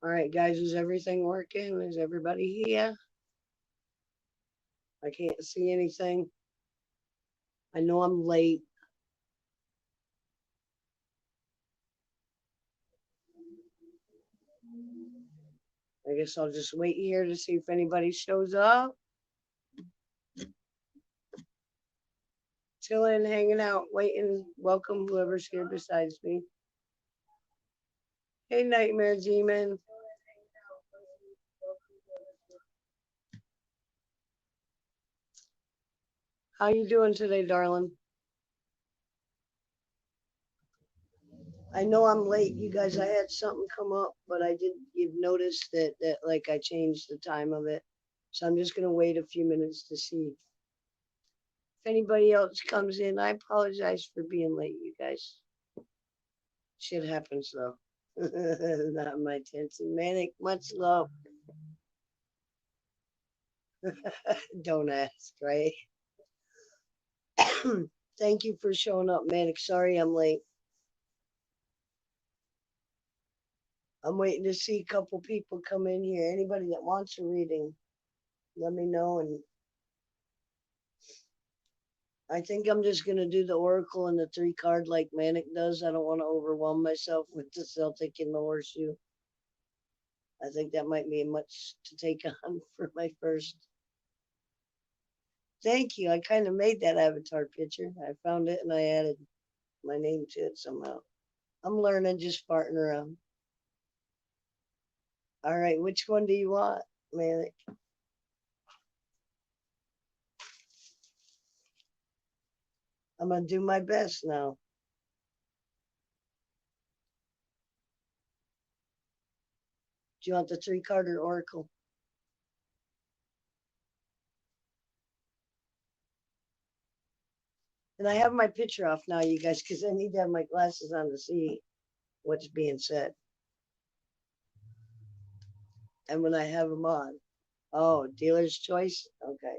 All right, guys, is everything working? Is everybody here? I can't see anything. I know I'm late. I guess I'll just wait here to see if anybody shows up. Chilling, hanging out, waiting. Welcome whoever's here besides me. Hey, Nightmare Demon. How you doing today, darling? I know I'm late, you guys. I had something come up, but I did give notice that like I changed the time of it. So I'm just gonna wait a few minutes to see if anybody else comes in. I apologize for being late, you guys. Shit happens though. Not my intention. Manic, much love. Don't ask, right? Thank you for showing up, Manic. Sorry I'm late. I'm waiting to see a couple people come in here. Anybody that wants a reading, let me know. And I think I'm just gonna do the Oracle and the 3 card like Manic does. I don't want to overwhelm myself with the Celtic and the Horseshoe. I think that might be much to take on for my first. Thank you. I kind of made that avatar picture. I found it and I added my name to it somehow. I'm learning, just farting around. All right, which one do you want, Manic? I'm gonna do my best now. Do you want the 3 card or Oracle? And I have my picture off now, you guys, because I need to have my glasses on to see what's being said. And when I have them on, oh, dealer's choice? Okay.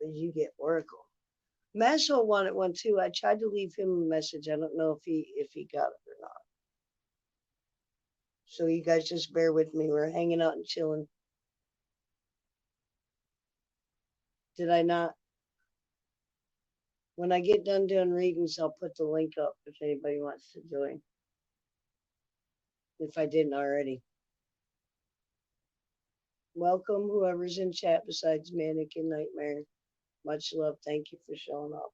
Did you get Oracle? Maslow wanted one too. I tried to leave him a message. I don't know if he got it or not. So you guys just bear with me. We're hanging out and chilling. Did I not? When I get done doing readings, I'll put the link up if anybody wants to join. If I didn't already. Welcome, whoever's in chat besides Manic and Nightmare. Much love. Thank you for showing up.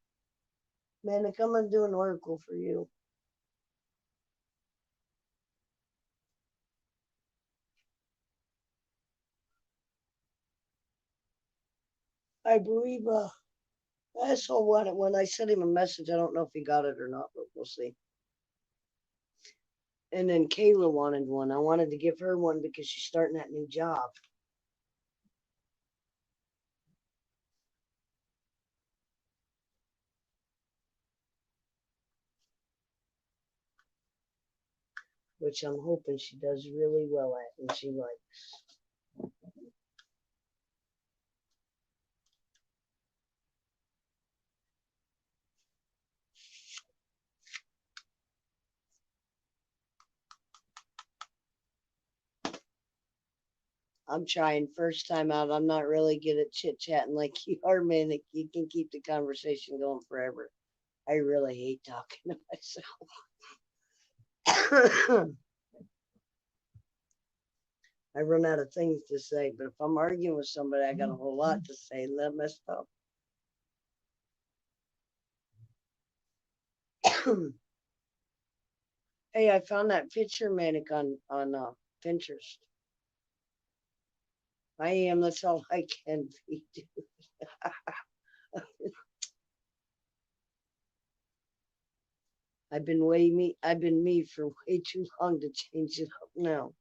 Manic, I'm gonna do an oracle for you. I believe asshole wanted when I sent him a message. I don't know if he got it or not, but we'll see. And then Kayla wanted one. I wanted to give her one because she's starting that new job. Which I'm hoping she does really well at and she likes. I'm trying first time out. I'm not really good at chit chatting like you are, man. You can keep the conversation going forever. I really hate talking to myself. I run out of things to say, but if I'm arguing with somebody, I got a whole lot to say. Let me stop. Hey, I found that picture, Manic, on Pinterest. I am. That's all I can be. I've been me for way too long to change it up now.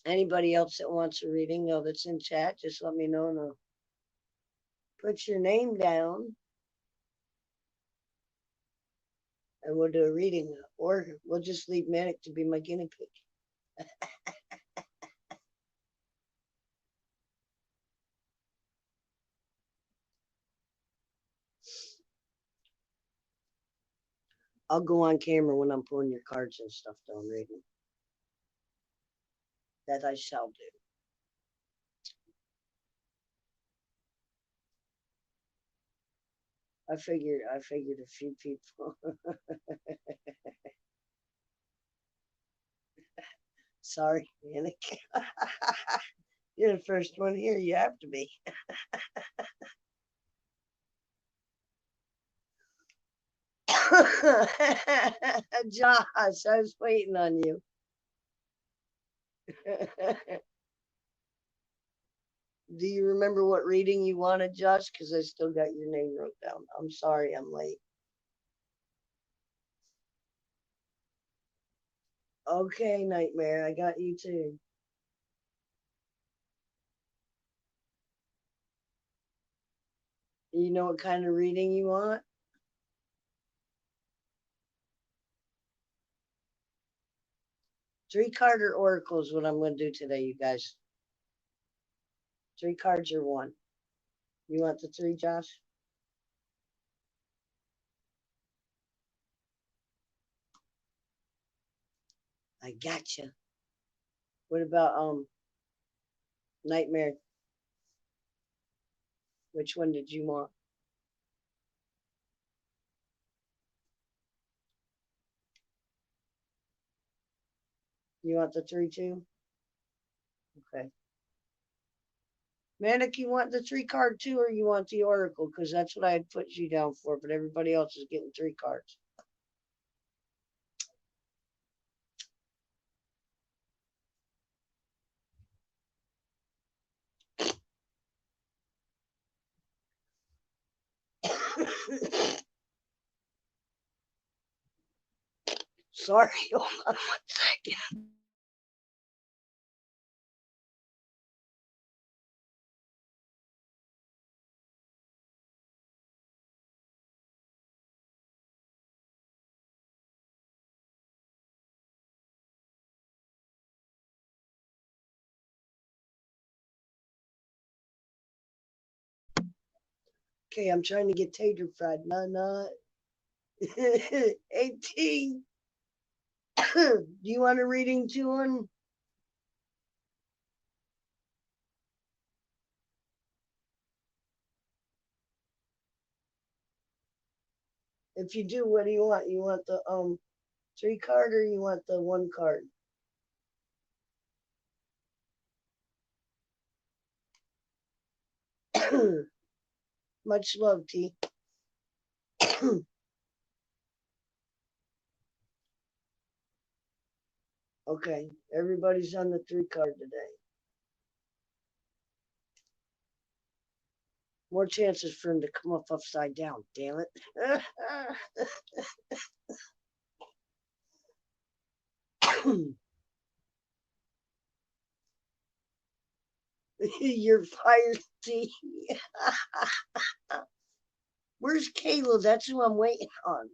Anybody else that wants a reading, that's in chat, just let me know and I'll put your name down and we'll do a reading, or we'll just leave Manic to be my guinea pig. I'll go on camera when I'm pulling your cards and stuff down, Raven. That I shall do. I figured a few people. Sorry, Manic. You're the first one here. You have to be. Josh, I was waiting on you. Do you remember what reading you wanted, Josh? Because I still got your name wrote down. I'm sorry I'm late. Okay, Nightmare, I got you too. You know what kind of reading you want? 3 card or oracle is what I'm going to do today, you guys. 3 cards or 1. You want the 3, Josh? I gotcha. What about Nightmare? Which one did you want? You want the 3 too? Okay. Manic, you want the 3 card too, or you want the oracle? Because that's what I had put you down for, but everybody else is getting 3 cards. Sorry, hold on 1 second. Okay, I'm trying to get tater fried. Not. 18. Do you want a reading to one? If you do, what do you want? You want the 3 card or you want the 1 card? Much love, T. Okay, everybody's on the 3 card today. More chances for him to come up upside down, damn it. You're fired, T. Where's Kayla? That's who I'm waiting on.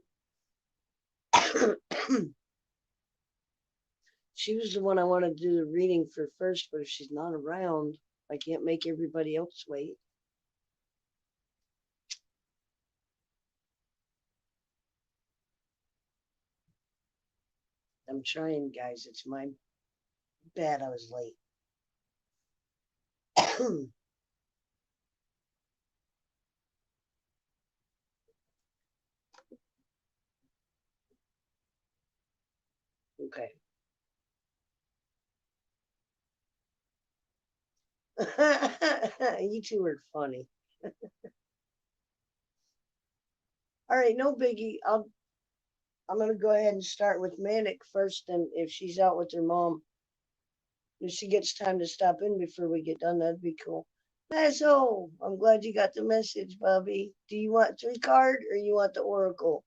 She was the one I wanted to do the reading for first, but if she's not around, I can't make everybody else wait. I'm trying, guys. It's my bad I was late. Okay. You two are funny. All right, no biggie. I'm gonna go ahead and start with Manic first, and if she's out with her mom, if she gets time to stop in before we get done, that'd be cool. Mazzo, I'm glad you got the message, Bubby. Do you want 3 card or you want the oracle?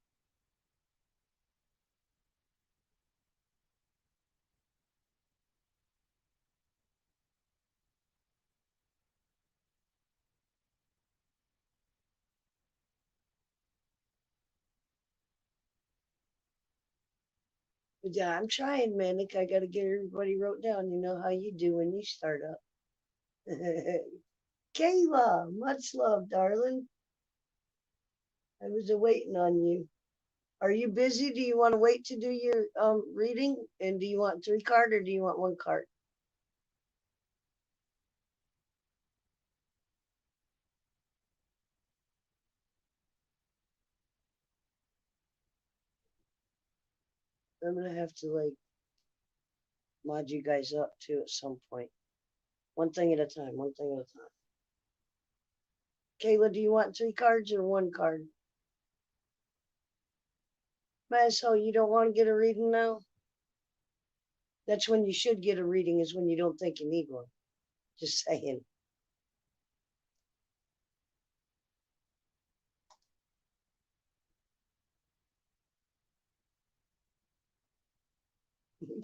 Yeah, I'm trying, Manic. I gotta get everybody wrote down. You know how you do when you start up. Kayla, much love, darling. I was waiting on you. Are you busy? Do you want to wait to do your reading? And do you want 3 card or do you want 1 card? I'm gonna have to like mod you guys up too at some point. One thing at a time, one thing at a time. Kayla, do you want 3 cards or 1 card? So you don't want to get a reading now? That's when you should get a reading, is when you don't think you need one. Just saying.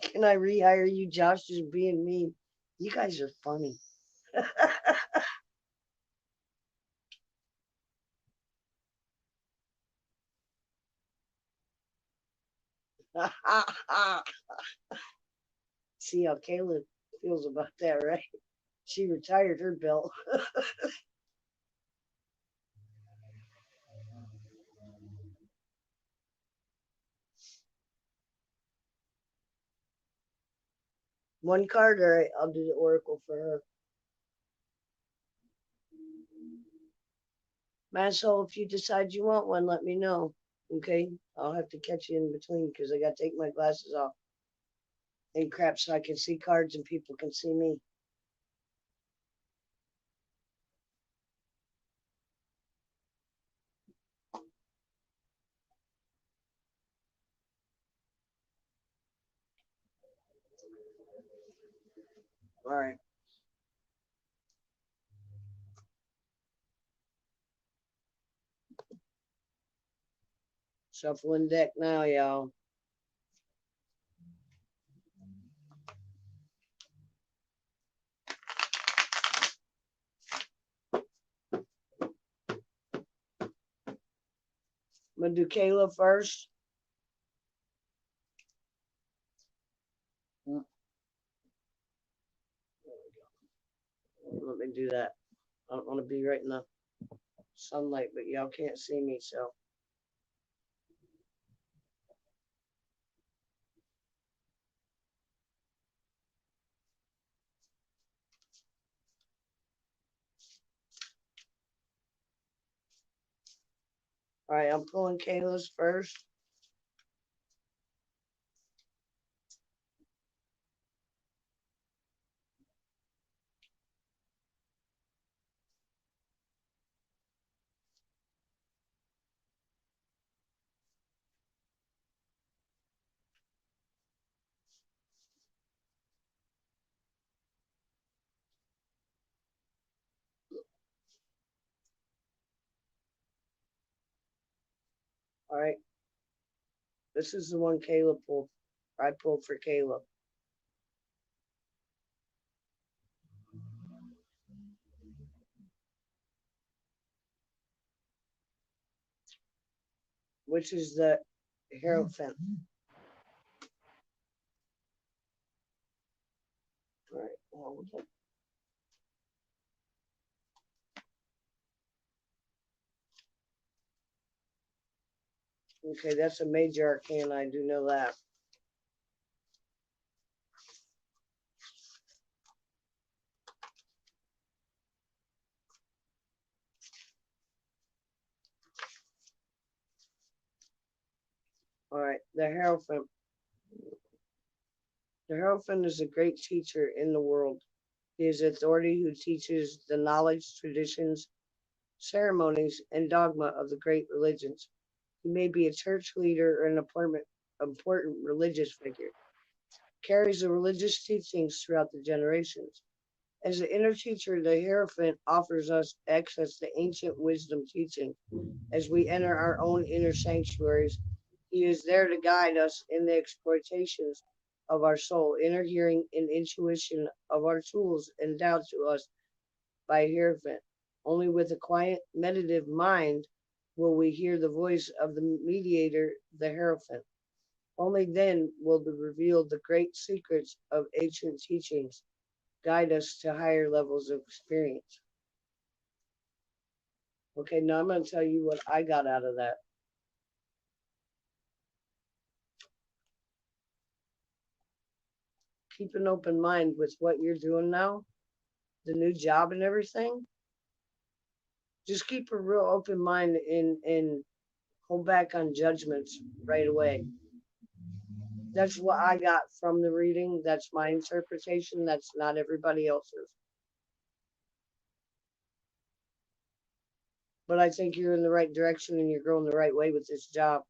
Can I rehire you, Josh? Just being mean. You guys are funny. See how Kayla feels about that, right? She retired her belt. 1 card, all right, I'll do the oracle for her. Masso, if you decide you want one, let me know. Okay? I'll have to catch you in between because I got to take my glasses off and crap so I can see cards and people can see me. All right. Shuffling deck now, y'all. I'm going to do Kayla first. Let me do that. I don't want to be right in the sunlight, but y'all can't see me, so. All right, I'm pulling Kayla's first. All right. This is the one Kayla pulled. I pulled for Kayla. Which is the Hierophant. All right. Okay, that's a major arcana. I do know that. All right, the Hierophant. The Hierophant is a great teacher in the world. He is authority who teaches the knowledge, traditions, ceremonies, and dogma of the great religions. He may be a church leader or an important religious figure. Carries the religious teachings throughout the generations. As the inner teacher, the Hierophant offers us access to ancient wisdom teaching. As we enter our own inner sanctuaries, he is there to guide us in the exploitations of our soul, inner hearing and intuition of our tools endowed to us by Hierophant. Only with a quiet, meditative mind will we hear the voice of the mediator, the Hierophant. Only then will the reveal the great secrets of ancient teachings guide us to higher levels of experience. Okay, now I'm going to tell you what I got out of that. keep an open mind with what you're doing now, the new job and everything. Just keep a real open mind and hold back on judgments right away. That's what I got from the reading. That's my interpretation. That's not everybody else's. But I think you're in the right direction and you're going the right way with this job.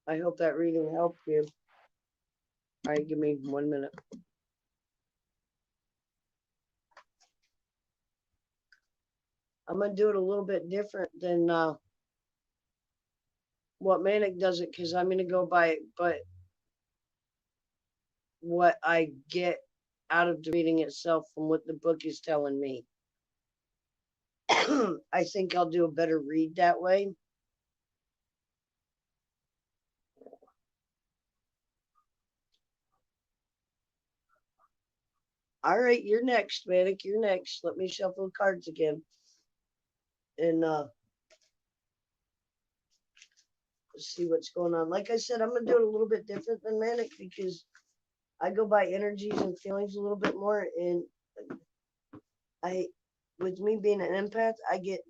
I hope that reading helped you. All right, give me 1 minute. I'm gonna do it a little bit different than what Manic does it because I'm gonna go by but what I get out of the reading itself from what the book is telling me. I think I'll do a better read that way. All right, you're next, Manic. You're next. Let me shuffle cards again. And see what's going on. Like I said, I'm gonna do it a little bit different than Manic because I go by energies and feelings a little bit more. And I, with me being an empath, I get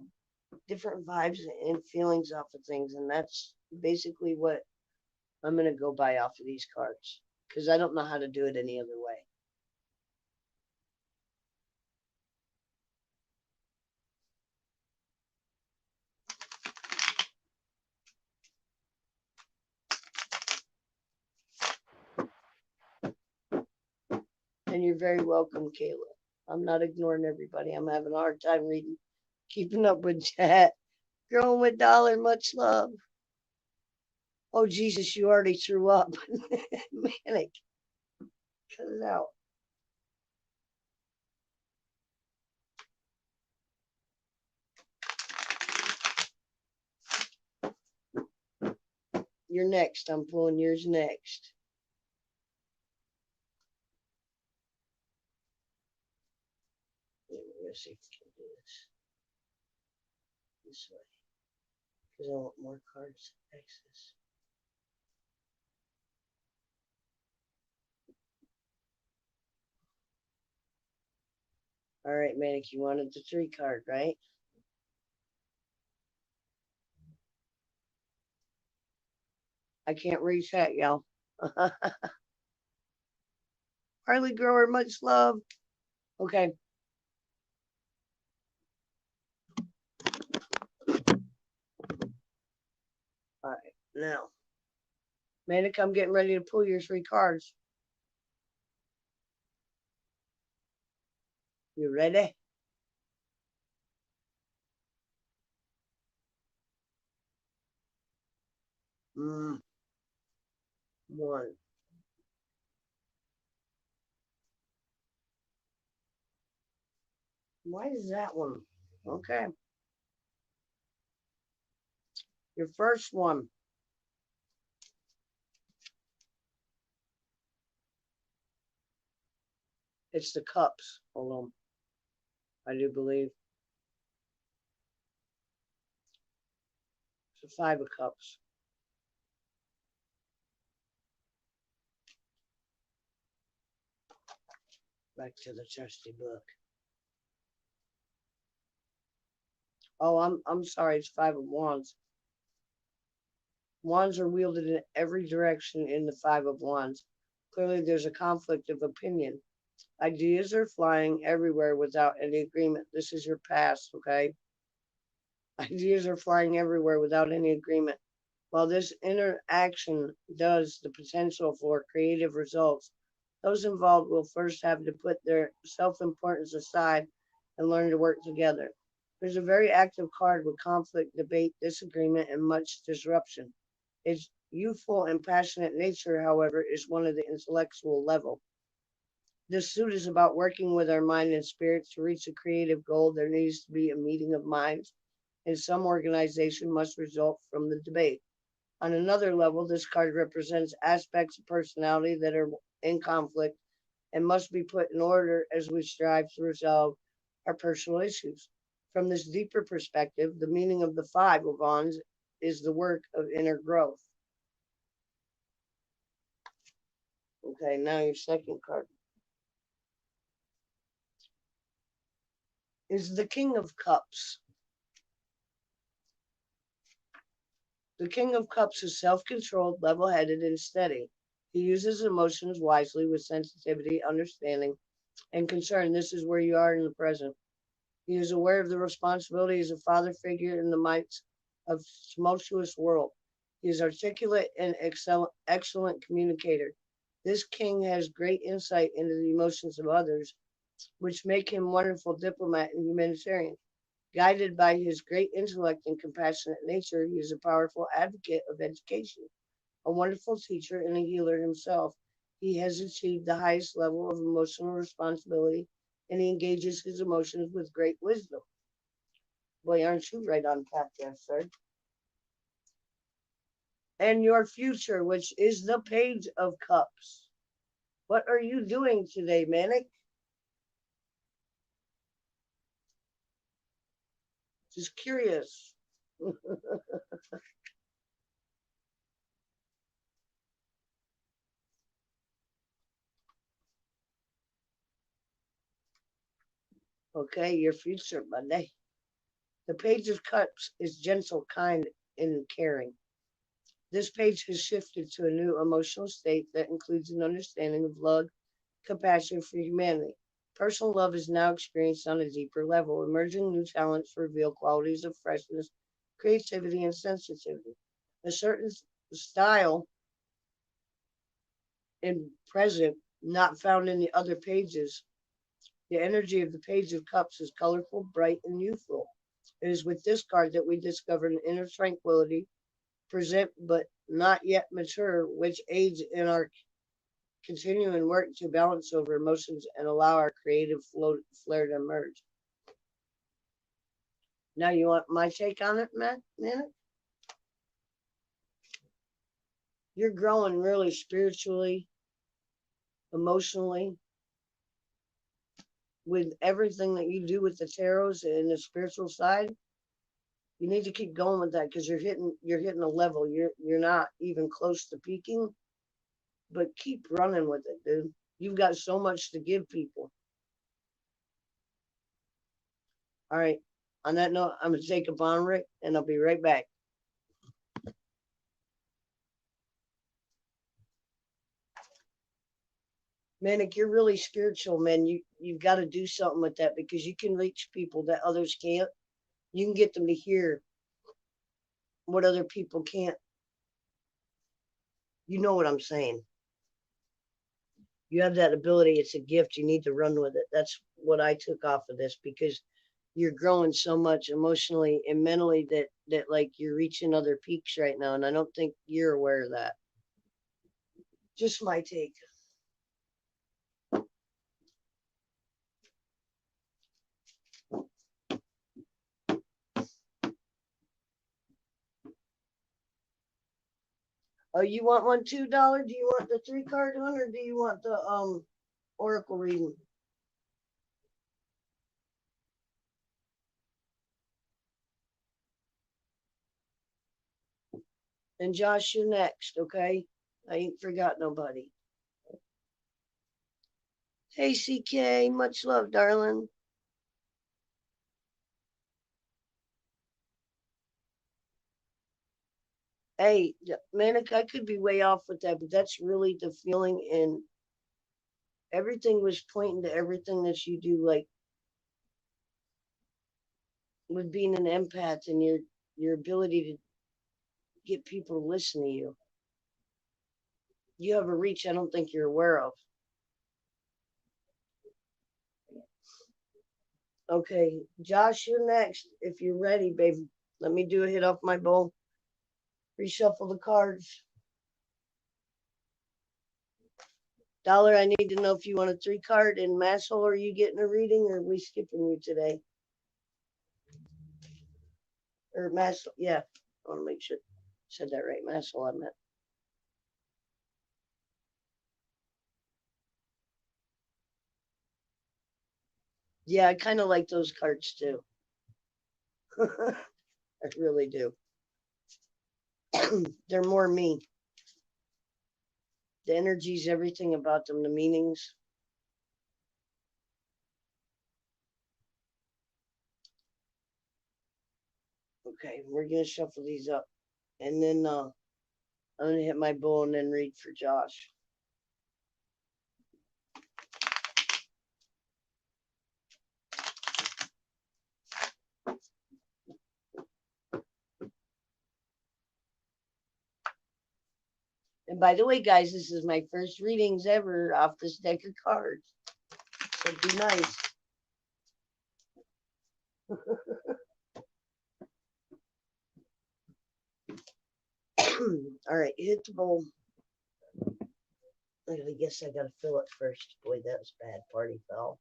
different vibes and feelings off of things, and that's basically what I'm gonna go by off of these cards because I don't know how to do it any other way. And you're very welcome, Kayla. I'm not ignoring everybody. I'm having a hard time reading, keeping up with chat. Growing with Dollar, much love. Oh, Jesus, you already threw up. Manic, cut it out. You're next. I'm pulling yours next. Let's see if we can do this way because I want more cards access. All right, Manic, you wanted the 3 card, right? I can't read chat, y'all. Harley Grower, much love. Okay. All right, now, Manic, I'm getting ready to pull your 3 cards. You ready? Mm, 1. Why is that one? Okay. Your first one. It's the cups. Hold on. I do believe. It's a 5 of cups. Back to the trusty book. Oh, I'm sorry. It's 5 of wands. Wands are wielded in every direction in the 5 of wands. Clearly, there's a conflict of opinion. Ideas are flying everywhere without any agreement. This is your past, okay? Ideas are flying everywhere without any agreement. While this interaction does the potential for creative results, those involved will first have to put their self importance aside and learn to work together. There's a very active card with conflict, debate, disagreement, and much disruption. Its youthful and passionate nature, however, is one of the intellectual level. This suit is about working with our mind and spirit to reach a creative goal. There needs to be a meeting of minds, and some organization must result from the debate. On another level, this card represents aspects of personality that are in conflict and must be put in order as we strive to resolve our personal issues. From this deeper perspective, the meaning of the 5 of wands is the work of inner growth. Okay, now your second card is the King of Cups. The King of Cups is self-controlled, level-headed, and steady. He uses emotions wisely with sensitivity, understanding, and concern. This is where you are in the present. He is aware of the responsibility as a father figure in the might of tumultuous world. He is articulate and excellent communicator. This king has great insight into the emotions of others, which make him wonderful diplomat and humanitarian. Guided by his great intellect and compassionate nature, he is a powerful advocate of education, a wonderful teacher, and a healer himself. He has achieved the highest level of emotional responsibility, and he engages his emotions with great wisdom. Boy, aren't you right on path there, sir? And your future, which is the Page of Cups. What are you doing today, Manic? Just curious. Okay, your future, Monday. The Page of Cups is gentle, kind, and caring. This page has shifted to a new emotional state that includes an understanding of love, compassion for humanity. Personal love is now experienced on a deeper level. Emerging new talents reveal qualities of freshness, creativity, and sensitivity. A certain style in present, not found in the other pages. The energy of the Page of Cups is colorful, bright, and youthful. It is with this card that we discover an inner tranquility, present but not yet mature, which aids in our continuing work to balance over emotions and allow our creative flair to emerge. Now, you want my take on it, Matt? You're growing really spiritually, emotionally, with everything that you do with the tarots and the spiritual side. You need to keep going with that because you're hitting a level. You're not even close to peaking, but keep running with it, dude. You've got so much to give people. All right. On that note, I'm gonna take a bomb, Rick, and I'll be right back. Manic, you're really spiritual, man. You've got to do something with that because you can reach people that others can't. You can get them to hear what other people can't. You know what I'm saying? You have that ability. It's a gift. You need to run with it. That's what I took off of this because you're growing so much emotionally and mentally that like you're reaching other peaks right now, and I don't think you're aware of that. Just my take. Oh, you want one $2? Do you want the 3 card one or do you want the oracle reading? And Josh, you next, okay? I ain't forgot nobody. Hey CK, much love, darling. Hey, Manic, I could be way off with that, but that's really the feeling, and everything was pointing to everything that you do, like with being an empath and your ability to get people to listen to you. You have a reach I don't think you're aware of. Okay, Josh, you're next. If you're ready, baby. Let me do a hit off my bowl. Reshuffle the cards. Dollar, I need to know if you want a 3 card in Massel. Are you getting a reading or are we skipping you today? Or Massel, yeah. I want to make sure I said that right. Massel, I meant. Yeah, I kind of like those cards too. I really do. They're more me. The energies, everything about them, the meanings. Okay, we're gonna shuffle these up, and then I'm gonna hit my bowl and then read for Josh. And by the way, guys, this is my first readings ever off this deck of cards. So be nice. All right, hit the bowl. I guess I gotta fill it first. Boy, that was bad. Party foul.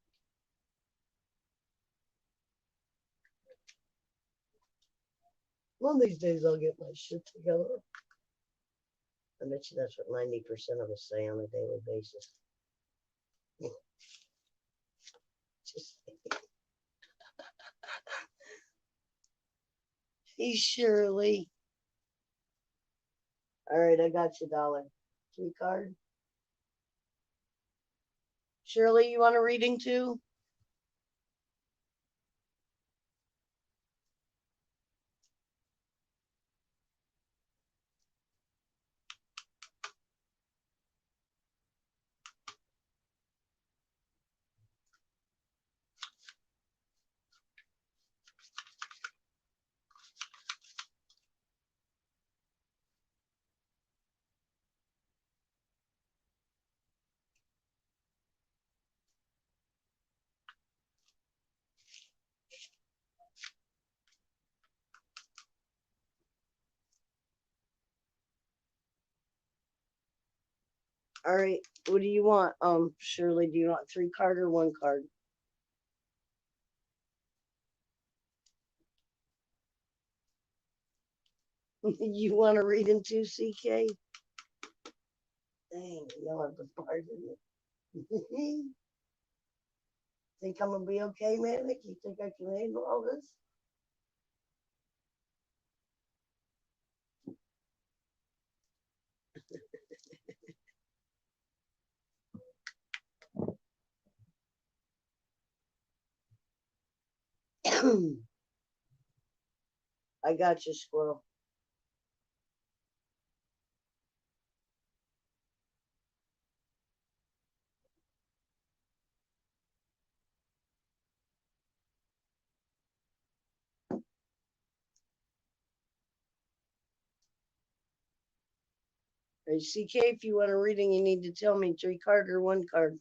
One of these days I'll get my shit together. I bet you that's what 90% of us say on a daily basis. Just hey Shirley. All right, I got you, dollar. 3 card. Shirley, you want a reading too? All right, what do you want? Shirley, do you want 3 card or 1 card? You want to read in too, CK? Dang, y'all have the part in it. Think I'm gonna be okay, Manic? You think I can handle all this? I got you, squirrel. Hey, CK, if you want a reading, you need to tell me 3 card or 1 card.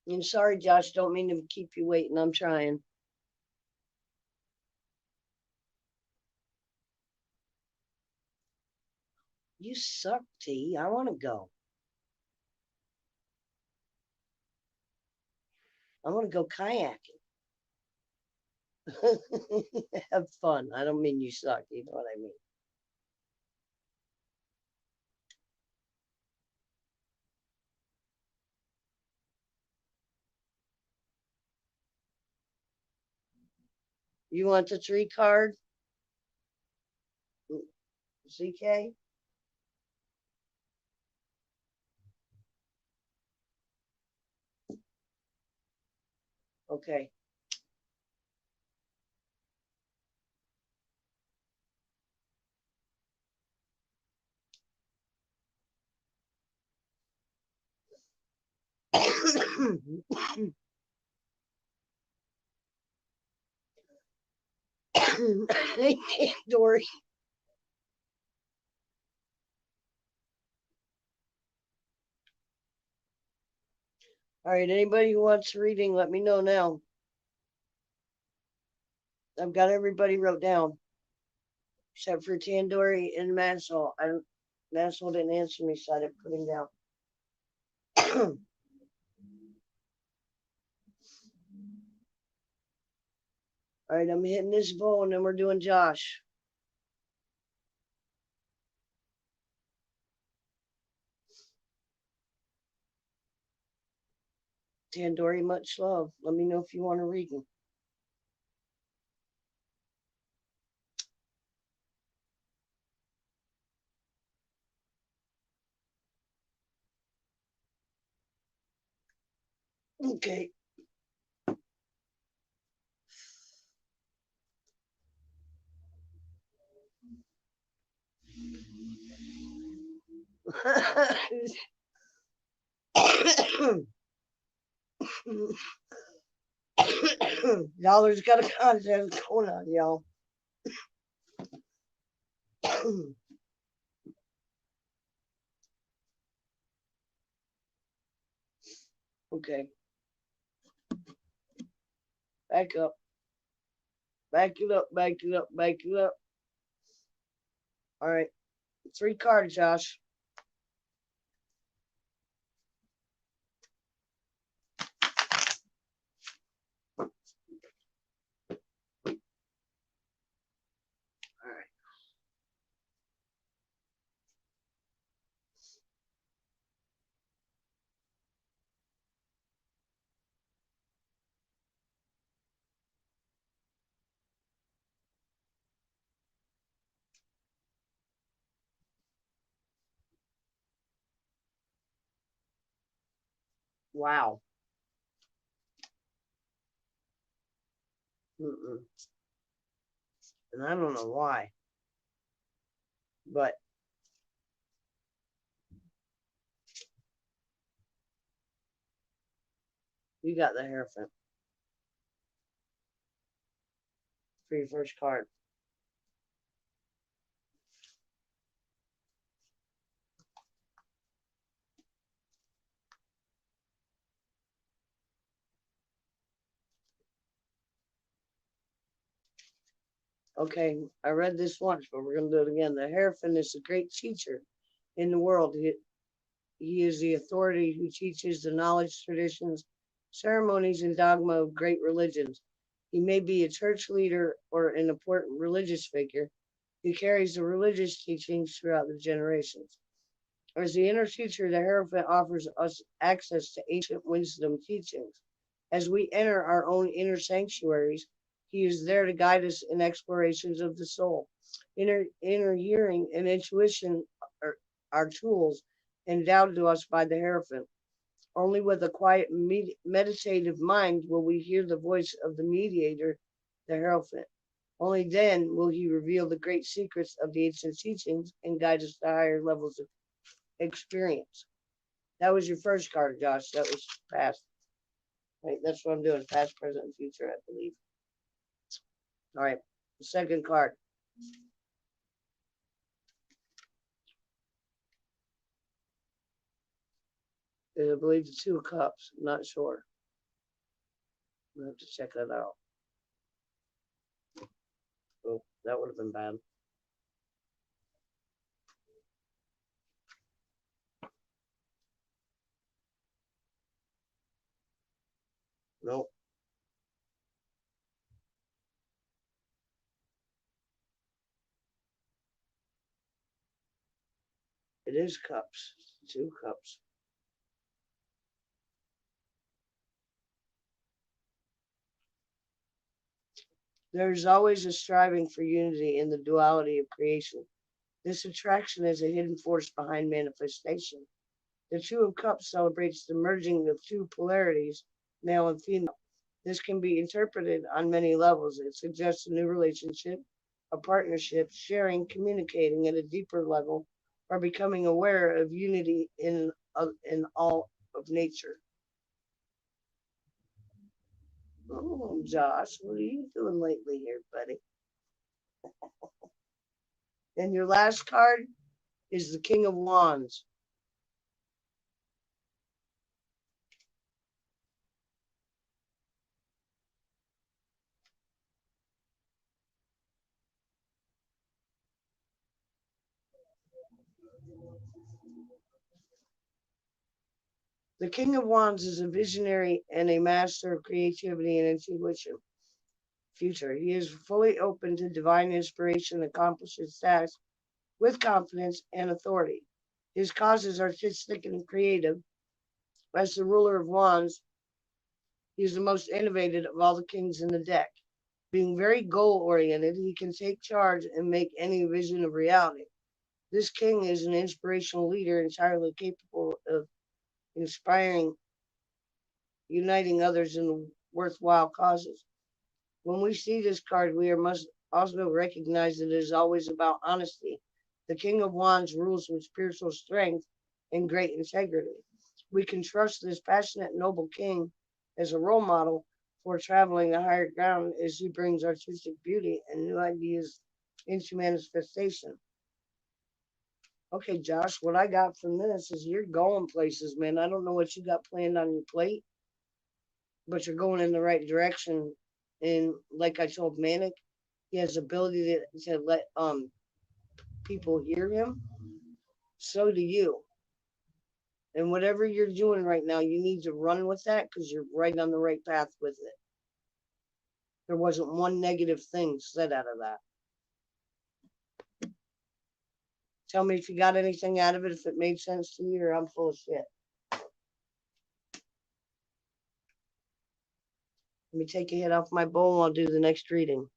I'm sorry, Josh. Don't mean to keep you waiting. I'm trying. You suck, T. I want to go. I want to go kayaking. Have fun. I don't mean you suck. You know what I mean. You want the 3 card? CK? Okay. Dory. All right, anybody who wants reading, let me know now. I've got everybody wrote down except for Tandoori and Mansell. I don't. Mansell didn't answer me, so I didn't put him down. All right, I'm hitting this bowl, and then we're doing Josh. Tandoori, much love. Let me know if you want to read him. Okay. Y'all, got a contest going on, y'all. Okay. Back up. Back it up. Back it up. Back it up. All right. 3 cards, Josh. All right. Wow. Mm-mm. And I don't know why, but you got the Hierophant for your first card. Okay, I read this once, but we're going to do it again. The Hierophant is a great teacher in the world. He is the authority who teaches the knowledge, traditions, ceremonies, and dogma of great religions. He may be a church leader or an important religious figure who carries the religious teachings throughout the generations. As the inner teacher, the Hierophant offers us access to ancient wisdom teachings. As we enter our own inner sanctuaries, he is there to guide us in explorations of the soul. Inner hearing and intuition are tools endowed to us by the Hierophant. Only with a quiet, meditative mind will we hear the voice of the mediator, the Hierophant. Only then will he reveal the great secrets of the ancient teachings and guide us to higher levels of experience. That was your first card, Josh. That was past. Right, that's what I'm doing. Past, present, and future, I believe. All right. The second card. I believe the 2 of Cups. I'm not sure. We'll have to check that out. Oh, that would have been bad. Nope. It is Cups. 2 Cups. There's always a striving for unity in the duality of creation. This attraction is a hidden force behind manifestation. The 2 of Cups celebrates the merging of 2 polarities, male and female. This can be interpreted on many levels. It suggests a new relationship, a partnership, sharing, communicating at a deeper level, or becoming aware of unity in all of nature. Oh, Josh, what are you doing lately here, buddy? And your last card is the King of Wands. The King of Wands is a visionary and a master of creativity and intuition. Future. He is fully open to divine inspiration and accomplishes tasks with confidence and authority. His cause is artistic and creative. As the ruler of wands, he is the most innovative of all the kings in the deck. Being very goal oriented, he can take charge and make any vision of reality. This king is an inspirational leader entirely capable of inspiring uniting others in worthwhile causes. When we see this card, we must also recognize that it is always about honesty. The King of Wands rules with spiritual strength and great integrity. We can trust this passionate, noble king as a role model for traveling the higher ground as he brings artistic beauty and new ideas into manifestation. Okay, Josh, what I got from this is you're going places, man. I don't know what you got planned on your plate, but you're going in the right direction. And like I told Manic, he has ability to let people hear him. So do you. And whatever you're doing right now, you need to run with that because you're right on the right path with it. There wasn't one negative thing said out of that. Tell me if you got anything out of it, if it made sense to you, or I'm full of shit. Let me take a hit off my bowl and I'll do the next reading.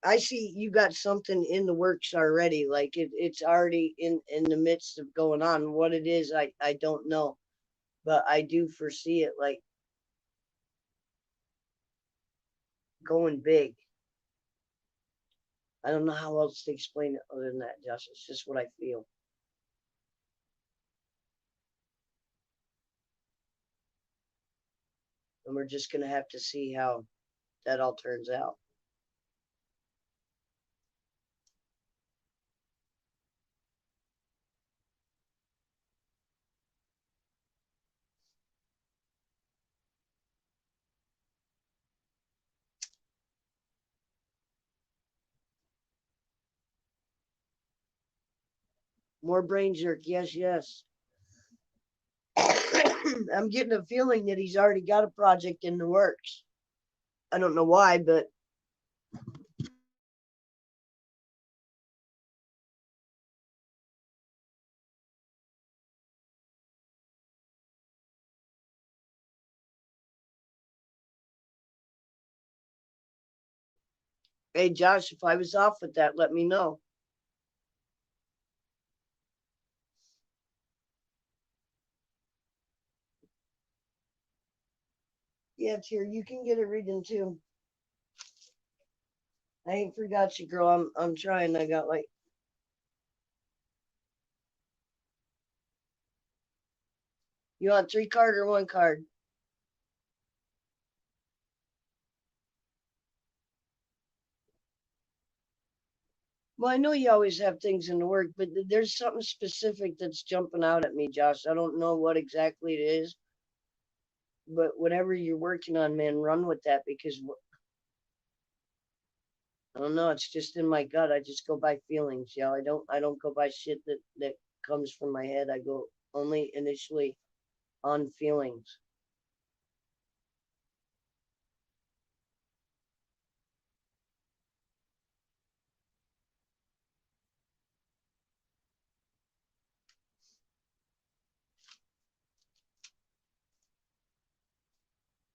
I see you got something in the works already. Like it's already in the midst of going on. What it is, I don't know, but I do foresee it like going big. I don't know how else to explain it other than that, Josh. It's just what I feel. And we're just gonna have to see how that all turns out. More brain jerk, yes, yes. I'm getting a feeling that he's already got a project in the works. I don't know why, but hey, Josh, if I was off with that, let me know. Yeah, Tier, you can get a reading too. I ain't forgot you, girl. I'm trying. I got like you want 3 card or 1 card? Well, I know you always have things in the work, but there's something specific that's jumping out at me, Josh. I don't know what exactly it is, but whatever you're working on, man, run with that because I don't know. It's just in my gut. I just go by feelings. Yeah, I don't go by shit that comes from my head. I go only initially on feelings.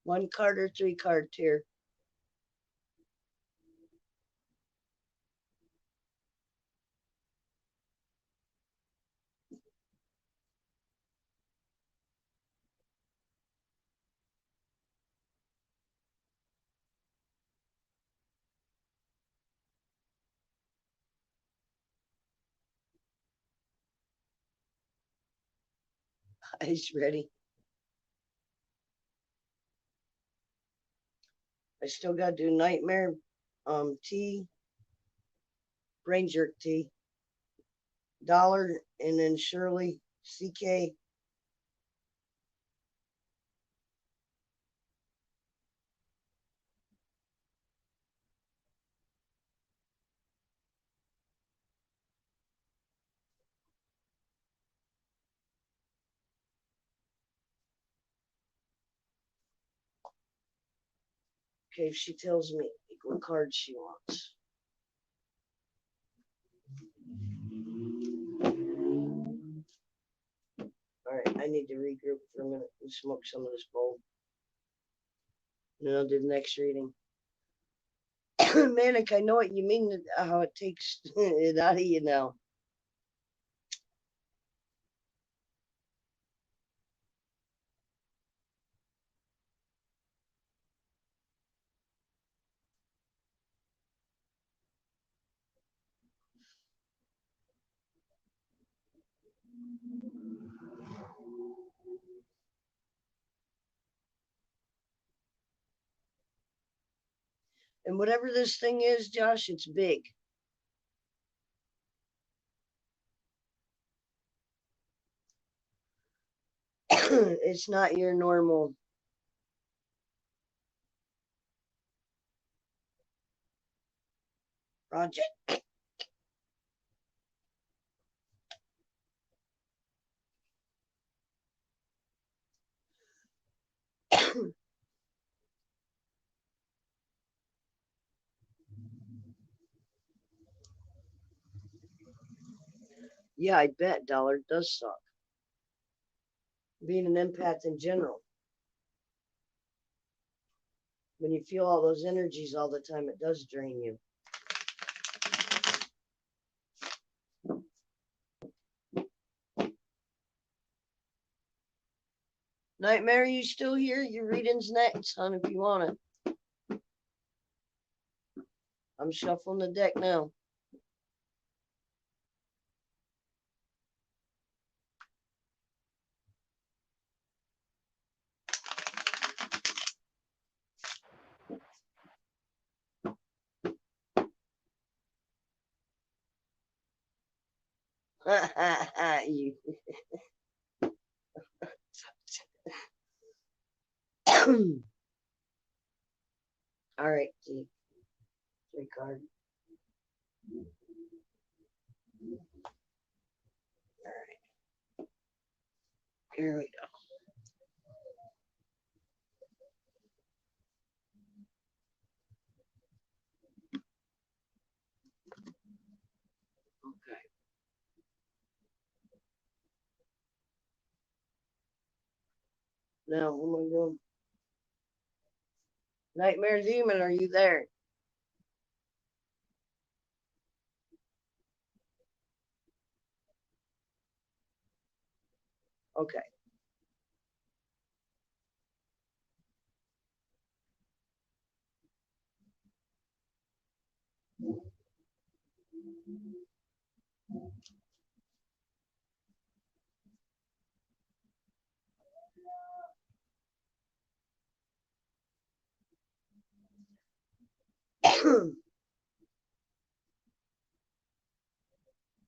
1 card or 3 card tier. Eyes ready. I still got to do nightmare, T, brain jerk T, dollar, and then Shirley, CK. Okay, if she tells me what card she wants. All right, I need to regroup for a minute and smoke some of this bowl. And then I'll do the next reading. Manic, I know what you mean, how it takes it out of you now. And whatever this thing is, Josh, it's big. It's not your normal project. Yeah, I bet dollar does suck. Being an empath in general, when you feel all those energies all the time, it does drain you. Nightmare, you still here? Your reading's next, son, if you want it. I'm shuffling the deck now. You. All right, G. Three card. All right. Here we go. Okay. Now, what am I doing? Nightmare Demon, are you there? Okay.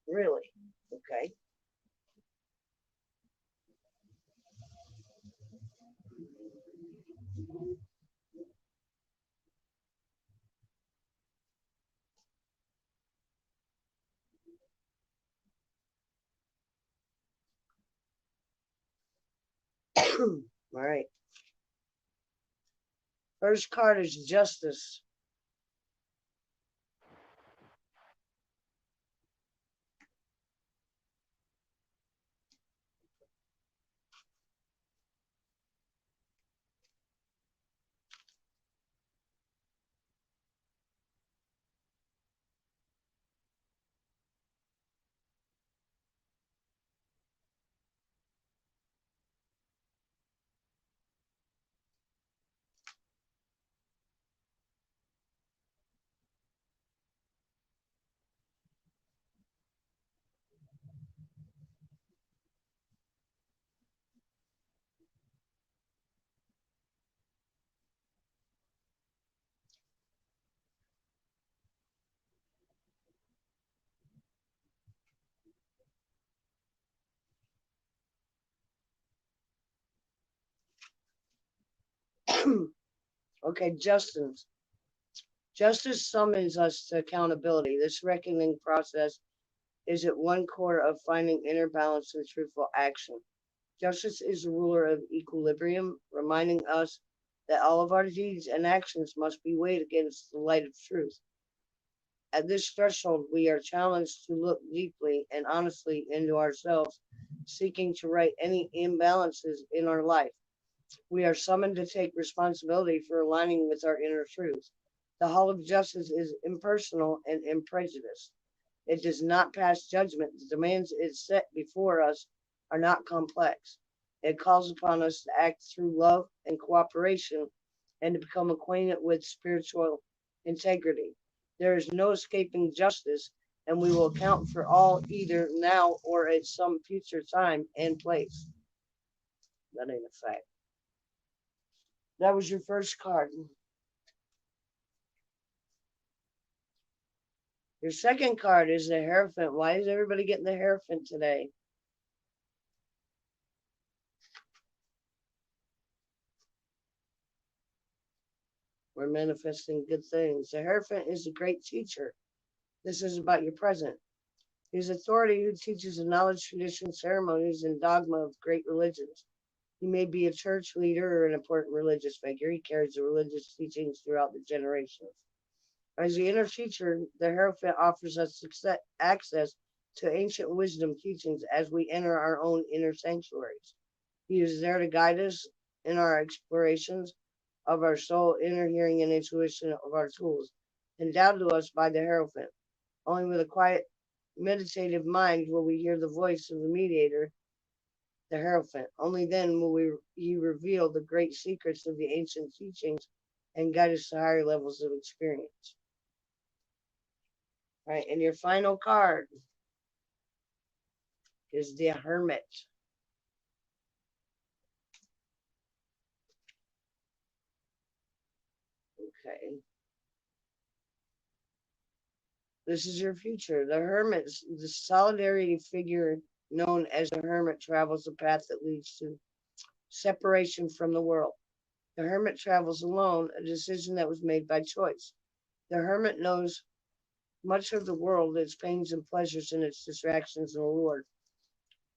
Really? Okay. All right. First card is Justice. Okay, Justice. Justice summons us to accountability. This reckoning process is at one core of finding inner balance and truthful action. Justice is the ruler of equilibrium, reminding us that all of our deeds and actions must be weighed against the light of truth. At this threshold, we are challenged to look deeply and honestly into ourselves, seeking to right any imbalances in our life. We are summoned to take responsibility for aligning with our inner truth. The Hall of Justice is impersonal and unprejudiced. It does not pass judgment. The demands it set before us are not complex. It calls upon us to act through love and cooperation and to become acquainted with spiritual integrity. There is no escaping justice, and we will account for all either now or at some future time and place. That ain't a fact. That was your first card. Your second card is the Hierophant. Why is everybody getting the Hierophant today? We're manifesting good things. The Hierophant is a great teacher. This is about your present. He is authority who teaches the knowledge, tradition, ceremonies, and dogma of great religions. He may be a church leader or an important religious figure. He carries the religious teachings throughout the generations. As the inner teacher, the Hierophant offers us access to ancient wisdom teachings as we enter our own inner sanctuaries. He is there to guide us in our explorations of our soul, inner hearing, and intuition of our tools, endowed to us by the Hierophant. Only with a quiet, meditative mind will we hear the voice of the mediator, the Hierophant. Only then will he reveal the great secrets of the ancient teachings and guide us to higher levels of experience. All right, and your final card is the Hermit. Okay. This is your future. The Hermit, the solidarity figure known as the Hermit, travels a path that leads to separation from the world. The Hermit travels alone, a decision that was made by choice. The Hermit knows much of the world, its pains and pleasures, and its distractions and allure.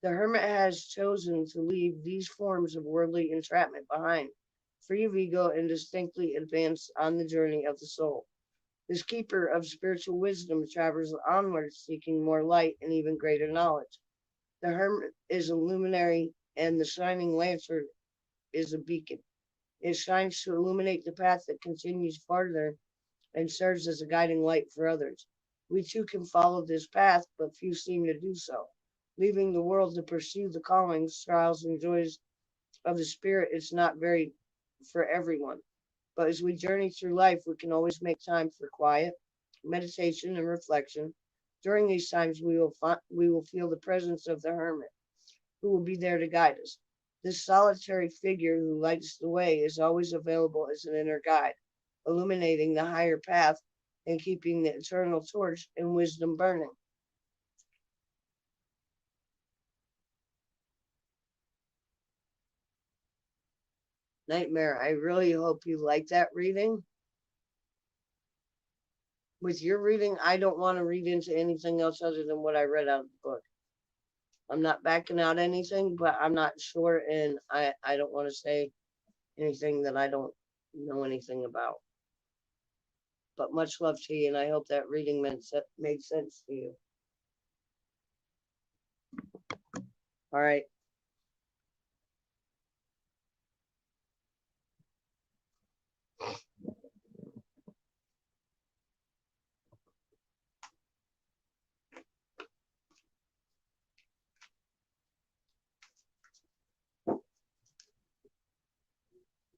The Hermit has chosen to leave these forms of worldly entrapment behind, free of ego, and distinctly advance on the journey of the soul. This keeper of spiritual wisdom travels onward, seeking more light and even greater knowledge. The Hermit is a luminary, and the shining lantern is a beacon. It shines to illuminate the path that continues farther and serves as a guiding light for others. We too can follow this path, but few seem to do so. Leaving the world to pursue the callings, trials, and joys of the spirit is not very for everyone. But as we journey through life, we can always make time for quiet, meditation, and reflection. During these times, we will feel the presence of the Hermit, who will be there to guide us. This solitary figure who lights the way is always available as an inner guide, illuminating the higher path and keeping the eternal torch and wisdom burning. Nightmare, I really hope you like that reading. With your reading, I don't want to read into anything else other than what I read out of the book. I'm not backing out anything, but I'm not sure, and I don't want to say anything that I don't know anything about. But much love to you, and I hope that reading made sense to you. All right.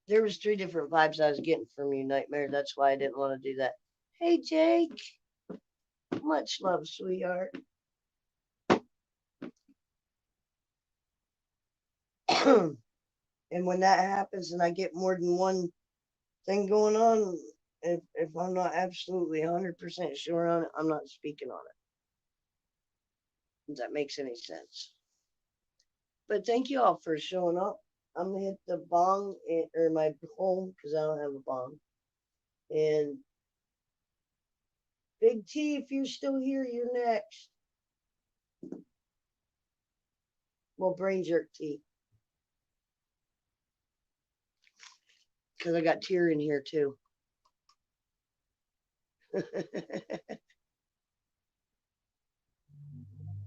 There was three different vibes I was getting from you, Nightmare. That's why I didn't want to do that. Hey, Jake. Much love, sweetheart. And when that happens and I get more than one thing going on, if I'm not absolutely 100% sure on it, I'm not speaking on it. If that makes any sense. But thank you all for showing up. I'm going to hit the bong or my hole because I don't have a bong. And Big T, if you're still here, you're next. Well, brain jerk T. Because I got tear in here too.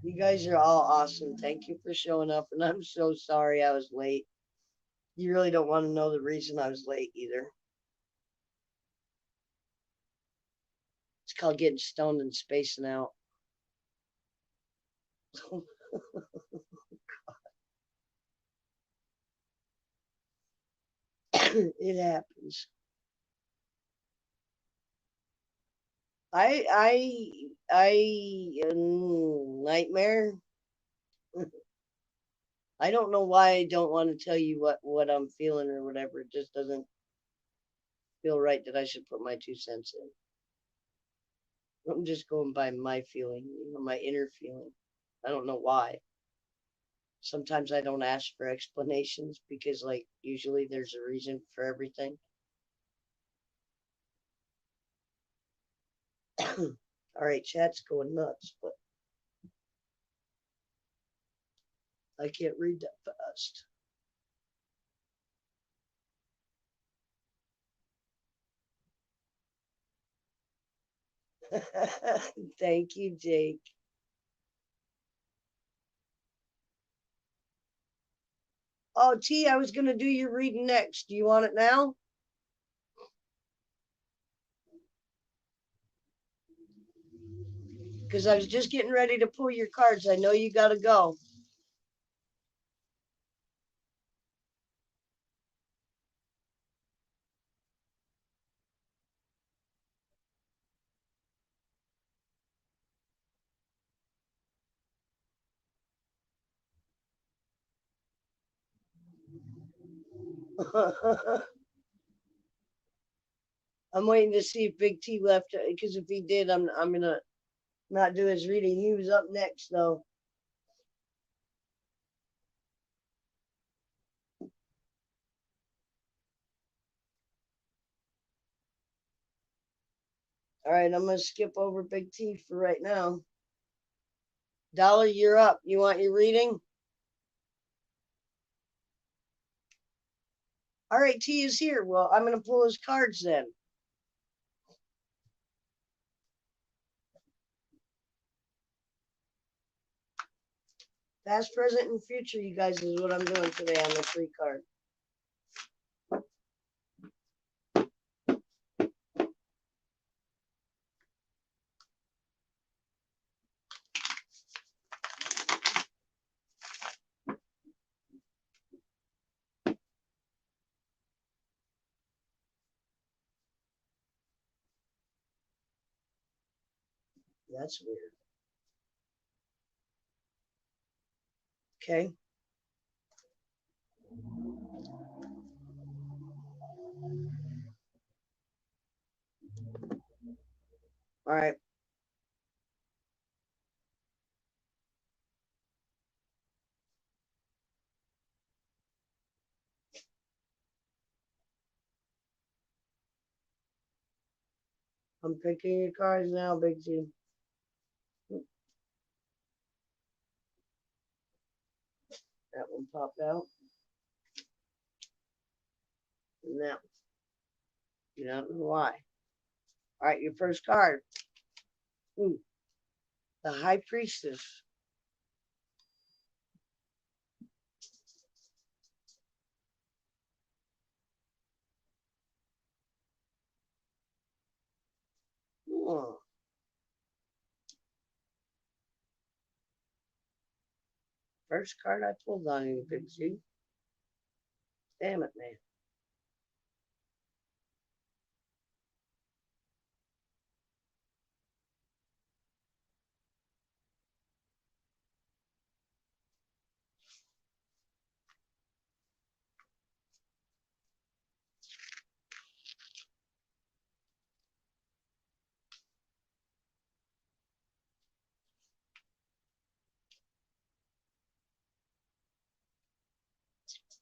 You guys are all awesome. Thank you for showing up. And I'm so sorry I was late. You really don't want to know the reason I was late either. It's called getting stoned and spacing out. It happens. Nightmare. I don't know why I don't want to tell you what I'm feeling or whatever. It just doesn't feel right that I should put my 2 cents in. I'm just going by my feeling, my inner feeling. I don't know why. Sometimes I don't ask for explanations because, like, usually there's a reason for everything. All right, chat's going nuts, but I can't read that fast. Thank you, Jake. Oh, T, I was going to do your reading next. Do you want it now? Because I was just getting ready to pull your cards. I know you got to go. I'm waiting to see if Big T left because if he did, I'm gonna not do his reading. He was up next though. All right, I'm gonna skip over Big T for right now. Dollar, you're up. You want your reading? All right, T is here. Well, I'm gonna pull his cards then. Past, present, and future, you guys, is what I'm doing today on the free card. That's weird. Okay. All right. I'm picking your cards now, Big T. That one popped out. And that one. You don't know why. All right, your first card. Ooh, the High Priestess. Oh, first card I pulled on you, Big T. Damn it, man.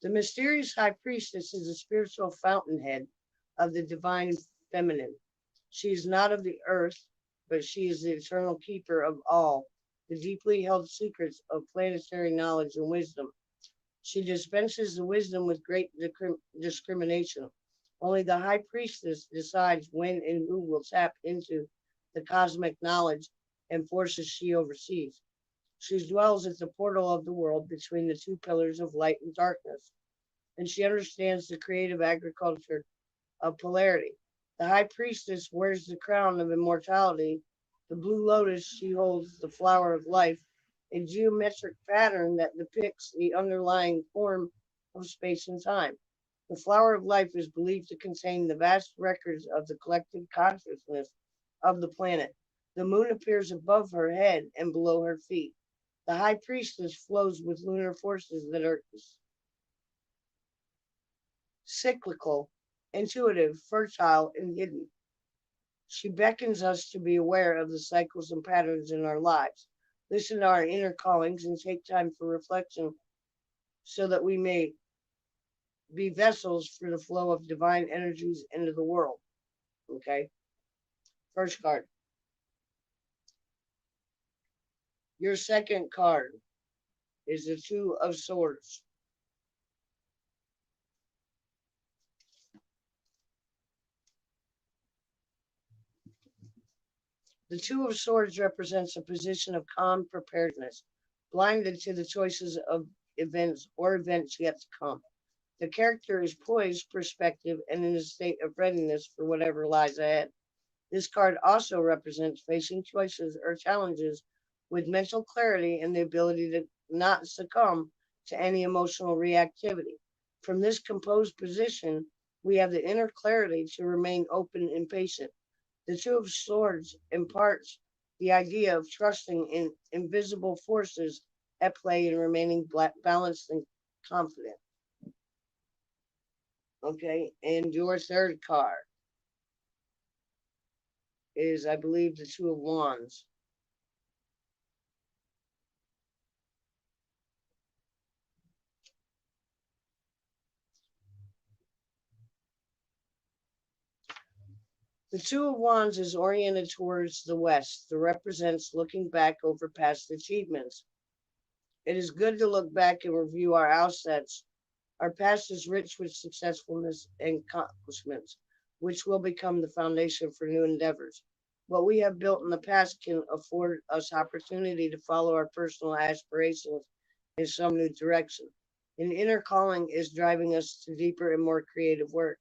The mysterious high priestess is a spiritual fountainhead of the divine feminine. She is not of the earth, but she is the eternal keeper of all the deeply held secrets of planetary knowledge and wisdom. She dispenses the wisdom with great discrimination. Only the high priestess decides when and who will tap into the cosmic knowledge and forces she oversees. She dwells at the portal of the world between the two pillars of light and darkness, and she understands the creative agriculture of polarity. The high priestess wears the crown of immortality. The blue lotus, she holds the flower of life, a geometric pattern that depicts the underlying form of space and time. The flower of life is believed to contain the vast records of the collective consciousness of the planet. The moon appears above her head and below her feet. The high priestess flows with lunar forces that are cyclical, intuitive, fertile, and hidden. She beckons us to be aware of the cycles and patterns in our lives, listen to our inner callings, and take time for reflection so that we may be vessels for the flow of divine energies into the world. Okay, first card. Your second card is the Two of Swords. The Two of Swords represents a position of calm preparedness, blinded to the choices of events yet to come. The character is poised, perspective, and in a state of readiness for whatever lies ahead. This card also represents facing choices or challenges with mental clarity and the ability to not succumb to any emotional reactivity. From this composed position, we have the inner clarity to remain open and patient. The Two of Swords imparts the idea of trusting in invisible forces at play and remaining balanced and confident. Okay, and your third card is, I believe, the Two of Wands. The Two of Wands is oriented towards the west. The represents looking back over past achievements. It is good to look back and review our assets. Our past is rich with successfulness and accomplishments, which will become the foundation for new endeavors. What we have built in the past can afford us opportunity to follow our personal aspirations in some new direction. An inner calling is driving us to deeper and more creative work.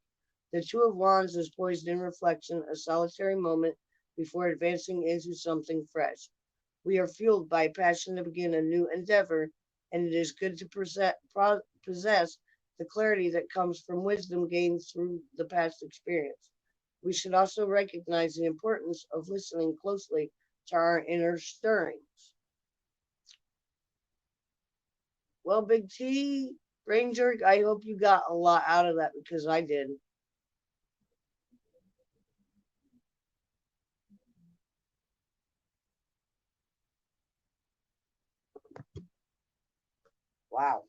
The Two of Wands is poised in reflection, a solitary moment before advancing into something fresh. We are fueled by passion to begin a new endeavor, and it is good to possess the clarity that comes from wisdom gained through the past experience. We should also recognize the importance of listening closely to our inner stirrings. Well, Big T, Brain Jerk, I hope you got a lot out of that because I did. Wow.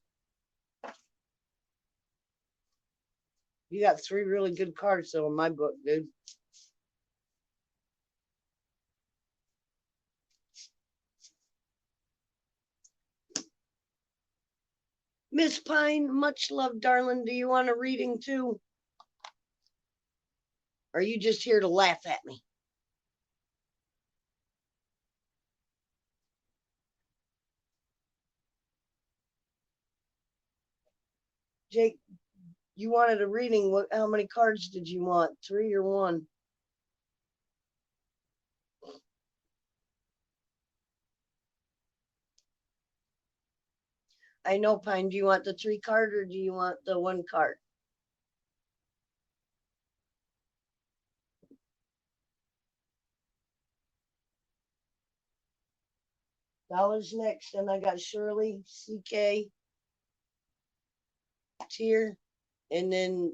You got three really good cards, though, in my book, dude. Miss Pine, much love, darling. Do you want a reading too? Or are you just here to laugh at me? Jake, you wanted a reading. What? How many cards did you want? Three or one? I know, Pine. Do you want the three card or do you want the one card? Dollars next, and I got Shirley, CK, Tier, and then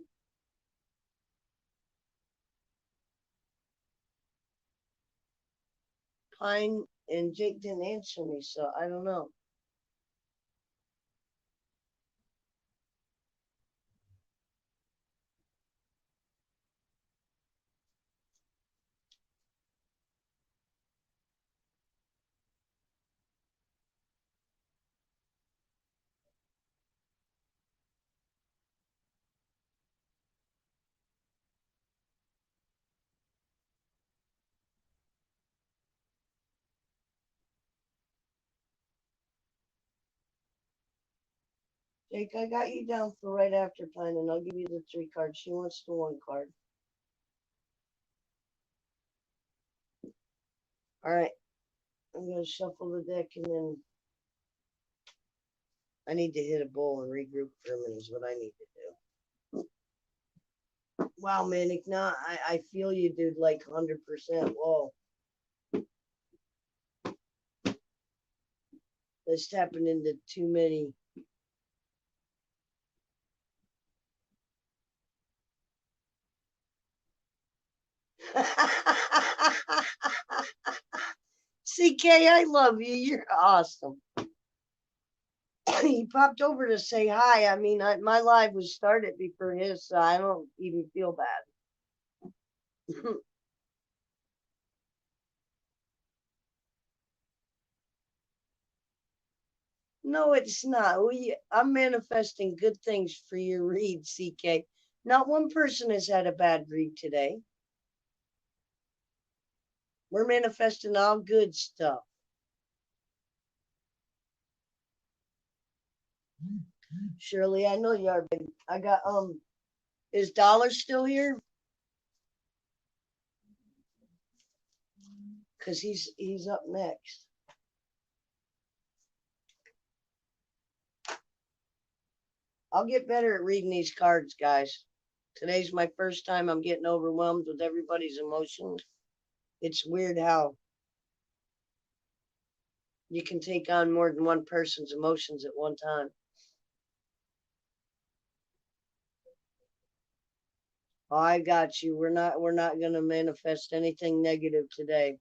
Pine and Jake didn't answer me, so I don't know. Jake, I got you down for right after Pine, and I'll give you the three cards. She wants the one card. All right, I'm gonna shuffle the deck, and then I need to hit a bowl and regroup for a minute. Is what I need to do. Wow, Manic, nah, I feel you, dude, like 100%. Whoa, that's tapping into too many. CK, I love you. You're awesome. He popped over to say hi. I mean, my live was started before his, so I don't even feel bad. No, it's not. I'm manifesting good things for your read, CK. Not one person has had a bad read today. We're manifesting all good stuff. Shirley, I know you are, baby. I got is Dollar still here? Cause he's up next. I'll get better at reading these cards, guys. Today's my first time I'm getting overwhelmed with everybody's emotions. It's weird how you can take on more than one person's emotions at one time. Oh, I got you. We're not gonna manifest anything negative today.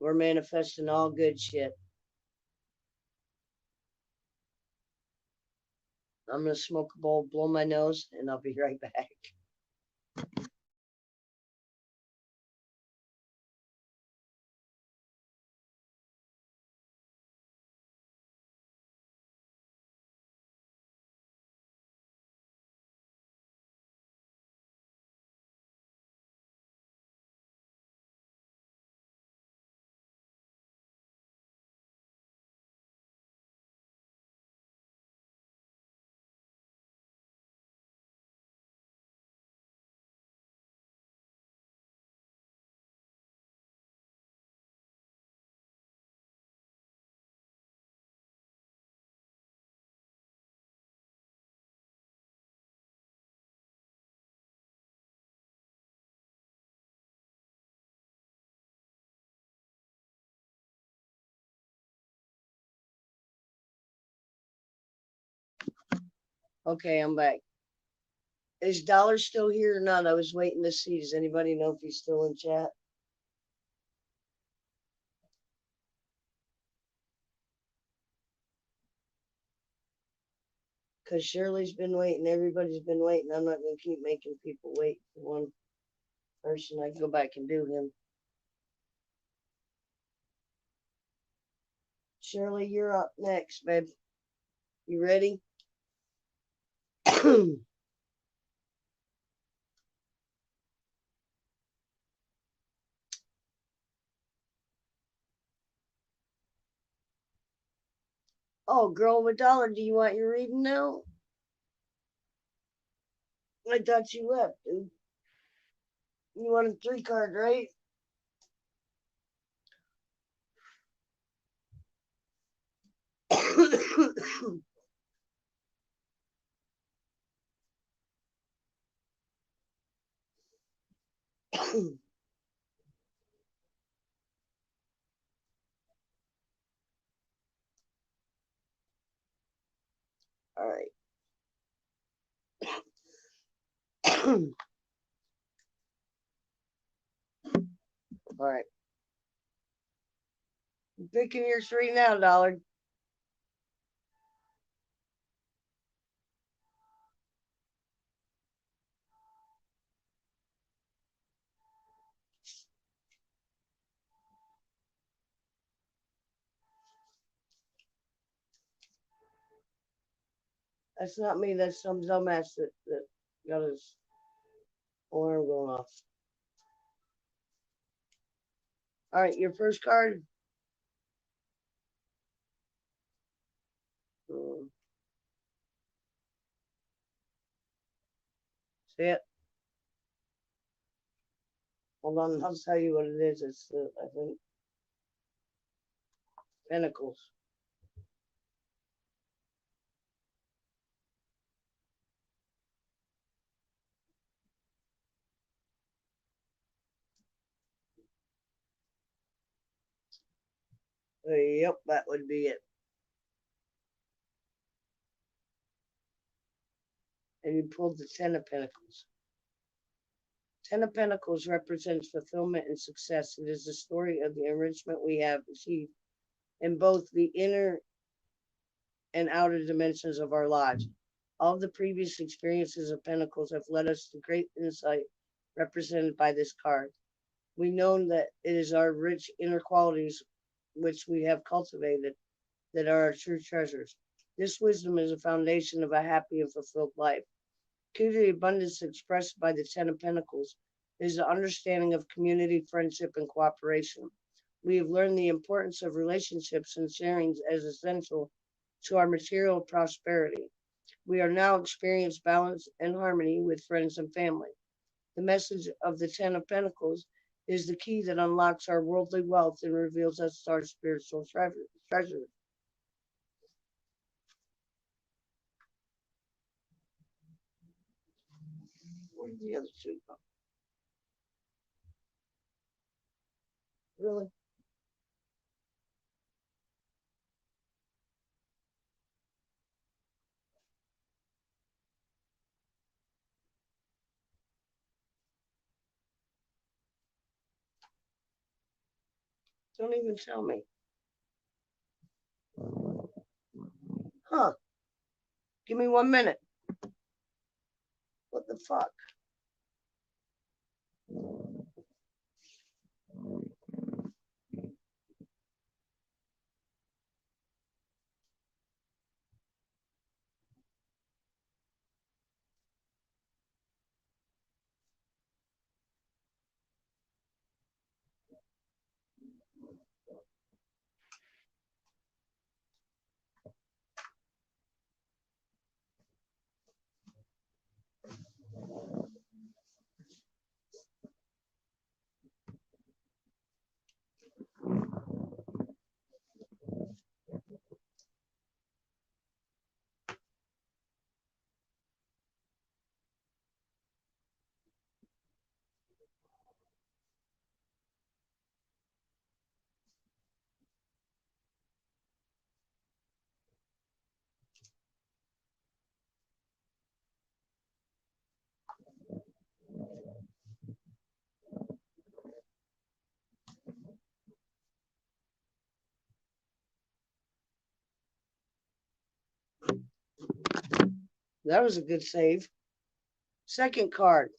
We're manifesting all good shit. I'm gonna smoke a bowl, blow my nose, and I'll be right back. Okay, I'm back. Is Dollar still here or not? I was waiting to see. Does anybody know if he's still in chat? Because Shirley's been waiting. Everybody's been waiting. I'm not going to keep making people wait for one person. I can go back and do him. Shirley, you're up next, babe. You ready? Oh, girl with dollar, do you want your reading now? I thought you left, dude. You want a 3 card, right? All right. All right. I'm picking your 3 now, dollar. That's not me. That's some dumbass that got his alarm going off. All right, your first card. Hmm, see it? Hold on, I'll tell you what it is. It's I think Pentacles. Yep, that would be it. And you pulled the Ten of Pentacles. Ten of Pentacles represents fulfillment and success. It is the story of the enrichment we have achieved in both the inner and outer dimensions of our lives. All the previous experiences of Pentacles have led us to great insight represented by this card. We know that it is our rich inner qualities which we have cultivated that are our true treasures. This wisdom is a foundation of a happy and fulfilled life. Key to the abundance expressed by the Ten of Pentacles is the understanding of community, friendship, and cooperation. We have learned the importance of relationships and sharings as essential to our material prosperity. We are now experiencing balance and harmony with friends and family. The message of the Ten of Pentacles is the key that unlocks our worldly wealth and reveals us our spiritual treasures. Where's the other two? Really? Don't even tell me. Huh. Give me 1 minute. What the fuck? That was a good save. Second card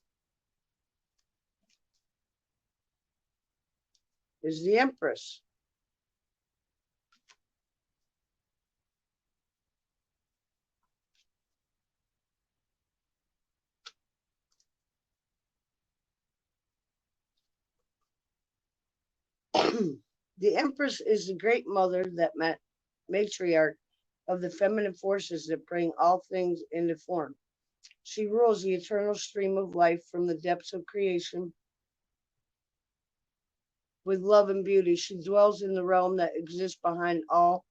is the Empress. The Empress is the great mother, that matriarch of the feminine forces that bring all things into form. She rules the eternal stream of life from the depths of creation with love and beauty. She dwells in the realm that exists behind all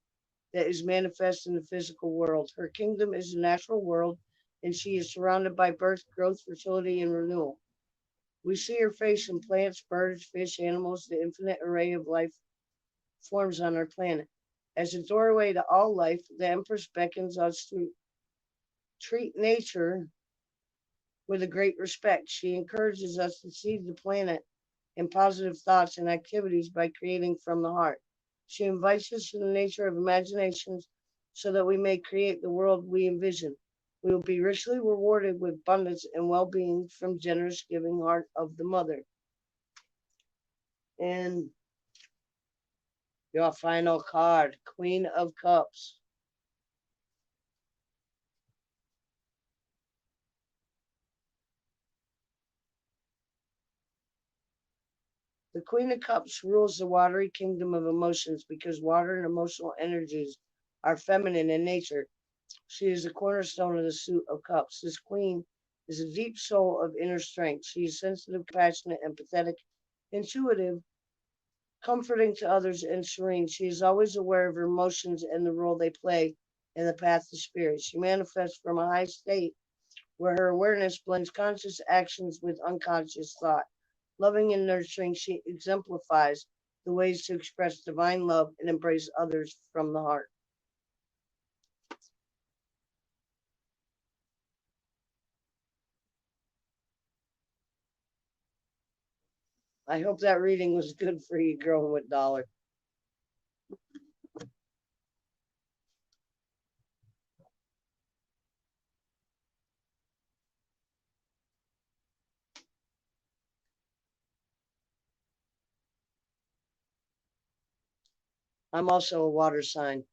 that is manifest in the physical world. Her kingdom is the natural world, and she is surrounded by birth, growth, fertility, and renewal. We see her face in plants, birds, fish, animals, the infinite array of life forms on our planet. As a doorway to all life, the Empress beckons us to treat nature with a great respect. She encourages us to see the planet in positive thoughts and activities by creating from the heart. She invites us to the nature of imaginations so that we may create the world we envision. We will be richly rewarded with abundance and well being from generous giving heart of the mother. And your final card, Queen of Cups. The Queen of Cups rules the watery kingdom of emotions because water and emotional energies are feminine in nature. She is the cornerstone of the suit of cups. This queen is a deep soul of inner strength. She is sensitive, compassionate, empathetic, intuitive, comforting to others, and serene. She is always aware of her emotions and the role they play in the path of spirit. She manifests from a high state where her awareness blends conscious actions with unconscious thought. Loving and nurturing, she exemplifies the ways to express divine love and embrace others from the heart. I hope that reading was good for you, growing with Dollar. I'm also a water sign.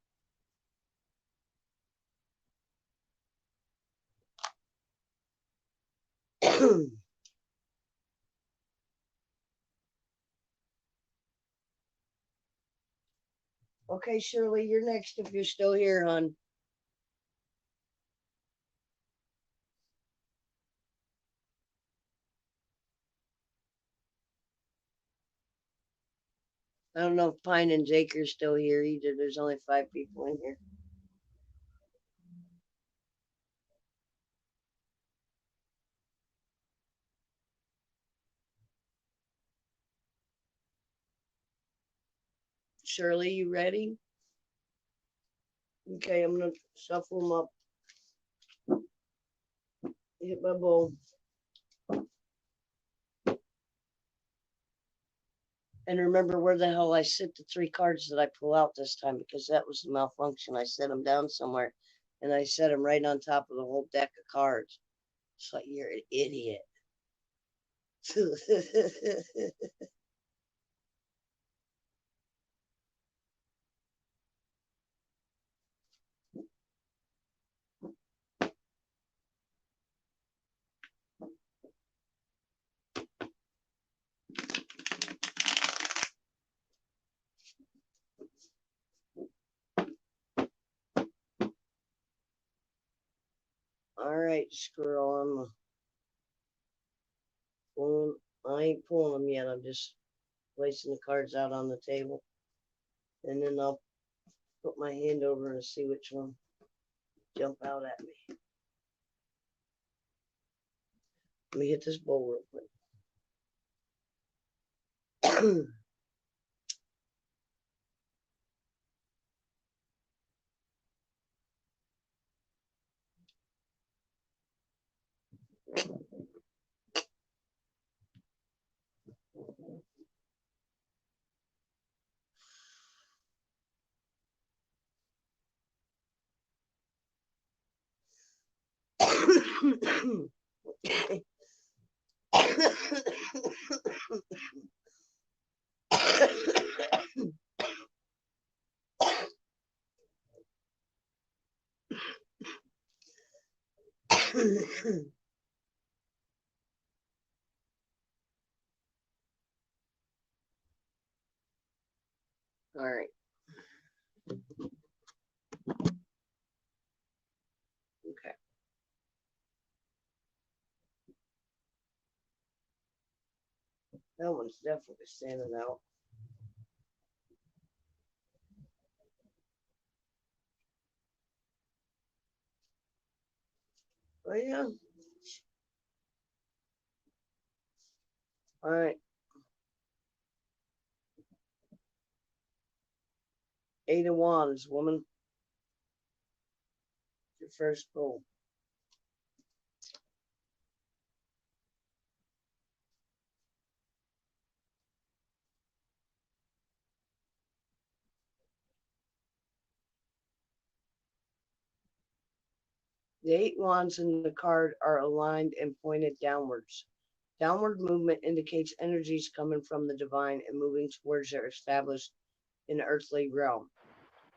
Okay, Shirley, you're next if you're still here, hon. I don't know if Pine and Jake are still here either. There's only 5 people in here. Shirley, you ready? Okay, I'm gonna shuffle them up. Hit my bowl. And remember where the hell I sit the 3 cards that I pull out this time, because that was the malfunction. I set them down somewhere and I set them right on top of the whole deck of cards. It's like, you're an idiot. All right, squirrel. I ain't pulling them yet. I'm just placing the cards out on the table. And then I'll put my hand over and see which one jump out at me. Let me hit this bowl real quick. All right. Okay. That one's definitely standing out. Oh yeah. All right. 8 of Wands, woman. Your first pull. The 8 wands in the card are aligned and pointed downwards. Downward movement indicates energies coming from the divine and moving towards their established in the earthly realm.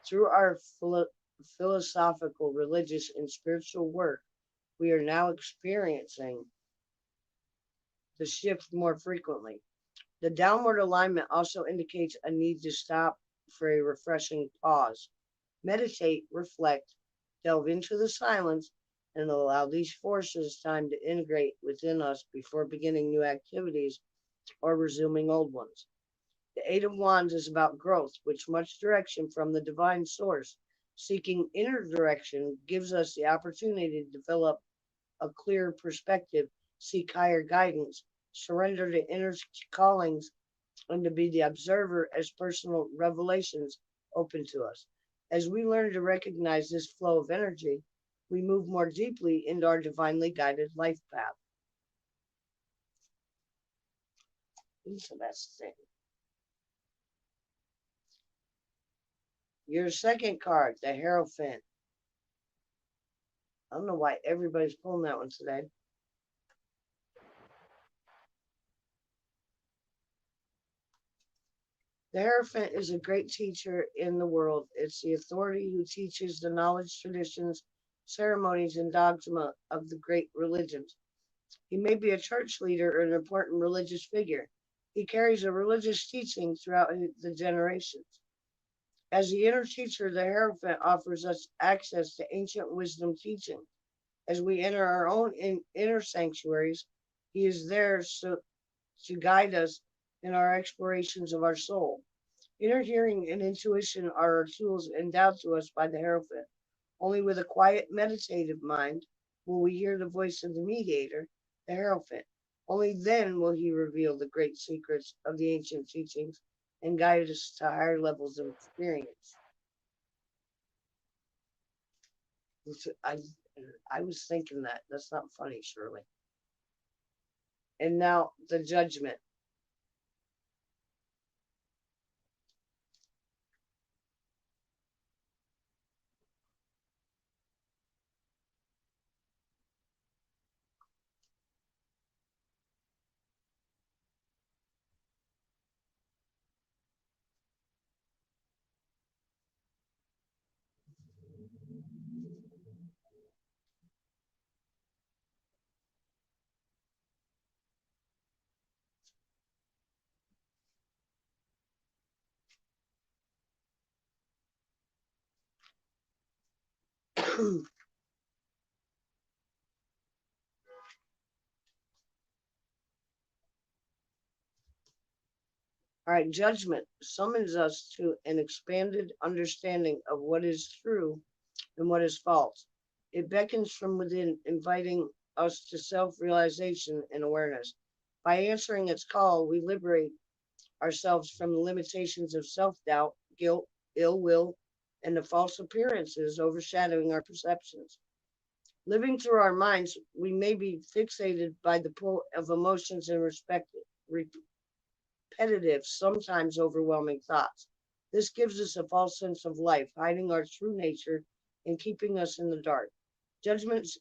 Through our philosophical, religious, and spiritual work, we are now experiencing the shift more frequently. The downward alignment also indicates a need to stop for a refreshing pause, meditate, reflect, delve into the silence, and allow these forces time to integrate within us before beginning new activities or resuming old ones. The 8 of Wands is about growth, which much direction from the divine source. Seeking inner direction gives us the opportunity to develop a clear perspective, seek higher guidance, surrender to inner callings, and to be the observer as personal revelations open to us. As we learn to recognize this flow of energy, we move more deeply into our divinely guided life path. What's the best thing? Your second card, the Hierophant. I don't know why everybody's pulling that one today. The Hierophant is a great teacher in the world. It's the authority who teaches the knowledge, traditions, ceremonies, and dogma of the great religions. He may be a church leader or an important religious figure. He carries a religious teaching throughout the generations. As the inner teacher, the Hierophant offers us access to ancient wisdom teaching. As we enter our own inner sanctuaries, he is there to guide us in our explorations of our soul. Inner hearing and intuition are our tools endowed to us by the Hierophant. Only with a quiet, meditative mind will we hear the voice of the mediator, the Hierophant. Only then will he reveal the great secrets of the ancient teachings and guide us to higher levels of experience. I, I was thinking that. That's not funny, Shirley. And now the judgment. All right, judgment summons us to an expanded understanding of what is true and what is false. It beckons from within, inviting us to self realization and awareness. By answering its call, we liberate ourselves from the limitations of self doubt, guilt, ill will, and the false appearances overshadowing our perceptions. Living through our minds, we may be fixated by the pull of emotions and repetitive, sometimes overwhelming thoughts. This gives us a false sense of life, hiding our true nature and keeping us in the dark. Judgments,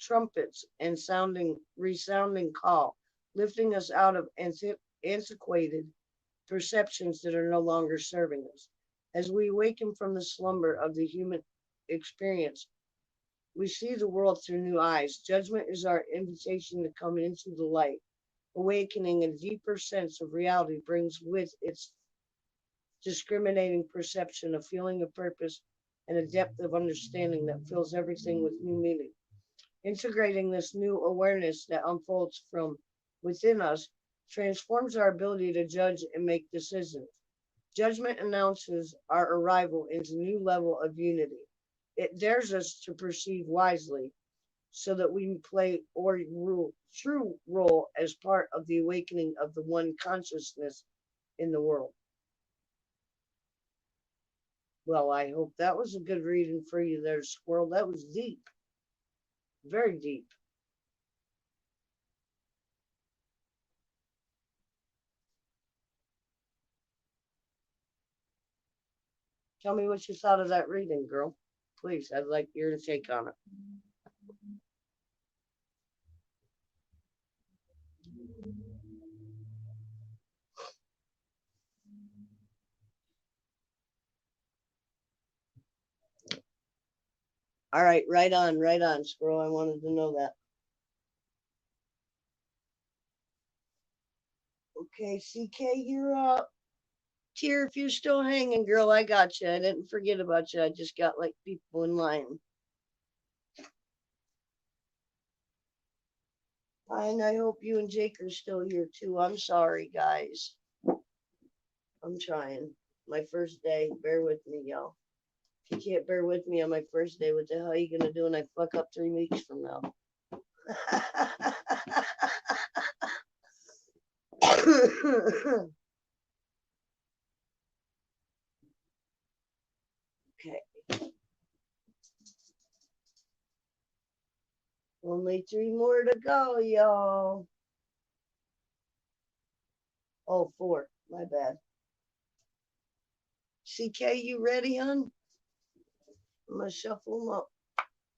trumpets, and resounding call, lifting us out of antiquated perceptions that are no longer serving us. As we awaken from the slumber of the human experience, we see the world through new eyes. Judgment is our invitation to come into the light. Awakening a deeper sense of reality brings with its discriminating perception, a feeling of purpose, and a depth of understanding that fills everything with new meaning. Integrating this new awareness that unfolds from within us transforms our ability to judge and make decisions. Judgment announces our arrival into a new level of unity. It dares us to perceive wisely so that we play or true role as part of the awakening of the one consciousness in the world. Well, I hope that was a good reading for you there, Squirrel. That was deep, very deep. Tell me what you thought of that reading, girl. Please, I'd like your take on it. All right on, Squirrel. I wanted to know that. Okay, CK, you're up. Tear, if you're still hanging, girl, I got you. I didn't forget about you. I just got like people in line. And I hope you and Jake are still here too. I'm sorry, guys. I'm trying. My first day. Bear with me, y'all. If you can't bear with me on my first day, what the hell are you gonna do when I fuck up 3 weeks from now? Only 3 more to go, y'all. Oh, 4. My bad. CK, you ready, hon? I'm gonna shuffle them up.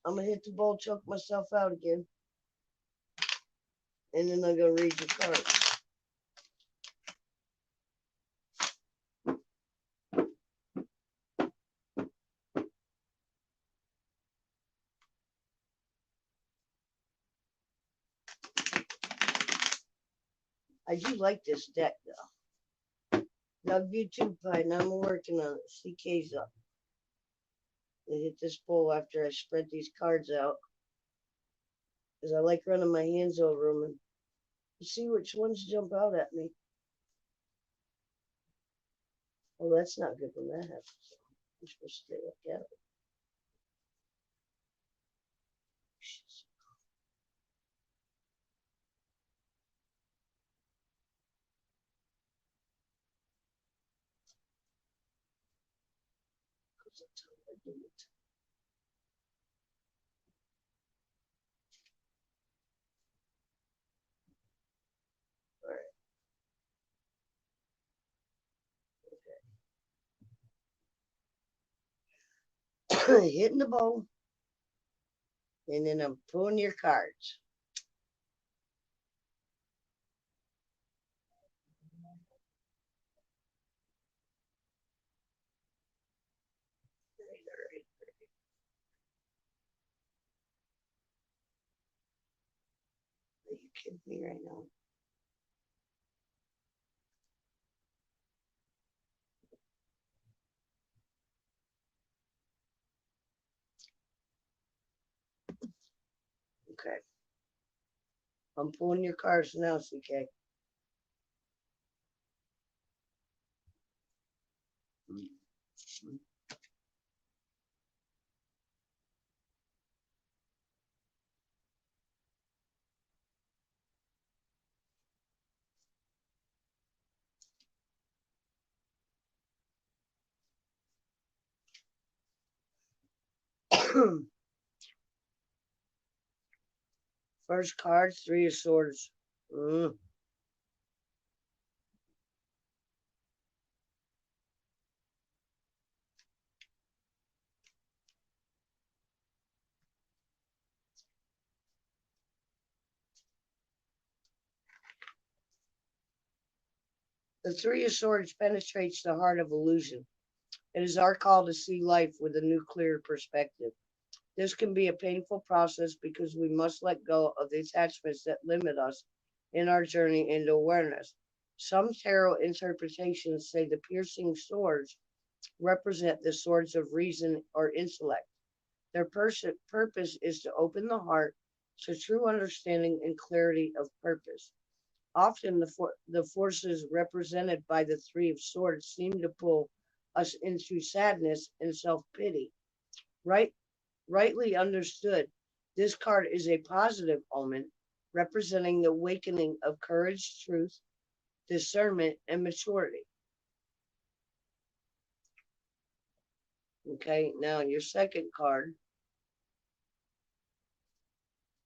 I'm gonna hit the bowl, choke myself out again, and then I'm gonna read your cards. I do like this deck, though. Love you too, Pine. I'm working on it. CK's up. I hit this bowl after I spread these cards out, because I like running my hands over them and see which ones jump out at me. Oh, that's not good when that happens. I'm supposed to stay like that. All right. Hitting the bowl, and then I'm pulling your cards. Are you kidding me right now? Okay. I'm pulling your cards now, CK. First card, 3 of Swords. Mm. The 3 of Swords penetrates the heart of illusion. It is our call to see life with a new, clear perspective. This can be a painful process because we must let go of the attachments that limit us in our journey into awareness. Some tarot interpretations say the piercing swords represent the swords of reason or intellect. Their purpose is to open the heart to true understanding and clarity of purpose. Often, the forces represented by the 3 of Swords seem to pull us into sadness and self pity. Right, rightly understood, this card is a positive omen, representing the awakening of courage, truth, discernment, and maturity. Okay, now your second card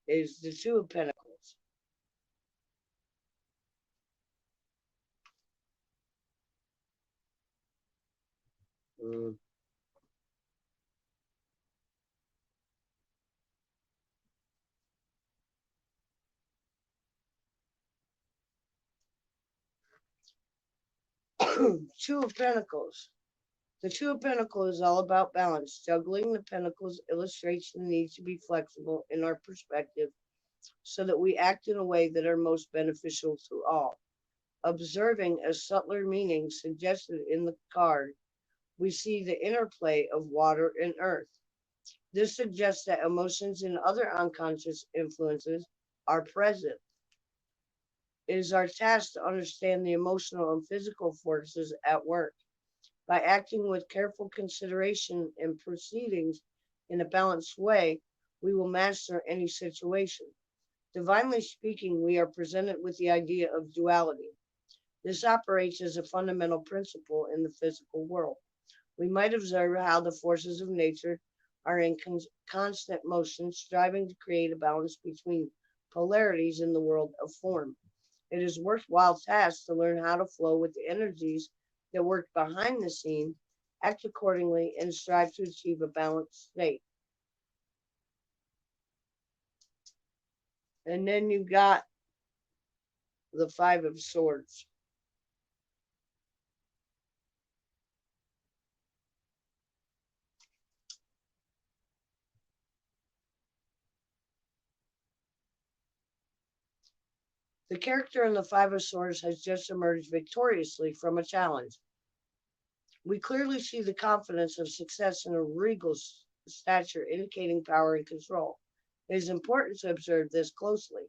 is the 2 of Pentacles. Mm. 2 of Pentacles. The 2 of Pentacles is all about balance. Juggling the Pentacles illustrates the need to be flexible in our perspective so that we act in a way that are most beneficial to all. Observing a subtler meaning suggested in the card, we see the interplay of water and earth. This suggests that emotions and other unconscious influences are present. It is our task to understand the emotional and physical forces at work. By acting with careful consideration and proceedings in a balanced way, we will master any situation. Divinely speaking, we are presented with the idea of duality. This operates as a fundamental principle in the physical world. We might observe how the forces of nature are in constant motion, striving to create a balance between polarities in the world of form. It is a worthwhile task to learn how to flow with the energies that work behind the scene, act accordingly, and strive to achieve a balanced state. And then you got the Five of Swords. The character in the Five of Swords has just emerged victoriously from a challenge. We clearly see the confidence of success in a regal stature, indicating power and control. It is important to observe this closely.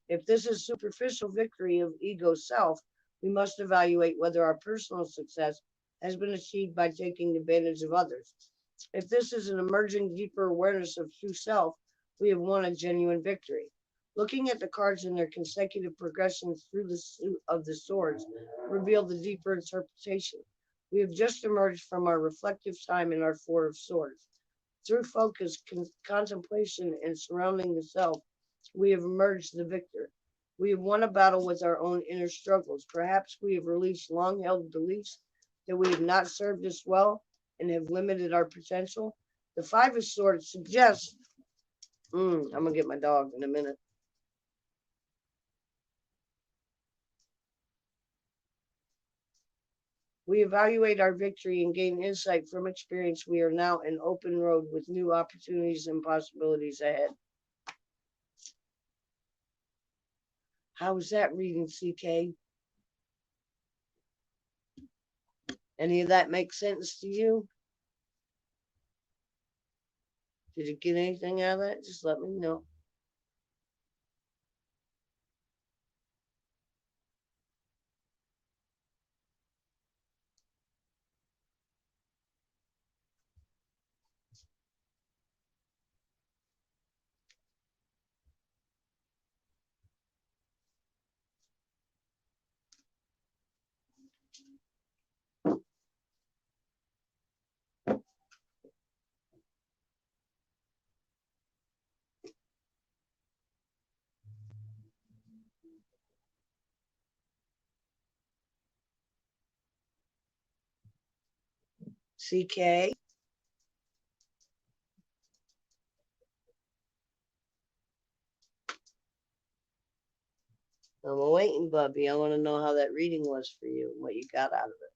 If this is superficial victory of ego self, we must evaluate whether our personal success has been achieved by taking advantage of others. If this is an emerging deeper awareness of true self, we have won a genuine victory. Looking at the cards in their consecutive progressions through the suit of the swords reveal the deeper interpretation. We have just emerged from our reflective time in our Four of Swords. Through focus, contemplation, and surrounding the self, we have emerged the victor. We have won a battle with our own inner struggles. Perhaps we have released long held beliefs that we have not served us well and have limited our potential. The Five of Swords suggests, I'm going to get my dog in a minute. We evaluate our victory and gain insight from experience. We are now an open road with new opportunities and possibilities ahead. How was that reading, CK? Any of that make sense to you? Did you get anything out of that? Just let me know. CK, I'm waiting, Bubby. I want to know how that reading was for you and what you got out of it.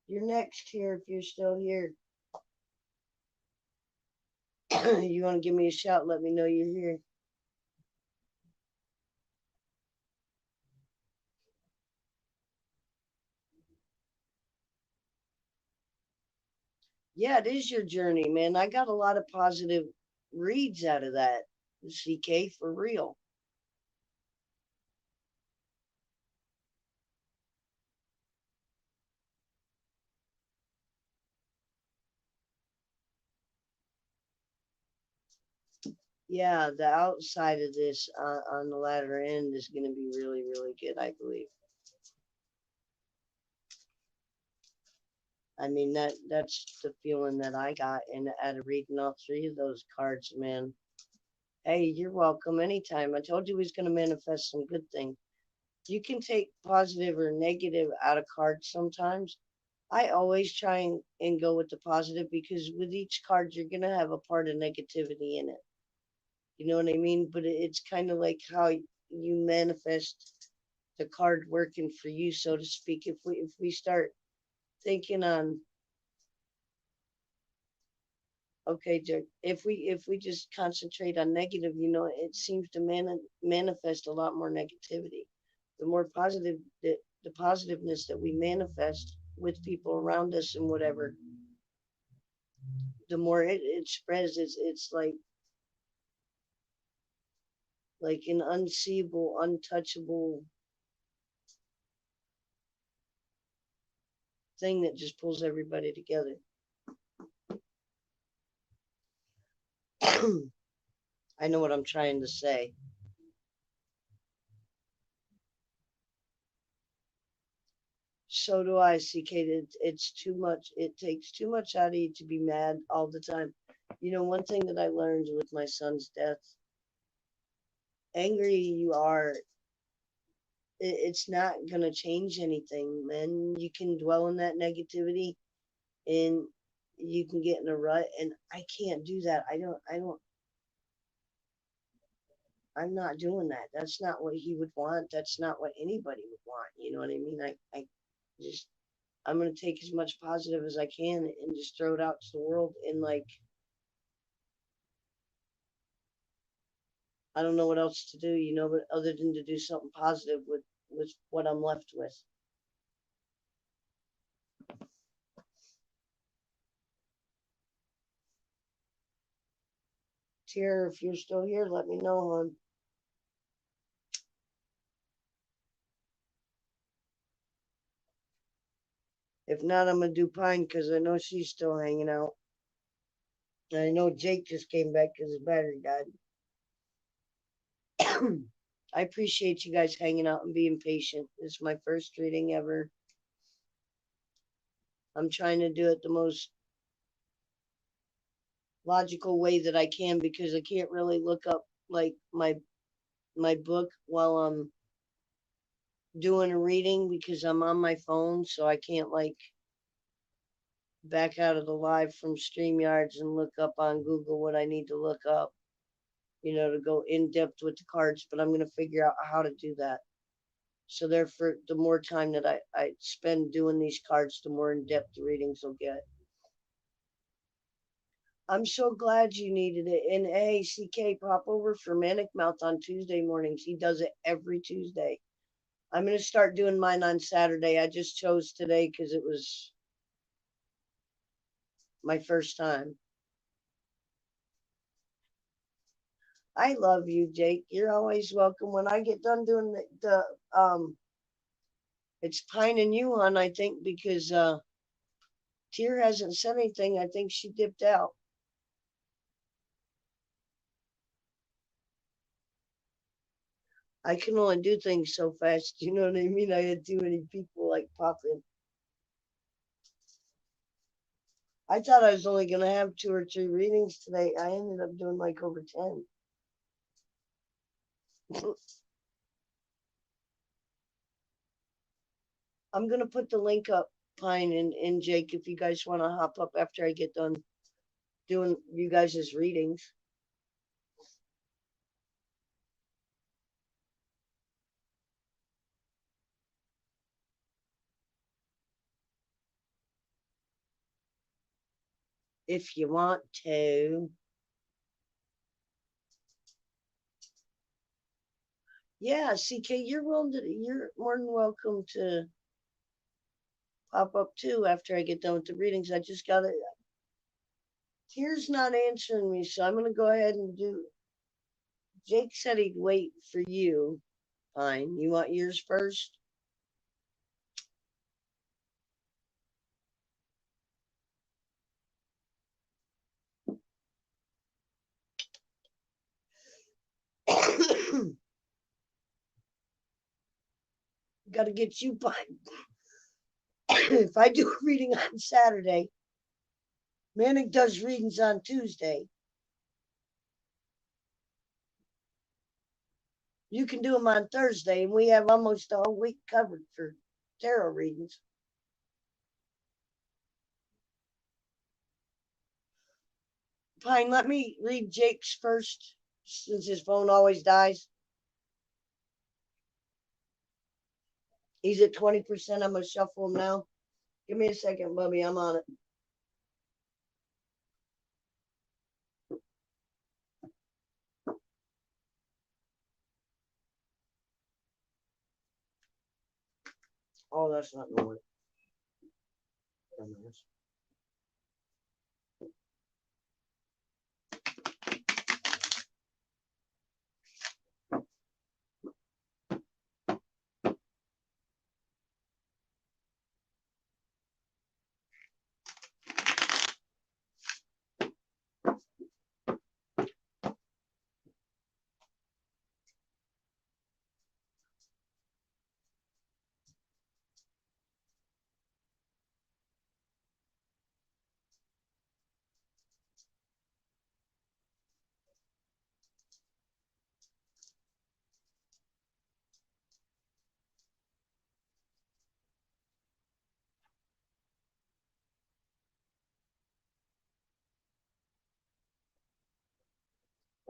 You're next here if you're still here. You want to give me a shout? Let me know you're here. Yeah, it is your journey, man. I got a lot of positive reads out of that. CK, for real. Yeah, the outside of this on the latter end is going to be really, really good, I believe. I mean that's the feeling that I got in out of reading all three of those cards, man. Hey, you're welcome anytime. I told you he was going to manifest some good thing. You can take positive or negative out of cards sometimes. I always try and go with the positive because with each card you're gonna have a part of negativity in it. You know what I mean? But it's kind of like how you manifest the card working for you, so to speak. If we start thinking on, okay, Jack, if we just concentrate on negative, it seems to manifest a lot more negativity. The more positive the positiveness that we manifest with people around us and whatever, the more it spreads. It's like an unseeable, untouchable thing that just pulls everybody together. I know what I'm trying to say. So do I, CK. It's too much. It takes too much out of you to be mad all the time. You know, one thing that I learned with my son's death, angry you are, it's not going to change anything. Then you can dwell in that negativity and you can get in a rut. And I can't do that. I'm not doing that. That's not what he would want. That's not what anybody would want. You know what I mean? I just, I'm going to take as much positive as I can and just throw it out to the world. And like, I don't know what else to do, you know, but other than to do something positive with what I'm left with. Tara, if you're still here, let me know, hon. If not, I'm gonna do Pine because I know she's still hanging out. And I know Jake just came back because his battery died. I appreciate you guys hanging out and being patient. This is my first reading ever. I'm trying to do it the most logical way that I can because I can't really look up like my book while I'm doing a reading because I'm on my phone, so I can't like back out of the live from StreamYards and look up on Google what I need to look up, you know, to go in depth with the cards. But I'm going to figure out how to do that. So therefore, the more time that I spend doing these cards, the more in depth the readings will get. I'm so glad you needed it. And hey, CK, pop over for Manic Mouth on Tuesday mornings. He does it every Tuesday. I'm going to start doing mine on Saturday. I just chose today because it was my first time. I love you, Jake. You're always welcome. When I get done doing it's Pine and you, hon, I think, because Tier hasn't said anything. I think she dipped out. I can only do things so fast. You know what I mean? I had too many people like pop in. I thought I was only going to have 2 or 3 readings today. I ended up doing like over 10. I'm going to put the link up, Pine and Jake, if you guys want to hop up after I get done doing you guys' readings. If you want to. Yeah, CK, you're more than welcome to pop up too after I get done with the readings. I just gotta Tier's not answering me, so I'm gonna go ahead and do Jake said he'd wait for you. Fine. You want yours first? Gotta get you by if I do a reading on Saturday, Manic does readings on Tuesday. You can do them on Thursday, and we have almost the whole week covered for tarot readings. Pine, let me read Jake's first, since his phone always dies. He's at 20%. I'm gonna shuffle him now. Give me a second, Bubby. I'm on it. Oh, that's not gonna work.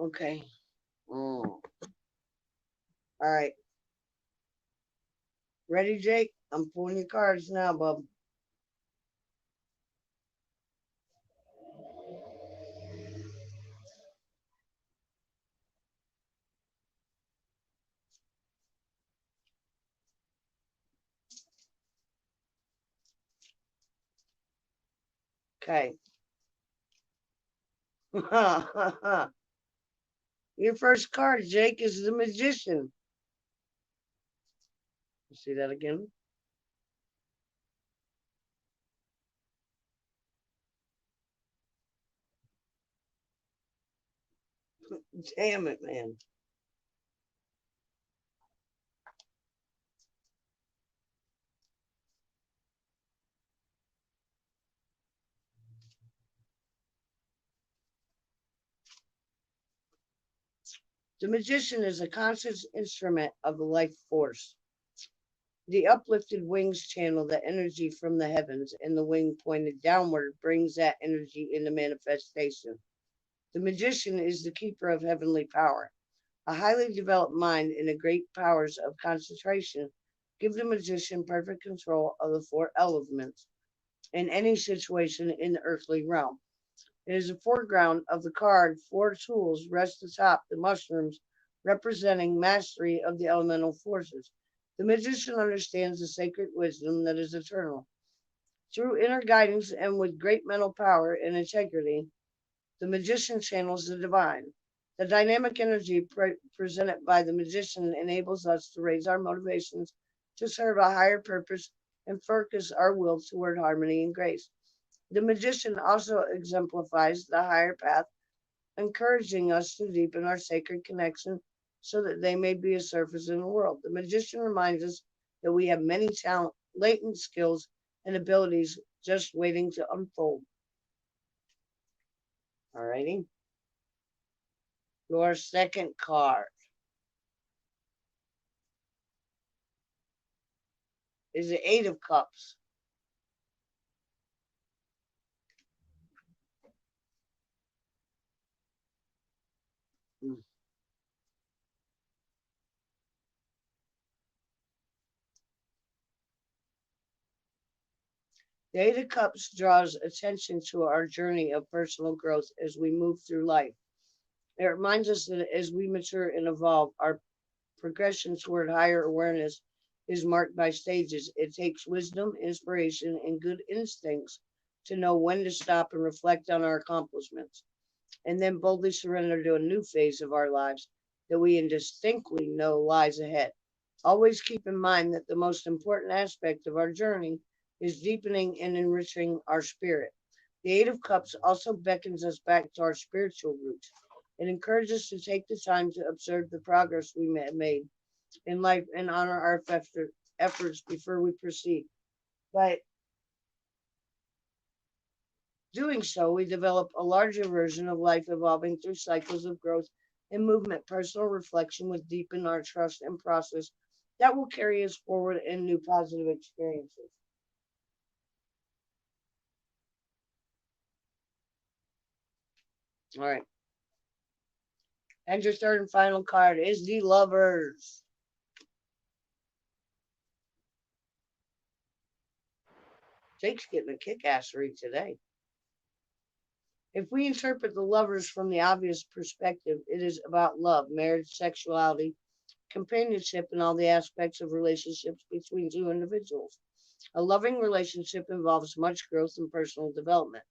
Okay. All right. Ready, Jake? I'm pulling your cards now, bub. Okay. Your first card, Jake, is the Magician. See that again? Damn it, man. The Magician is a conscious instrument of the life force. The uplifted wings channel the energy from the heavens, and the wing pointed downward brings that energy into manifestation. The magician is the keeper of heavenly power. A highly developed mind and a great powers of concentration give the magician perfect control of the four elements in any situation in the earthly realm. It is the foreground of the card. Four tools rest atop the mushrooms, representing mastery of the elemental forces. The magician understands the sacred wisdom that is eternal. Through inner guidance and with great mental power and integrity, the magician channels the divine. The dynamic energy presented by the magician enables us to raise our motivations to serve a higher purpose and focus our will toward harmony and grace. The magician also exemplifies the higher path, encouraging us to deepen our sacred connection so that they may be a surface in the world. The magician reminds us that we have many talent, latent skills, and abilities just waiting to unfold. Alrighty. Your second card is the Eight of Cups. Mm. The Eight of Cups draws attention to our journey of personal growth as we move through life. It reminds us that as we mature and evolve, our progression toward higher awareness is marked by stages. It takes wisdom, inspiration, and good instincts to know when to stop and reflect on our accomplishments, and then boldly surrender to a new phase of our lives that we indistinctly know lies ahead. Always keep in mind that the most important aspect of our journey is deepening and enriching our spirit. The Eight of Cups also beckons us back to our spiritual roots. It encourages us to take the time to observe the progress we have made in life and honor our efforts before we proceed. By doing so, we develop a larger version of life evolving through cycles of growth and movement. Personal reflection will deepen our trust and process that will carry us forward in new positive experiences. All right. And your third and final card is the Lovers. Jake's getting a kick ass read today. If we interpret the Lovers from the obvious perspective, it is about love, marriage, sexuality, companionship, and all the aspects of relationships between two individuals. A loving relationship involves much growth and personal development.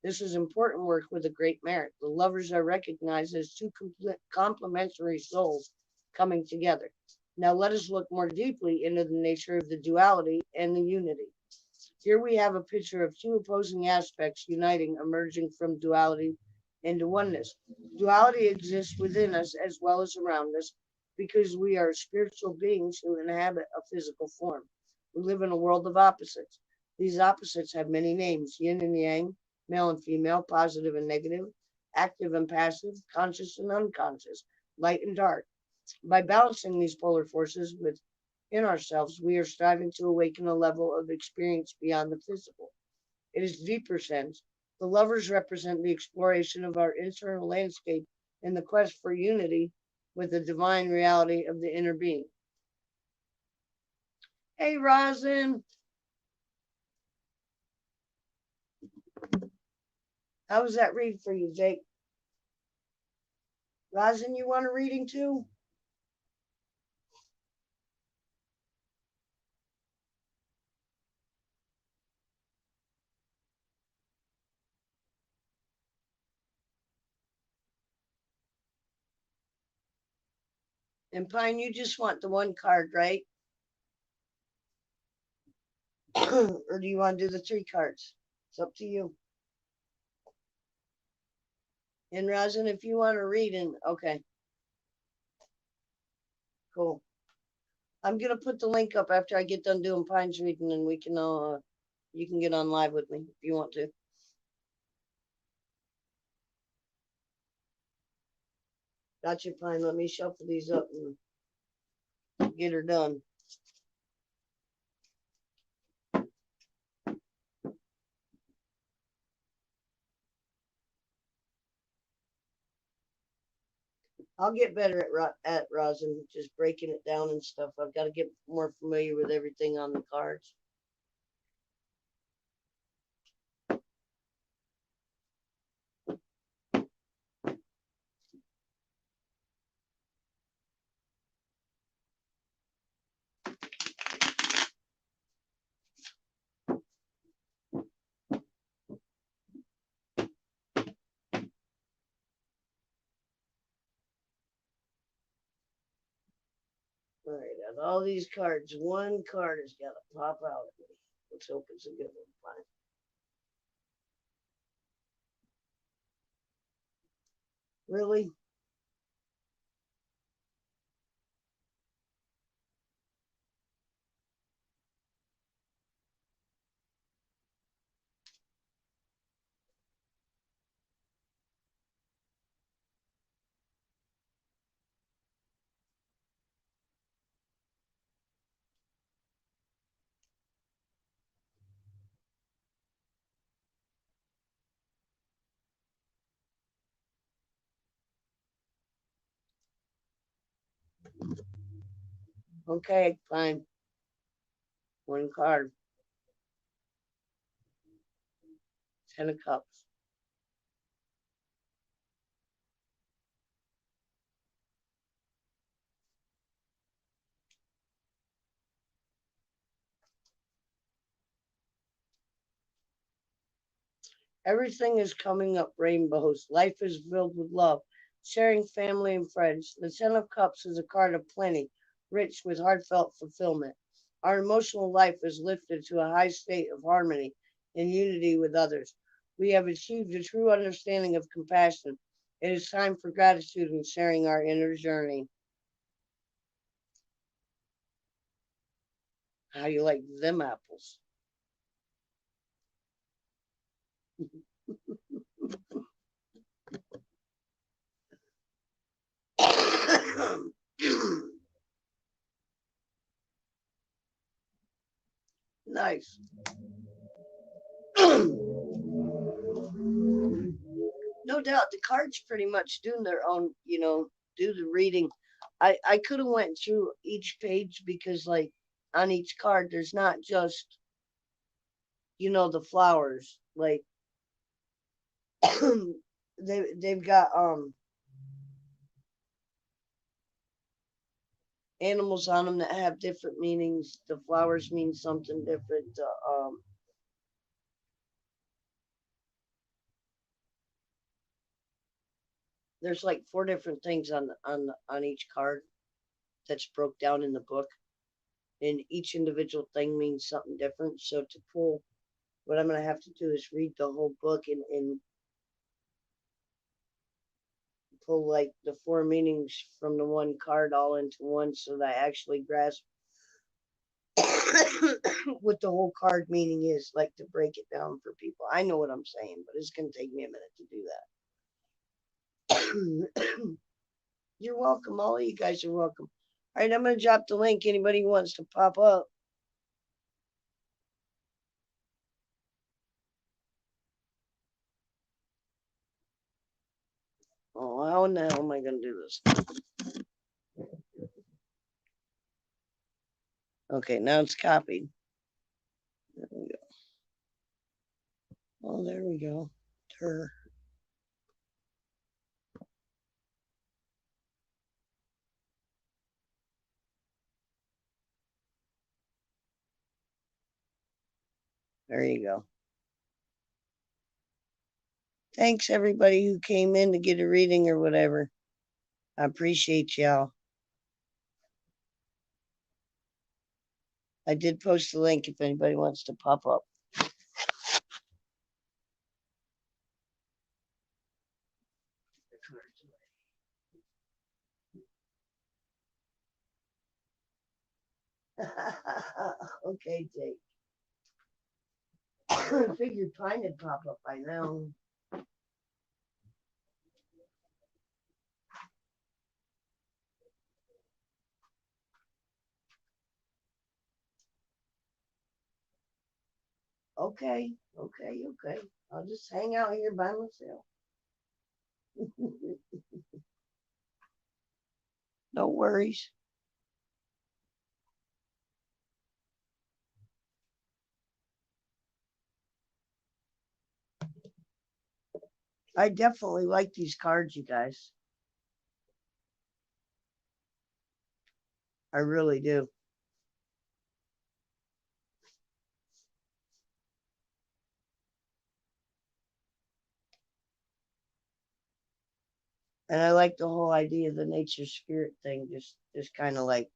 This is important work with a great merit. The lovers are recognized as two complementary souls coming together. Now let us look more deeply into the nature of the duality and the unity. Here we have a picture of two opposing aspects uniting, emerging from duality into oneness. Duality exists within us as well as around us because we are spiritual beings who inhabit a physical form. We live in a world of opposites. These opposites have many names: yin and yang, male and female, positive and negative, active and passive, conscious and unconscious, light and dark. By balancing these polar forces within ourselves, we are striving to awaken a level of experience beyond the physical. In its deeper sense, the lovers represent the exploration of our internal landscape in the quest for unity with the divine reality of the inner being. Hey, Rosin, how was that read for you, Jake? Rosin, you want a reading too? And Pine, you just want the one card, right? Or do you want to do the 3 cards? It's up to you. And Rosin, if you want to read, and okay, cool. I'm gonna put the link up after I get done doing Pine's reading, and we can you can get on live with me if you want to. Gotcha, Pine. Let me shuffle these up and get her done. I'll get better at rosin, just breaking it down and stuff. I've got to get more familiar with everything on the cards. All right, out of all these cards, one card has got to pop out at me. Let's hope it's a good one. Fine. Really? Okay, fine. One card. 10 of Cups. Everything is coming up rainbows. Life is filled with love, sharing family and friends. The 10 of Cups is a card of plenty, rich with heartfelt fulfillment. Our emotional life is lifted to a high state of harmony and unity with others. We have achieved a true understanding of compassion. It is time for gratitude and sharing our inner journey. How do you like them apples? Nice. No doubt the cards pretty much do their own, do the reading. I could have went through each page because like on each card there's not just, the flowers. Like they've got animals on them that have different meanings. The flowers mean something different. There's like 4 different things on each card that's broke down in the book, and each individual thing means something different. So to pull, what I'm gonna have to do is read the whole book and pull like the 4 meanings from the one card all into one, so that I actually grasp what the whole card meaning is, like to break it down for people. I know what I'm saying, but it's gonna take me a minute to do that. You're welcome. All of you guys are welcome. All right, I'm gonna drop the link. Anybody who wants to pop up. Oh, Well, how in the hell am I going to do this? Okay, now it's copied. There we go. Oh, there we go. Tur. There you go. Thanks, everybody who came in to get a reading or whatever. I appreciate y'all. I did post the link if anybody wants to pop up. Okay, Jake. I figured Pine would pop up by now. Okay. I'll just hang out here by myself. No worries. I definitely like these cards, you guys. I really do. And I like the whole idea of the nature spirit thing. Just kind of like,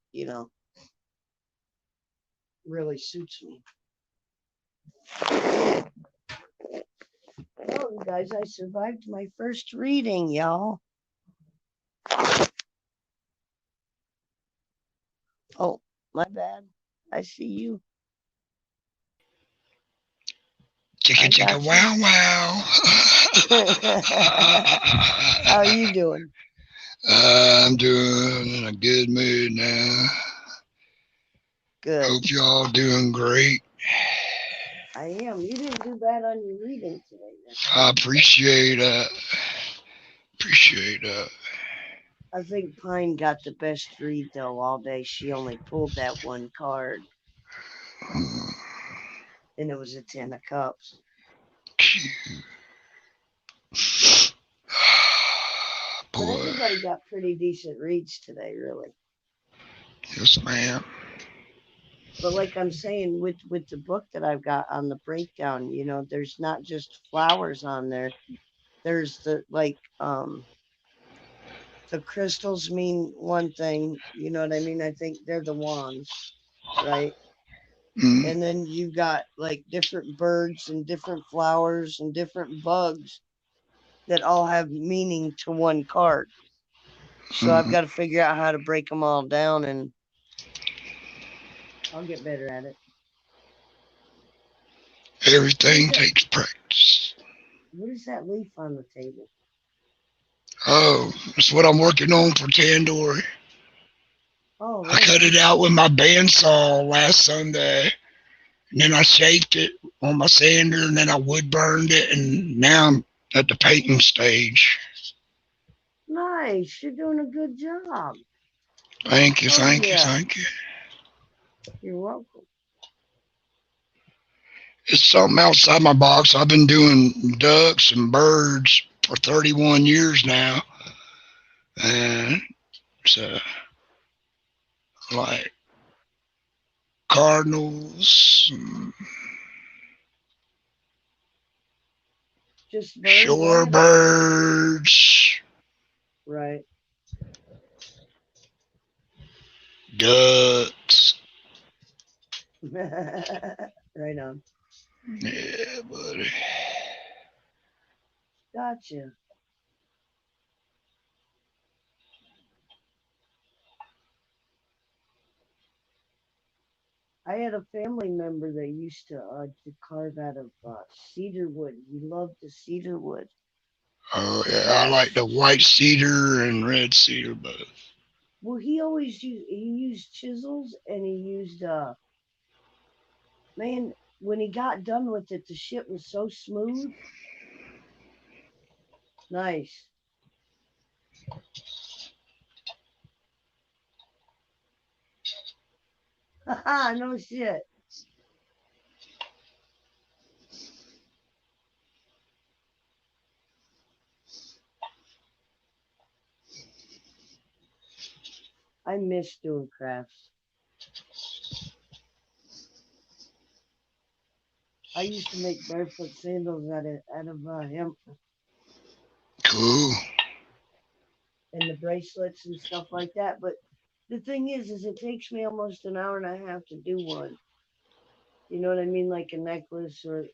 really suits me. Oh, you guys, I survived my first reading, y'all. Oh, my bad. I see you. Chicka chicka wow wow. How are you doing? I'm doing in a good mood now. Good. Hope y'all doing great. I am. You didn't do bad on your reading today. I appreciate that. Appreciate that. I think Pine got the best read though all day. She only pulled that one card, and it was a 10 of Cups. But Boy, everybody got pretty decent reads today, really. yes, ma'am. But like I'm saying, with the book that I've got on the breakdown, there's not just flowers on there. There's the crystals mean one thing, you know what I mean? I think they're the wands, right? Mm, And then you've got like different birds and different flowers and different bugs that all have meaning to one card. So I've mm. got to figure out how to break them all down, and I'll get better at it. What is Everything that? takes practice. What is that leaf on the table? Oh, that's what I'm working on for Tandoori. Oh, I right cut it on. out with my bandsaw last Sunday, and then I shaped it on my sander, and then I wood burned it, and now I'm at the painting stage. Nice. You're doing a good job. Thank you, Oh, thank you, yeah. thank you. You're welcome. It's something outside my box. I've been doing ducks and birds for 31 years now, and so like cardinals, Just birds. I had a. shorebirds, Right. ducks. Right on. Yeah, buddy. Gotcha. I had a family member that used to carve out of cedar wood. He loved the cedar wood. Oh yeah, I like the white cedar and red cedar both. Well, he used chisels, and he used man, when he got done with it, the shit was so smooth. Nice. Haha, no shit. I miss doing crafts. I used to make barefoot sandals out of hemp Cool. and the bracelets and stuff like that. But the thing is it takes me almost an hour and a half to do one. You know what I mean? Like a necklace or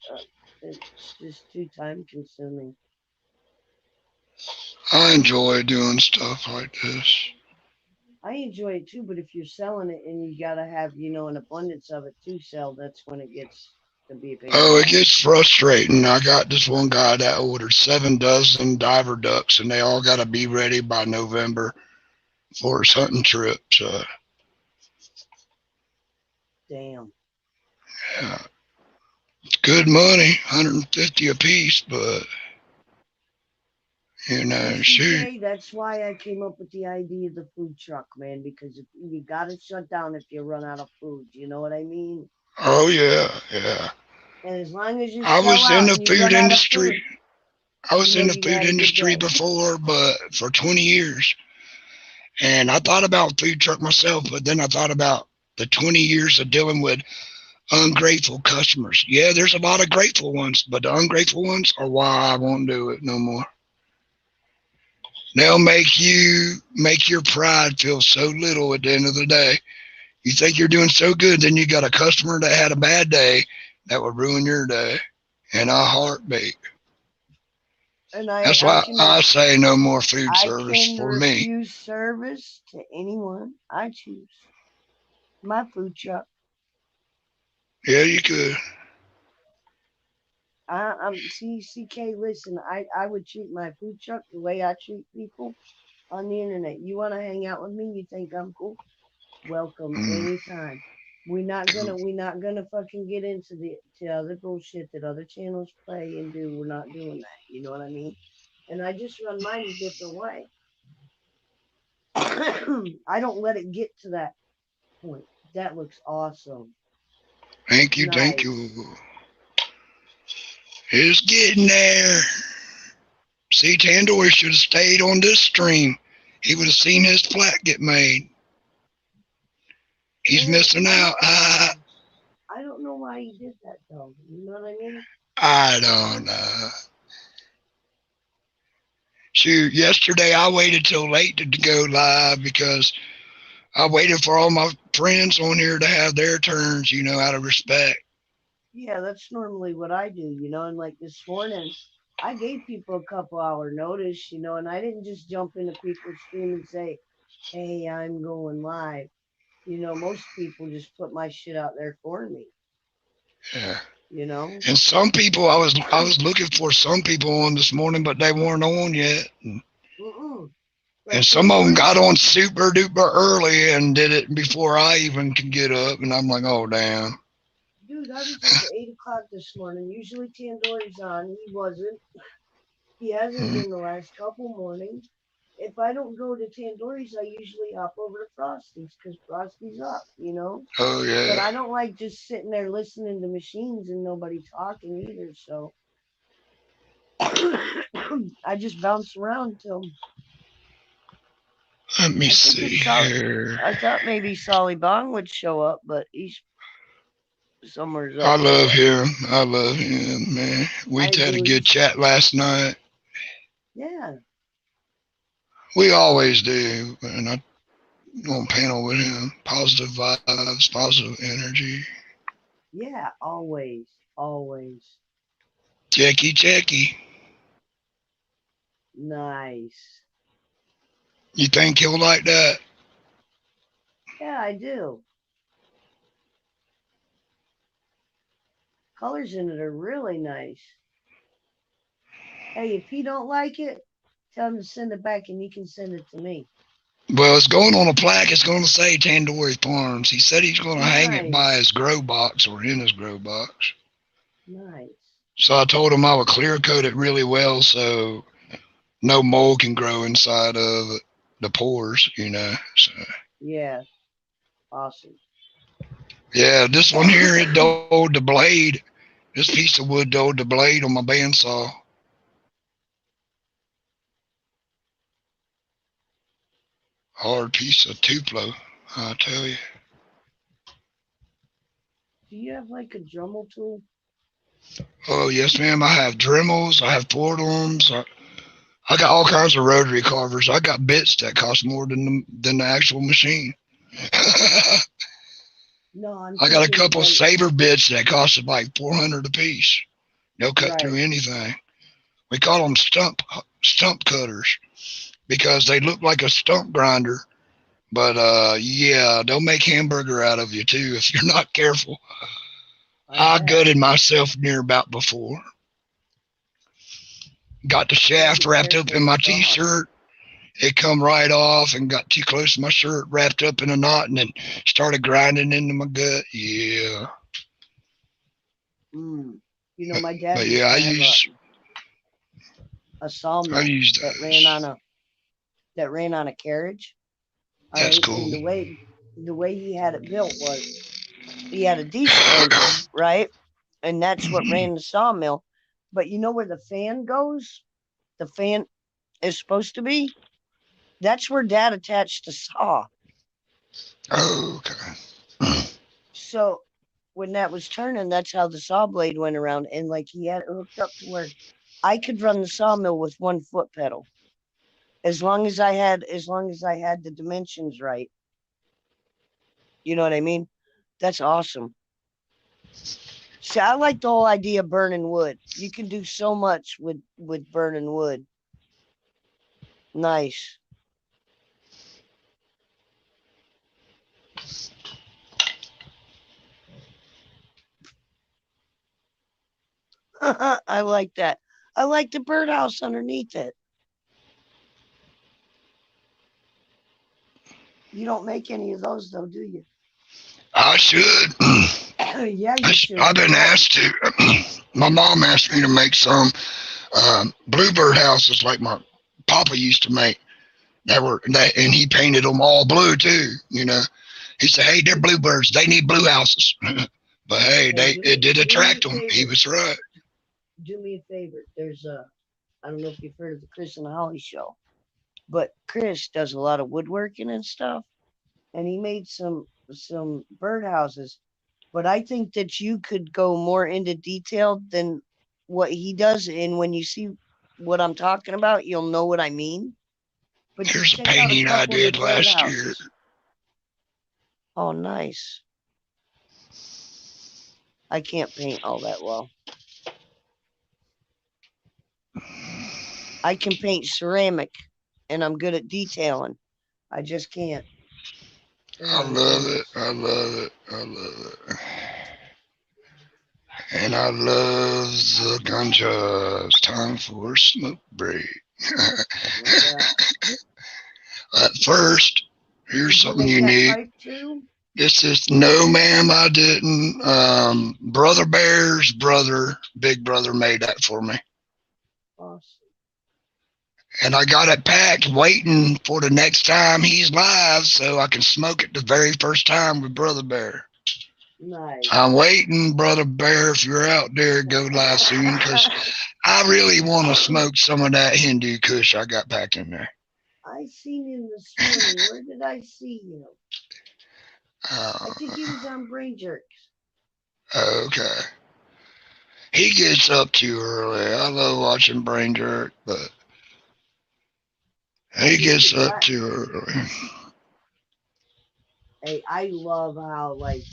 it's just too time consuming. I enjoy doing stuff like this. I enjoy it too, but if you're selling it and you gotta have, an abundance of it to sell, that's when it gets to be a pain in Oh, the it ass. gets frustrating. I got this one guy that ordered 7 dozen diver ducks, and they all got to be ready by November for his hunting trip. So, Damn. yeah, good money, 150 a piece, but See, shoot. CK, that's why I came up with the idea of the food truck, man, because if, you gotta shut down if you run out of food. You know what I mean? Oh yeah, yeah. And as long as you I sell was in out the and you food run out of industry. food, I you was know in the you food had a good industry day. before, but for 20 years. And I thought about food truck myself, but then I thought about the 20 years of dealing with ungrateful customers. Yeah, there's a lot of grateful ones, but the ungrateful ones are why I won't do it no more. They'll make your pride feel so little at the end of the day. You think you're doing so good, then you got a customer that had a bad day that would ruin your day in a heartbeat. And That's I why can I say no more food I service can for me. refuse service to anyone I choose. My food truck. Yeah, you could. I'm CCK. Listen, I would treat my food truck the way I treat people on the internet. You want to hang out with me? You think I'm cool? Welcome Mm, anytime. We're not gonna fucking get into the other bullshit that other channels play and do. We're not doing that. You know what I mean? And I just run mine a different way. I don't let it get to that point. That looks awesome. thank you, thank Nice. you. It's getting there. See, Tandoori should have stayed on this stream. He would have seen his flat get made. He's Man, missing out. I don't know why he did that though. You know what I mean? I don't know. Shoot, yesterday I waited till late to go live because I waited for all my friends on here to have their turns, out of respect. Yeah, that's normally what I do, and like this morning I gave people a couple hour notice, and I didn't just jump into people's stream and say, hey, I'm going live. Most people just put my shit out there for me, Yeah. you know? And some people I was looking for some people on this morning, but they weren't on yet. Mm-mm. And Like some this of them morning, got on super duper early and did it before I even could get up. And I'm like, oh damn. dude, I was up at 8 o'clock this morning. Usually Tandoori's on. He wasn't. He hasn't Mm. been the last couple mornings. If I don't go to Tandoori's, I usually hop over to Frosty's because Frosty's up. Oh But yeah. I don't like just sitting there listening to machines and nobody talking either. So I just bounce around till Let me I think see it's Sol. here. I thought maybe Solly Bong would show up, but he's somewhere's I else. love So him. I love him, man. We I had a do. good He's chat last night. yeah, We always do. And I on panel with him. Positive vibes, positive energy. yeah, always, always Checky, checky. nice. You think he'll like that? Yeah, I do. Colors in it are really nice. Hey, if he don't like it, tell him to send it back, and you can send it to me. Well, it's going on a plaque. It's going to say Tandoori Farms. He said he's going to hang it by Nice, his grow box or in his grow box. nice. So I told him I would clear coat it really well so no mold can grow inside of the pores, So Yeah, awesome. yeah, this one here it dulled the blade. This piece of wood dulled the blade on my bandsaw. Hard piece of Tupelo, I tell you. Do you have like a Dremel tool? Oh yes, ma'am. I have Dremels. I have Portums. I got all kinds of rotary carvers. I got bits that cost more than the actual machine. No, I'm I got a thinking couple like saber bits that cost like 400 a piece. They'll cut through right. anything. We call them stump cutters because they look like a stump grinder. But yeah, they'll make hamburger out of you too if you're not careful. I I bet. gutted myself near about before. Got the You gotta shaft be wrapped up careful in with my saws. t-shirt. It come right off and got too close to my shirt, wrapped up in a knot, and then started grinding into my gut. Yeah, Mm. You know, my dad but used yeah, to have a I sawmill use that ran those. on a carriage. All That's right, cool. and the way he had it built was he had a diesel engine, right? And that's what ran the sawmill. But you know where the fan goes? The fan is supposed to be. That's where Dad attached the saw. Oh, okay. So when that was turning, that's how the saw blade went around. And like he had it hooked up to where I could run the sawmill with one foot pedal. As long as I had the dimensions right. You know what I mean? That's awesome. See, I like the whole idea of burning wood. You can do so much with burning wood. Nice. I like that. I like the birdhouse underneath it. You don't make any of those though, do you? I should. Yeah, you should. I've been Well, asked to. My mom asked me to make some bluebird houses like my papa used to make. And he painted them all blue too. He said, "Hey, they're bluebirds. They need blue houses." But hey, hey, it did do me attract a them. He favor. was right. Do me a favor. There's I don't know if you've heard of the Chris and Holly show, but Chris does a lot of woodworking and stuff, and he made some birdhouses. But I think that you could go more into detail than what he does, and when you see what I'm talking about, you'll know what I mean. But just Here's a check out a painting I couple of the did last year. birdhouses. Oh, nice. I can't paint all that well. I can paint ceramic, and I'm good at detailing. I just can't paint I on love it. canvas. I love it. I love it. And I love the ganja. It's time for a smoke break. No doubt. At first, here's Did you something make that unique. pipe too? This is no, ma'am, I didn't. Brother Bear's brother, big brother, made that for me, Awesome. and I got it packed, waiting for the next time he's live, so I can smoke it the very first time with Brother Bear. Nice. I'm waiting, Brother Bear. If you're out there, go live soon, because I really want to smoke some of that Hindu Kush I got packed in there. I seen him this morning. Where did I see him? I think he Uh, was on Brain Jerks. okay. He gets up too early. I love watching Brain Jerk, but I he do gets too. up too early. I love how like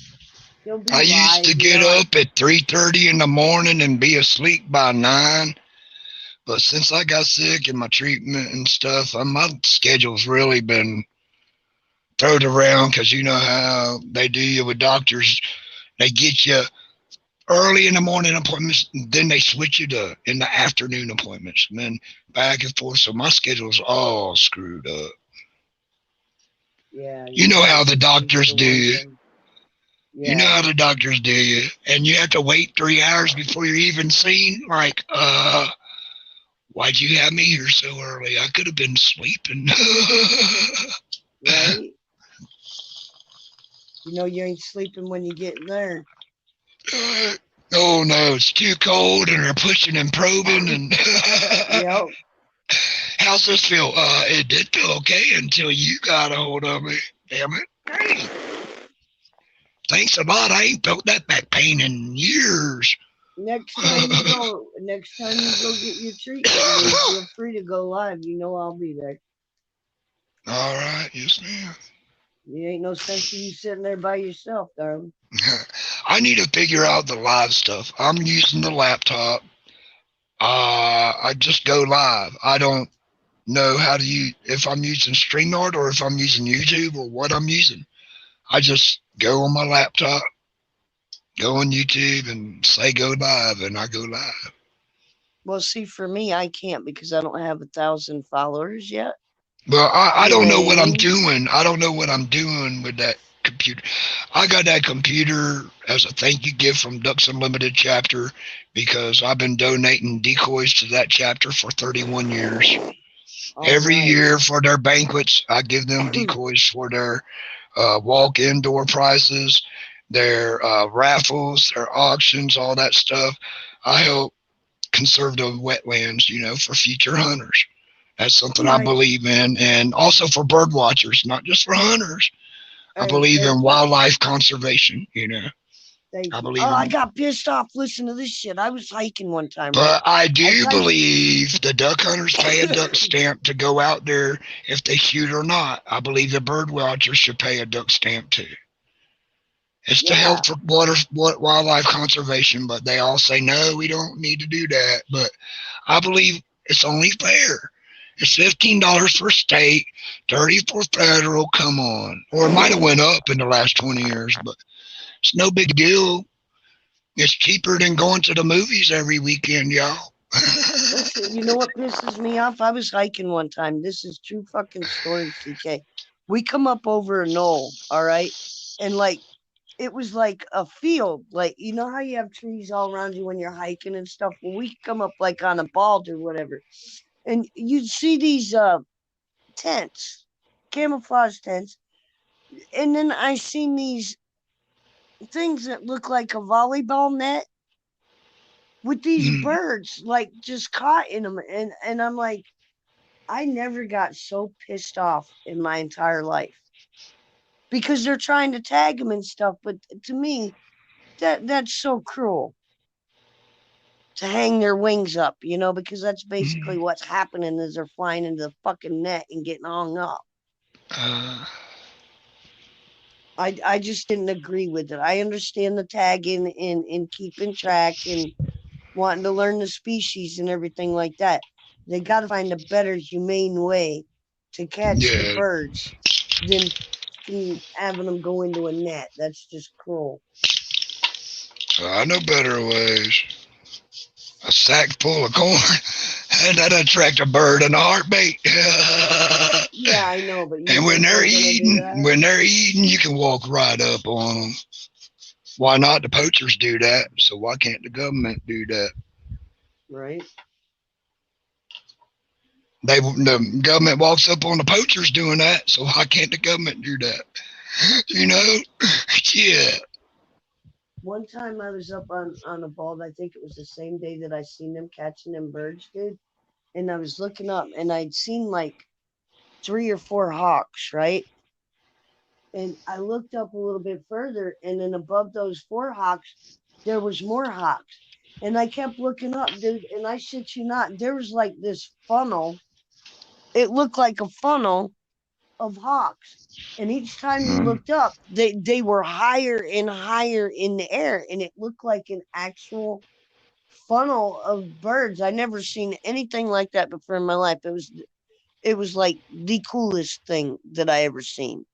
he'll be I used live, to get on up at 3:30 in the morning and be asleep by 9. But since I got sick and my treatment and stuff, my schedule's really been thrown around because you know how they do you with doctors. They get you early in the morning appointments, then they switch you to in the afternoon appointments, and then back and forth. So my schedule's all screwed up. yeah, You you know gotta how the get used doctors to do one you. thing. You know Yeah. how the doctors do you, and you have to wait 3 hours before you're even seen. Like, Why'd you have me here so early? I could have been sleeping. right? You know you ain't sleeping when you get there. Oh no, it's too cold and they're pushing and probing and Yep. how's this feel? It did feel okay until you got a hold of me. Damn it. Hey, thanks a lot. I ain't felt that back pain in years. Next time you go get your treatment, dude, feel free to go live. You know I'll be there. All right, yes, ma'am. It ain't no sense of you sitting there by yourself, darling. I need to figure out the live stuff. I'm using the laptop. I just go live. I don't know how to use if I'm using StreamYard or if I'm using YouTube or what I'm using. I just go on my laptop, go on YouTube, and say go live, and I go live. Well, see, for me, I can't because I don't have 1,000 followers yet. Well, I You don't know know what I what I'm mean? doing. I don't know what I'm doing with that computer. I got that computer as a thank you gift from Ducks Unlimited chapter because I've been donating decoys to that chapter for 31 years. Oh, Every year nice. for their banquets, I give them decoys for their walk indoor prizes, their raffles, their auctions, all that stuff. I help conserve the wetlands, for future hunters. That's something I Nice. believe in, and also for bird watchers, not just for hunters. I Hey, believe hey, in but wildlife conservation. thank I you. believe Oh, I in, got pissed off listening to this shit. I was hiking one time, right? but I I was do hiking. believe the duck hunters pay a duck stamp to go out there if they shoot or not. I believe the bird watchers should pay a duck stamp too. It's to Yeah. help for wildlife conservation, but they all say no, we don't need to do that. But I believe it's only fair. It's $15 for state, 30 for federal. Come on, or it might have went up in the last 20 years, but it's no big deal. It's cheaper than going to the movies every weekend, y'all. Listen, you know what pisses me off? I was hiking one time. This is true fucking story, CK. We come up over a knoll, all right? And like it was like a field. Like you know how you have trees all around you when you're hiking and stuff? Well, we come up like on a bald or whatever. And you'd see these tents, camouflage tents. And then I seen these things that look like a volleyball net with these Mm, birds like just caught in them. And I'm like, I never got so pissed off in my entire life because they're trying to tag them and stuff. But to me, that's so cruel to hang their wings up, because that's basically mm, what's happening is they're flying into the fucking net and getting hung up. uh, I just didn't agree with it. I understand the tagging and keeping track and wanting to learn the species and everything like that. They got to find a better humane way to catch the yeah, birds than having them go into a net. That's just cruel. I know better ways. A sack full of corn, and that attract a bird in a heartbeat. Yeah, I know, but you And when think they're they're gonna do eating, that, when they're eating, you can walk right up on them. Why not? The poachers do that, so why can't the government do that? right? The government walks up on the poachers doing that, so why can't the government do that? You know? Yeah. One time I was up on a bald. I think it was the same day that I seen them catching them birds, dude. And I was looking up, and I'd seen like 3 or 4 hawks, right? And I looked up a little bit further, and then above those 4 hawks, there was more hawks. And I kept looking up, dude, and I shit you not, there was like this funnel. It looked like a funnel of hawks. And each time you Mm, looked up, they were higher and higher in the air, and it looked like an actual funnel of birds. I never seen anything like that before in my life. It was like the coolest thing that I ever seen.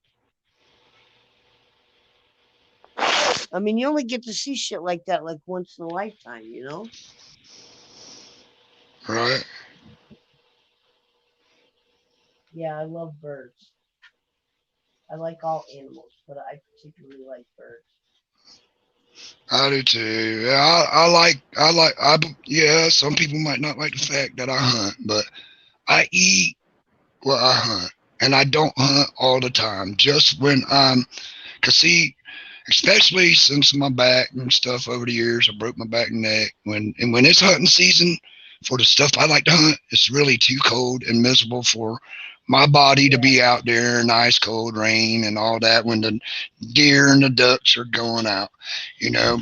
I mean, you only get to see shit like that like once in a lifetime. right. Yeah, I love birds. I like all animals, but I particularly like birds. I do too. Yeah, yeah, some people might not like the fact that I hunt, but I eat what I hunt. And I don't hunt all the time. Just when cause see, especially since my back and stuff over the years, I broke my back and neck. When it's hunting season for the stuff I like to hunt, it's really too cold and miserable for my body to Yeah, be out there in ice cold rain and all that when the deer and the ducks are going out,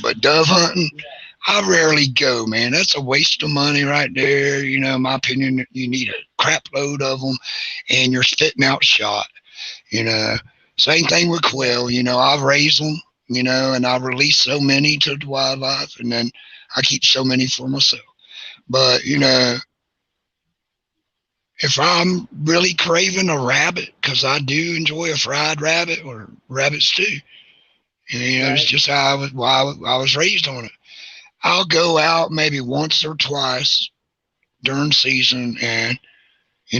But dove hunting, yeah, I rarely go, man. That's a waste of money right there. In my opinion, you need a crap load of them and you're spitting out shot, you know. Same thing with yeah, quail, I've raised them, and I release so many to the wildlife and then I keep so many for myself. But, if I'm really craving a rabbit, because I do enjoy a fried rabbit or rabbit stew, it's right. just how I was raised on it. I'll go out maybe once or twice during season and,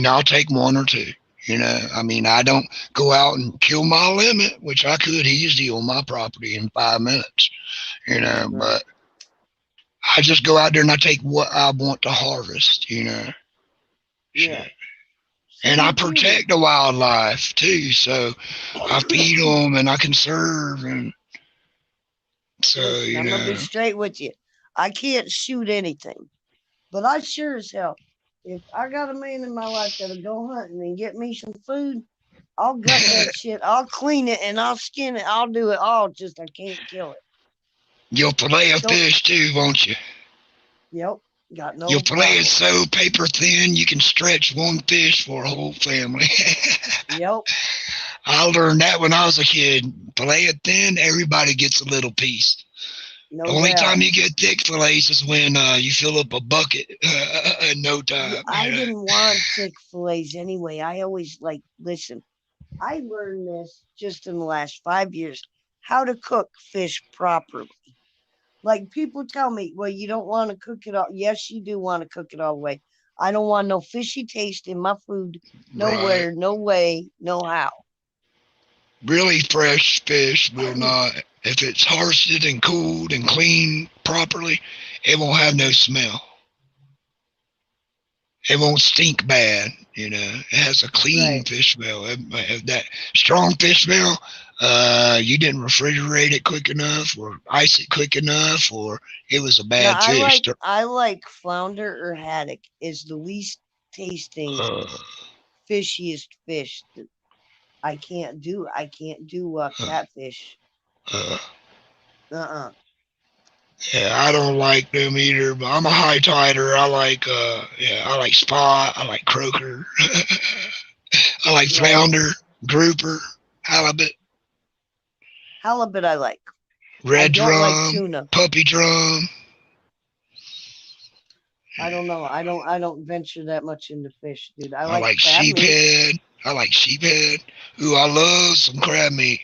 I'll take one or two. I mean, I don't go out and kill my limit, which I could easily on my property in 5 minutes, Right. but I just go out there and I take what I want to harvest, Yeah. Shit. And I Same too. protect the wildlife too. So I feed them and I conserve. And so, Listen, I'm gonna be straight with you. I can't shoot anything, but I sure as hell, if I got a man in my life that'll go hunting and get me some food, I'll gut that shit. I'll clean it and I'll skin it. I'll do it all. Just I can't kill it. you'll fillet a Don't. fish too, won't you? Yep. Got Your no fillet is problem. so paper thin you can stretch one fish for a whole family. Yep. I learned that when I was a kid. Fillet it thin, everybody gets a little piece. The No only doubt. time you get thick fillets is when you fill up a bucket in no Yeah, time. I didn't want thick fillets anyway. I always like listen. I learned this just in the last 5 years how to cook fish properly. Like people tell me, well, you don't want to cook it all. Yes, you do want to cook it all the way. I don't want no fishy taste in my food. Right. Nowhere, no way, no how. Really fresh fish will not, if it's harvested and cooled and cleaned properly, it won't have no smell. It won't stink bad. It has a clean Right. fish smell. That strong fish smell, you didn't refrigerate it quick enough or ice it quick enough, or it was a Now bad I fish. like I like flounder or haddock is the least tasting Uh, fishiest fish. I can't do uh, catfish. uh, Uh-uh. yeah, I don't like them either, but I'm a high tider. I like spot. I like croaker. I like Right. flounder, grouper, halibut, Halibut I like. I red don't like drum, tuna. puppy drum. I don't know. I don't venture that much into fish, dude. I I like like crab meat. sheephead. I like sheephead. Ooh, I love some crab meat.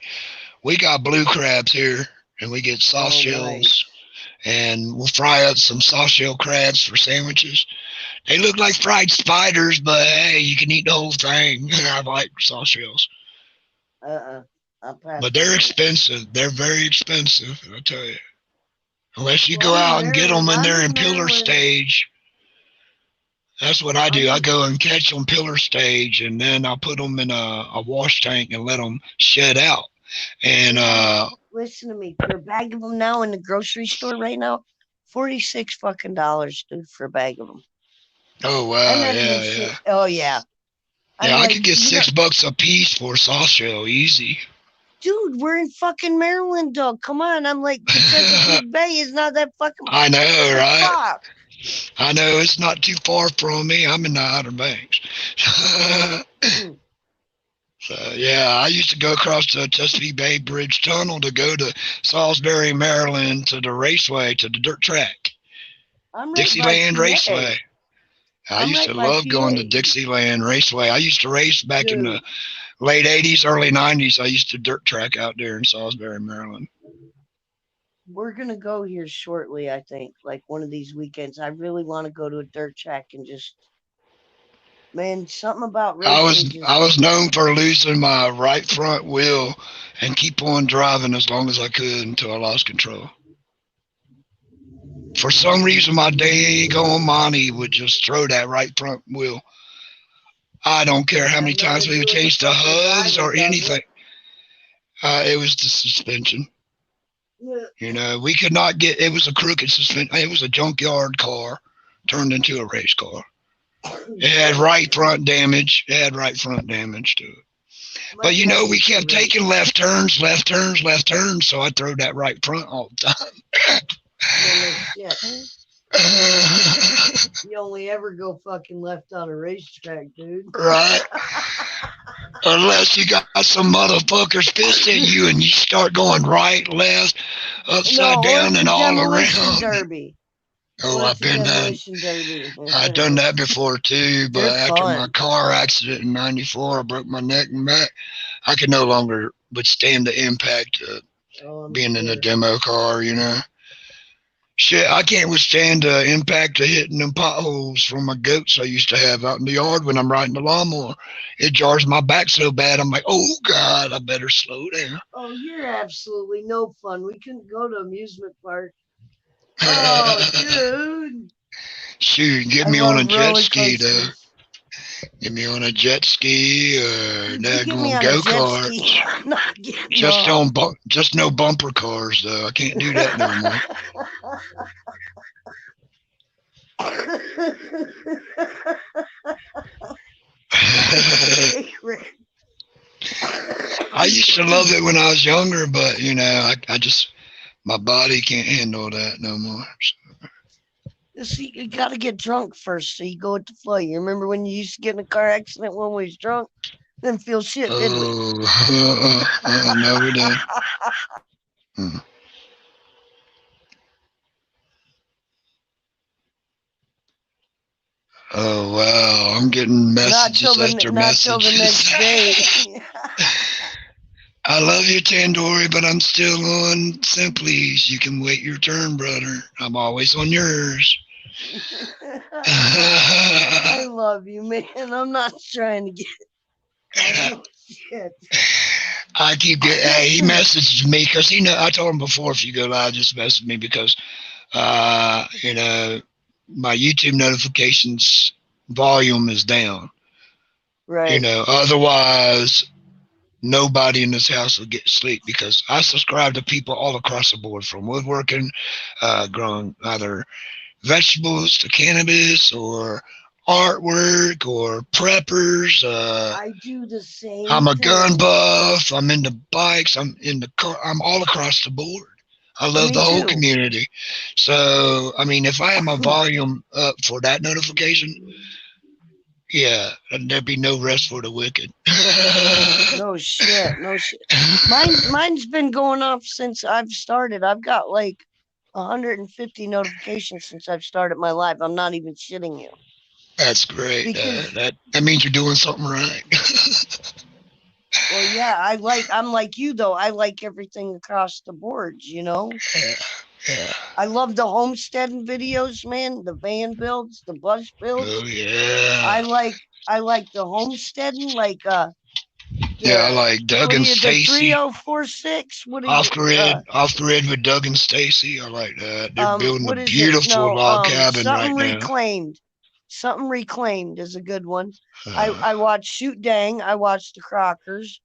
We got blue crabs here, and we get soft Oh, shells, nice. and we'll fry up some soft shell crabs for sandwiches. They look like fried spiders, but hey, you can eat the whole thing. I like soft shells, Uh-uh. I'll pass but they're on that. expensive. They're very expensive, I tell you. Unless you Well, go I'm in out and get them Maryland. and I'm they're in in pillar Maryland. stage. That's what I I'm do. I in. go and catch them pillar stage, and then I put them in a wash tank and let them shed out. And Dude, listen to me. For a bag of them now in the grocery store right now, 46 fucking dollars, dude, for a bag of them. oh I'm wow, not even yeah, shit. yeah, Oh yeah. I'm yeah. I like, could get $6 a piece for a soft shell, easy. dude, we're in fucking Maryland, dog. Come on. I'm like, the Chesapeake Bay is not that fucking. I What know, the right? fuck? I know it's not too far from me. I'm in the Outer Banks. So, yeah, I used to go across the Chesapeake Bay Bridge Tunnel to go to Salisbury, Maryland, to the raceway, to the dirt track, I'm right by Dixieland PA. Raceway. I I'm used to right by love going to PA. Dixieland Raceway. I used to race back in the Dude, late 80s, early 90s. I used to dirt track out there in Salisbury, Maryland. we're gonna go here shortly, I think. Like one of these weekends. I really want to go to a dirt track and just man, something about I racing was just I was known for losing my right front wheel and keep on driving as long as I could until I lost control. for some reason, my daggone Monty would just throw that right front wheel. I don't care how Have many nothing times to we do would with the change the fucking hubs driver, or does it? anything. It was the suspension. Yeah. You know, we could not get. It was a crooked suspension. It was a junkyard car turned into a race car. It had right front damage. It had right front damage to it. My But you know, dad we used to kept race. taking left turns, left turns, left turns. So I threw that right front all the time. Yeah, no shit. You only ever go fucking left on a racetrack, dude. Right. Unless you got some motherfuckers pissed at you and you start going right, left, upside No, or down, it's a and all demolition around. derby. Oh, Or I've it's a been done. demolition derby. I've done that before too, but They're after my fun. car accident in '94, I broke my neck and back. I could no longer withstand the impact of Oh, I'm being in a sure. demo car, you know. Shit, I can't withstand the impact of hitting them potholes from my goats I used to have out in the yard when I'm riding the lawnmower. It jars my back so bad, I'm like, oh God, I better slow down. Oh, you're absolutely no fun. We couldn't go to amusement park. Oh, dude. Shoot, get I me on a love jet roller ski though. coasters. Get me on a jet ski or You get me daggone on a go jet ski. karts. I'm not getting Just off. on just no bumper cars though. I can't do that no more. Okay, Rick. I used to love it when I was younger, but you know, I just my body can't handle that no more. See, you gotta get drunk first so you go with the flow. You remember when you used to get in a car accident when we was drunk? Didn't feel shit, did we? Oh, no, we didn't. Hmm. Oh wow, I'm getting messages after not till the messages. next day. I love you, Tandoori, but I'm still on Simplies. You can wait your turn, brother. I'm always on yours. I love you, man. I'm not trying to get no shit. I keep getting. Hey, he messaged me because he know. I told him before if you go live, just message me because, you know, my YouTube notifications volume is down. You Right. know, otherwise nobody in this house will get sleep because I subscribe to people all across the board from woodworking, growing either vegetables to cannabis or artwork or preppers. I do the same I'm a gun thing. buff. I'm into bikes. I'm into car. I'm all across the board. I love Me the whole too. community. So, I mean, if I had my volume up for that notification, yeah, there'd be no rest for the wicked. No shit. No shit. Mine's been going off since I've started. I've got like 150 notifications since I've started my live. I'm not even shitting you. That's great. Because That means you're doing something right. well, yeah, I'm like you though. I like everything across the boards, you know? Yeah, yeah. I love the homesteading videos, man, the van builds, the bus builds. Oh yeah. I like the homesteading, like Yeah, I the like Doug what are and you the Stacy. 3046? What is it? Off grid with Doug and Stacy. I like that. They're building a What is it? beautiful No, log cabin right something now. reclaimed. Something reclaimed is a good one. Uh, I watched Shoot Dang. I watched the Crockers.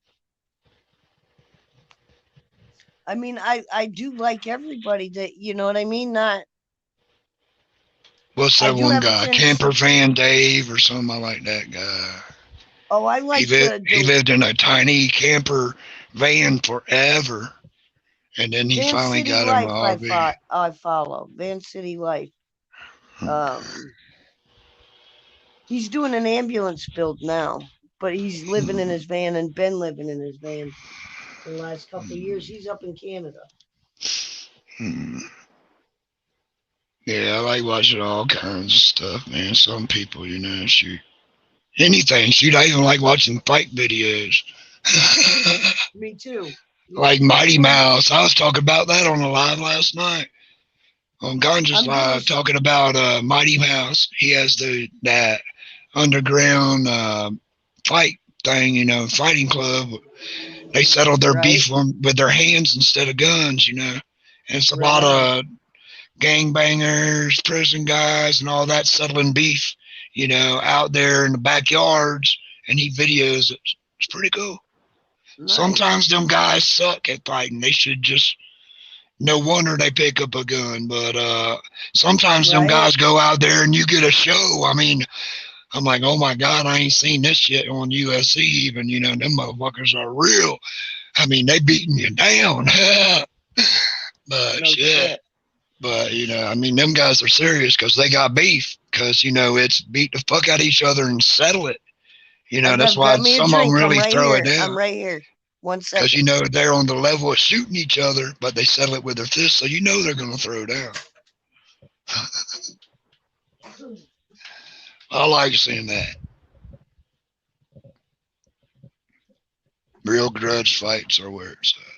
I mean, I do like everybody that you know what I mean. Not what's I that do one have a guy? Camper tendency. Van Dave or something. I like that guy. Oh, I like He the lived in a tiny camper van forever, and then he Van finally City got him an Life. RV. I follow Van City Life. Um, he's doing an ambulance build now, but he's living in his van and been living in his van for the last couple of years. He's up in Canada. Hmm. Yeah, I like watching all kinds of stuff, man. Some people, you know, shoot anything. Shoot, I even like watching fight videos. Me too. Like Mighty Mouse. I was talking about that on the live last night. On Ganja's I'm gonna. live, talking about Mighty Mouse. He has that underground fight thing, you know, fighting club. They settled their Right. beef with their hands instead of guns, you know. And it's a Right lot on. of gangbangers, prison guys, and all that settling beef, out there in the backyards, and he videos it. It's pretty cool. Nice. Sometimes them guys suck at fighting. They should just, no wonder they pick up a gun. But sometimes them Right? guys go out there and you get a show. I mean, I'm like, oh my God, I ain't seen this shit on USC even. Them motherfuckers are real. I mean, they beating you down. But No shit. shit. But, I mean, them guys are serious because they got beef. Because, it's beat the fuck out of each other and settle it. That's why Grab me a some of them drink. I'm really right throw it here. I'm down. right here. One Because, second. they're on the level of shooting each other, but they settle it with their fists. So, they're going to throw down. I like seeing that. Real grudge fights are where it's at.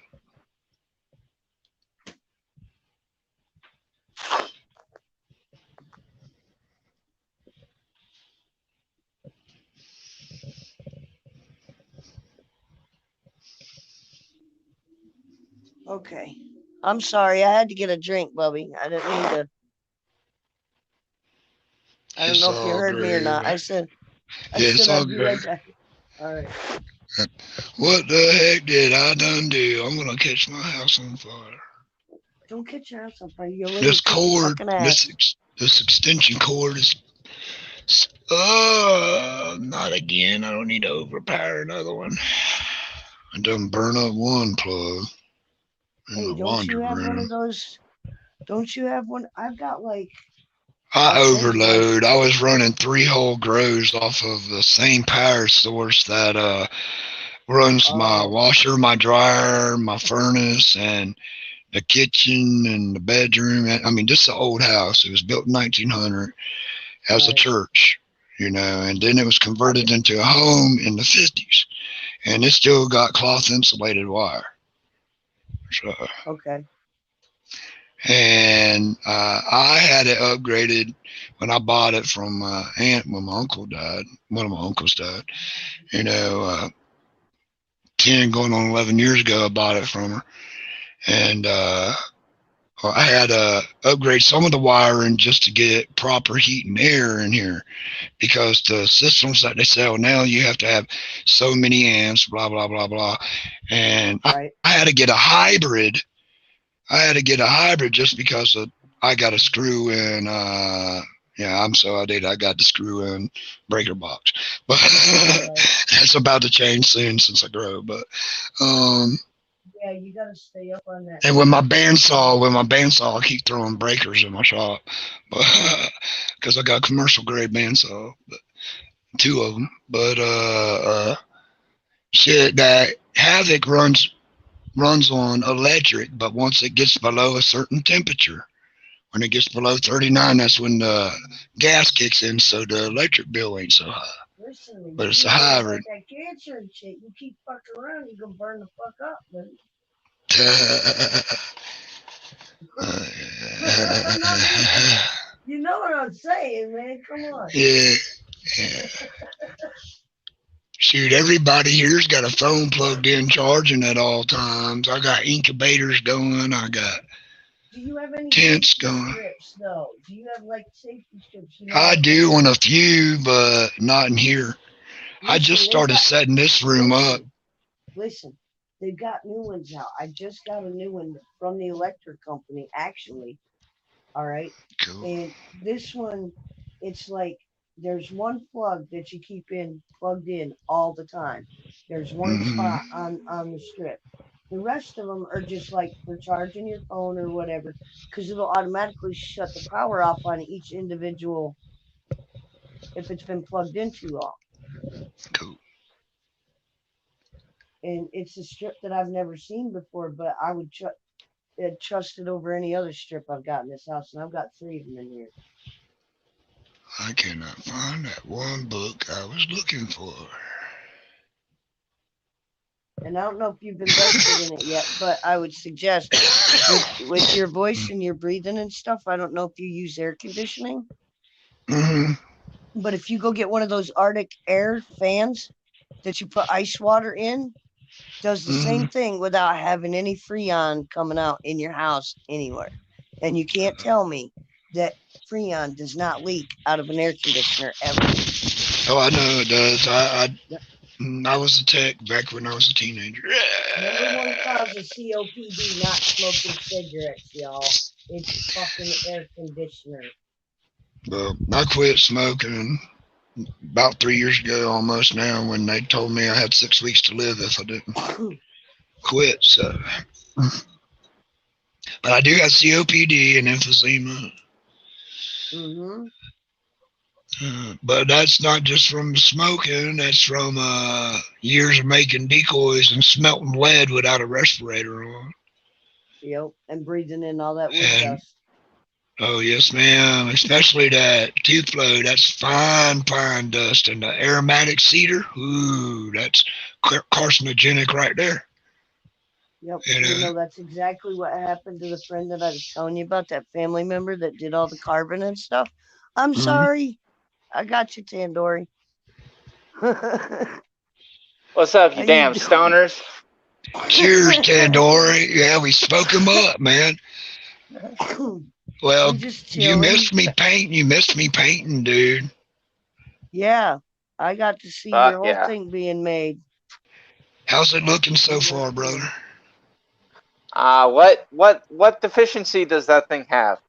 Okay. I'm sorry. I had to get a drink, Bubby. I didn't mean to. I don't It's know if you all heard me or not. great. I Yeah, it's said all I'd be good. right back. All right. What the heck did I done do? I'm gonna catch my house on fire. Don't catch your ass on fire. You'll live This and kick your cord, fucking ass. this extension cord is. Not again. I don't need to overpower another one. I done burn up one plug in Hey, the don't you laundry have one room. of those? Don't you have one? I've got I I told you, overload. I was running 3 whole grows off of the same power source that runs my oh, washer, my dryer, my furnace, and the kitchen and the bedroom. I mean, this is an old house. It was built in 1900 as a right. church, and then it was I converted get, into a home in the 50s, and it still got cloth insulated wire. So, okay. and I had it upgraded when I bought it from my aunt when my uncle died. One of my uncles died. You know, uh, 10 going on 11 years ago, I bought it from her. And I had to upgrade some of the wiring just to get proper heat and air in here because the systems that they sell now, you have to have so many amps, blah, blah, blah, blah. And I Right. had to get a hybrid. I had to get a hybrid just because I got a screw in. Yeah, I'm so outdated. I got the screw in breaker box, but Right. that's about to change soon since I grow. But um, Yeah, you got to stay up on that and stuff. with my bandsaw, I keep throwing breakers in my shop, but because I got a commercial grade bandsaw, but 2 of them. But shit, that Havoc runs on electric, but once it gets below a certain temperature, when it gets below 39, that's when the gas kicks in, so the electric bill ain't so high. Listen, But you it's a be worried about hybrid. that cancer and shit. You keep fucking around, you gonna burn the fuck up, man. I mean, you know what I'm saying, man. Come on. Yeah, yeah. Shoot, everybody here's got a phone plugged in, charging at all times. I got incubators going. I got Do you have any tents safety going. strips though? Do you have like safety strips? You know, I like do on a few, but not in here. I just listen, they started got setting this room up. listen, listen. They've got new ones out. I just got a new one from the electric company, actually. All right. Cool. And this one, it's like there's one plug that you keep in plugged in all the time. There's one Mm-hmm. spot on the strip. The rest of them are just like for charging your phone or whatever, because it'll automatically shut the power off on each individual if it's been plugged in too long. Cool. And it's a strip that I've never seen before, but I would trust it over any other strip I've got in this house, and I've got 3 of them in here. I cannot find that one book I was looking for. And I don't know if you've invested in it yet, but I would suggest with your voice and your breathing and stuff. I don't know if you use air conditioning, Mm-hmm. but if you go get one of those Arctic air fans that you put ice water in, does the Mm-hmm. same thing without having any freon coming out in your house anywhere. And you can't tell me that Freon does not leak out of an air conditioner ever. Oh, I know it does. I was a tech back when I was a teenager. Number one cause of COPD, not smoking cigarettes, y'all. It's fucking air conditioner. Well, I quit smoking about 3 years ago almost now when they told me I had 6 weeks to live if I didn't quit. So, but I do have COPD and emphysema. Mm-hmm. But that's not just from smoking. That's from years of making decoys and smelting lead without a respirator on. Yep, and breathing in all that wood And dust. oh yes, ma'am. Especially that tooth flow. That's fine, fine dust, and the aromatic cedar. Ooh, that's carcinogenic right there. Yep, And you know, that's exactly what happened to the friend that I was telling you about, that family member that did all the carbon and stuff. I'm sorry. I got you, Tandoori. What's up, How you you damn doing? stoners? cheers, Tandoori. Yeah, we spoke 'em up, man. Well, I'm just you chilling. missed me painting. You missed me painting, dude. Yeah, I got to see Fuck your whole yeah. thing being made. How's it looking so That's far, cool. brother? What deficiency does that thing have?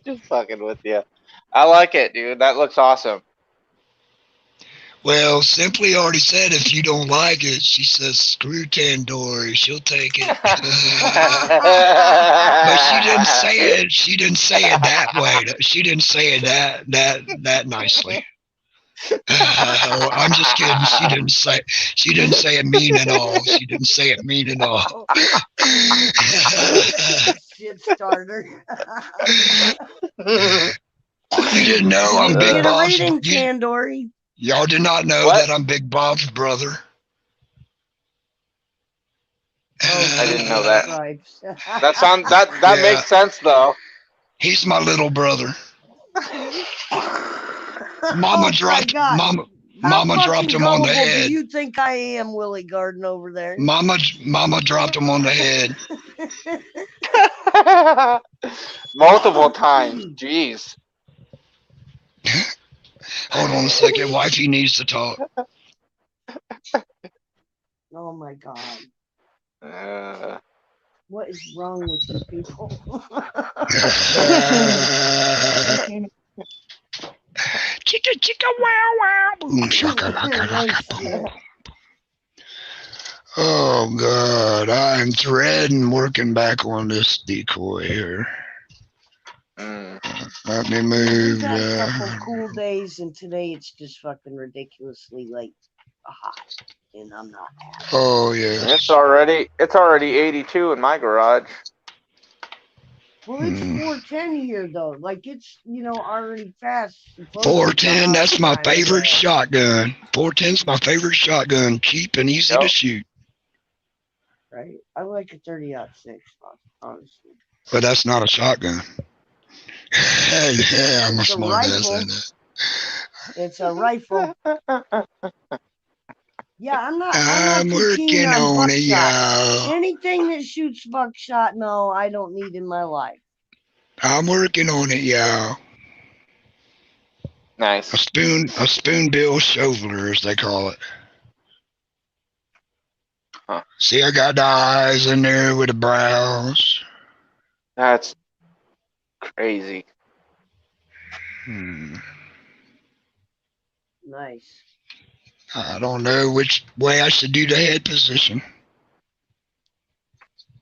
Just fucking with you. I like it, dude. That looks awesome. Well, Simply already said if you don't like it, she says screw Tandoori. She'll take it. But she didn't say it. She didn't say it that way. She didn't say it that nicely. I'm just kidding. She didn't say. She didn't say it mean at all. She didn't say it mean at all. Shit starter. You didn't know You I'm didn't Big get a Bob's. reading, Tandoori. Y'all did not know What? that I'm Big Bob's brother. Oh, I didn't know Jesus that. Christ. That Yeah. makes sense though. He's my little brother. Mama Oh dropped. my God. How Mama dropped fucking him on the gullible do head. you think I am, Willie Garden over there? Mama dropped him on the head. Multiple times. Jeez. Hold on a second. Wifey needs to talk. Oh my God. Uh, What is wrong with you people? Chicka chicka wow wow. Boom shaka laka laka boom. Oh God, I'm threading working back on this decoy here. Let me We move. got a couple cool days, and today it's just fucking ridiculously like hot, and I'm not happy. Oh yeah. it's already 82 in my garage. Well, it's 4:10 here though. Like it's already fast. 410. That's my time of favorite day. shotgun. 410's my favorite shotgun. Cheap and easy to Yep. shoot. Right? I like a 30-06, honestly. But that's not a shotgun. Yeah, I'm a It's a smart ass. rifle. It's a rifle. Yeah, I'm not I'm too keen working on on it, buckshot. y'all. Anything that shoots buckshot, no, I don't need in my life. I'm working on it, y'all. Nice. A spoonbill shoveler, as they call it. Huh. See, I got the eyes in there with the brows. That's crazy. Nice. I don't know which way I should do the head position.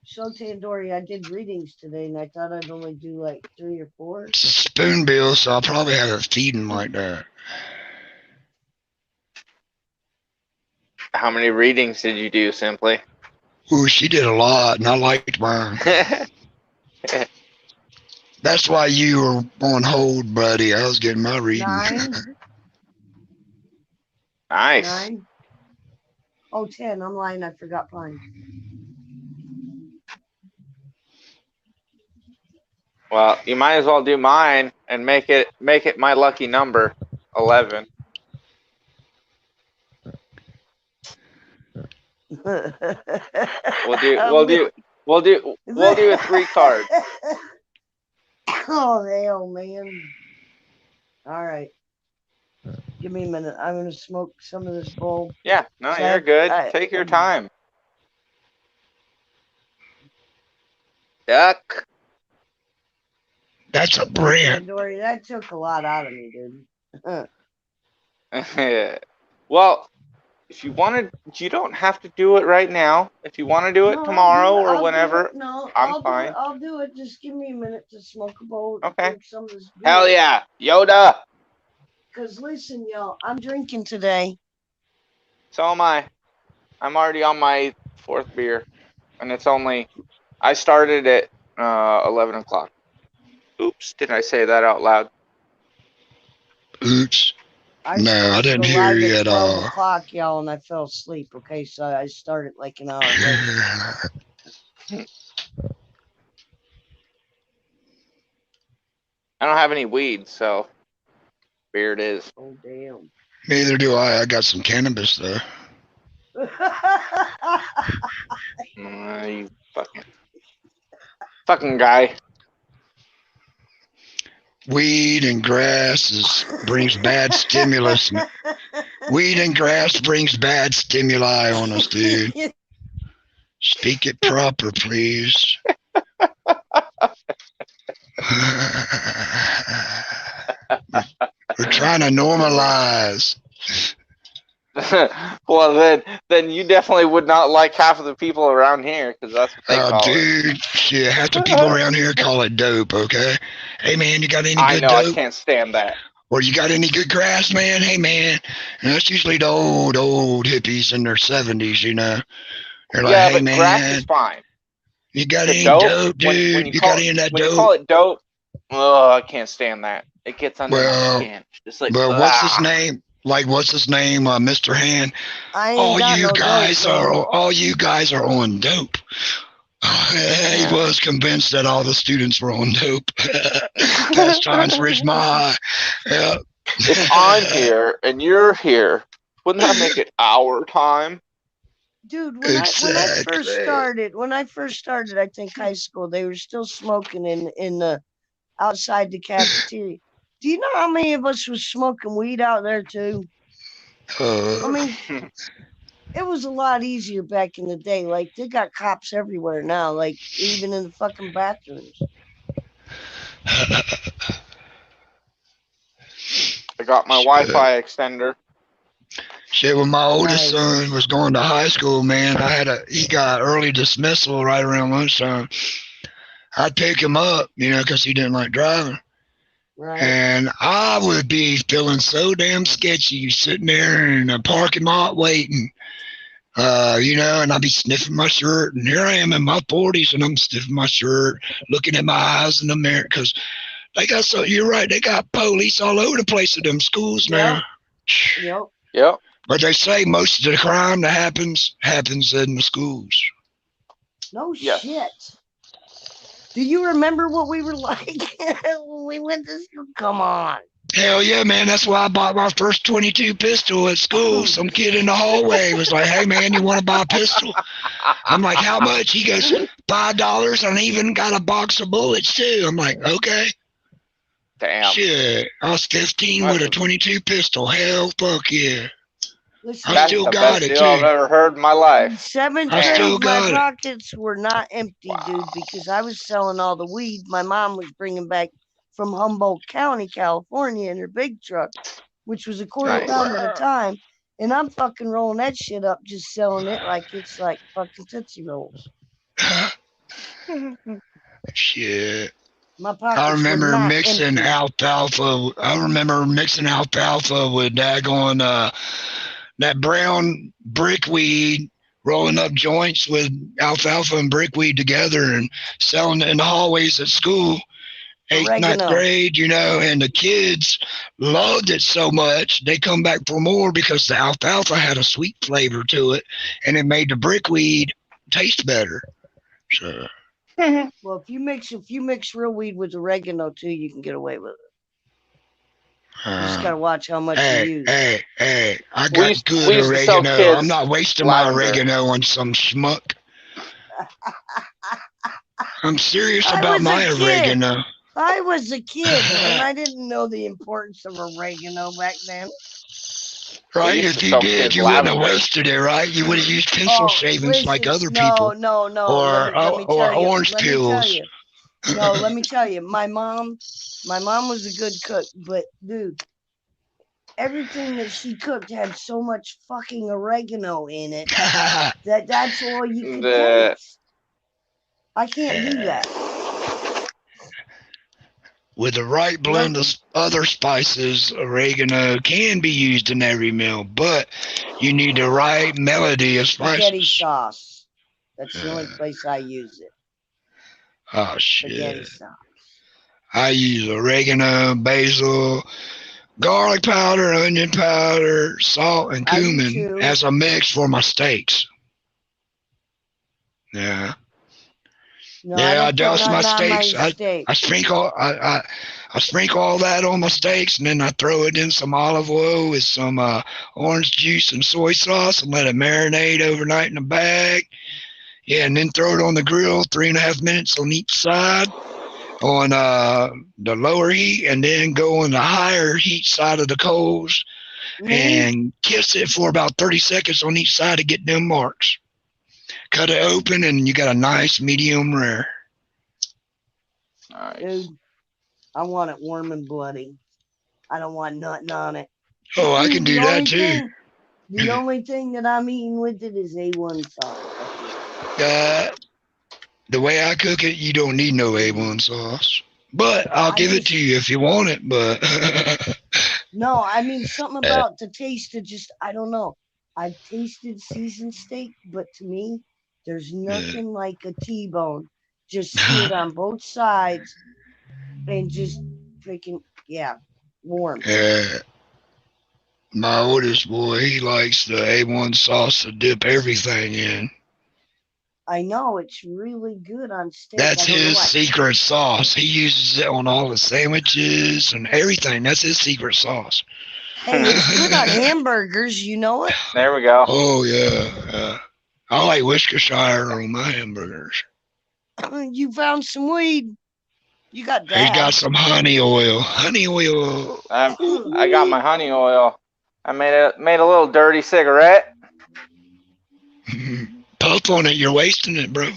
So Tandoori, I did readings today, and I thought I'd only do like 3 or 4. It's a spoonbill, so I'll probably have it feeding like that. How many readings did you do, Simply? Ooh, she did a lot, and I liked mine. That's why you were on hold, buddy. I was getting my reading. 9. Nice. 9. Oh, 10. I'm lying. I forgot Pine. Well, you might as well do mine and make it my lucky number, 11. We'll do a 3 card. Oh hell, man! All right, give me a minute. I'm gonna smoke some of this bowl. Yeah, no, So you're good. Take your time. Yuck. That's a Okay, brand. Dory, that took a lot out of me, dude. Well, if you wanted, you don't have to do it right now. If you want to do it No, I'll do tomorrow it. or I'll do whenever, it. No, I'm I'll do it. fine. I'll do it. Just give me a minute to smoke a bowl, Okay. drink some of this beer. Hell yeah, Yoda. Cause listen, y'all, I'm drinking today. So am I. I'm already on my 4th beer, and it's only. I started at 11 o'clock. Oops, did I say that out loud? Oops. I was No, I supposed to didn't go hear live you at at 12 all. o'clock, y'all, and I fell asleep. Okay, so I started like an hour late. I don't have any weed, so beer it is. Oh damn. Neither do I. I got some cannabis though. You fucking guy. Weed and grass brings bad stimulus. Weed and grass brings bad stimuli on us, dude. Speak it proper, please. We're trying to normalize. Well, then you definitely would not like half of the people around here, because that's what they call Dude, shit, half the people around here call it dope, okay? Hey, man, you got any I good know, I dope? can't stand that. Or you got any good grass, man? Hey, man. And that's usually the old hippies in their 70s, you know? They're like, Yeah, hey, but grass is man, fine. you got The any dope, dope, when dude? you You call got any of that when you dope? call it dope, oh, I can't stand that. It gets under my Well, skin. Just like, but what's his name? Like, what's his name? Mr. Hand. I ain't got no dope, man. All you guys are on dope. He was convinced that all the students were on dope. Pastimes for his ma. Yeah. If I'm here and you're here, wouldn't that make it our time? Dude, when I first started, I think high school, they were still smoking in the outside the cafeteria. Do you know how many of us was smoking weed out there too? I mean, it was a lot easier back in the day. Like they got cops everywhere now, like even in the fucking bathrooms. I got my Wi-Fi extender. Shit, when my oldest son was going to high school, man, he got early dismissal right around lunchtime. I'd pick him up, you know, because he didn't like driving. Right. And I would be feeling so damn sketchy sitting there in a parking lot waiting, you know, and I'd be sniffing my shirt. And here I am in my 40s and I'm sniffing my shirt, looking at my eyes in the mirror because you're right, they got police all over the place at them schools now. Yep. But they say most of the crime that happens in the schools. No shit. Do you remember what we were like when we went to school? Come on. Hell yeah, man. That's why I bought my first 22 pistol at school. Some kid in the hallway was like, hey, man, you want to buy a pistol? I'm like, how much? He goes, $5. And I even got a box of bullets, too. I'm like, okay. Damn. Shit. I was 15 with a 22 pistol. Hell, fuck yeah. Listen, I still got it, deal too. I've ever heard in my life. 7th grade, my pockets were not empty, dude, because I was selling all the weed my mom was bringing back from Humboldt County, California, in her big truck, which was a quarter pound at a time. And I'm fucking rolling that shit up, just selling it like it's like fucking Tootsie Rolls. Shit. My pockets I remember were not mixing empty. alfalfa. I remember mixing alfalfa with daggone that brown brickweed, rolling up joints with alfalfa and brickweed together and selling it in the hallways at school. 8th, 9th grade, you know, and the kids loved it so much they come back for more because the alfalfa had a sweet flavor to it and it made the brickweed taste better. So well, if you mix real weed with oregano too, you can get away with it. You just gotta watch how much you Hey, use. hey! I We got used, good we used to sell oregano. I'm kids not wasting my lavender. oregano on some schmuck. I'm serious I about was a my kid. oregano. I was a kid, and I didn't know the importance of oregano back then. Right? We used If to you sell did, kids you wouldn't have lavender. wasted it, right? You would have used pencil Oh, shavings like listen, other no. people, Let me tell or you. orange Let me tell peels. you. No, let me tell you. My mom was a good cook, but dude, everything that she cooked had so much fucking oregano in it that's all you could The taste. I can't do that. With the right blend of other spices, oregano can be used in every meal, but you need the right melody of Spaghetti spices. sauce. That's the only place I use it. Oh Spaghetti shit! sauce. I use oregano, basil, garlic powder, onion powder, salt, and I do cumin too. as a mix for my steaks. Yeah. No, I Yeah, I don't put douse my nothing on my steaks. I steak. sprinkle I sprinkle all that on my steaks, and then I throw it in some olive oil with some orange juice and soy sauce, and let it marinate overnight in a bag. Yeah, and then throw it on the grill, 3.5 minutes on each side on the lower heat, and then go on the higher heat side of the coals Me? and kiss it for about 30 seconds on each side to get them marks. Cut it open, and you got a nice medium rare. nice. Dude, I want it warm and bloody. I don't want nothing on it. Oh, I can do that too. The only thing that I'm eating with it is A1 sauce. The way I cook it, you don't need no A1 sauce. But I'll give it to you if you want it. But No, I mean something about the taste of just I don't know. I've tasted seasoned steak, but to me, there's nothing like a T-bone just seared on both sides and just freaking warm. My oldest boy, he likes the A1 sauce to dip everything in. I know it's really good on steak. That's his secret sauce. He uses it on all the sandwiches and everything. That's his secret sauce. Hey, it's good on hamburgers. You know it? There we go. Oh, yeah. I like Worcestershire on my hamburgers. You found some weed. You got that. He's got some honey oil. Honey oil. I got my honey oil. I made a little dirty cigarette. Puff on it. You're wasting it, bro.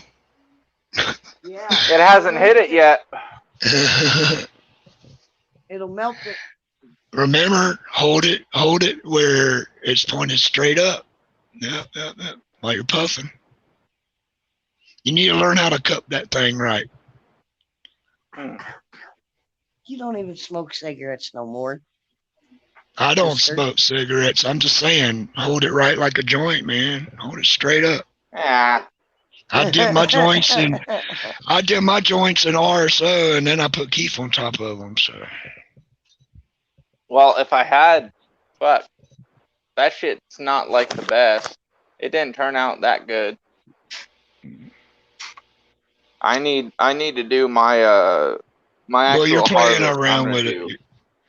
Yeah. It hasn't hit it yet. It'll melt it. Remember, hold it where it's pointed straight up. Yeah, while you're puffing. You need to learn how to cup that thing right. You don't even smoke cigarettes no more. I don't smoke cigarettes. I'm just saying, hold it right like a joint, man. Hold it straight up. Yeah. I dip my joints in RSO, and then I put Keef on top of them. So. Well, if I had, but that shit's not like the best. It didn't turn out that good. I need to do my my actual. Well, you're playing harvest. around with it.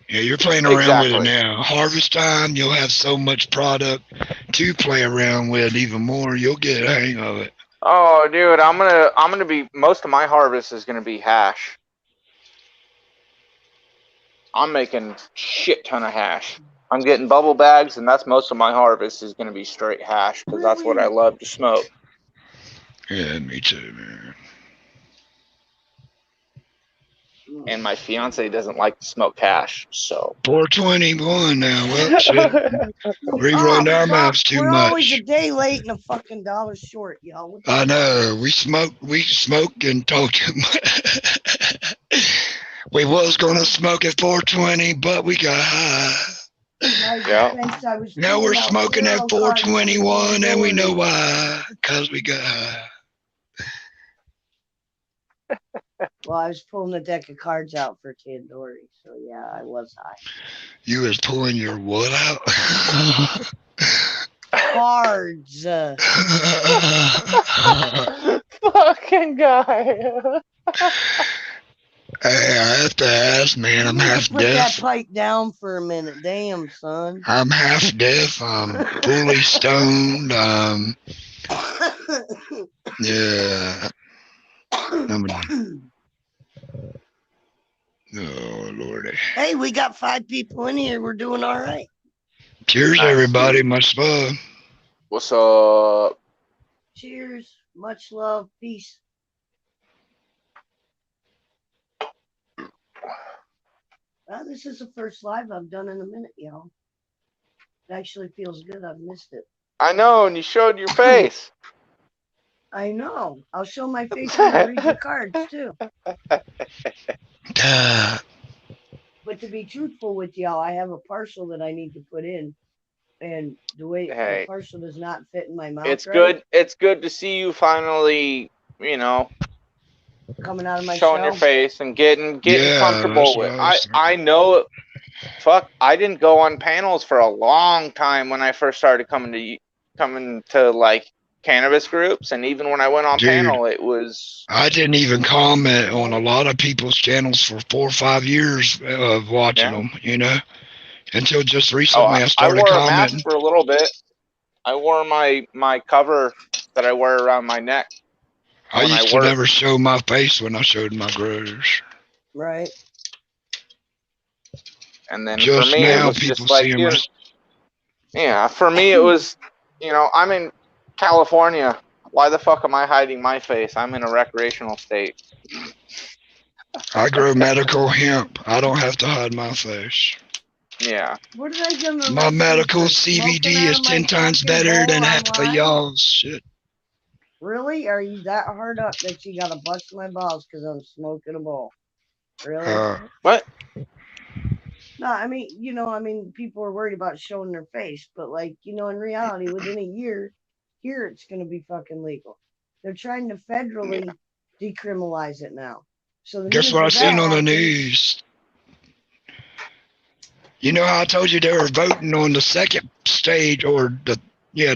Yeah, you're playing around with it now. Harvest time, you'll have so much product to play around with even more. You'll get a hang of it. Oh, dude, I'm gonna be, most of my harvest is gonna be hash. I'm making shit ton of hash. I'm getting bubble bags, and that's most of my harvest is gonna be straight hash because that's what I love to smoke. Yeah, me too, man. And my fiance doesn't like to smoke hash, so. 421 now. Well, shit. We run our mouths too much. We're always a day late and a fucking dollar short, y'all. I know. We smoke and talk too much. We was gonna smoke at 420, but we got high. Yeah. Now we're smoking at 421, and we know why. Because we got high. Well, I was pulling a deck of cards out for Tandoori, so yeah, I was high. You was pulling your what out? Cards. Fucking guy. Hey, I have to ask, man. I'm You need half to put that deaf. pipe down for a minute. Damn, son. I'm half deaf. I'm fully stoned. Yeah. Oh, Lordy. Hey, we got 5 people in here. We're doing all right. Cheers, Nice. everybody. Much love. What's up? Cheers. Much love. Peace. Well, this is the first live I've done in a minute, y'all. It actually feels good. I've missed it. I know, and you showed your face. I know. I'll show my face when I read the cards, too. But to be truthful with y'all, I have a parcel that I need to put in. And the way the Hey, parcel does not fit in my mouth it's right, good. It's good to see you finally, coming out of my showing your shell. face and getting Yeah, comfortable that's what with. I was I know. Fuck, I didn't go on panels for a long time when I first started coming to like cannabis groups, and even when I went on Dude, panel, it was I didn't even comment on a lot of people's channels for 4 or 5 years of watching yeah. them, you know, until just Oh, recently I I started wore a mask commenting. for a little bit. I wore my cover that I wear around my neck I when I used to work, never show my face when I showed my grows. Right. and then for Just me it now, was people just like, seeing my. yeah, for me it was, I'm in California. Why the fuck am I hiding my face? I'm in a recreational state. I grow medical hemp. I don't have to hide my face. Yeah. What did I get arrested My medical for? Smoking CBD out is of my 10 times fucking better bowl than half of online? y'all's shit. Really? Are you that hard up that you gotta bust my balls because I'm smoking a bowl? Really? What? No, I mean, people are worried about showing their face, but like, in reality, within a year, here it's gonna be fucking legal. They're trying to federally decriminalize it now. So the Guess minute what I that seen on the happens, news? You know how I told you they were voting on the second stage or the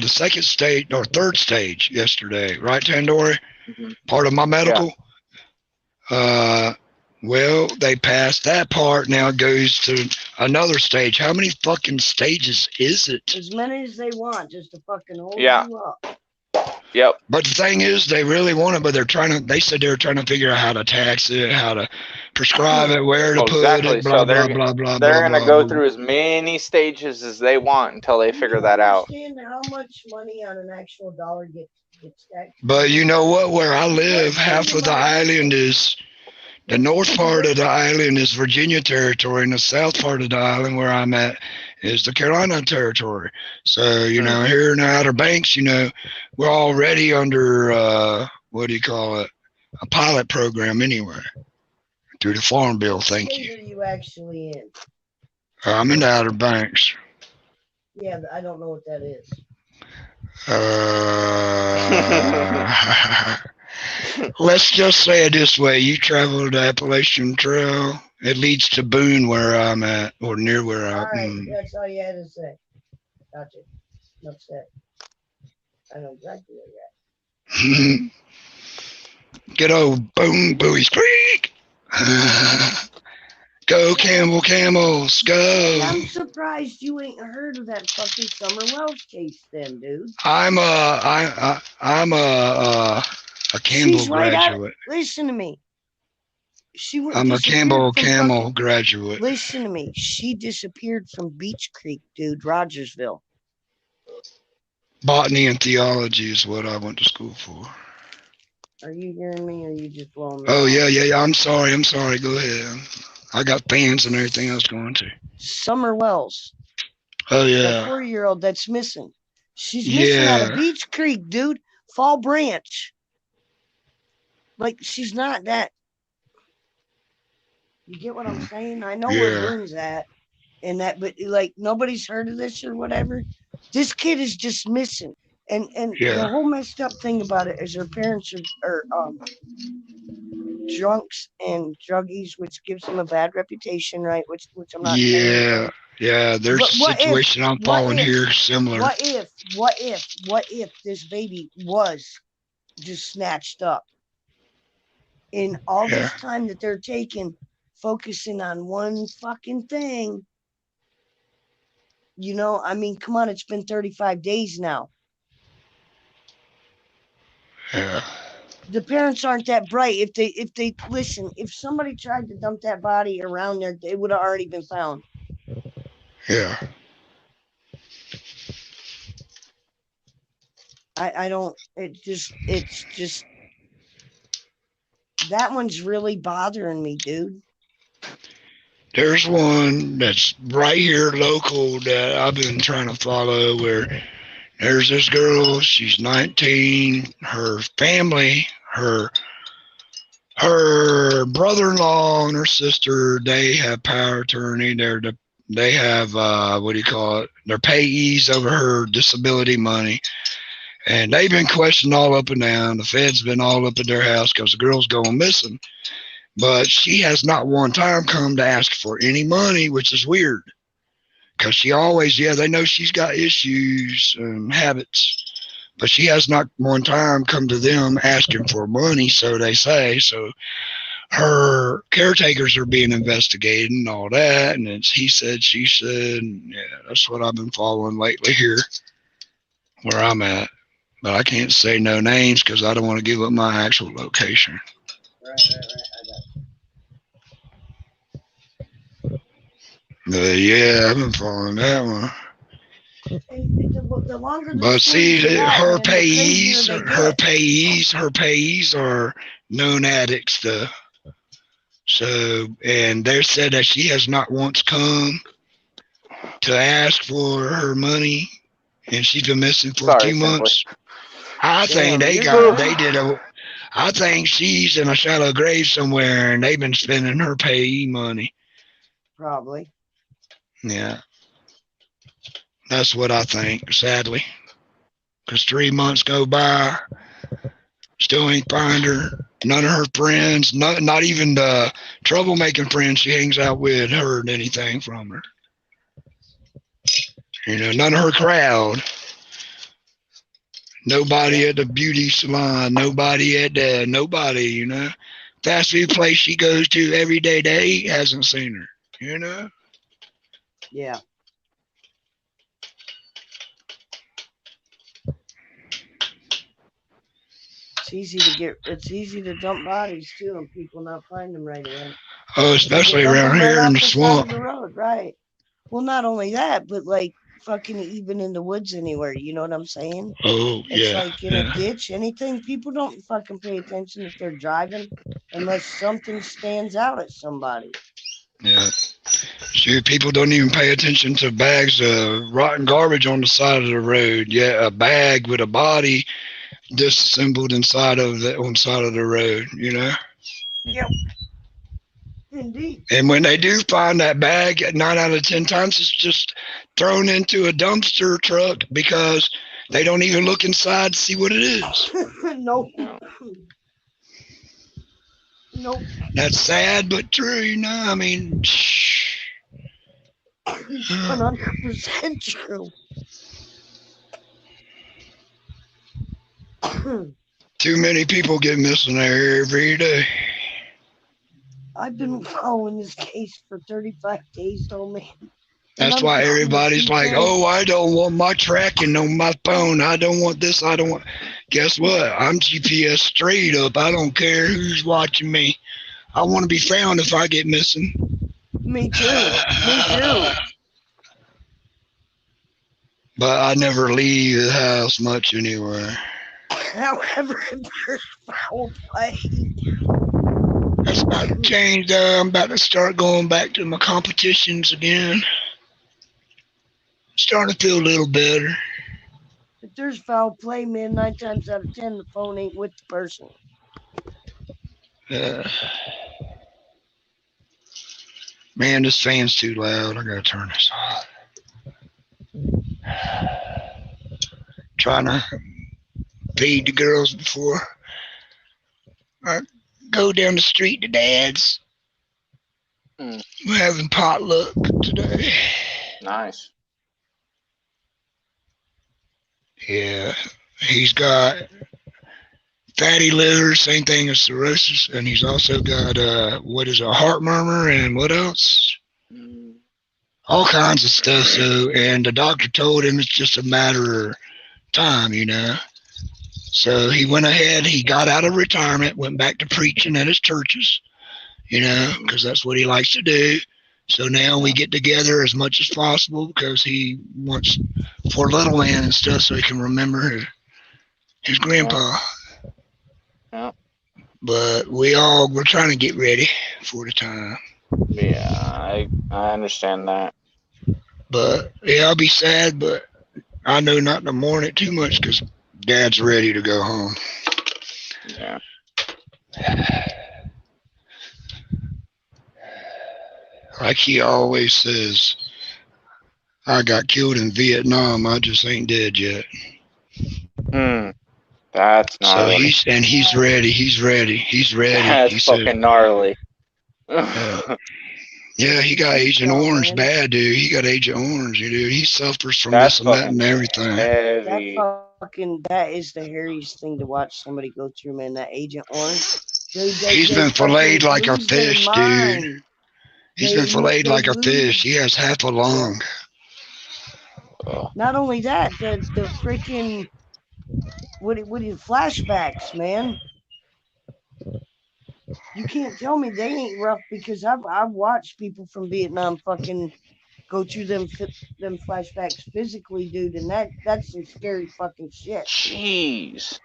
second stage or third stage yesterday, right, Tandoori? Mm-hmm. Part of my Yeah. medical. Uh, well, they passed that part. Now it goes to another stage. How many fucking stages is it? as many as they want, just to fucking hold Yeah. you up. Yep. But the thing is, they really want it, but they said they were trying to figure out how to tax it, how to prescribe it, where to Oh, put exactly. it, blah, So blah, they're blah, blah, they're blah, gonna blah, go blah. through as many stages as they want until they Do figure you that out. understand how much money on an actual dollar gets taxed? But you know what? Where I live, Worst thing half in of the my life. island is the north part of the island is Virginia territory, and the south part of the island where I'm at is the Carolina territory. So, here in the Outer Banks, we're already under, what do you call it, a pilot program anyway, through the Farm Bill. What Thank state you. are you actually in? I'm in the Outer Banks. Yeah, I don't know what that is. Let's just say it this way. You travel the Appalachian Trail. It leads to Boone, where I'm at, or near where All I'm right, that's all you had to say. Gotcha. Enough said. I know exactly where you're at. Good old Boone Bowie's Creek. Go Campbell Camels, go. Hey, I'm surprised you ain't heard of that fucking Summer Wells case, then, dude. I'm a Campbell She's right at it. graduate. Listen to me. She went I'm a Campbell disappeared from Camel fucking. graduate. Listen to me. She disappeared from Beach Creek, dude, Rogersville. Botany and theology is what I went to school for. Are you hearing me, or are you just blowing me Oh off? yeah. I'm sorry. Go ahead. I got fans and everything else going too. Summer Wells. Oh The yeah. 4-year-old that's missing. She's missing out of Beach Creek, dude. Fall Branch. Like, she's not that. You get what I'm saying? I know where Boone's at. And that, but like, nobody's heard of this or whatever. This kid is just missing. And the whole messed up thing about it is her parents are drunks and druggies, which gives them a bad reputation, right? Which I'm not saying. Yeah, there's a situation I'm following here similar. What if this baby was just snatched up in all Yeah. this time that they're taking, focusing on one fucking thing. You know, I mean, come on, it's been 35 days now. Yeah. The parents aren't that bright. If they listen, if somebody tried to dump that body around there, it would have already been found. Yeah. I don't. It's just that one's really bothering me, dude. There's one that's right here local that I've been trying to follow where there's this girl, she's 19, her family, her brother-in-law and her sister, they have power of attorney. They have what do you call it? They're payees over her disability money. And they've been questioned all up and down. The Fed's been all up at their house because the girl's going missing. But she has not one time come to ask for any money, which is weird. Because she always, yeah, they know she's got issues and habits. But she has not one time come to them asking for money, so they say. So her caretakers are being investigated and all that. And it's he said, she said. And yeah, that's what I've been following lately here where I'm at. But I can't say no names because I don't want to give up my actual location. Right. But yeah, I've been following that one. The longer the But see, stories get, her man, the crazier payees, they her get. payees, her payees are known addicts, though. So, and they said that she has not once come to ask for her money, and she's been missing for Sorry, 2 months. I think Damn, they you're got, good. they did a. I think she's in a shallow grave somewhere, and they've been spending her payee money. Probably. Yeah, that's what I think. Sadly, because 3 months go by, still ain't find her. None of her friends, not even the troublemaking friends she hangs out with, heard anything from her. You know, none of her crowd. Nobody at the beauty salon. Nobody at the nobody. You know, fast food place she goes to every day hasn't seen her. You know. Yeah. It's easy to dump bodies too, and people not find them right away. Oh, They especially dump around them right here in off the the side of swamp. the road, right? Well, not only that, but like fucking even in the woods anywhere. You know what I'm saying? Oh It's yeah, like in a yeah, ditch, anything. People don't fucking pay attention if they're driving unless something stands out at somebody. yeah. See, people don't even pay attention to bags of rotten garbage on the side of the road. Yeah, a bag with a body disassembled inside of the on side of the road. You know. Yep, indeed. And when they do find that bag, 9 out of 10 times it's just thrown into a dumpster truck because they don't even look inside to see what it is. Nope. No. Nope. That's sad but true, you know. I mean, 100% true. too many people get missing there every day. I've been following this case for 35 days, though, man. And That's I'm why counting the everybody's like, CJ. oh, I don't want my tracking on my phone. I don't want this. I don't want. Guess what? I'm GPS straight up. I don't care who's watching me. I want to be found if I get missing. Me too. Me too. But I never leave the house much anyway. However, if there's foul play, That's about to change though. I'm about to start going back to my competitions again. Starting to feel a little better. if there's foul play, man, 9 times out of 10, the phone ain't with the person. Uh, man, this fan's too loud. I gotta turn this off. Trying to feed the girls before I go down the street to Dad's. Hmm. We're having potluck today. Nice. Yeah, he's got fatty liver, same thing as cirrhosis, and he's also got what is a heart murmur and what else? All kinds of stuff. So, and the doctor told him it's just a matter of time, you know. So he went ahead, he got out of retirement, went back to preaching at his churches, you know, because that's what he likes to do. So now we get together as much as possible because he wants for little man and stuff so he can remember his grandpa. Yeah. But we're trying to get ready for the time. Yeah, I understand that. But yeah, I'll be sad, but I know not to mourn it too much because Dad's ready to go home. Yeah. Like he always says, I got killed in Vietnam. I just ain't dead yet. That's So gnarly. he's ready. He's ready. He's ready. That's He fucking said, gnarly. yeah, he got Agent Yo, Orange man. bad, dude. He got Agent Orange, dude. He suffers from That's this and that fucking and everything. heavy. That is the hairiest thing to watch somebody go through, man. That Agent Orange. Dude, He's been filleted like a lose their fish, dude. mind. He's been filleted like a lose. fish. He has half a lung. Oh. Not only that, the freaking what is flashbacks, man. You can't tell me they ain't rough because I've watched people from Vietnam fucking go through them flashbacks physically, dude, and that's some scary fucking shit. Jeez.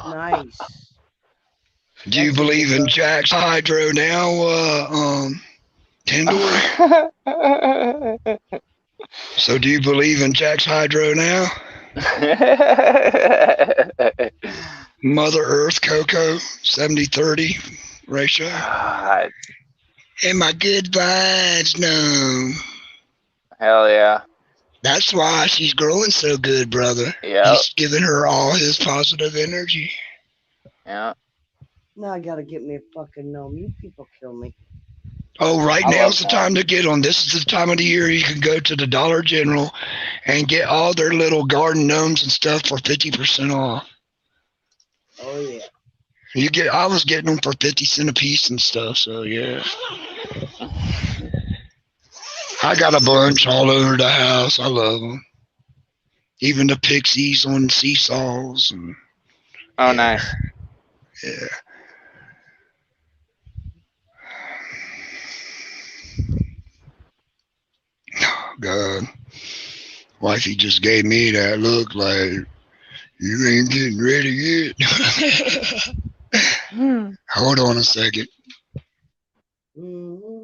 Nice. Do you believe in Jack's Hydro now, Tendor? So do you believe in Jack's Hydro now? Mother Earth, Coco, 70-30 ratio. God. And my good vibes, no. Hell yeah. That's why she's growing so good, brother. Yep. He's giving her all his positive energy. Yeah. Now I gotta get me a fucking gnome. You people kill me. Oh, right I now's the love time to get them. This is the time of the year you can go to the Dollar General and get all their little garden gnomes and stuff for 50% off. Oh yeah. I was getting them for 50 cents a piece and stuff, so yeah. I got a bunch all over the house. I love them. Even the pixies on seesaws. And, Oh, yeah. nice. Yeah. Oh, God. Wifey just gave me that look like, you ain't getting ready yet. Hold on a second. Mm-hmm.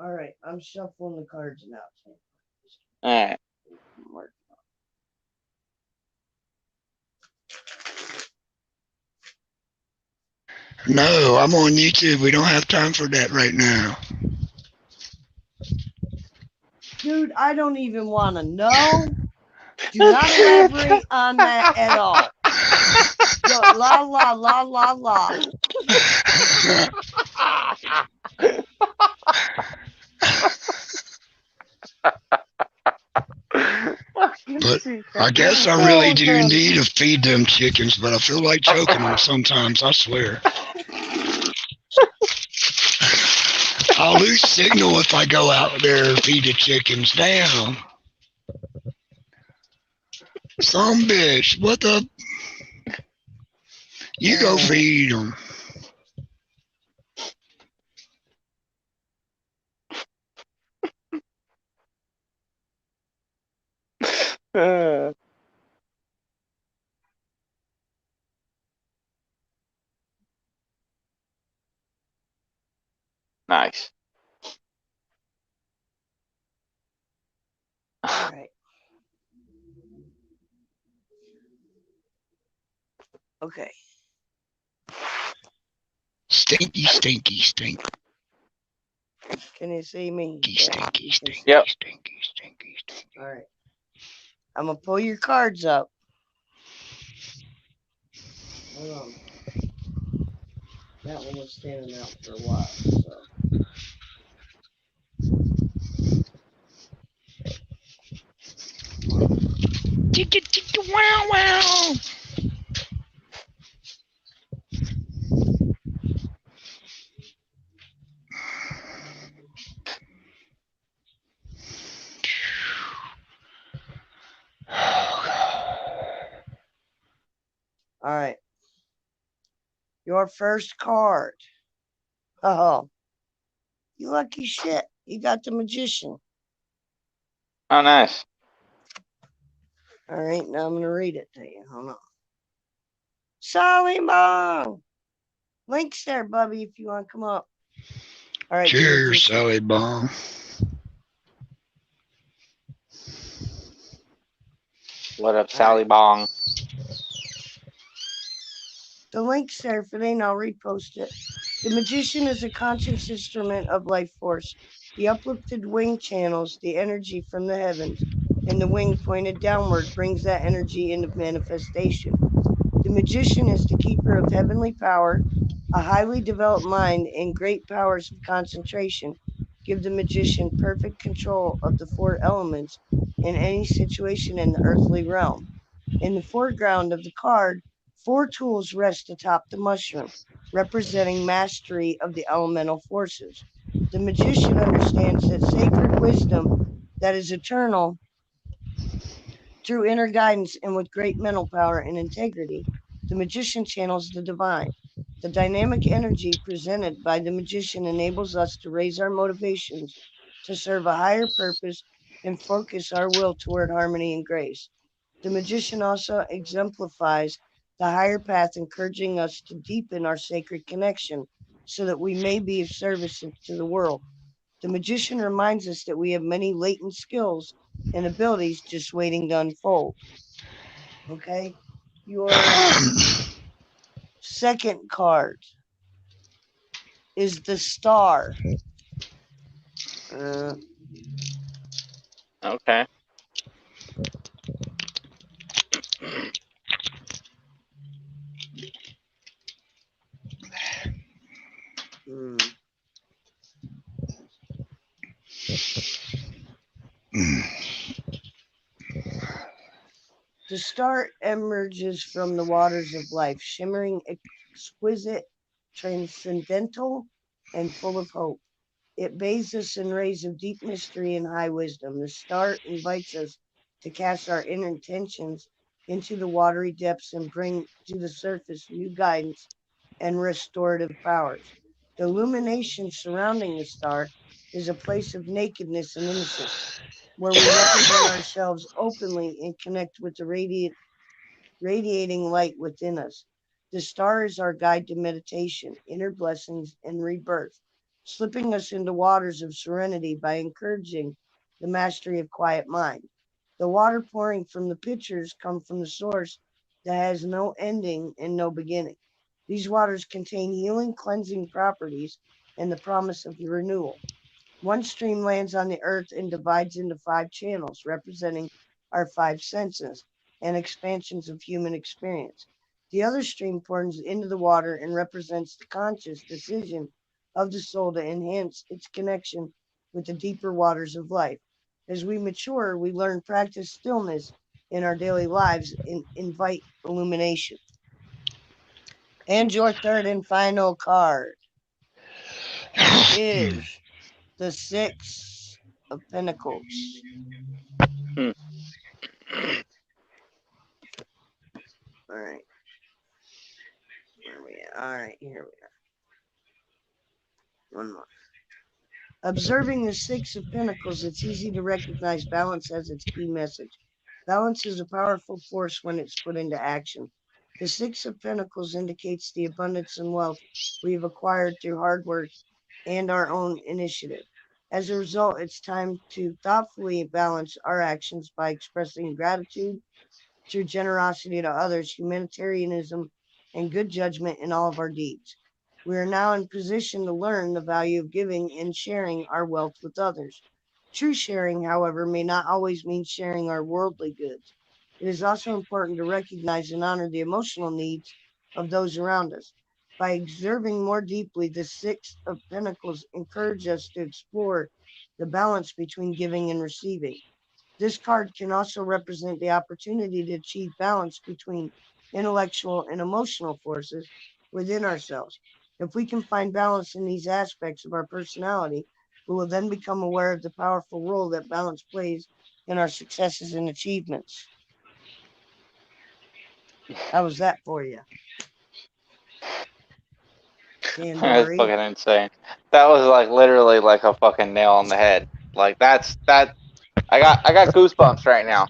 All right, I'm shuffling the cards now. All right. No, I'm on YouTube. We don't have time for that right now. Dude, I don't even want to know. Do not elaborate on that at all. La la la la la. But I guess I really do need to feed them chickens, but I feel like choking them sometimes, I swear. I'll lose signal if I go out there and feed the chickens. Damn. Some bitch, what the? You go feed them. Nice. All right. Okay. Stinky, stinky, stinky. Can you see me? Stinky, stinky, Yep. stinky, stinky, stinky. All right. I'm gonna pull your cards up. Hold on. That one was standing out for a while, so. Chicka chicka wow wow. All right. Your first card. Oh, you lucky shit. You got the Magician. Oh, nice. All right, now I'm gonna read it to you. Hold on. Solly Mom! Link's there, Bubby, if you want to come up. All right, the Cheers, Magician. Sally Bomb. What up, All Sally right. Bong? The link's there. If it ain't, I'll repost it. The Magician is a conscious instrument of life force. The uplifted wing channels the energy from the heavens, and the wing pointed downward brings that energy into manifestation. The Magician is the keeper of heavenly power. A highly developed mind and great powers of concentration give the Magician perfect control of the four elements in any situation in the earthly realm. In the foreground of the card, four tools rest atop the mushroom, representing mastery of the elemental forces. The magician understands that sacred wisdom that is eternal through inner guidance and with great mental power and integrity. The magician channels the divine. The dynamic energy presented by the magician enables us to raise our motivations to serve a higher purpose and focus our will toward harmony and grace. The magician also exemplifies the higher path, encouraging us to deepen our sacred connection so that we may be of service to the world. The magician reminds us that we have many latent skills and abilities just waiting to unfold. Okay? Your second card is the star. Uh, Okay. hmm. The star emerges from the waters of life, shimmering, exquisite, transcendental, and full of hope. It bathes us in rays of deep mystery and high wisdom. The star invites us to cast our inner intentions into the watery depths and bring to the surface new guidance and restorative powers. The illumination surrounding the star is a place of nakedness and innocence, where we represent ourselves openly and connect with the radiating light within us. The star is our guide to meditation, inner blessings, and rebirth, slipping us into waters of serenity by encouraging the mastery of quiet mind. The water pouring from the pitchers come from the source that has no ending and no beginning. These waters contain healing, cleansing properties and the promise of renewal. One stream lands on the earth and divides into five channels, representing our five senses and expansions of human experience. The other stream pours into the water and represents the conscious decision of the soul to enhance its connection with the deeper waters of life. As we mature, we learn practice stillness in our daily lives and invite illumination. And your third and final card is the Six of Pentacles. Hmm. All right, where are we at? All right, here we are. One more. Observing the Six of Pentacles, it's easy to recognize balance as its key message. Balance is a powerful force when it's put into action. The Six of Pentacles indicates the abundance and wealth we've acquired through hard work and our own initiative. As a result, it's time to thoughtfully balance our actions by expressing gratitude through generosity to others, humanitarianism, and good judgment in all of our deeds. We are now in position to learn the value of giving and sharing our wealth with others. True sharing, however, may not always mean sharing our worldly goods. It is also important to recognize and honor the emotional needs of those around us. By observing more deeply, the Six of Pentacles encourage us to explore the balance between giving and receiving. This card can also represent the opportunity to achieve balance between intellectual and emotional forces within ourselves. If we can find balance in these aspects of our personality, we will then become aware of the powerful role that balance plays in our successes and achievements. How was that for you, That's Tandoori? fucking insane. That was like literally like a fucking nail on the head. Like that. I got goosebumps right now.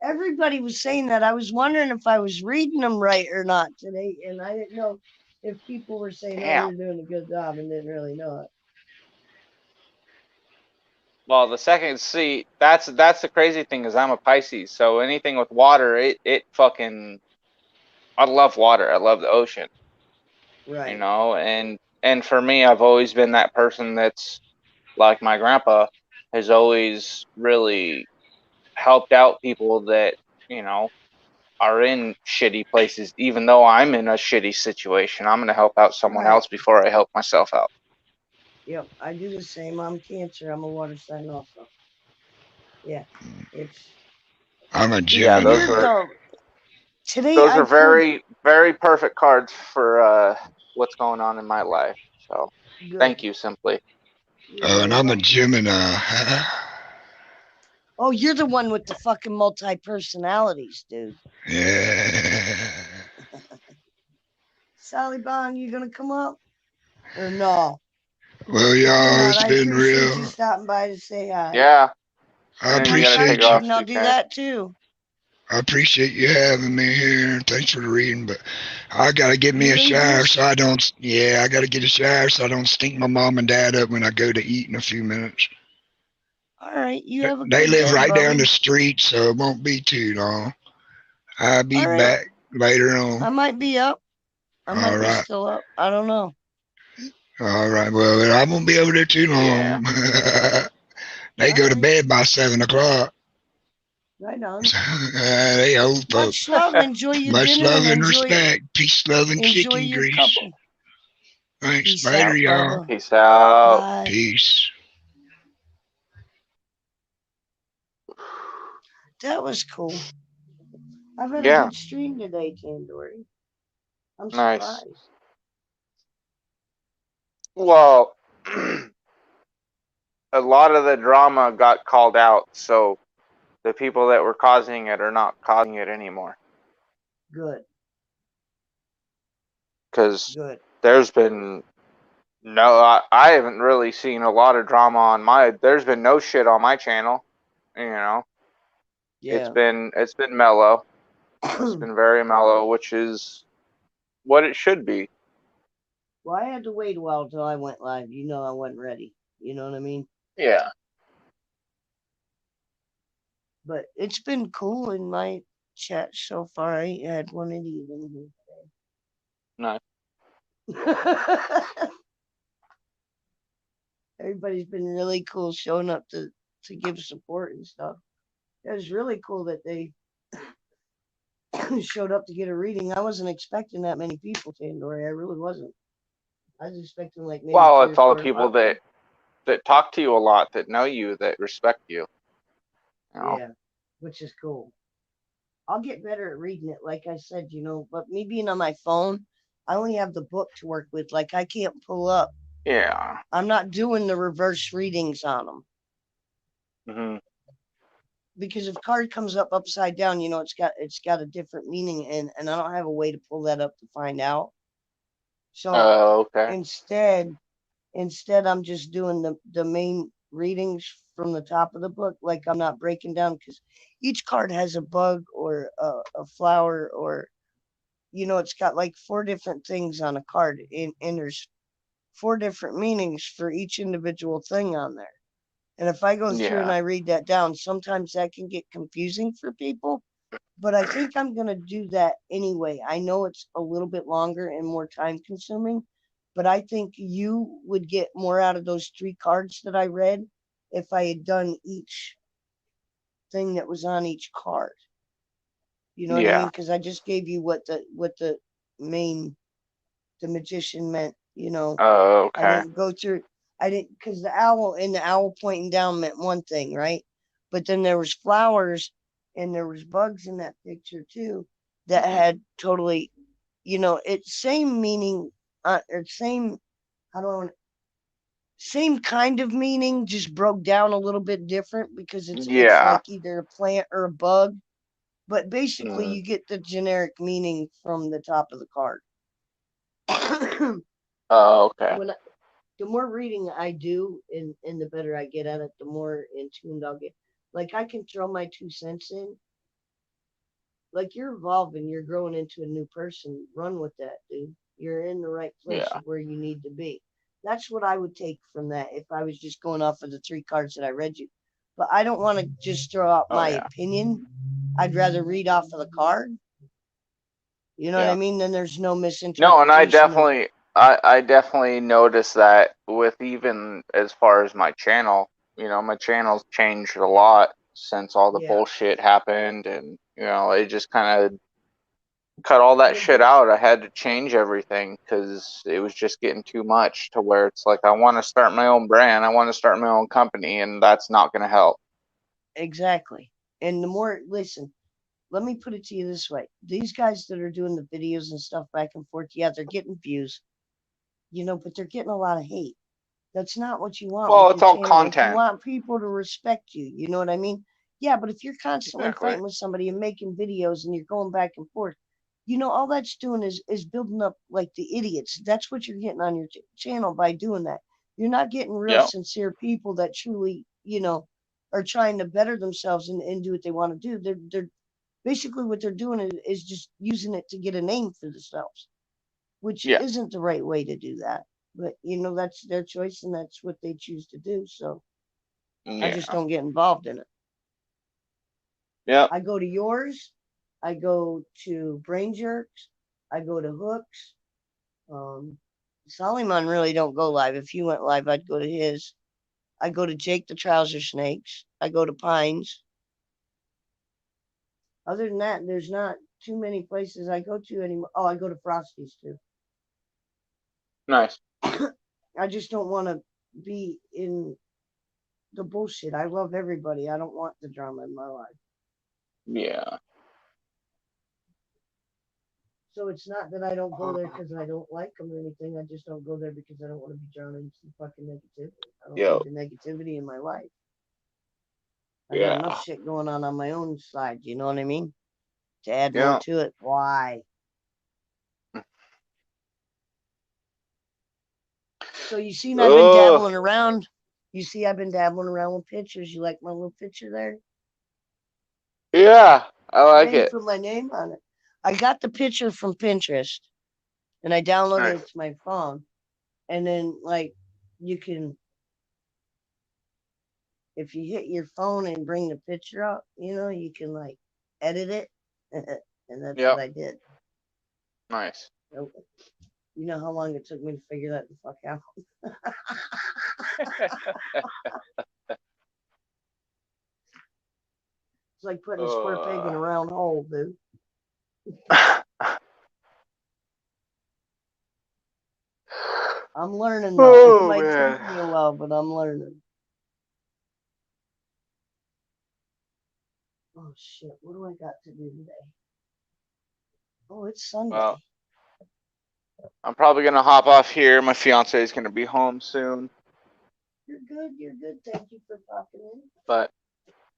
Everybody was saying that. I was wondering if I was reading them right or not today, and I didn't know if people were saying, "Oh, Damn. you're doing a good job," and didn't really know it. Well, the second see that's the crazy thing is I'm a Pisces, so anything with water, it fucking I love water. I love the ocean, Right. and for me, I've always been that person that's like my grandpa has always really helped out people that you know are in shitty places. Even though I'm in a shitty situation, I'm gonna help out someone Right. else before I help myself out. Yep. I do the same. I'm Cancer. I'm a water sign also. Yeah. It's I'm a it's Yeah, Gemini. weird though. Today those I are pulled very very perfect cards for what's going on in my life. So good. thank you, Simply. You're Oh, and very I'm a welcome. Gemini. Oh, you're the one with the fucking multi personalities, dude. Yeah. Sally Bond, you gonna come up or no? Well, If y'all, not, it's I been appreciate you real. stopping by to say hi. Yeah, I and Come if you on, gotta take Sally it appreciate you. off, Bond, I'll you do can. that too. I appreciate you having me here. Thanks for the reading, but I gotta get me You a read shower so this? I don't. Yeah, I gotta get a shower so I don't stink my mom and dad up when I go to eat in a few minutes. All right. You have a They good live day, right down the buddy. street, so it won't be too long. I'll be All right. back later on. I might be up. I All might be right. still up. I don't know. All right. Well, I won't be over there too Yeah. long. They All go to right. bed by 7 o'clock. Right on. They old folk. Much love. Enjoy your Much dinner love and and respect. Peace, love, and enjoy chicken your grease. couple. Thanks. Peace Later, out, y'all. Bubba. Peace out. Bye. Peace. That was cool. I've had a Yeah, good stream today, Tandoori. I'm nice. surprised. Well, a lot of the drama got called out, so the people that were causing it are not causing it anymore. Good. Because Good. there's been no, I haven't really seen a lot of drama on my. There's been no shit on my channel. You know, Yeah. it's been mellow. It's been very mellow, which is what it should be. Well, I had to wait a while till I went live. You know, I wasn't ready. You know what I mean? Yeah. But it's been cool in my chat so far. I ain't had one of these in No. here. Everybody's been really cool showing up to give support and stuff. It was really cool that they showed up to get a reading. I wasn't expecting that many people, Tandoori. I really wasn't. I was expecting like maybe Well, three or it's all the four. people that talk to you a lot, that know you, that respect you. You know. Yeah, which is cool. I'll get better at reading it, like I said, but me being on my phone, I only have the book to work with. Like I can't pull up. Yeah. I'm not doing the reverse readings on them Hmm. because if card comes up upside down, it's got a different meaning, and I don't have a way to pull that up to find out. So Okay. instead, instead I'm just doing the main readings from the top of the book. Like I'm not breaking down because each card has a bug or a flower or it's got like four different things on a card, and there's four different meanings for each individual thing on there. And if I go through and Yeah. I read that down, sometimes that can get confusing for people. But I think I'm going to do that anyway. I know it's a little bit longer and more time consuming, but I think you would get more out of those three cards that I read if I had done each thing that was on each card. You know what I mean? Yeah. Because I just gave you what the main the magician meant. I Okay. didn't go through. I didn't, because the owl pointing down meant one thing, right? But then there was flowers and there was bugs in that picture too that had totally, it's same meaning, or same, how do I want same kind of meaning, just broke down a little bit different because it's Yeah. like either a plant or a bug. But basically, Mm. you get the generic meaning from the top of the card. Oh, okay. when I, the more reading I do, and the better I get at it, the more in tuned I'll get. Like I can throw my 2 cents in. Like you're evolving, you're growing into a new person. Run with that, dude. You're in the right place Yeah. of where you need to be. That's what I would take from that if I was just going off of the 3 cards that I read you. But I don't want to just throw out Oh my yeah. opinion. I'd rather read off of the card. You know what I Yeah. mean? Then there's no No, and misinterpretation of I definitely noticed that with even as far as my channel. My channel's changed a lot since all the yeah. bullshit happened, and it just kind of cut all that Well, shit out. I had to change everything because it was just getting too much to where it's like I want to start my own brand, I want to start my own company, and that's not going to help. exactly. And the more listen, let me put it to you this way: these guys that are doing the videos and stuff back and forth, yeah, they're getting views, but they're getting a lot of hate. That's not what you want Well, with it's your all channel. Like you content. want people to respect you. You know what I mean? Yeah, but if you're constantly Exactly. fighting with somebody and making videos and you're going back and forth, all that's doing is building up like the idiots. That's what you're getting on your channel by doing that. You're not getting real Yep. sincere people that truly, are trying to better themselves and do what they want to do. They're basically what they're doing is just using it to get a name for themselves, which Yeah. isn't the right way to do that. But that's their choice and that's what they choose to do. So I just Yeah. don't get involved in it. Yep. I go to yours, I go to Brain Jerks, I go to Hooks. Um, Solomon really don't go live. If he went live, I'd go to his. I go to Jake the Trouser Snakes. I go to Pines. Other than that, there's not too many places I go to anymore. Oh, I go to Frosty's too. Nice. I just don't want to be in the bullshit. I love everybody. I don't want the drama in my life. Yeah. So it's not that I don't go there because I don't like them or anything. I just don't go there because I don't want to be drowned into the fucking negativity. I don't Yep. need the negativity in my life. I got enough Yeah. shit going on my own side. You know what I mean? To add more Yeah. to it, why? So you seen I've been Oh. dabbling around. You see I've been dabbling around with pictures. You like my little picture there? Yeah. I I like didn't it. put my name on it. I got the picture from Pinterest and I downloaded Nice. it to my phone. And then like you can if you hit your phone and bring the picture up, you can like edit it. And that's what Yep. I did. Nice. So, you know how long it took me to figure that the fuck out? It's like putting a square peg in uh. a round hole, dude. I'm learning though. It Oh might man. take me a while, but I'm learning. Oh shit, what do I got to do today? Oh, it's Well, Sunday. I'm probably gonna hop off here. My fiance is gonna be home soon, You're good, you're good. Thank you for popping in. but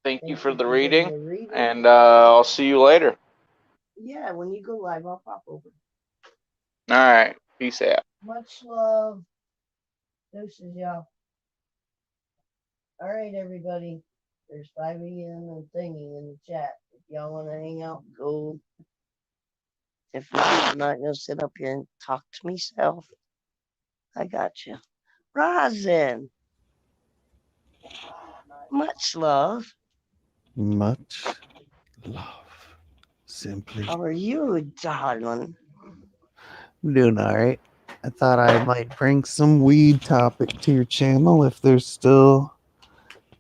thank you Thank for you the for getting reading, a reading. and I'll see you later. Yeah, when you go live, I'll pop over. All right. Peace out. Much love. Deuces, y'all. All right, everybody. There's 5 of you and thingy in the chat. If y'all want to hang out, go. If not, I'm not going to sit up here and talk to myself. I got you. Rosin, much love. Much love. Simply. How are you, darling? I'm doing alright. I thought I might bring some weed topic to your channel if there's still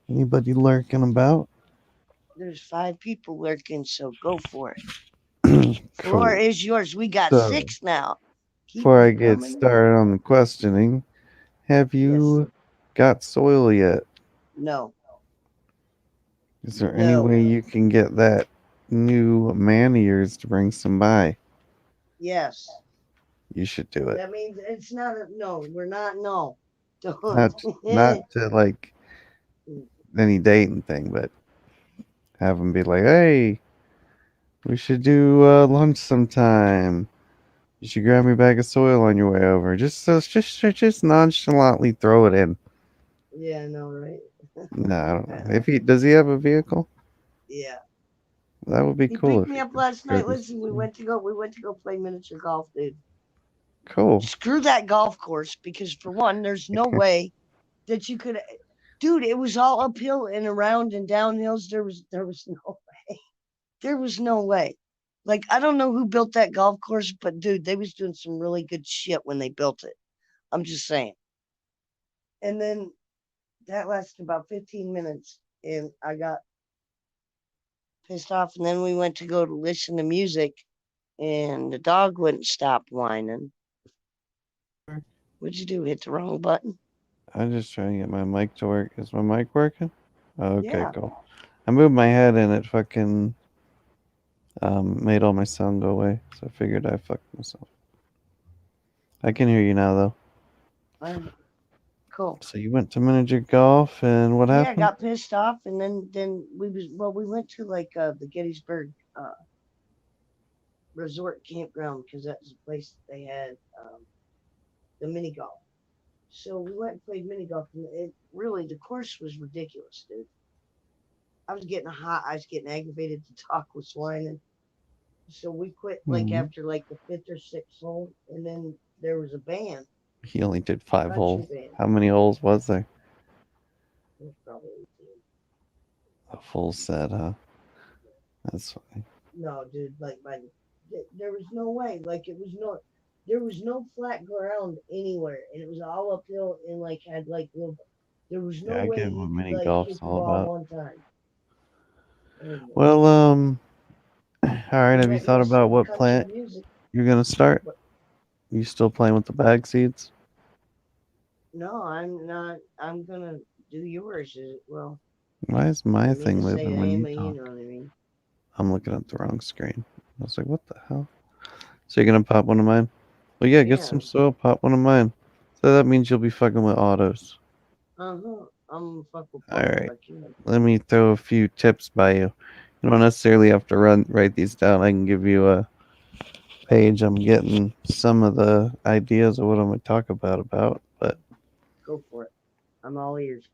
anybody lurking about. There's 5 people lurking, so go for it. Floor Cool. is yours. We got So, 6 now. Keep before I them get coming in. started on the questioning, have Yes, you sir. got soil yet? No, Is there any no, way you can get that new man of yours to bring some by? yes. You should do it. That means it's not a no. We're not no. Don't. Not to like any dating thing, but have him be like, "Hey, we should do lunch sometime. You should grab me a bag of soil on your way over." Just nonchalantly throw it in. Yeah, I know, right? No, I don't I know. know. If he does, he have a vehicle? Yeah. That would be He cool picked if me he up could last grab night. this. Listen, we went to go play miniature golf, dude. Cool. Screw that golf course because for one, there's no way that you could, dude. It was all uphill and around and downhills. There was no there was no way. Like I don't know who built that golf course, but dude, they was doing some really good shit when they built it. I'm just saying. And then that lasted about 15 minutes, and I got pissed off. And then we went to go to listen to music, and the dog wouldn't stop whining. What'd you do? Hit the wrong button? I'm just trying to get my mic to work. Is my mic working? Okay, Yeah. cool. I moved my head and it fucking made all my sound go away. So I figured I fucked myself. I can hear you now though. All right. Cool. So you went to miniature golf and what Yeah, I happened? got pissed off, and then we went to like the Gettysburg resort campground because that's the place that they had the mini golf. So we went and played mini golf, and it really the course was ridiculous, dude. I was getting hot. I was getting aggravated. The talk was whining. So we quit like Hmm. after like the fifth or sixth hole, and then there was a band, He only did 5 holes. country band. How many holes was there? It was probably 18. A full set, huh? That's fine. No, dude, like there was no way. Like there was no flat ground anywhere, and it was all uphill and like had like little. There was Yeah, no I way get what you could mini like golf's hit the all ball about. one time. Anyway, Well, all right. we Have you went and thought listened about to what country plant music. you're gonna start? But You still playing with the bag seeds? no, I'm not. I'm gonna do yours. Well, Why is I my didn't mean thing to say moving when name, you but you know talk? what I mean. I'm looking at the wrong screen. I was like, what the hell? So you're gonna pop one of mine? Well, yeah, get some Yeah. soil, pop one of mine. So that means you'll be fucking with autos. Uh-huh. I'm fuck with All both if right. I can. Let me throw a few tips by you. You don't necessarily have to write these down. I can give you a page. I'm getting some of the ideas of what I'm gonna talk about. But Go for it. I'm all ears.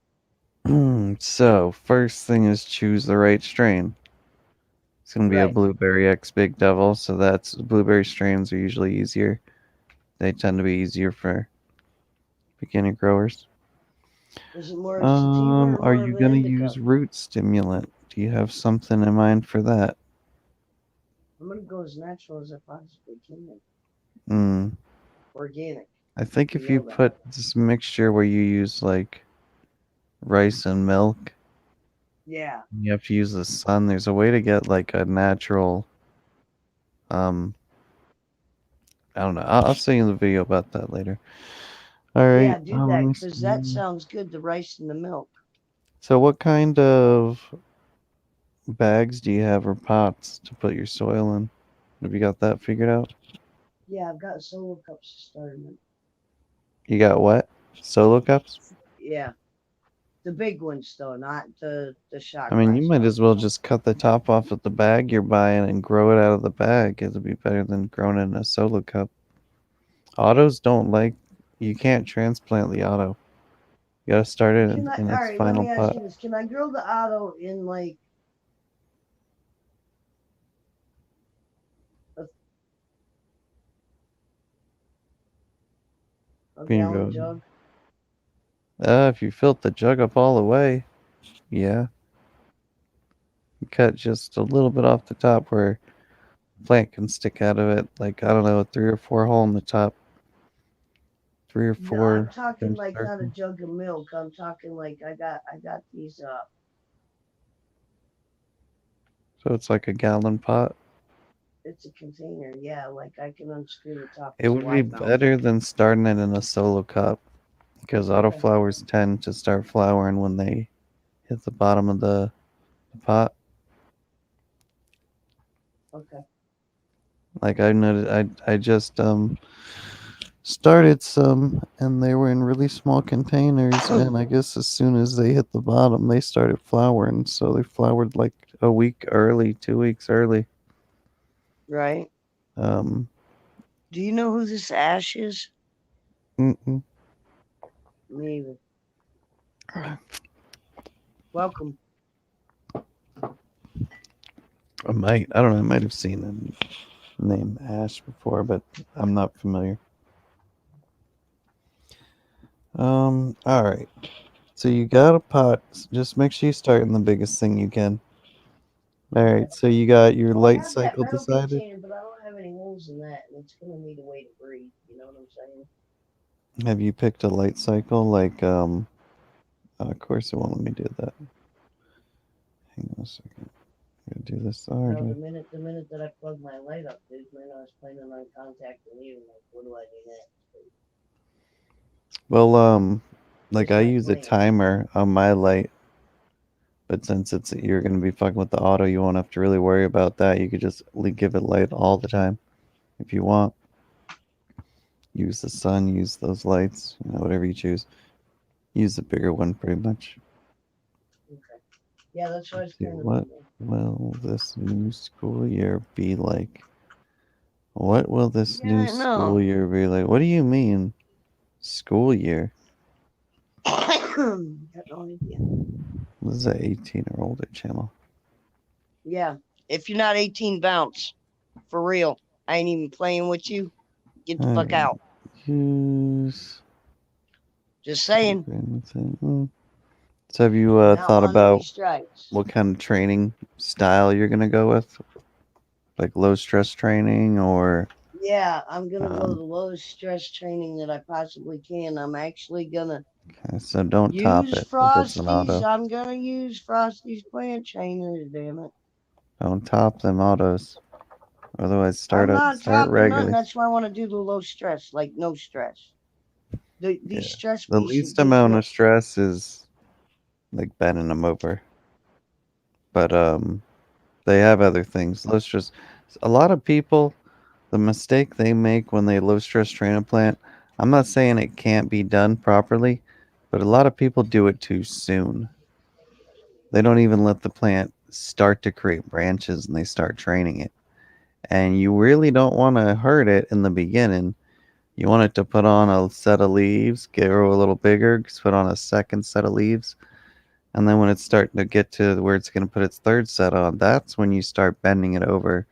so first thing is choose the right strain. It's gonna be a Right. blueberry X Big Devil. So that's blueberry strains are usually easier. They tend to be easier for beginner growers. Is it more of sativa or Are more of you an gonna indica? use root stimulant? Do you have something in mind for that? I'm gonna go as natural as I possibly can. Mm, Organic. I think You if you know that. put this mixture where you use like rice and milk, Yeah. you have to use the sun. There's a way to get like a natural. Um, I don't know. I'll send you the video about that later. All right. Yeah, do Let that me because that see. sounds good. The rice and the milk. So, what kind of bags do you have or pots to put your soil in? Have you got that figured out? Yeah, I've got solo cups to start them. You got what? Solo cups? Yeah, the big ones though, not the I shot mean, you glass might as ones. well just cut the top off of the bag you're buying and grow it out of the bag. It'll be better than growing it in a solo cup. Autos don't like, you can't transplant the auto. You gotta start it Can I? in All its right, let final me ask pot. you this: Can I grow the auto in like a, a You can gallon go, jug? if you filled the jug up all the way, yeah. You cut just a little bit off the top where plant can stick out of it, like, I don't know, 3 or 4 hole in the top, three or No, I'm four talking inch like not a circle. jug of milk. I'm talking like I got these. So it's like a gallon pot. It's a container. Yeah, like I can unscrew the top. It It's a would be wide mouth. better than starting it in a solo cup. because Okay. autoflowers tend to start flowering when they hit the bottom of the pot. Okay. Like I noticed, I just started some, and they were in really small containers, and I guess as soon as they hit the bottom, they started flowering. So they flowered like a week early, 2 weeks early. Right. Um, Do you know who this Ash is? mm-mm. Me either. Welcome. I might. I don't know. I might have seen the name Ash before, but I'm not familiar. All right. So you got a pot. Just make sure you start in the biggest thing you can. All right. So you got your Well, I light have that cycle metal decided. container, but I don't have any holes in that, and it's gonna need a way to breathe. You know what I'm saying? Have you picked a light cycle? Like, of course it won't let me do that. Hang on a second. I'm gonna do this No, harder. the minute that I plug my light up, dude, man, I was planning on contacting you. Like, what do I do next? Well, like Here's I my use a plan. timer on my light, but since you're gonna be fucking with the auto, you won't have to really worry about that. You could just give it light all the time if you want. Use the sun, use those lights, whatever you choose. Use the bigger one, pretty much. Okay. Yeah, that's what I Let's was see, planning what on doing. will this new school year be like? What will this Yeah, new I school know. year be like? What do you mean, school year? Got no idea. This is a 18 or older channel. Yeah. If you're not 18, bounce. For real. I ain't even playing with you. Get the fuck Alright. out. Use. Just saying. So have you I'm thought outlawing three about strikes. what kind of training style you're gonna go with? Like low stress training or Yeah, I'm gonna go um, the lowest stress training that I possibly can. I'm actually gonna okay, so don't top use it if it's an Frosty's. auto. I'm gonna use Frosty's plant trainers, damn it. Don't top them autos. Otherwise I'm not start topping nothing. regulars. That's why I want to do the low stress, like no stress. These Yeah. stress The beasts, least amount of stress is like bending them over. But they have other things. Low stress. A lot of people, the mistake they make when they low stress train a plant, I'm not saying it can't be done properly, but a lot of people do it too soon. They don't even let the plant start to create branches and they start training it. And you really don't want to hurt it in the beginning. You want it to put on a set of leaves, grow a little bigger, put on a second set of leaves, and then when it's starting to get to where it's going to put its third set on, that's when you start bending it over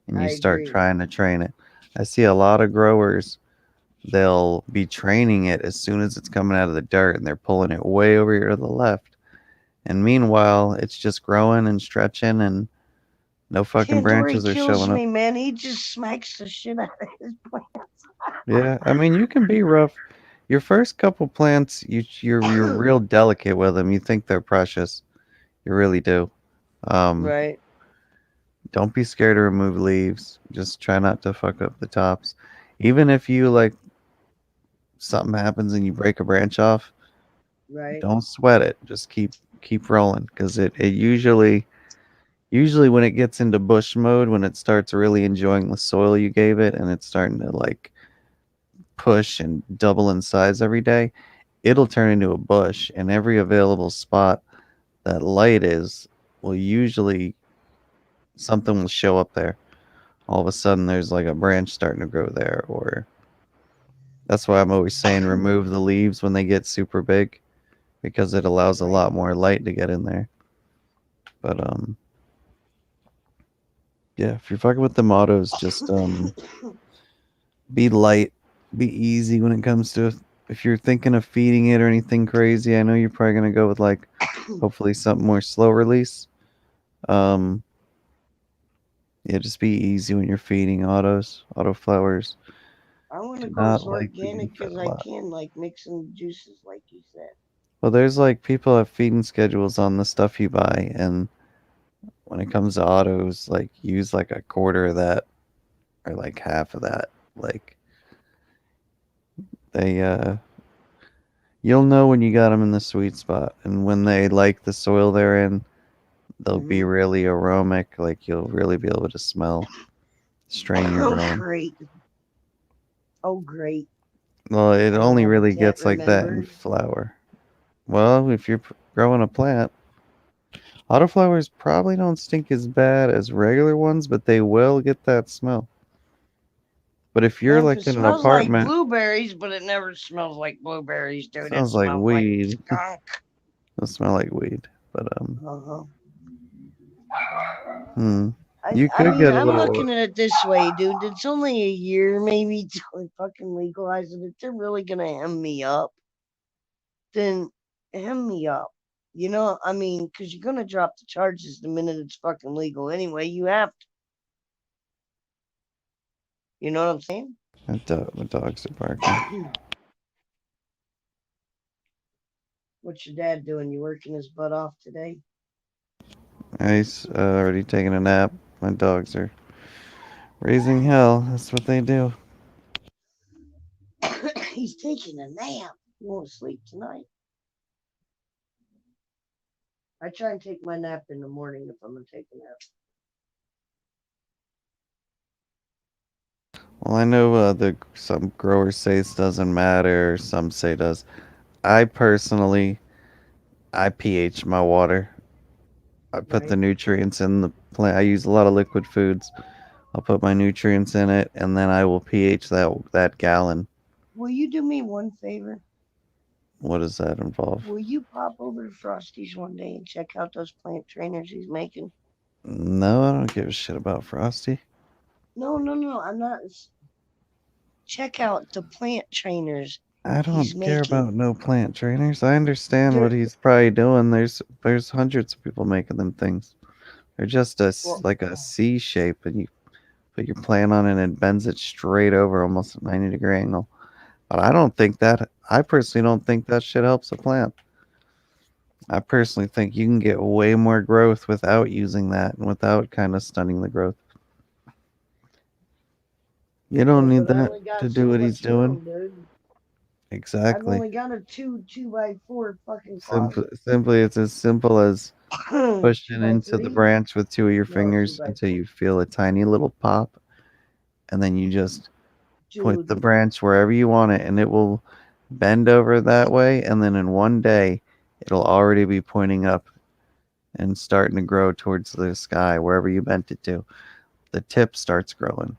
and I you start agree. trying to train it. I see a lot of growers, they'll be training it as soon as it's coming out of the dirt and they're pulling it way over here to the left. And meanwhile, it's just growing and stretching and no fucking Tandoori branches are kills showing up. me, man. He just smacks the shit out of his plants. Yeah, I mean, you can be rough. Your first couple plants, you're real delicate with them. You think they're precious. You really do. Um, Right. don't be scared to remove leaves. Just try not to fuck up the tops. Even if you like something happens and you break a branch off, Right. don't sweat it. Just keep rolling because it usually when it gets into bush mode, when it starts really enjoying the soil you gave it and it's starting to like push and double in size every day, it'll turn into a bush, and every available spot that light is will usually something will show up there. All of a sudden there's like a branch starting to grow there, or that's why I'm always saying remove the leaves when they get super big because it allows a Right. lot more light to get in there. But yeah, if you're fucking with the mottos, just be light, be easy when it comes to if you're thinking of feeding it or anything crazy. I know you're probably gonna go with like hopefully something more slow release. Um, yeah, just be easy when you're feeding autoflowers. I want to Do go not as like being organic fed as a I lot. can, like mixing juices, like you said. Well, there's like people have feeding schedules on the stuff you buy, and when it comes to autos, like use like a quarter of that or like half of that. Like they You'll know when you got them in the sweet spot, and when they like the soil they're in, they'll be Mhm. really aromatic. Like you'll really be able to smell strain you're Oh, growing. great. Oh, great. Well, it My only really habitat gets like that in remembered. flower. Well, if you're growing a plant, autoflowers probably don't stink as bad as regular ones, but they will get that smell. But if you're Well, if like it in an smells like apartment, blueberries, but it never smells like blueberries, dude. It sounds like smells like weed. skunk. It'll smell like weed. But Uh-huh. hmm. I, You I could mean, get a I'm little. looking at it this way, dude. It's only a year, maybe, till they fucking legalize it. If they're really gonna hem me up, then hem me up. You know, I mean, because you're gonna drop the charges the minute it's fucking legal anyway. You have to. You know what I'm saying? My dogs are barking. What's your dad doing? You working his butt off today? He's already taking a nap. My dogs are raising hell. That's what they do. He's taking a nap. He won't sleep tonight. I try and take my nap in the morning if I'm gonna take a nap. Well, I know some growers say it doesn't matter. Some say it does. I personally, I pH my water. I put the Right? nutrients in the plant. I use a lot of liquid foods. I'll put my nutrients in it, and then I will pH that gallon. Will you do me one favor? What does that involve? Will you pop over to Frosty's one day and check out those plant trainers he's making? No, I don't give a shit about Frosty. No, no, no. I'm not. Check out the plant trainers I he's don't care making. about no plant trainers. I understand what They're he's probably doing. There's hundreds of people making them things. They're just well, like a C shape, and you put your plant on it and it bends it straight over, almost a 90-degree angle. But I don't think that. I personally don't think that shit helps a plant. I personally think you can get way more growth without using that and without kind of stunning the growth. You don't yeah, need but I that only to got do so what he's much doing. room, dude. I've Exactly. only got a two by four fucking Simply, it's as simple as closet. Two pushing by into the three? branch with two of your No, two fingers by until four. you feel a tiny little pop, and then you just point Dude, the branch wherever you want it, and it will bend over that way, and then in one day, it'll already be pointing up and starting to grow towards the sky wherever you bent it to. The tip starts growing.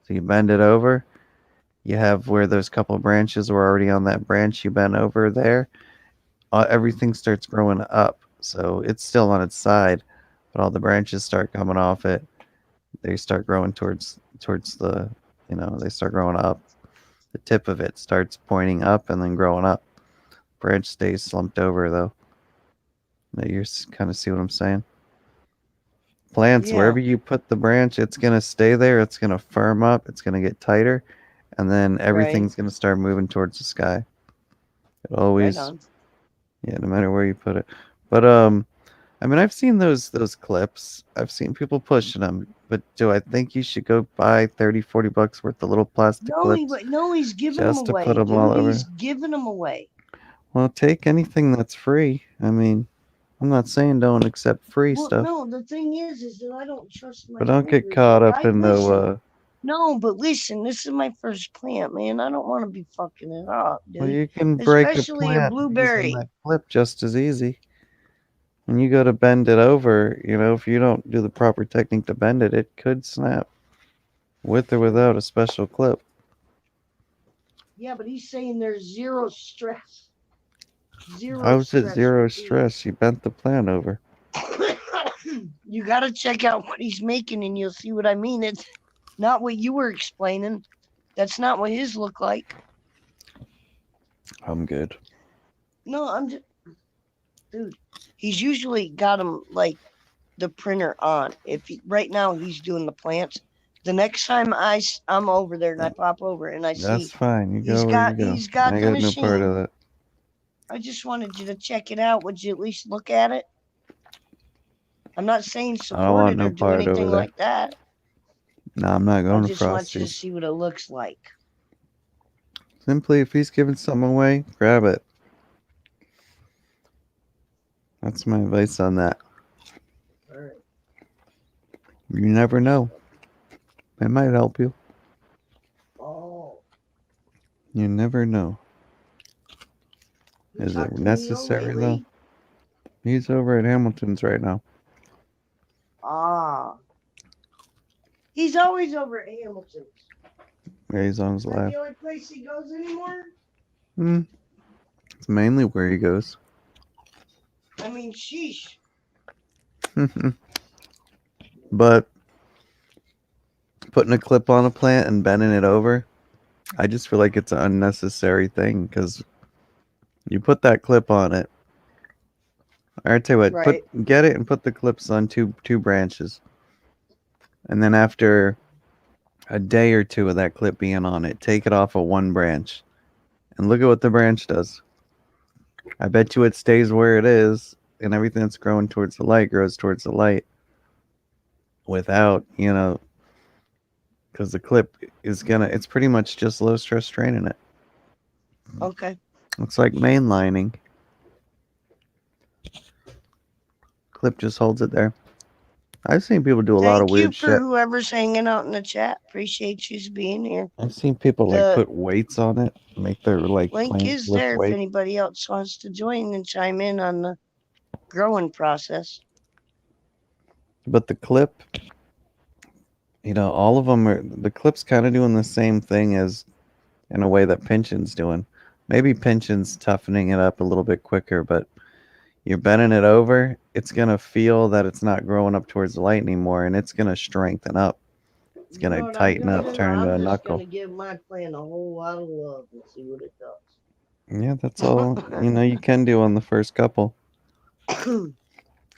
So you bend it over, you have where those couple branches were already on that branch you bent over there. Everything starts growing up. So it's still on its side, but all the branches start coming off it. They start growing towards the, they start growing up. The tip of it starts pointing up and then growing up. Branch stays slumped over though. Now you kind of see what I'm saying. Plants, yeah, wherever you put the branch, it's gonna stay there. It's gonna firm up. It's gonna get tighter, and then right, everything's gonna start moving towards the sky. It right always, on. yeah, no matter where you put it. But I mean, I've seen those clips. I've seen people pushing them. But do I think you should go buy 30, $40 worth of little plastic No, clips no, he's giving them just to put away, them all dude. He's over? giving them away. Well, take anything that's free. I mean, I'm not saying don't accept free Well, stuff, no, the thing is that I don't trust my but don't get fingers. caught Like up I in no. listen. No, but listen, this is my first plant, man. I don't want to be fucking it up, Well, dude. you can break a Especially a plant using blueberry. that clip just as easy. When you go to bend it over, if you don't do the proper technique to bend it, it could snap with or True. without a special clip. Yeah, but he's saying there's zero stress. I Zero was at stress zero with these. stress. You bent the plant over. You got to check out what he's making and you'll see what I mean. It's not what you were explaining. That's not what his look like. I'm good. No, I'm just, dude. He's usually got him like the printer on. If he, right now he's doing the plants, the next time I'm over there and I pop over and I see That's fine. You go where you go. he's got I the got no part machine. of that. I just wanted you to check it out. Would you at least look at it? I'm not saying I don't support want it or no do part over anything there. like that. No, I'm not I going to just want you to Frosty's. see what it looks like. Simply, if he's giving something away, grab it. That's my advice on that. All right. You never know. It might help you. Oh, You never know. you Is it talked to Leo necessary though? lately? He's over at Hamilton's right now. Ah, he's always over at Hamilton's. Yeah, he's on Is his that lap. the only place he goes anymore? Hmm. It's mainly where he goes. I mean, sheesh. But putting a clip on a plant and bending it over, I just feel like it's an unnecessary thing because you put that clip on it. I tell you what, Right. get it and put the clips on two branches, and then after a day or two of that clip being on it, take it off of one branch, and look at what the branch does. I bet you it stays where it is, and everything that's growing towards the light grows towards the light without, because the clip is it's pretty much just low stress training it. Okay. Looks like mainlining. Clip just holds it there. I've seen people do a lot of Thank you weird for shit. whoever's hanging out in the chat. Appreciate you being here. I've seen people like The put weights on it, make their like link plants is lift there if weight. anybody else wants to join and chime in on the growing process. But the clip, all of them are the clip's kind of doing the same thing as in a way that pension's doing. Maybe pension's toughening it up a little bit quicker, but you're bending it over, it's gonna feel that it's not growing up towards the light anymore, and it's gonna strengthen up. It's You know gonna what I'm tighten gonna up, do? turn into I'm a just knuckle. gonna give my plan a whole lot of love and see what it Yeah, that's all you can do on the first couple does. till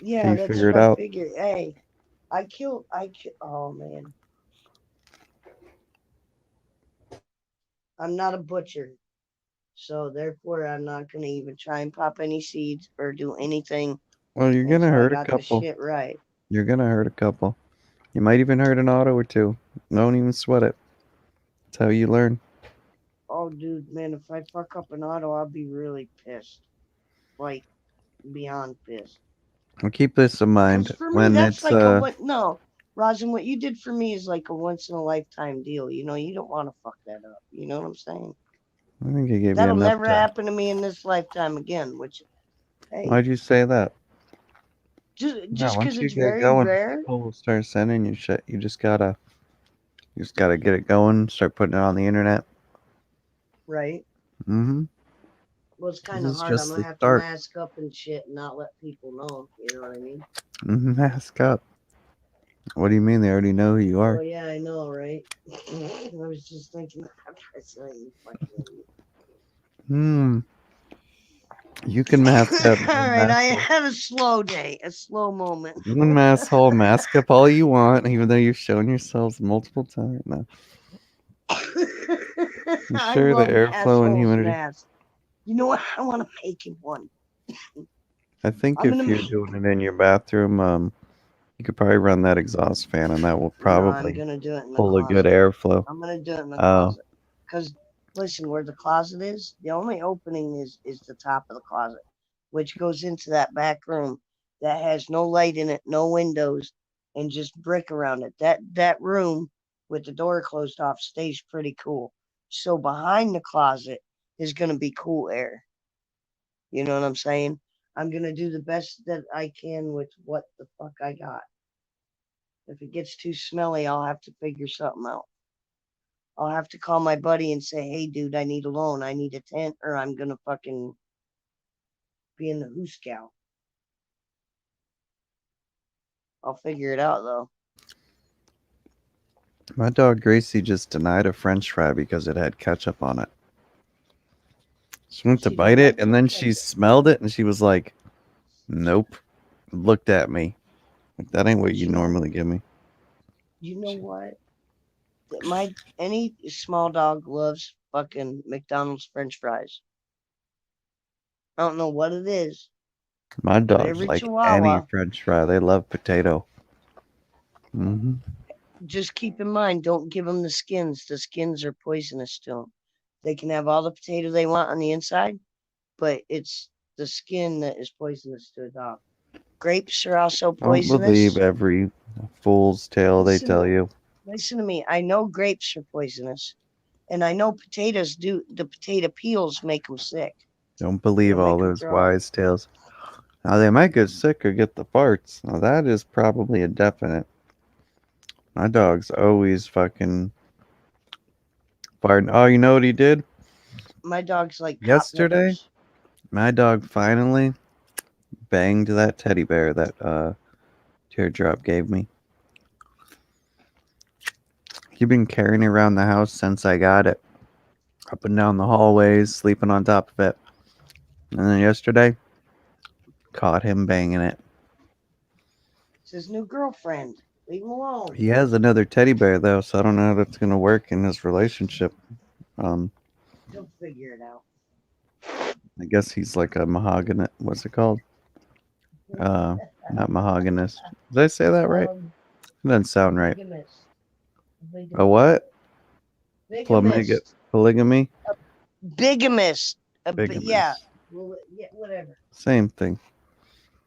Yeah, you that's figure what it I out. figured. Hey, I killed. Oh man, I'm not a butcher, so therefore I'm not gonna even try and pop any seeds or do anything Well, you're gonna until I hurt a got the couple. shit right. You're gonna hurt a couple. You might even hurt an auto or two. Don't even sweat it. That's how you learn. Oh, dude, man, if I fuck up an auto, I'll be really pissed. Like beyond pissed. Well, keep this in Cause mind for me, when that's it's like a what? No, Rosin, what you did for me is like a once in a lifetime deal. You know, you don't want to fuck that up. You know what I'm saying? I think it gave you That'll enough never to. happen to me in this lifetime again. Which, hey, Why'd you say that? just Yeah, just because once you it's get very going, rare, people will start sending you shit. You just gotta get it going. Start putting it on the internet. right? Mm-hmm. Well, it's This kind of is hard. I'm just gonna the have to start. mask up and shit and not let people know. You know what I mean? Mask up. What do you mean? They already know who you Well, are. yeah, I know, right? I was just thinking after I saw you fucking Hmm. You can mask up. idiot. All right, I had a slow day, a slow moment. You can mask up all you want, even though you've shown yourselves multiple times. No. You I sure the love airflow and assholes humidity? mask. You know what? I want to make him one. I think I'm if gonna you're make. doing it in your bathroom, you could probably run that exhaust fan, and that will No, I'm probably gonna do it in the pull a good closet. airflow. I'm gonna do it in the Oh, closet. Cause listen, where the closet is, the only opening is the top of the closet, which goes into that back room that has no light in it, no windows, and just brick around it. That room with the door closed off stays pretty cool. So behind the closet is gonna be cool air. You know what I'm saying? I'm gonna do the best that I can with what the fuck I got. If it gets too smelly, I'll have to figure something out. I'll have to call my buddy and say, "Hey, dude, I need a loan. I need a tent, or I'm gonna fucking be in the hoosegow." I'll figure it out though. my dog Gracie just denied a French fry because it had ketchup on it. She went to She didn't bite it, like and the then she ketchup. smelled it, and she was like, "Nope." Looked at me like that ain't what you You know, normally give me. you know She, what? My any small dog loves fucking McDonald's French fries. I don't know what it is, my but dogs every like any Chihuahua, French fry. They love potato. Hmm. just keep in mind, don't give them the skins. The skins are poisonous to them. They can have all the potato they want on the inside, but it's the skin that is poisonous to a dog. Grapes are also Don't believe poisonous. every fool's tale they Listen tell to- you. Listen to me. I know grapes are poisonous, and I know potatoes do. The potato peels make them sick. Don't believe They'll all make 'em those throw up. wise tales. Now they might get sick or get the farts. Now that is probably a definite. My dog's always fucking farting. Oh, you know what he did? My dog's like cop Yesterday, litters. my dog finally banged that teddy bear that Teardrop gave me. He's been carrying it around the house since I got it. Up and down the hallways, sleeping on top of it. And then yesterday, caught him banging it. It's his new girlfriend. Leave him alone. He has another teddy bear though, so I don't know how that's gonna work in his relationship. Um, He'll figure it out. I guess he's like a mahogany. What's it called? Not mahoganyous. Did I say that right? It doesn't sound right. Bigamist. A what? Bigamist. Polygamy? Bigamist. Bigamist. Yeah. Well, yeah, whatever. Same thing.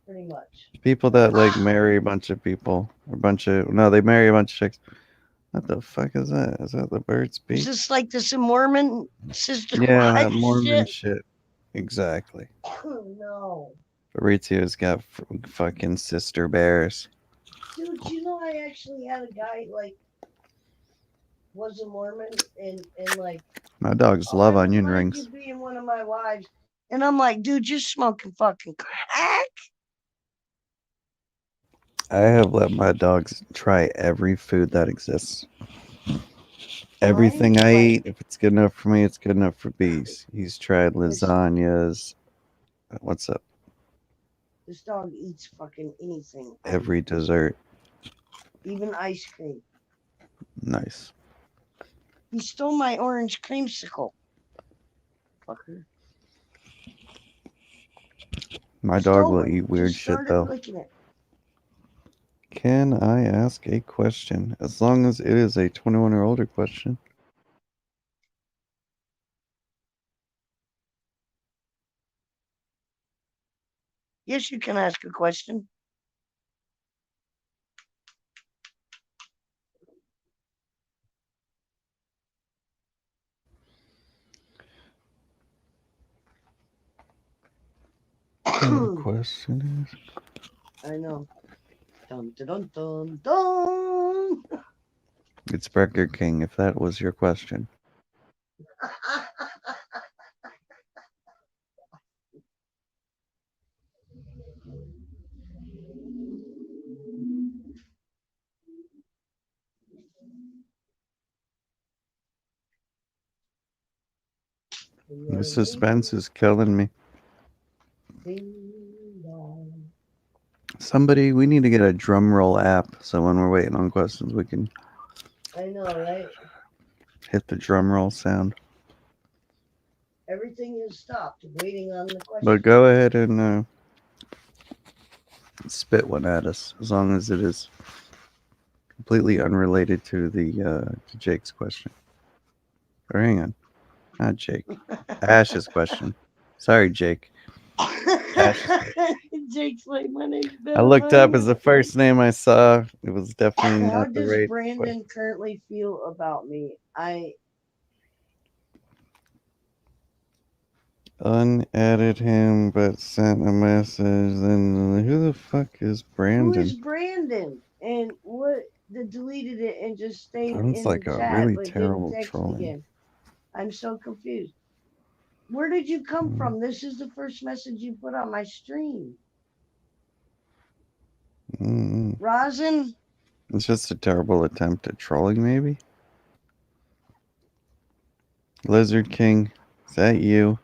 Pretty much. People that like marry a bunch of people. No, they marry a bunch of chicks. What the fuck is that? Is that the bird's Is beak? this like this Mormon sister Yeah, wife that Mormon shit? shit. Exactly. No. Fabrizio's got fucking sister bears. Dude, you know I actually had a guy like was a Mormon and like My dogs I love would onion like rings. you being one of my wives. And I'm like, dude, you're smoking fucking crack. I have let my dogs try every food that exists. Everything I eat, if it's good enough for me, it's good enough for bees. He's tried lasagnas. What's up? This dog eats fucking anything. Every dessert. Even ice cream. Nice. He stole my orange creamsicle. Fucker. My dog will Stole it. eat weird Just shit started though. licking it. Can I ask a question? As long as it is a 21 or older question. Yes, you can ask a question. The question is. I know. Dun dun dun dun dun. It's Burger King, if that was your question. The suspense is killing me. Somebody, we need to get a drum roll app so when we're waiting on questions, we can I know, right? hit the drum roll sound. Everything is stopped, waiting on the question. But go ahead and spit one at us, as long as it is completely unrelated to the to Jake's question. Or hang on, not Jake. Ash's question. Sorry, Jake. Jake's like, my name's Ben. I looked up as the first name I saw. It was definitely How not the does right Brandon question. currently feel about me? I Unadded him, but sent a message. Then who the fuck is who Brandon? is Brandon? And what that deleted it and just stayed Sounds in like the a chat really but terrible didn't text trolling. again. I'm so confused. Where did you come Mm. from? This is the first message you put on my stream. Mm. Rosin? It's just a terrible attempt at trolling, maybe? Lizard King, is that you?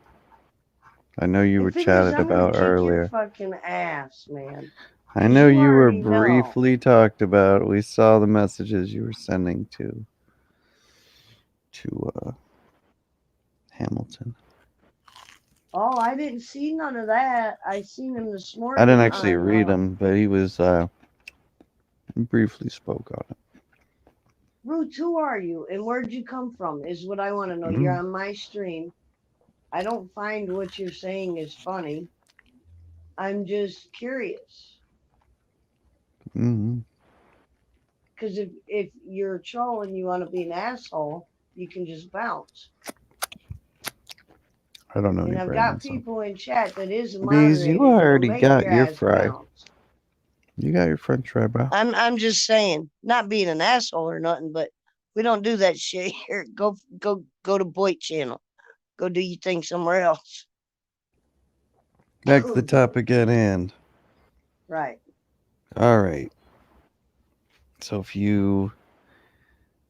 I know you were If it is, chatted I'm gonna about kick your earlier. fucking ass, man. I 'Cause know you you were already know. briefly talked about. We saw the messages you were sending to Hamilton. Oh, I didn't see none of that. I seen him this morning. I didn't actually read them, but he was briefly spoke on it. Roots, who are you and where'd you come from? Is what I want to know. You're on my stream. I don't find what you're saying is funny. I'm just curious. Hmm. Because if you're a troll and you want to be an asshole, you can just bounce. I don't know And any I've got Brandon, so. people in chat that is Bees, you moderated that'll already make got your your ass fry. bounce. You got your French fry, bro. I'm just saying, not being an asshole or nothing, but we don't do that shit here. Go to Boyd channel. Go do your thing somewhere else. Back to the topic at hand. Right. All right. So if you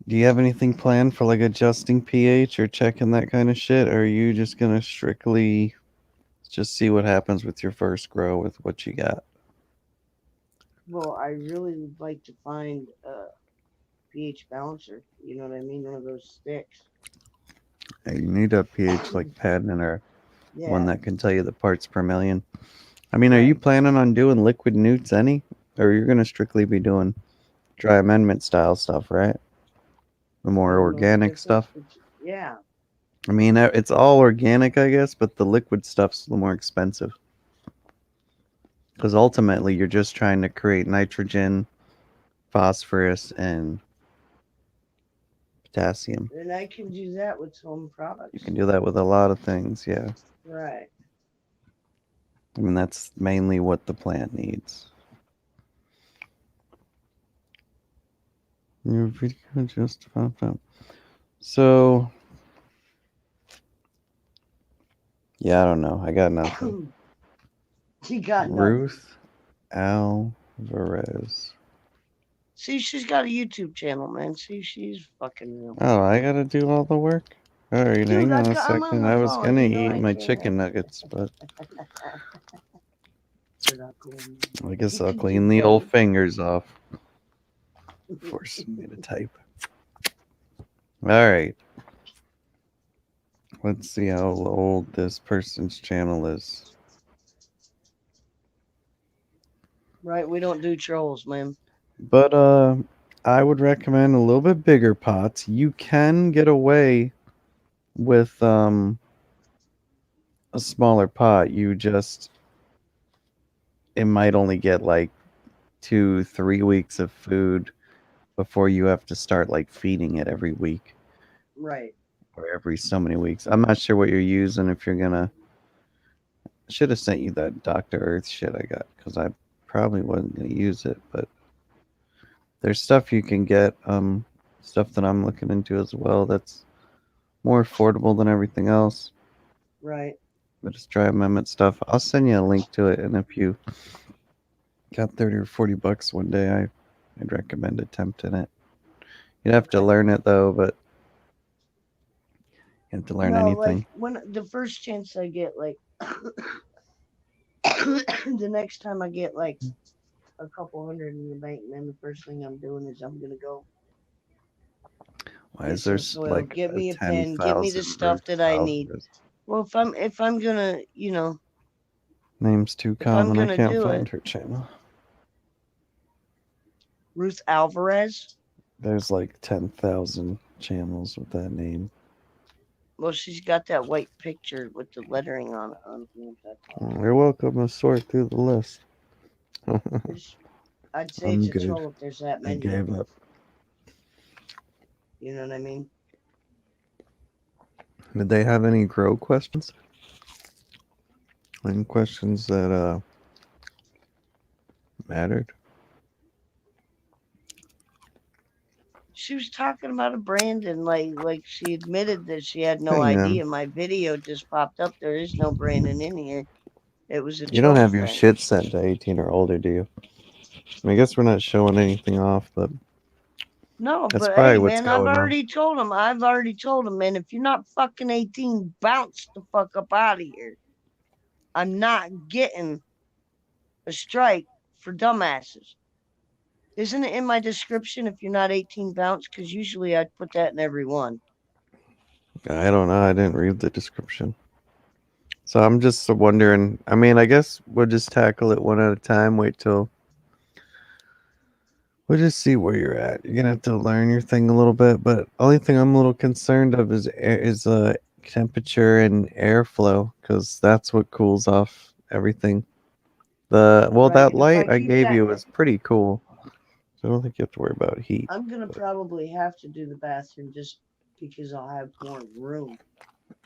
do you have anything planned for like adjusting pH or checking that kind of shit, or are you just gonna strictly just see what happens with your first grow with what you got? Well, I really would like to find a pH balancer. You know what I mean? One of those sticks. You need a pH like patent or one Yeah. that can tell you the parts per million. I mean, are you Right. planning on doing liquid newts any, or you're gonna strictly be doing dry amendment style stuff, right? The I more don't know the organic difference. stuff. Yeah. I mean, it's all organic, I guess, but the liquid stuff's a little more expensive because ultimately you're just trying to create nitrogen, phosphorus, and potassium. And I can do that with home You products. can do that with a lot of things, yeah. Right. I mean, that's mainly what the plant needs. Your video just popped up. So, yeah, I don't know. I got nothing. She got nothing. Ruth Alvarez. See, she's got a YouTube channel, man. See, she's fucking real. Oh, I gotta do all the work? Alright, Dude, hang on a I'm on second. my I was phone. gonna You know eat I my can't. chicken nuggets, but I guess What I'll did you clean the old say? fingers off. Forcing me to type. Alright. Let's see how old this person's channel is. Right, we don't do trolls, man. But I would recommend a little bit bigger pots. You can get away with a smaller pot. It might only get like 2-3 weeks of food before you have to start like feeding it every week Right. or every so many weeks. I'm not sure what you're using. If you're gonna, should have sent you that Dr. Earth shit I got because I probably wasn't gonna use it, but there's stuff you can get, stuff that I'm looking into as well that's more affordable than everything else. Right. But it's dry amendment stuff. I'll send you a link to it, and if you got 30 or 40 bucks one day, I'd recommend attempting it. You'd have to Okay. learn it though, but you have to learn No, like anything. when the first chance I get, like the next time I get like a couple hundred in the bank, man, the first thing I'm doing is I'm gonna go Why get is there some soil, like get a me a pen, get me the 10,000 stuff Ruth that I need. Alvarez? Well, if I'm gonna, Name's too if I'm common. I gonna can't do find it, her channel. Ruth Alvarez. There's like 10,000 channels with that name. Well, she's got that white picture with the lettering on it. You're welcome to sort through the list. I'd say it's I'm a good. troll if there's that I many of gave them. up. You know what I mean? Did they have any grow questions? Any questions that mattered? She was talking about a brand and like she admitted that she had no Hang on. idea. My video just popped up. There is no Brandon in here. It was a You don't troll have your thing. shit set to 18 or older, do you? I guess we're not showing anything off, but No, that's but probably hey, what's man, I've going on. already told him. I've already told him, man. If you're not fucking 18, bounce the fuck up out of here. I'm not getting a strike for dumbasses. Isn't it in my description if you're not 18, bounce? Because usually I'd put that in every one. I don't know. I didn't read the description. So I'm just wondering. I mean, I guess we'll just tackle it one at a time. We'll just see where you're at. You're gonna have to learn your thing a little bit, but only thing I'm a little concerned of is temperature and airflow because that's what cools off everything. Right, that and if I light I keep gave that, you was pretty cool. So I don't think you have to worry about heat. I'm gonna probably have to do the bathroom just because I'll have more room.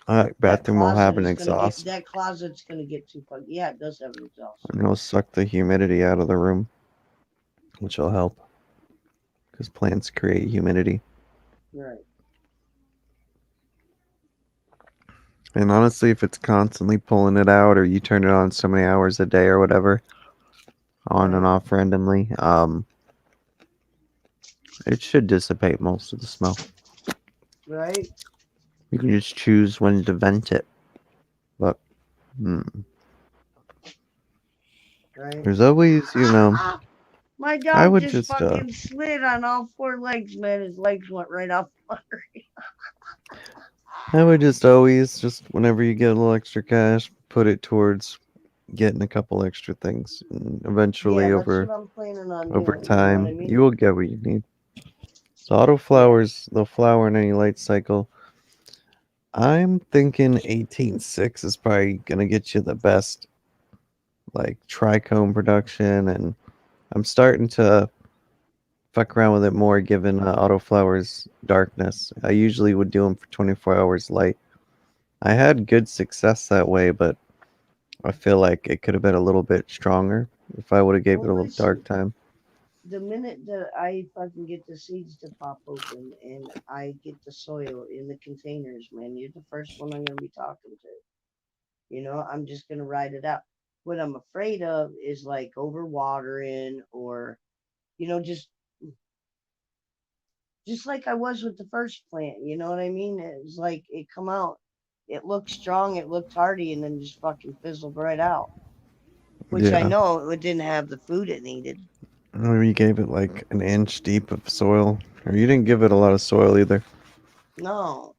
That Bathroom will have closet an is gonna get, exhaust, that closet's gonna get too fucking, yeah, it does have an exhaust. and it'll suck the humidity out of the room, which will help because plants create humidity. Right. And honestly, if it's constantly pulling it out, or you turn it on so many hours a day or whatever, on and Right. off randomly, it should dissipate most of the smell. Right. You can just choose when to vent it. But Right. there's always, My I dog would just just, fucking slid on all four legs, man. His legs went right off. always, whenever you get a little extra cash, put it towards getting a couple extra things. And Yeah, eventually, that's what I'm planning on over doing. You know what I time, you mean? will get what you need. So auto Yeah. flowers, they'll flower in any light cycle. I'm thinking 18.6 is probably gonna get you the best like trichome production, and I'm starting to fuck around with it more given autoflower's darkness. I usually would do them for 24 hours light. I had good success that way, but I feel like it could have been a little bit stronger if I would have gave Well, it a little listen, dark time. the minute that I fucking get the seeds to pop open and I get the soil in the containers, man, you're the first one I'm gonna be talking to. You know, I'm just gonna ride it out. What I'm afraid of is like overwatering or, you know, just like I was with the first plant. You know what I mean? It's like it come out, it looked strong, it looked hardy, and then just fucking fizzled right out. Which I Yeah. know it didn't have the food it needed. Or you gave it like an inch deep of soil. Or you didn't give it a lot of soil either. No.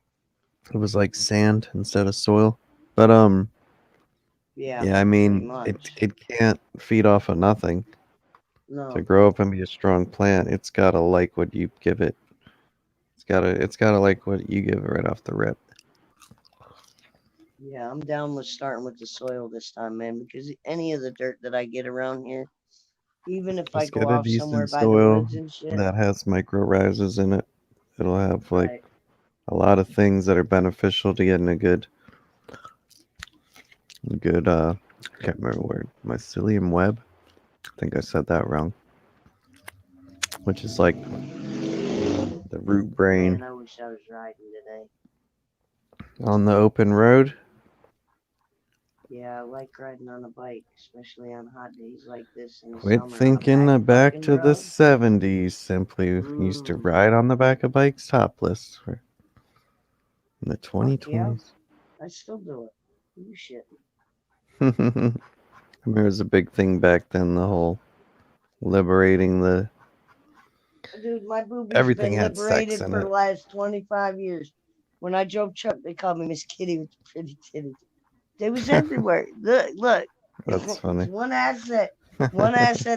It was like sand instead of soil. But Yeah, yeah, I pretty mean much. it can't feed off of nothing. To No. grow up and be a strong plant, it's gotta like what you give it. It's gotta like what you give it right off the rip. Yeah, I'm down with starting with the soil this time, man, because any of the dirt that I get around here, even if I Just go get a off somewhere decent by the soil woods and shit. that has micro rises in it. It'll have like Right. a lot of things that are beneficial to getting a good can't remember where mycelium web. I think I said that wrong. Which is like the root brain Man, I wish I was riding today. on the open road. Yeah, I like riding on a bike, especially on hot days like this in the Quit summer on a thinking back back fucking to the road. 70s. Simply used to Mmm. ride on the back of bikes topless in the Fuck yeah. 2020s. I still do it. You shit. I mean, it was a big thing back then, the whole liberating the Dude, my boobies everything been had sex liberated in for the it. last 25 years. When I drove truck, they called me Miss Kitty with the pretty titties. They was everywhere. Look, look. That's It's funny. one asset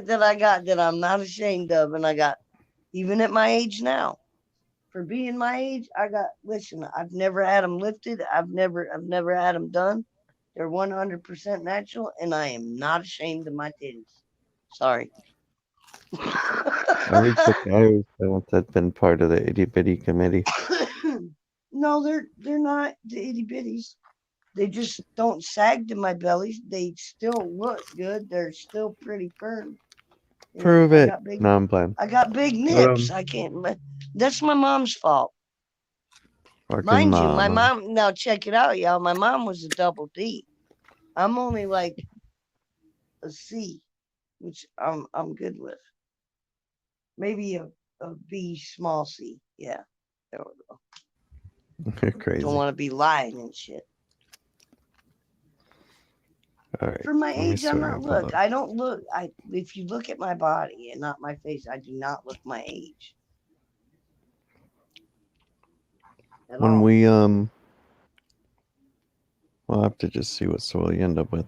that I got that I'm not ashamed of, and I got even at my age now. For being my age, I got. Listen, I've never had them lifted. I've never had them done. They're 100% natural, and I am not ashamed of my titties. Sorry. I wish the guy once had been part of the itty bitty committee. No, they're not the itty bitties. They just don't sag to my belly. They still look good. They're still pretty firm. And Prove it. No, I'm playing. I got big But nips. I can't. That's my mom's fault, fucking mind you. My mama. mom. Now check it out, y'all. My mom was a double D. I'm only like a C, which I'm good with. Maybe a B small C. Yeah. There we go. You're Don't crazy. want to be lying and shit. All right. For my Let me age, I'm sort not. of hold Look, up. I don't look. I if you look at my body and not my face, I do not look my age at When all. we'll have to just see what soil you end up with.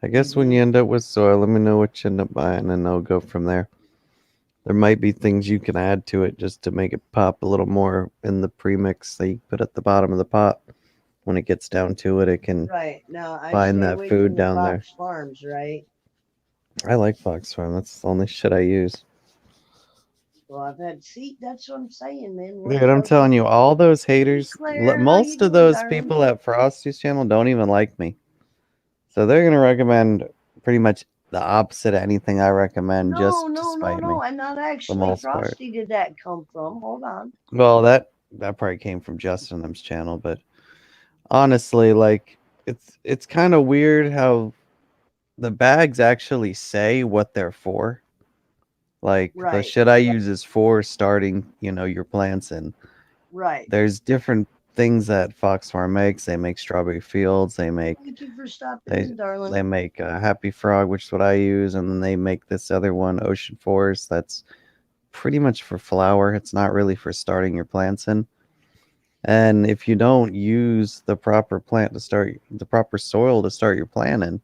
I guess when Mm-hmm. you end up with soil, let me know what you end up buying, and I'll go from there. There might be things you can add to it just to make it pop a little more in the premix that you put at the bottom of the pot. When it gets down to it, it can Right now, I find stay that away food from the down there. Fox Farms. Right, I like Fox Farm. That's the only shit I use. Well, that's what I'm saying, man. What Dude, I'm else you telling you, all those haters, Claire, how you most of doing, those darling? people at Frosty's channel don't even like me. So they're gonna recommend pretty much the opposite of anything I recommend No, just to no, no, spite no. me, I'm not for the actually most part. Frosty. Did that come from? Hold on. Well, that probably came from Justin and them's channel, but honestly, like it's kind of weird how the bags actually say what they're for. Like the Right, shit I use is for starting, your plants in. right. There's different things that Fox Farm makes. They make strawberry fields. They make Thank you for stopping they in, darling. they make Happy Frog, which is what I use, and then they make this other one, Ocean Forest. That's pretty much for flower. It's not really for starting your plants in. And if you don't use the proper soil to start your plant in,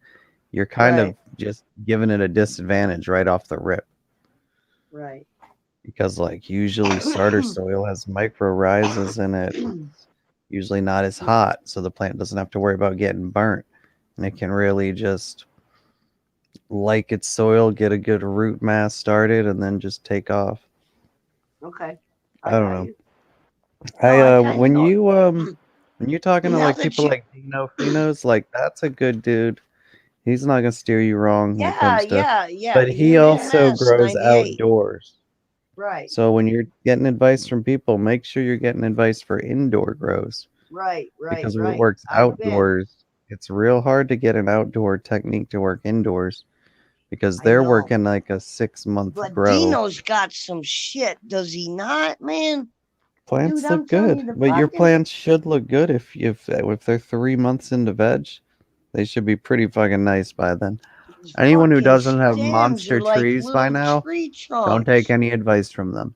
you're kind Right, of just giving it a disadvantage right off the rip. right. Because like usually starter soil has micro rises in it. It's usually not as hot, so the plant doesn't have to worry about getting burnt. And it can really just like its soil, get a good root mass started, and then just take off. Okay, I I don't got know. you. No, I I kind of when know. you talking to Now like that people you, like Dino Finos, like that's a good dude. He's not gonna steer you wrong when it yeah, comes to, yeah, yeah. but he Him and also Ness grows 98. outdoors. Right, So when you're getting advice from people, make sure you're getting advice for indoor grows right, right, because when it right. works I've been. outdoors, it's real hard to get an outdoor technique to work indoors because I they're know. working like a 6 month But grow. Dino's got some shit, does he not, man? Dude, Plants I'm look telling good, you, the but your fucking plants should look good if they're 3 months into veg. They should be pretty fucking nice by then. Anyone who fucking doesn't have stems monster are like trees by little now, tree don't take trunks. any advice from them.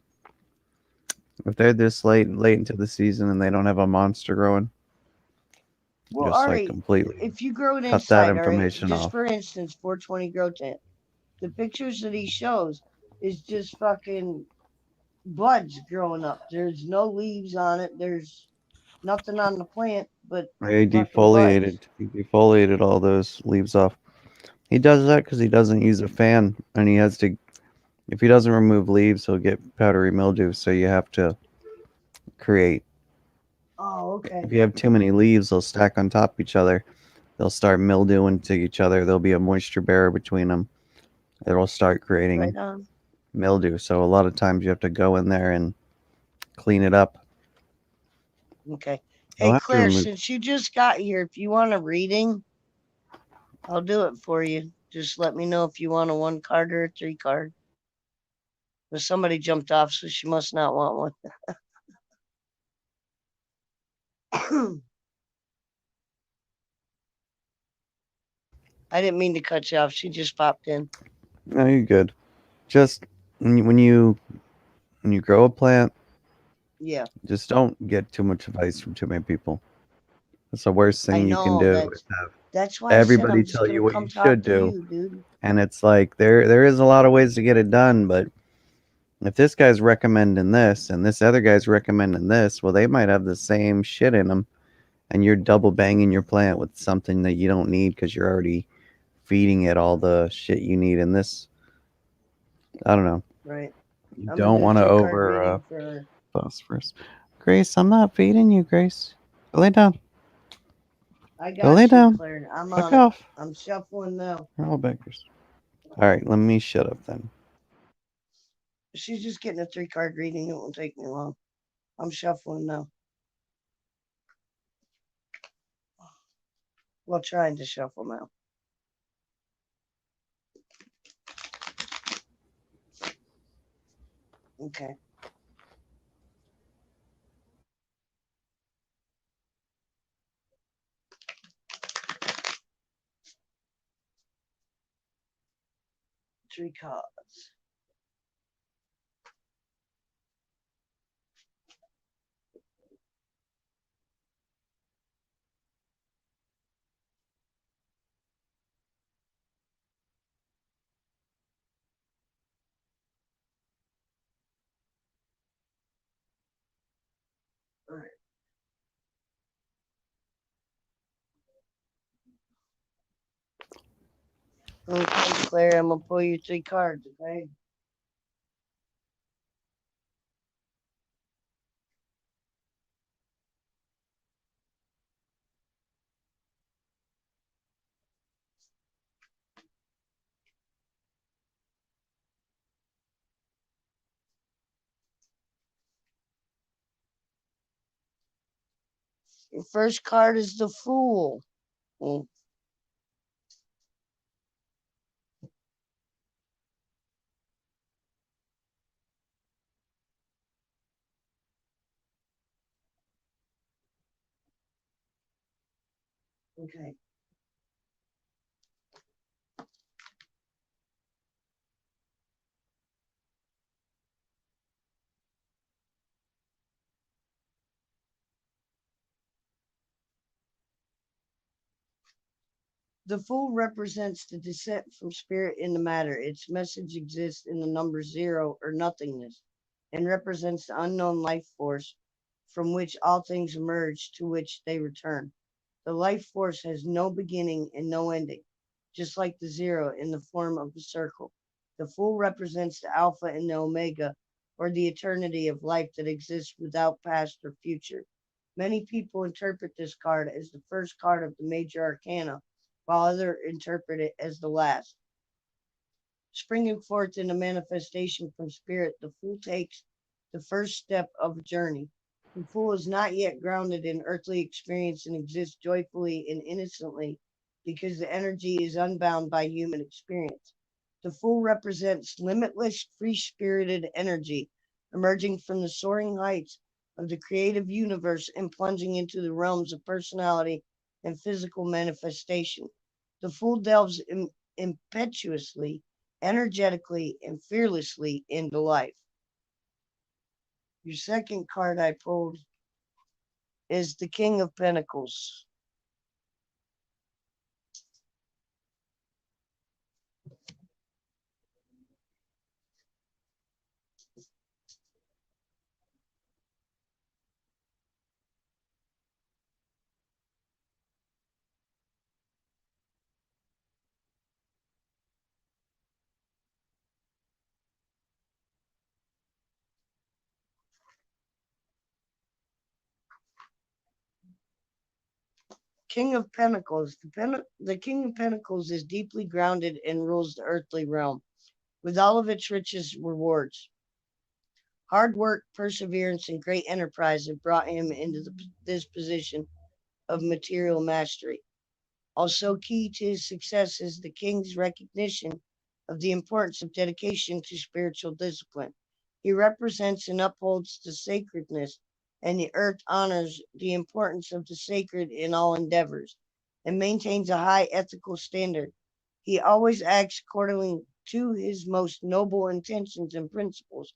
If they're this late into the season and they don't have a monster growing, Well, just all like right, completely if you grow it cut that inside, all right, information just off. for instance, 420 grow tent, the pictures that he shows is just fucking buds growing up. There's no leaves on it. There's nothing on the plant but He fucking buds. defoliated all those leaves off. He does that because he doesn't use a fan, and he has to. If he doesn't remove leaves, he'll get powdery mildew. So you have to create. Oh, okay. If you have too many leaves, they'll stack on top of each other. They'll start mildewing to each other. There'll be a moisture barrier between them. It'll start Right creating on. mildew. So a lot of times you have to go in there and clean it up. Okay. You'll Hey, have to Claire, remove. since you just got here, if you want a reading, I'll do it for you. Just let me know if you want a 1 card or a 3 card. But somebody jumped off, so she must not want one. I didn't mean to cut you off. She just popped in. No, you're good. Just when you grow a plant, Yeah, just don't get too much advice from too many people. That's the worst I thing you can know. do is have That's why I said everybody I'm just tell gonna you what come you talk should to do. you, dude. And it's like there is a lot of ways to get it done, but if this guy's recommending this and this other guy's recommending this, well, they might have the same shit in them, and you're double banging your plant with something that you don't need because you're already feeding it all the shit you need in this. I don't know. Right. You I'm gonna don't do a want to 3 card over reading for her. phosphorus. Grace, I'm not feeding you, Grace. Go lay down. I Go lay got you, down. Claire. I'm Fuck on it. off. I'm shuffling now. We're all beggars. All right, let me shut up then. She's just getting a 3 card reading. It won't take me long. I'm shuffling now. Well, trying to shuffle now. Okay. Three cards. All right. Okay, Claire, I'm gonna pull you 3 cards, okay? Your first card is the Fool. Mm, okay. The Fool represents the descent from spirit into matter. Its message exists in the number 0 or nothingness and represents the unknown life force from which all things emerge to which they return. The life force has no beginning and no ending, just like the 0 in the form of the circle. The Fool represents the Alpha and the Omega, or the eternity of life that exists without past or future. Many people interpret this card as the first card of the major arcana, while others interpret it as the last. Springing forth in a manifestation from spirit, the Fool takes the first step of a journey. The Fool is not yet grounded in earthly experience and exists joyfully and innocently because the energy is unbound by human experience. The Fool represents limitless, free spirited energy emerging from the soaring heights of the creative universe and plunging into the realms of personality and physical manifestation. The Fool delves impetuously, energetically, and fearlessly into life. Your second card I pulled is the King of Pentacles. King of Pentacles. The King of Pentacles is deeply grounded and rules the earthly realm with all of its richest rewards. Hard work, perseverance, and great enterprise have brought him into this position of material mastery. Also, key to his success is the king's recognition of the importance of dedication to spiritual discipline. He represents and upholds the sacredness, and the earth honors the importance of the sacred in all endeavors and maintains a high ethical standard. He always acts according to his most noble intentions and principles.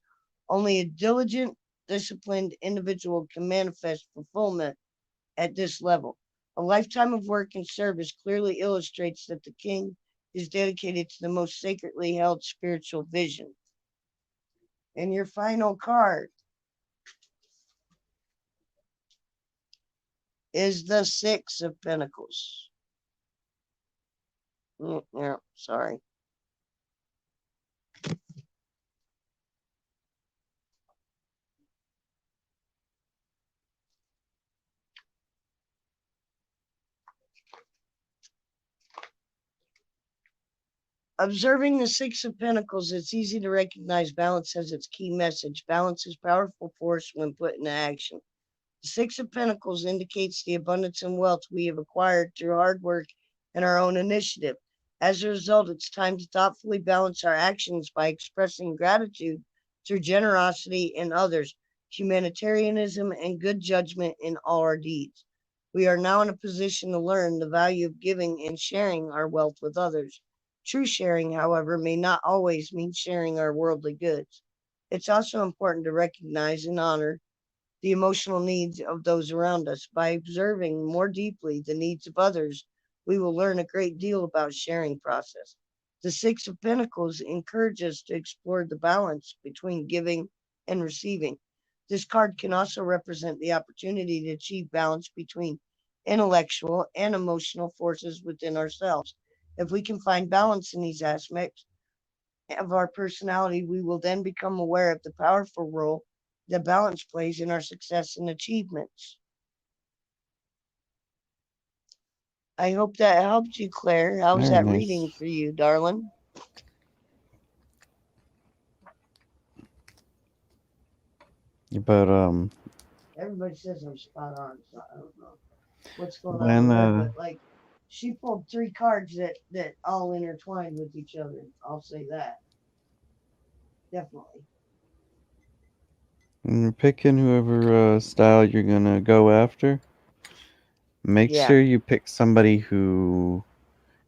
Only a diligent, disciplined individual can manifest fulfillment at this level. A lifetime of work and service clearly illustrates that the king is dedicated to the most sacredly held spiritual vision. And your final card is the Six of Pentacles. Yeah, sorry. Observing the Six of Pentacles, it's easy to recognize balance as its key message. Balance is powerful force when put into action. The Six of Pentacles indicates the abundance and wealth we have acquired through hard work and our own initiative. As a result, it's time to thoughtfully balance our actions by expressing gratitude through generosity in others, humanitarianism, and good judgment in all our deeds. We are now in a position to learn the value of giving and sharing our wealth with others. True sharing, however, may not always mean sharing our worldly goods. It's also important to recognize and honor the emotional needs of those around us. By observing more deeply the needs of others, we will learn a great deal about sharing process. The Six of Pentacles encourage us to explore the balance between giving and receiving. This card can also represent the opportunity to achieve balance between intellectual and emotional forces within ourselves. If we can find balance in these aspects of our personality, we will then become aware of the powerful role that balance plays in our success and achievements. I hope that helped you, Claire. How was Very that nice. reading for you, darling? But Everybody says I'm spot on, so I don't know what's going on when with her, but like she pulled three cards that all intertwined with each other. I'll say that. Definitely. when you're picking whoever style you're gonna go after, make Yeah. sure you pick somebody who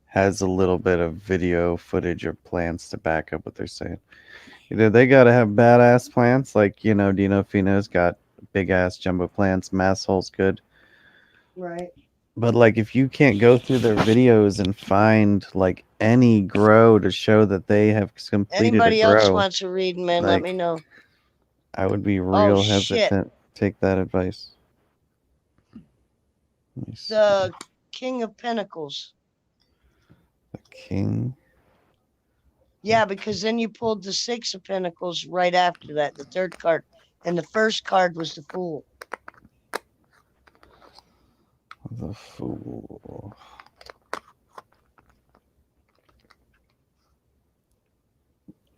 has a little bit of video footage or plans to back up what they're saying. Either they gotta have badass plants, like Dino Fino's got big ass jumbo plants, mass holes good. Right. But like if you can't go through their videos and find like any grow to show that they have completed a Anybody else grow, wants a reading, man? Let me like know. I would be Oh real shit. hesitant to take that advice. Let me see. The King of Pentacles. The king. Yeah, because then you pulled the Six of Pentacles right after that, the third card. And the first card was the Fool. The fool.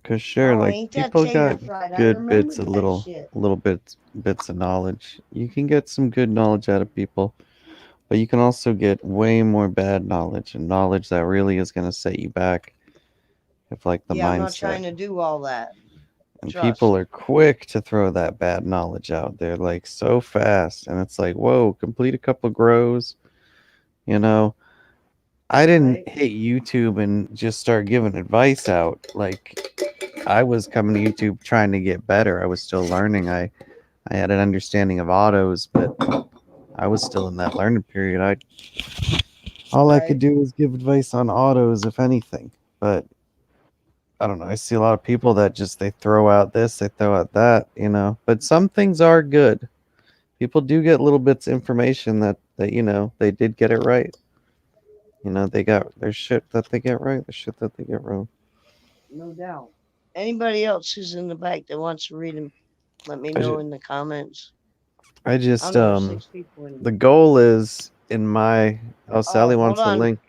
Cause sure, Oh, like ain't that people got tater fried? I good bits, remember a that shit. little bits of knowledge. You can get some good knowledge out of people, but you can also get way more bad knowledge and knowledge that really is gonna set you back. If like the Yeah, I'm not mindset, trying to do all that. and people Trust. are quick to throw that bad knowledge out there, like so fast, and it's like, whoa, complete a couple grows, you know. I didn't Right? hit YouTube and just start giving advice out. Like I was coming to YouTube trying to get better. I was still learning. I had an understanding of autos, but I was still in that learning period. All I could Right. do was give advice on autos, if anything. But I don't know. I see a lot of people that just they throw out this, they throw out that. But some things are good. People do get little bits of information that they did get it right. They got their shit that they get right, the shit that they get wrong. No doubt. Anybody else who's in the back that wants to read them, let me I know just, in the comments. I Oh just no, there's six people in the here. goal is in my Sally Oh, hold wants the on. link.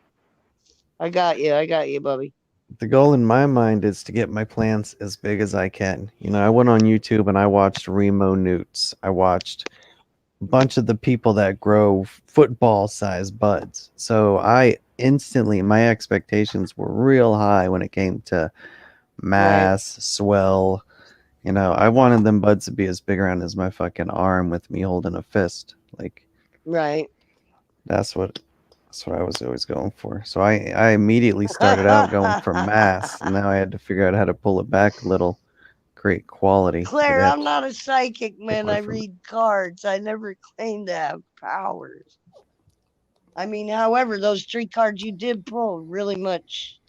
I got you, Bubby. The goal in my mind is to get my plants as big as I can. I went on YouTube and I watched Remo Newts. I watched a bunch of the people that grow football size buds. So I instantly, my expectations were real high when it came to Right. mass, swell. I wanted them buds to be as big around as my fucking arm with me holding a fist. Like, Right. that's what I was always going for. So I immediately started out going for mass, and now I had to figure out how to pull it back a little, create quality. Like Claire, I had I'm to not a psychic, take man. away I from it. read cards. I never claimed to have powers. I mean, however, those three cards you did pull really much,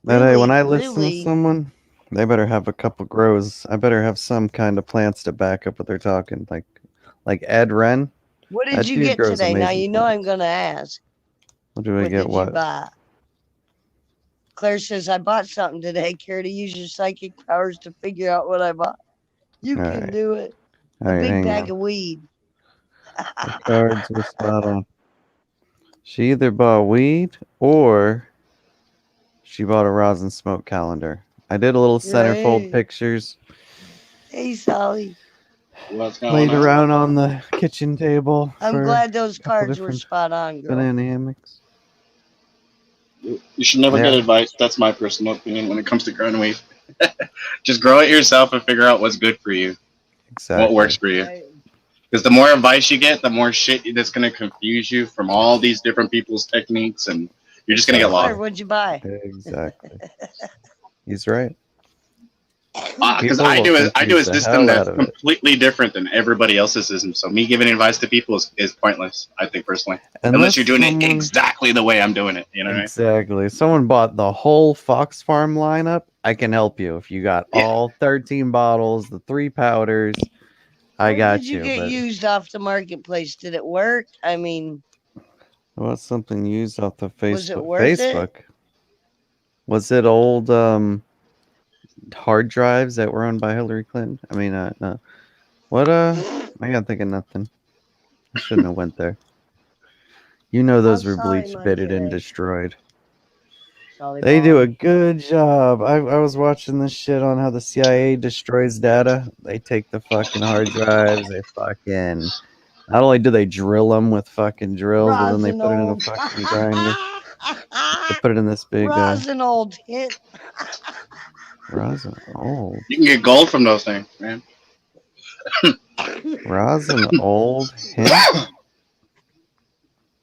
But hey, when really, I listen to really. someone, they better have a couple grows. I better have some kind of plants to back up what they're talking. Like Ed Ren, What did that you dude get grows today? Now, amazing you know I'm plants. going to ask. What do I What get? did you What? buy? Claire says, I bought something today. Care to use your psychic powers to figure out what I bought? You All can right, do it. all A right, big hang bag on. of weed. The cards were spot on. She either bought weed or she bought a rosin smoke calendar. I did a little centerfold Right. pictures Hey, Sally. What's going laid on? around on the kitchen table I'm for glad those a couple cards were different spot on, girl. banana hammocks. You should never get Yeah, advice. That's my personal opinion when it comes to growing weed. Just grow it yourself and figure out what's good for you, what works exactly. for you. Right. Because the more advice you get, the more shit that's going to confuse you from all these different people's techniques, and you're just going to get So, lost. Claire, Exactly. what'd you buy? Exactly. He's right. Because People will I do confuse a the system hell out that's of it. completely different than everybody else's system. So me giving advice to people is pointless. I think personally, unless Unless you're doing it someone exactly the way I'm doing it. You know what I mean? exactly. Someone bought the whole Fox Farm lineup. I can help you. If you got Yeah. all 13 bottles, the 3 powders, I What did got you you. get But used off the marketplace? Did it work? I mean, what's something used off the was it Facebook? worth it? Facebook. Was it old hard drives that were owned by Hillary Clinton? I mean, no. What I got thinking nothing. I shouldn't have went there. You know those I'm were sorry, bleached, Monkey bitted, and Leg. destroyed. Solly They do a Ball. good job. I was watching this shit on how the CIA destroys data. They take the fucking hard drives. They fucking not only do they drill them with fucking drills, but then they put it in a Rosinold. fucking grinder. They put it in this big Rosinold hit. rosin. Oh, You can get gold from those things, man. rosin old hint.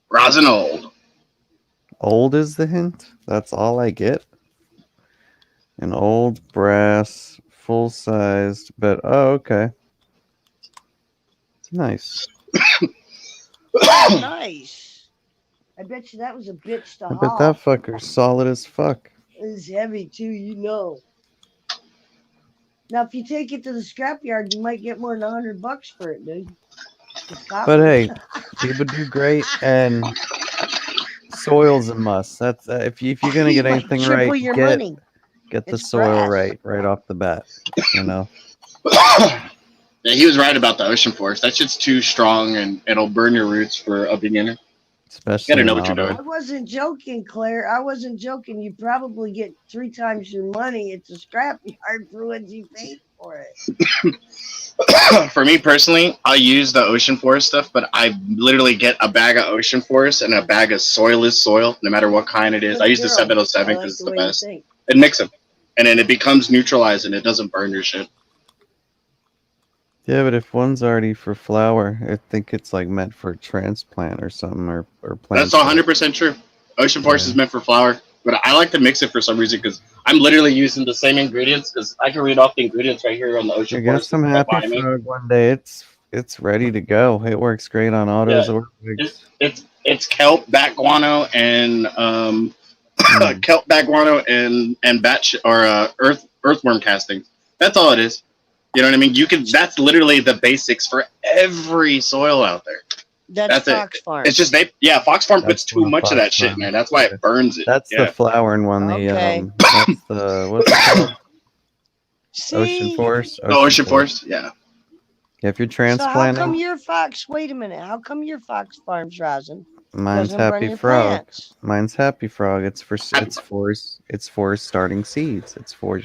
Rosin old. Old is the hint. That's all I get. An old brass, full sized, but oh, okay. Nice. Nice. I bet you that was a bitch to I bet haul. that fucker's solid as fuck. It's heavy too, you know. Now, if you take it to the scrapyard, you might get more than $100 for it, dude. It's But copper. hey, people do great, and soil's a must. That's if you're gonna You get might anything triple right, your get money. the It's soil brass. right off the bat. You know, Yeah, he was right about the ocean forest. That shit's too strong and it'll burn your roots for a beginner. especially Gotta know in what you're auto. doing. I wasn't joking, Claire. I wasn't joking. You probably get 3 times your money at the scrapyard for what you paid for it. For me personally, I use the ocean forest stuff, but I literally get a bag of ocean forest and a bag of soilless soil, no matter what kind it is. I Good use the girl. 707 I like because it's the the way you best. think. And mix them. And then it becomes neutralized and it doesn't burn your shit. Yeah, but if one's already for flower, I think it's like meant for transplant or something, or plants. That's 100% true. Ocean forest is meant for flour, but I like to mix it for some reason because I'm literally using the same ingredients because I can read off the ingredients right here on the I ocean guess forest. I'm right happy behind me. for one day. It's ready to go. It works great on autos Yeah, or rigs. It's kelp, bat guano, and kelp, bat guano, and earthworm castings. That's all it is. You know what I mean? You can. That's literally the basics for every soil out there. That's That's Fox it. Farm. It's just Fox Farm puts That's too one of much of that Fox shit, Farm. man. That's why it burns it. That's Yeah. the flowering one. The Okay. that's the what's it called? Ocean See? forest. The ocean forest. Yeah. If you're So how transplanting, come your Fox? Wait a minute. How come your Fox Farm's rosin mine's doesn't burn Happy your Frog. plants? Mine's Happy Frog. It's for starting seeds. It's for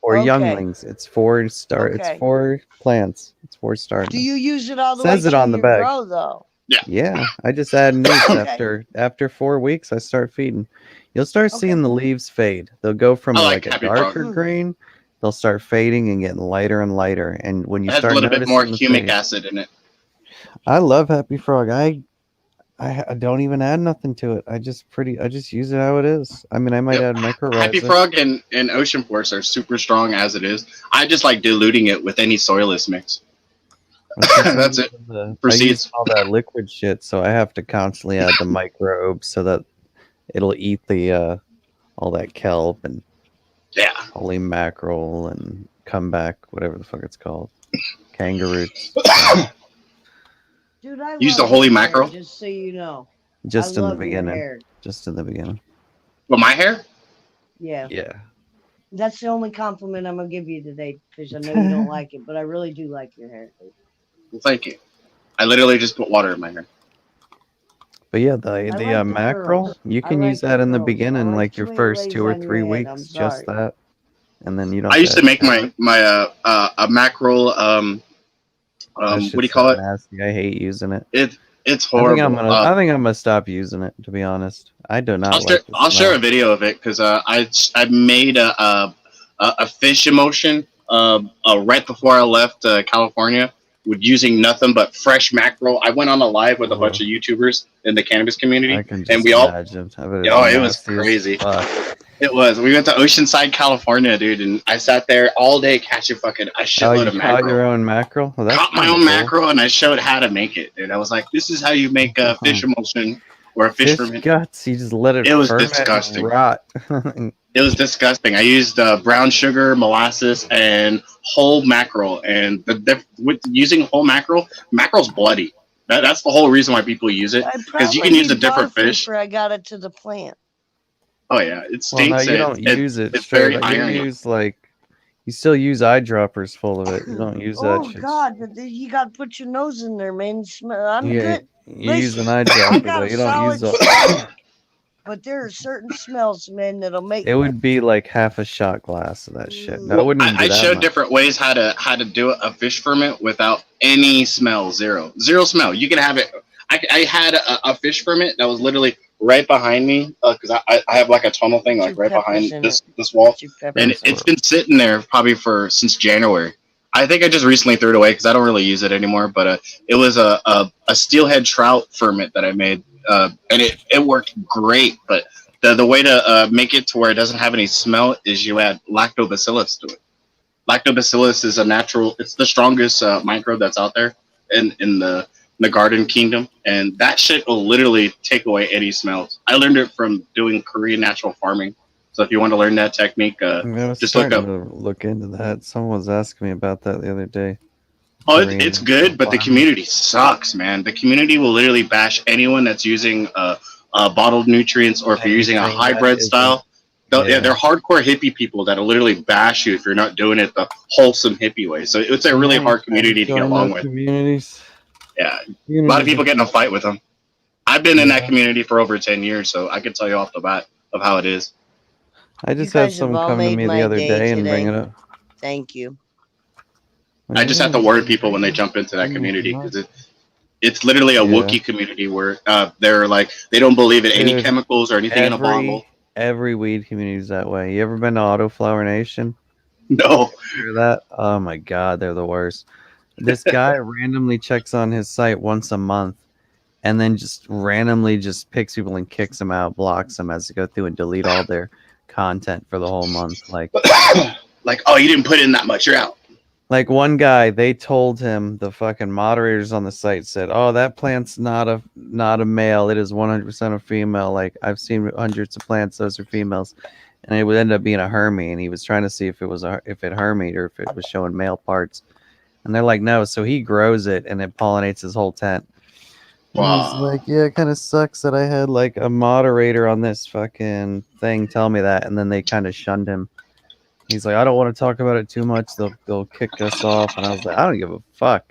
Okay. younglings. It's for It's Okay. for plants. It's for starting. Do you use it all the Says way it through on the your bag. grow, though? Yeah, I just add nukes Okay. after 4 weeks. I start feeding. You'll start Okay. seeing the leaves fade. They'll go from I like like a Happy darker Frog. green. They'll start fading and getting lighter and lighter. And when you It has a start little bit more noticing the humic fade, acid in it. I love Happy Frog. I don't even add nothing to it. I just use it how it is. I mean, I might add Happy mycorrhiza. Frog and Ocean Force are super strong as it is. I just like diluting it with any soilless mix. That's it. For I use seeds. all that liquid shit, so I have to constantly add the microbes so that it'll eat the all that kelp and Yeah. holy mackerel and comeback, whatever the fuck it's called, kangaroos. Dude, I Use love the holy your hair, mackerel? just so you know. Just I in the love your beginning. hair. Just in the beginning. Well, my hair? Yeah. Yeah. That's the only compliment I'm gonna give you today, because I know you don't like it, but I really do like your hair. Well, thank you. I literally just put water in my hair. But yeah, like the the mackerel, curls. you I can use like that the in the curls. I beginning, like like the your way it first lays 2 or on your 3 head. I'm weeks, just sorry. that, and then you don't. I used to have make my a mackerel that what do shit's you call so it? nasty. I hate using it. It's I think horrible. I think I'm gonna stop using it. To be honest, I do not like the I'll share smell. a video of it because I made a fish emulsion right before I left California with using nothing but fresh mackerel. I went on a live with a bunch of YouTubers in the cannabis community, I can just and we all imagine. It was crazy. It was. We went to Oceanside, California, dude, and I sat there all day catching fucking a shitload of you caught mackerel. your own mackerel? Well, that's Caught my kinda own cool. mackerel, and I showed how to make it, dude. I was like, "This is how you make a fish emulsion or a fish Fish ferment." guts. You just let it It was ferment disgusting. and rot. It was disgusting. I used brown sugar, molasses, and whole mackerel. And with using whole mackerel's bloody. That's the whole reason why people use it, I because you probably can use a be different barfing fish. for I got it to the plant. Oh yeah, it Well, no, stinks. you don't It, use it it's straight. very Like, you irony. use you still use eyedroppers full of it. You don't use that Oh shit. God, you gotta put your nose in there, man. I'm Yeah, good. you use an Listen, I eyedropper got though. a You don't use solid the. stomach, but there are certain smells, man, that'll make. It would be like half a shot glass of that shit. No, it Well, wouldn't even be I that showed much. different ways how to do a fish ferment without any smell, zero smell. You can have it. I had a fish ferment that was literally right behind me because I have like a tunnel thing Put like your right peppers behind in it. this wall, Put your peppers. and Gross it's world. been sitting there probably since January. I think I just recently threw it away because I don't really use it anymore. But it was a steelhead trout ferment that I made, and it worked great. But the way to make it to where it doesn't have any smell is you add lactobacillus to it. Lactobacillus is a natural. It's the strongest microbe that's out there in the garden kingdom, and that shit will literally take away any smells. I learned it from doing Korean natural farming. So if you want to learn that technique, I was just look starting up. to look into that. Someone was asking me about that the other day. Oh, Korean it's good, but the farming. community sucks, man. The community will literally bash anyone that's using bottled nutrients, or if you're using a Anything that hybrid isn't. style. They're Yeah. hardcore hippie people that'll literally bash you if you're not doing it the wholesome hippie way. So it's a really hard community to get Join along those with. communities. Yeah, a lot of Communities people are get in a fight with them. I've been in that Yeah. community for over 10 years, so I can tell you off the bat of how it is. I You just had guys have someone all come to made me the my other day day and bring today. it up. Thank you. I just have to warn people when they jump into that community because it's literally a Wookiee community where they're like they don't believe in any Dude, chemicals or anything in a bottle. every weed community is that way. You ever been to Autoflower Nation? No, Hear that? Oh my god, they're the worst. This guy randomly checks on his site once a month and then just randomly just picks people and kicks them out, blocks them as they go through and delete all their content for the whole month. like oh, you didn't put in that much, you're out. Like one guy, they told him, the fucking moderators on the site said, "Oh, that plant's not a male. It is 100% a female. Like I've seen hundreds of plants; those are females." And it would end up being a Hermy, and he was trying to see if it was if it Hermied or if it was showing male parts. And they're like, "No." So he grows it, and it pollinates his whole tent. And he's Wow. like, "Yeah, it kind of sucks that I had like a moderator on this fucking thing tell me that," and then they kind of shunned him. He's like, "I don't want to talk about it too much. They'll kick us off." And I was like, "I don't give a fuck."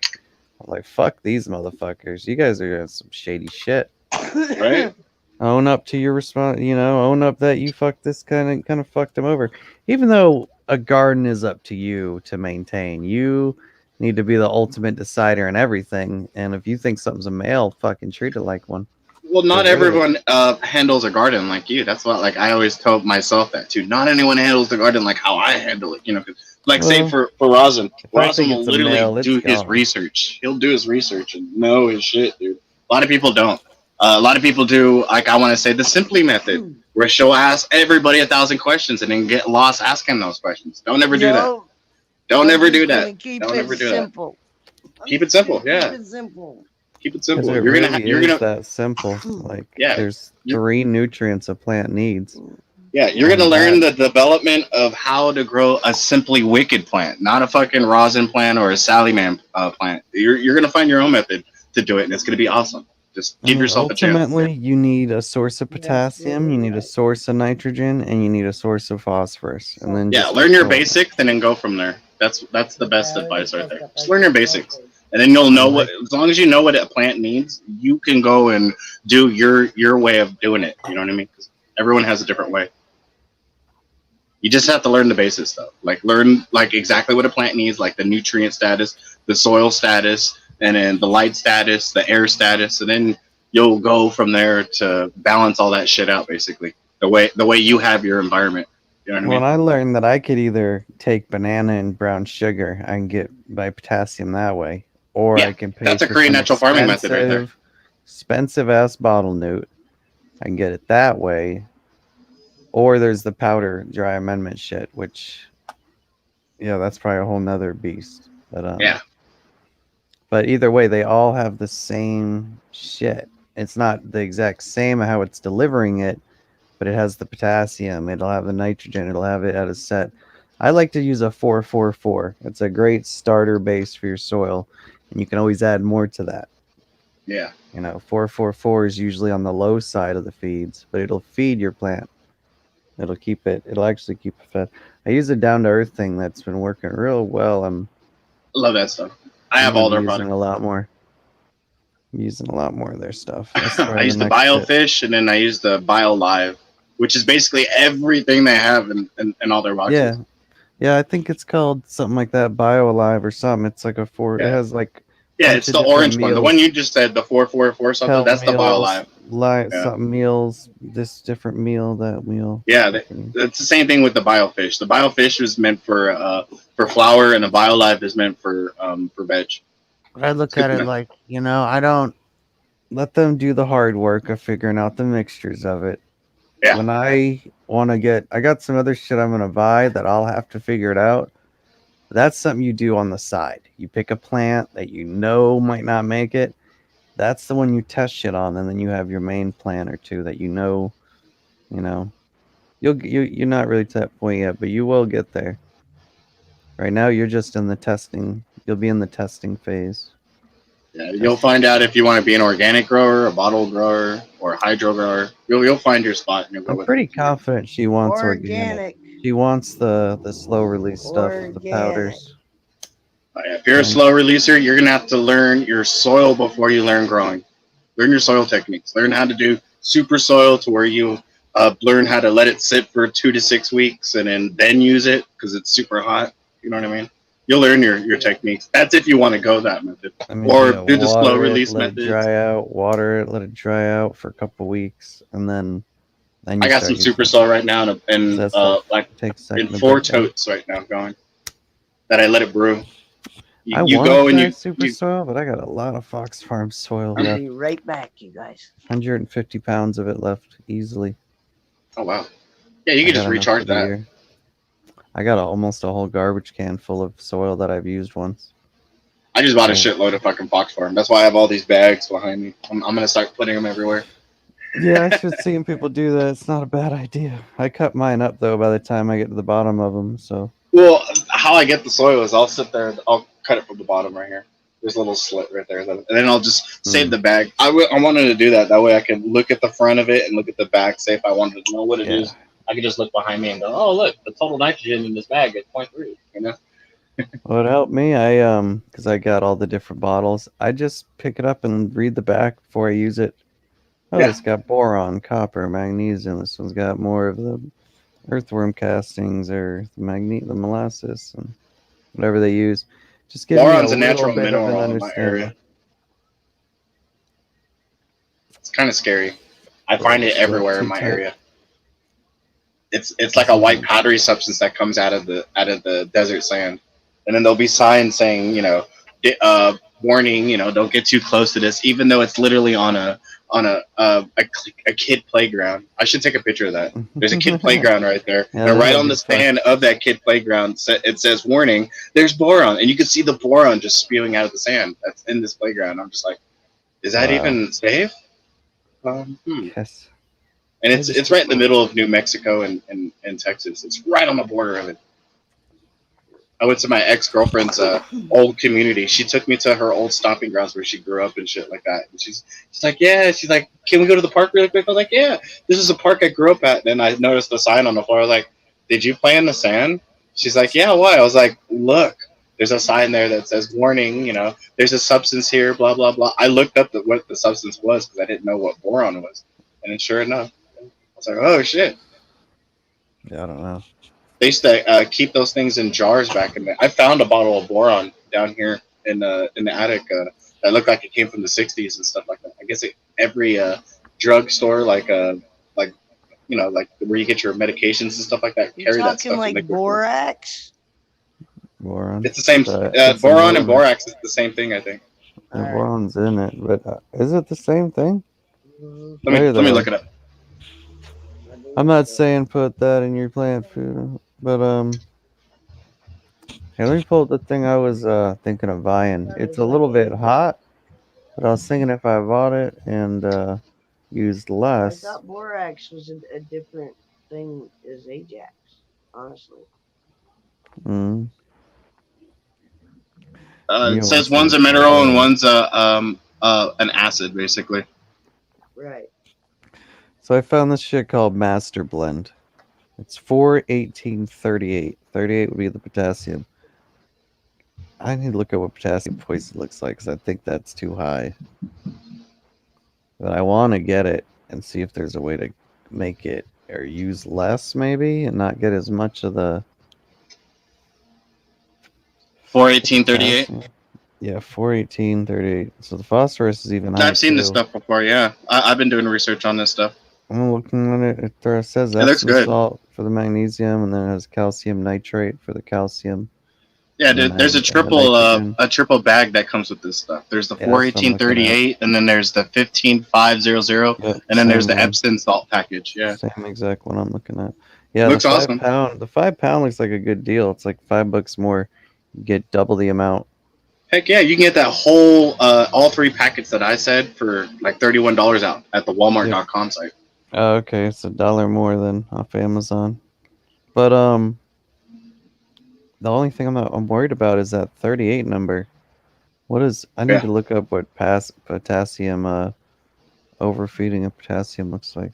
I'm like, "Fuck these motherfuckers. You guys are doing some shady shit. Right? Own up to your response. Own up that you fucked this kind of fucked him over. Even though a garden is up to you to maintain, you need to be the ultimate decider in everything. And if you think something's a male, fucking treat it like one. Well, not Get rid of it. everyone handles a garden like you. That's what like I always tell myself that too. Not anyone handles the garden like how I handle it. 'Cause, like say Well, for Rosin, if I Rosin think will it's a literally male, it's do his gone. research. He'll do his research and know his shit, dude. A lot of people don't. A lot of people do like I want to say the Simply method, where she'll ask everybody 1,000 questions and then get lost asking those questions. Don't ever do that. Yo, Don't I'm ever just do gonna that. keep Don't it ever do that. simple. Keep it simple. Yeah, Keep it simple. keep it Because simple. it You're gonna really you're is gonna that simple. Like, yeah. there's 3 nutrients a plant needs. Yeah, you're And gonna learn the development of how to grow a Simply Wicked plant, not a fucking rosin plant or a Sally Man plant. You're gonna find your own method to do it, and it's gonna be awesome. Just give yourself a chance. ultimately, you need a source of potassium, you absolutely need a right. source of nitrogen, and you need a source of phosphorus. And then Yeah, just learn your control it. basics and then go from there. That's the best advice right there. Just learn your basics, and then you'll know what. As long as you know what a plant needs, you can go and do your way of doing it. You know what I mean? 'Cause everyone has a different way. You just have to learn the basics though. Like learn like exactly what a plant needs, like the nutrient status, the soil status, and then the light status, the air status, and then you'll go from there to balance all that shit out basically. The way you have your environment. You know what I When mean? I learned that I could either take banana and brown sugar, I can get my potassium that way, or Yeah, I can pay that's a for Korean some natural farming method right there. expensive ass bottle newt. I can get it that way, or there's the powder dry amendment shit, which that's probably a whole nother beast. But Yeah. But either way, they all have the same shit. It's not the exact same how it's delivering it, but it has the potassium. It'll have the nitrogen. It'll have it at a set. I like to use a 444. It's a great starter base for your soil, and you can always add more to that. Yeah. 444 is usually on the low side of the feeds, but it'll feed your plant. It'll actually keep it fed. I use a down to earth thing that's been working real well. Love that stuff. I I'm have gonna all be their using products. a lot more. I'm using a lot more of their stuff. That's I probably the use the next shit. BioFish, and then I use the BioLive, which is basically everything they have in all their boxes. Yeah. Yeah, I think it's called something like that, Bio Alive or something. It's like it Yeah, has like a yeah, bunch it's of the different orange one. The one meals, you just said, the 444 something. health That's the meals, BioLive. light Yeah, something meals, this different meal, that meal. yeah. Fucking It's the same thing with the BioFish. The BioFish is meant for flour, and the BioLive is meant for veg. But I It's look good at to it know. like, I don't let them do the hard work of figuring out the mixtures of it. Yeah, When I got some other shit I'm gonna buy that I'll have to figure it out. That's something you do on the side. You pick a plant that you know might not make it. That's the one you test shit on, and then you have your main plant or two that you know. You're not really to that point yet, but you will get there. Right now, you're just in the testing. You'll be in the testing phase. yeah. You'll Testing. find out if you want to be an organic grower, a bottle grower, or a hydro grower. You'll find your spot and you'll go I'm with it pretty from there. confident she wants organic. Organic. She wants the slow release stuff, the Organic. powders. If you're a And slow releaser, you're gonna have to learn your soil before you learn growing. Learn your soil techniques. Learn how to do super soil to where you learn how to let it sit for 2 to 6 weeks and then use it because it's super hot. You know what I mean? You'll learn your techniques. That's if you want to go that method, I mean, or yeah, do the slow water it, release let it methods. dry out. Water it, let it dry out for a couple weeks, and then I you got start some super using it. soil right now, 'Cause and that stuff like takes a in second to four break down. totes right now going that I let it brew. You, I you want to go and try you super you soil, but I got a lot of Fox Farm soil I'll left. be right back, you guys. 150 pounds of it left easily. oh wow, yeah, you I can got just enough for recharge the that. year. I got almost a whole garbage can full of soil that I've used once. I just bought a So shitload of fucking Fox Farm. That's why I have all these bags behind me. I'm gonna start putting them everywhere. yeah, I should see people do that. It's not a bad idea. I cut mine up though by the time I get to the bottom of them. So Well, how I get the soil is I'll sit there and I'll cut it from the bottom right here. There's a little slit right there, and then I'll just save mm, the bag. I wanted to do that. That way I could look at the front of it and look at the back. Say if I wanted to know what it yeah, is, I could just look behind me and go, "Oh, look, the total nitrogen in this bag is 0.3." You know? what helped me, because I got all the different bottles. I just pick it up and read the back before I use it. Oh, Yeah. this got boron, copper, magnesium. This one's got more of the earthworm castings or the molasses and whatever they use. Just gives me a Boron's a little natural bit of an mineral in my understanding. area. It's kind of scary. I But find it it's everywhere in too my tight. area. It's like a white powdery substance that comes out of the desert sand, and then there'll be signs saying, warning, don't get too close to this, even though it's literally on a kid playground. I should take a picture of that. There's a kid Yeah, playground right there, and that right would on be the fucked. stand of that kid playground, it says, "Warning: There's boron," and you can see the boron just spewing out of the sand that's in this playground. I'm just like, is that Wow. even safe? Yes. And I it's just right in the middle of New Mexico and Texas. It's right on the border of it. I went to my ex girlfriend's old community. She took me to her old stomping grounds where she grew up and shit like that. And she's like, yeah. She's like, can we go to the park really quick? I was like, yeah. This is a park I grew up at. And then I noticed a sign on the floor. I was like, did you play in the sand? She's like, yeah. Why? I was like, look. There's a sign there that says, warning. There's a substance here. Blah blah blah. I looked up what the substance was because I didn't know what boron was. And then sure enough, I was like, oh shit. I don't know. They used to keep those things in jars back in the. I found a bottle of boron down here in the attic that looked like it came from the '60s and stuff like that. I guess every drugstore, like like where you get your medications and stuff like that, You carry that talking stuff in like liquid form. borax? Boron. It's the same. It's an Boron and element. borax is the same thing, I think. The All right. boron's in it, but is it the same thing? Mhm. Let me Hey let me look there. it up. I I'm believe not so. saying put that in your plant food, but hey, let me pull up the thing I was thinking of buying. Yeah, It's there's a like little bit a. hot, but I was thinking if I bought it and used I less. thought borax was a different thing as Ajax. Honestly. Mm, It you want says one's some a mineral and bio. one's an acid, basically. Right. So I found this shit called Master Blend. It's 41838. 38 would be the potassium. I need to look at what potassium poison looks like because I think that's too high. But I want to get it and see if there's a way to make it or use less maybe and not get as much of the 41838. potassium. Yeah, 41838. So the phosphorus is even higher I've seen this too. stuff before. Yeah, I've been doing research on this stuff. I'm looking at it. It says It looks Epsom good. salt for the magnesium, and then it has calcium nitrate for the calcium. Yeah, And the dude, there's and the nitrogen. a triple bag that comes with this stuff. There's the Yeah, that's what I'm looking at. 41838, and then there's the 15500, Yep, and then there's same the one. Epsom salt package. Yeah, Same exact one I'm looking at. Yeah, looks the five awesome. pound. The 5 pound looks like a good deal. It's like $5 more. You get double the amount. Heck yeah, you can get that whole all 3 packets that I said for like $31 out at the Walmart.com site. Oh, okay, it's $1 more than off Amazon. But the only thing I'm worried about is that 38 number. What is? I need Yeah. to look up what potassium overfeeding of potassium looks like.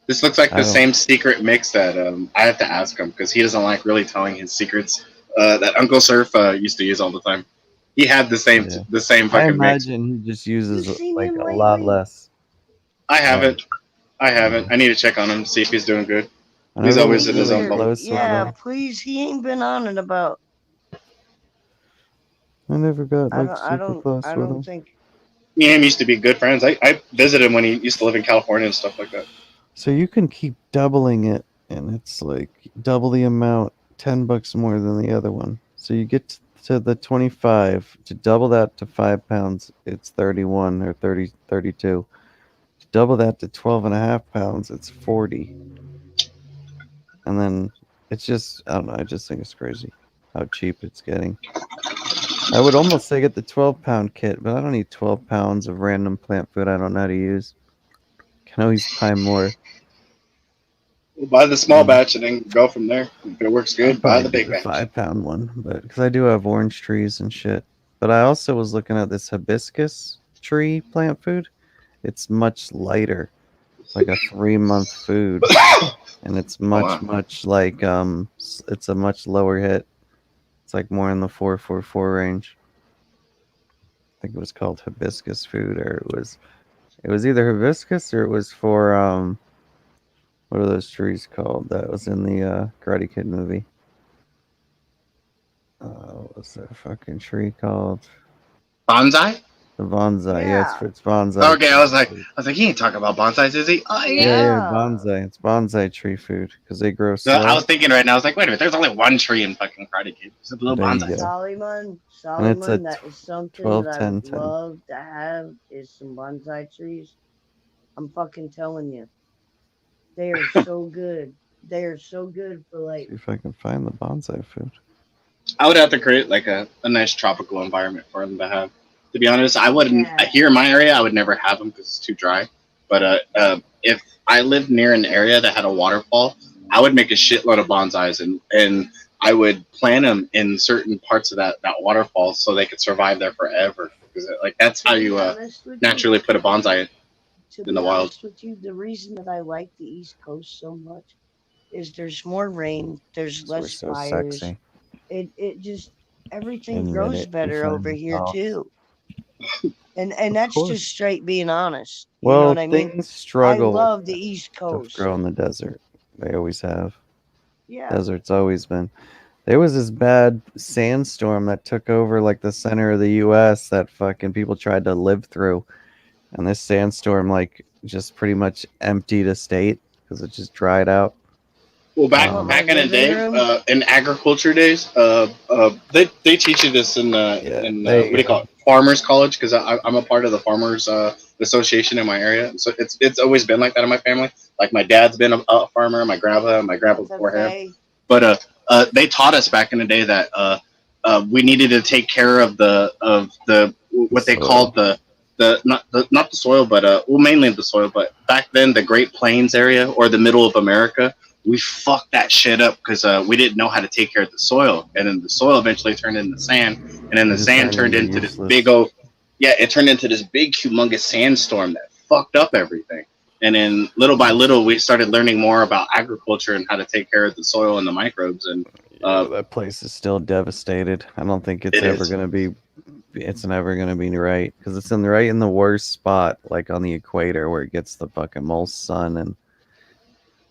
This looks like I the don't. same secret mix that I have to ask him because he doesn't like really telling his secrets that Uncle Surf used to use all the time. He had the same Yeah. I fucking mix. imagine he just You uses seen like him a lot lately? less. I haven't. I need to check on him, see if he's doing good. I He's know always he in was his really own bubble. close with Yeah, them. please. He ain't been on it about. I never got I like don't. super close I with don't him. think. Me and him used to be good friends. I visited him when he used to live in California and stuff like that. So you can keep doubling it, and it's like double the amount, $10 more than the other one. So you get to the 25. To double that to 5 pounds, it's 31 or 30, 32. To double that to 12.5 pounds, it's 40. And then it's just, I don't know, I just think it's crazy how cheap it's getting. I would almost say get the 12-pound kit, but I don't need 12 pounds of random plant food I don't know how to use. Can always buy more. We'll buy the small Mm. batch and then go from there. If it works good, I'd buy probably the do big the batch. 5-pound one, but because I do have orange trees and shit. But I also was looking at this hibiscus tree plant food. It's much lighter. It's like a 3-month food, and it's much wow. like it's a much lower hit. It's like more in the 444 range. I think it was called hibiscus food, or it was either hibiscus or it was for what are those trees called that was in the Karate Kid movie? What was that fucking tree called? Bonsai? The bonsai. Yeah, Yeah. it's bonsai. Okay, tree I was food. like, he ain't talking about bonsais, is he? Oh Yeah, yeah. yeah, bonsai. It's bonsai tree food because they grow So I slow. was thinking right now, I was like, wait a minute, there's only one tree in fucking Karate Kid. It's a little There you bonsai. go. Solomon, that is something 12, that I 10, would 10. love to have is some bonsai trees. I'm fucking telling you. They are so good. They are so good for like. See if I can find the bonsai food. I would have to create like a nice tropical environment for them to have. To be honest, I wouldn't Yeah. here in my area. I would never have them because it's too dry. But if I lived near an area that had a waterfall, I would make a shitload of bonsais and I would plant them in certain parts of that waterfall so they could survive there forever. Because like that's how To be you honest with you, naturally put a bonsai to in be the wild. honest with you, the reason that I like the East Coast so much is there's more rain, there's We're less so fires. sexy. It just everything Admit grows it. You better find over it here soft. too. And that's course. just straight being honest. You Well, know what I mean? things I struggle love the East to Coast. grow in the desert. They always have. Yeah. Desert's always been. There was this bad sandstorm that took over like the center of the U.S. that fucking people tried to live through, and this sandstorm like just pretty much emptied a state because it just dried out. Well, You want my back in the living day, room? in agriculture days, they teach you this in Yeah, what do you call it, farmers college? Because I'm a part of the farmers association in my area, so it's always been like that in my family. Like my dad's been a farmer, my grandpa before him. FFA. But they taught us back in the day that we needed to take care of the what they soil. called the not the soil, but well, mainly the soil. But back then, the Great Plains area or the middle of America, we fucked that shit up because we didn't know how to take care of the soil, and then the soil eventually turned into sand, and then It the just sand turned turned into into this useless. big old it turned into this big humongous sandstorm that fucked up everything. And then little by little, we started learning more about agriculture and how to take care of the soil and the microbes. And that place is still devastated. I don't think it's It ever is. gonna be. It's never gonna be right because it's right in the worst spot, like on the equator where it gets the fucking most sun, and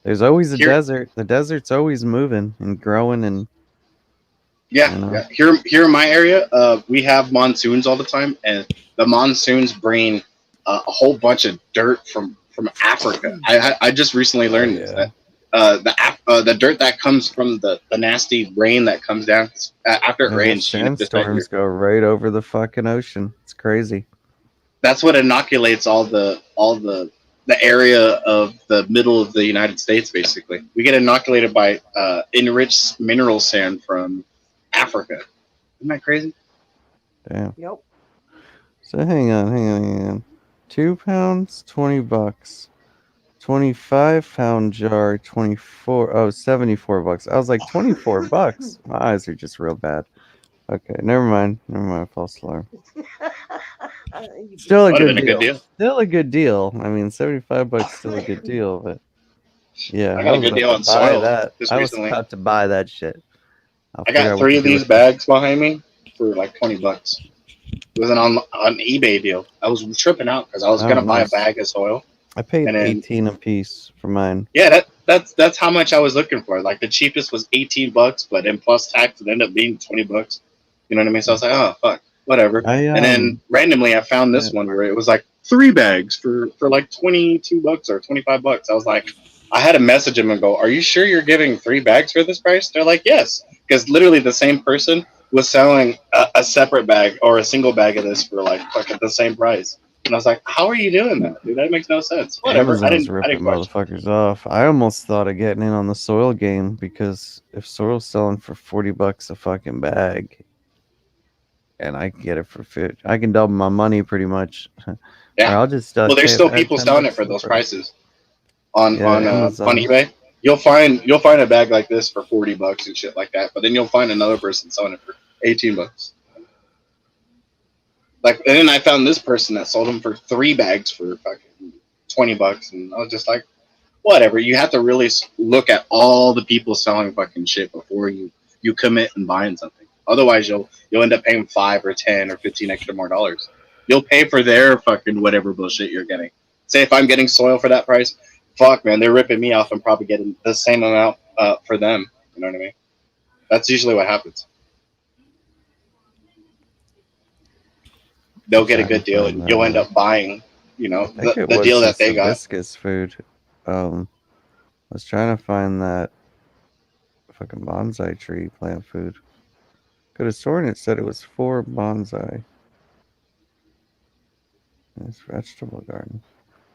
there's always a Here, desert. The desert's always moving and growing, and yeah, you know. yeah. Here in my area, we have monsoons all the time, and the monsoons bring a whole bunch of dirt from Africa. I just recently learned this yeah. that the dirt that comes from the nasty rain that comes down after it Yeah, rains, you know, just that sandstorms go right over the fucking ocean. It's crazy. that's what inoculates all the area of the middle of the United States. Basically, we get inoculated by enriched mineral sand from Africa. Isn't that crazy? Damn. Yep. So hang on. 2 pounds, $20. 25-pound jar, 24. Oh, $74. I was like, $24. My eyes are just real bad. Okay, never mind. False alarm. Still a Would have good been a good deal. deal. Still a good deal. I mean, $75 still a good deal, but yeah, I got a good deal on buy soil that. just I was recently. about to buy that shit. I'll I figure got out what 3 to of do these with them. bags behind me for like $20. It was an eBay deal. I was tripping out because I was Oh, gonna buy a nice. bag of soil, I paid and then 18 a piece for mine. yeah, that's how much I was looking for. Like the cheapest was $18, but then plus tax it ended up being $20. You know what I mean? So I was like, oh fuck, whatever. And then randomly I found this one where it was like 3 bags for like $22 or $25. I was like, I had to message them and go, are you sure you're giving 3 bags for this price? They're like, yes, because literally the same person was selling a separate bag or a single bag of this for like fucking the same price. And I was like, how are you doing that, dude? That makes no sense. Whatever. I Amazon's didn't ripping question. motherfuckers off. I almost thought of getting in on the soil game because if soil's selling for $40 a fucking bag, and I can get it for 50, I can double my money pretty much. Or Yeah. I'll just Well, there's still add people 10 selling it bucks for those more. prices on Yeah, on Amazon. eBay. You'll find a bag like this for $40 and shit like that, but then you'll find another person selling it for $18. Like, and then I found this person that sold them for 3 bags for fucking $20, and I was just like, whatever. You have to really look at all the people selling fucking shit before you commit and buying something. Otherwise, you'll end up paying 5 or 10 or 15 extra more dollars. You'll pay for their fucking whatever bullshit you're getting. Say if I'm getting soil for that price, fuck man, they're ripping me off and probably getting the same amount for them. You know what I mean? That's usually what happens. They'll get a good deal, and you'll end up buying, you know, I think it the was deal that just they got. hibiscus food. I was trying to find that fucking bonsai tree plant food. Could have sworn it said it was for bonsai. It's vegetable garden.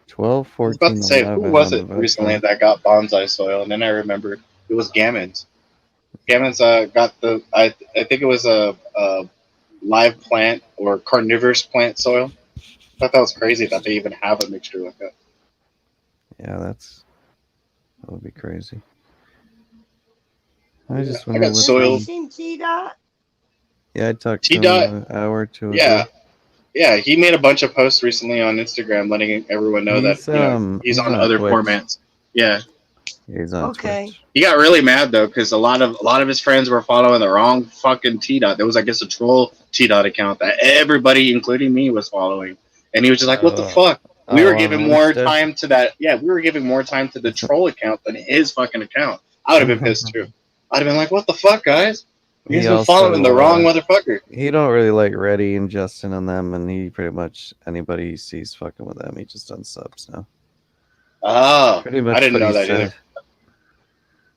12, I was about 14, to say, who 11 was on the it recently website. that got bonsai soil? And then I remembered it was Gammons. Gammons got I think it was a live plant or carnivorous plant soil. I thought that was crazy that they even have a mixture like that. Yeah, that would be crazy. I Yeah, just I want to got Have listen. you soil. seen T-Dot? Yeah, I talked to T-Dot, him an hour or two yeah, ago. yeah. He made a bunch of posts recently on Instagram, letting everyone know that he's on on other Twitch. formats. Yeah, He's on Okay. Twitch. he got really mad though because a lot of his friends were following the wrong fucking T-Dot. There was, I guess, a troll T-Dot account that everybody, including me, was following, and he was just like, "What the fuck?" We were on giving more Insta? time to that. Yeah, we were giving more time to the troll account than his fucking account. I would have been pissed too. I'd have been like, "What the fuck, guys? You guys He been following the wrong also, motherfucker." he don't really like Reddy and Justin and them, and he pretty much anybody he sees fucking with them, he just unsubs now. Oh, Pretty much I didn't what know he that said. either.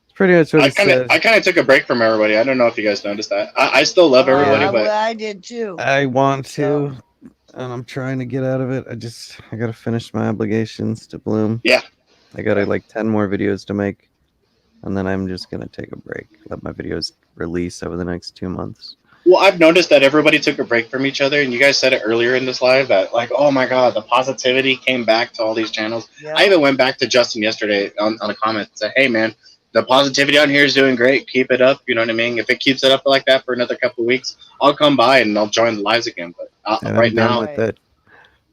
It's pretty much what I he said. kind of took a break from everybody. I don't know if you guys noticed that. I still love everybody, but I did too. I want to, and I'm trying to get out of it. I gotta finish my obligations to Bloom. yeah, I got like 10 more videos to make, and then I'm just gonna take a break. Let my videos release over the next 2 months. well, I've noticed that everybody took a break from each other, and you guys said it earlier in this live that, like, oh my god, the positivity came back to all these channels. Yeah. I even went back to Justin yesterday on a comment and said, hey man, the positivity on here is doing great. Keep it up. You know what I mean? If it keeps it up like that for another couple of weeks, I'll come by and I'll join the lives again. But And right I'm done now, with it.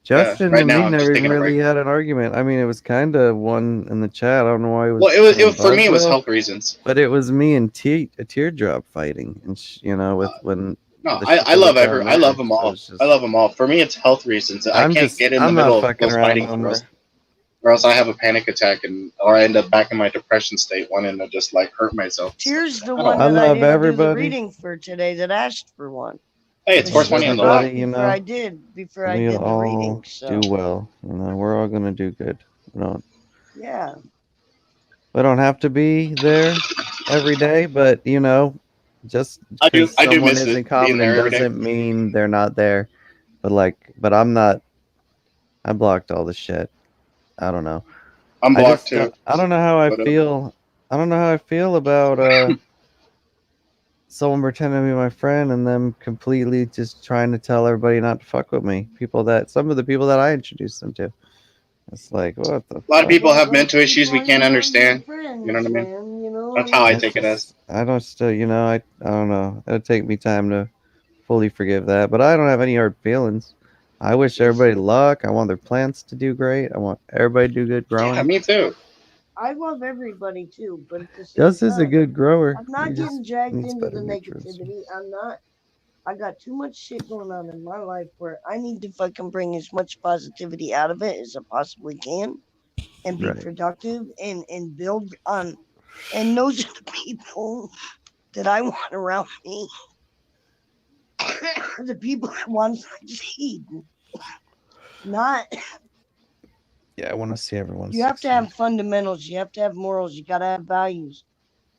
Justin right and me now I'm just never even taking a really break. had an argument. I mean, it was kind of one in the chat. I don't know why it was. Well, it saying was for me. It was Bardwell, health reasons. but it was me and a teardrop fighting, and with when No, the shit I that love went down I love there. them So all. it's I just, love them all. For me, it's health reasons. I can't get in the I'm not middle of fucking those around fighting, no more. or else I have a panic attack or I end up back in my depression state, wanting to just like hurt myself. Here's the I don't one want I that I love didn't do the everybody. reading for today that asked for one. Hey, it's But she 420 on the forgot dot. Everybody, before I we did the reading. all So do well. We're all gonna do good. yeah, We don't have to be there every day, but just I do because I do someone miss it isn't being there commenting every day. doesn't mean they're not there. But I'm not. I blocked all the shit. I don't know. I'm I blocked just too, I don't know how I but feel. I don't know how I feel about someone pretending to be my friend and them completely just trying to tell everybody not to fuck with me. Some of the people that I introduced them to. It's like, what the a lot of fuck? people well, have those mental issues we people can't ain't none of your understand. friends, You know what I mean? man. You know, That's how I It's take it as. just I don't still I don't know. It'll take me time to fully forgive that, but I don't have any hard feelings. I wish everybody luck. I want their plants to do great. I want everybody to do good Yeah, growing. me too. I love everybody too, but at the same Gus is a time, good grower. I'm not He just getting dragged needs into the better nutrients. negativity. I'm not. I got too much shit going on in my life where I need to fucking bring as much positivity out of it as I possibly can and be Right. productive and build on. And those are the people that I want around me. The people that want to succeed. Not Yeah, I want to see everyone you have to succeed. have fundamentals, you have to have morals, you gotta have values.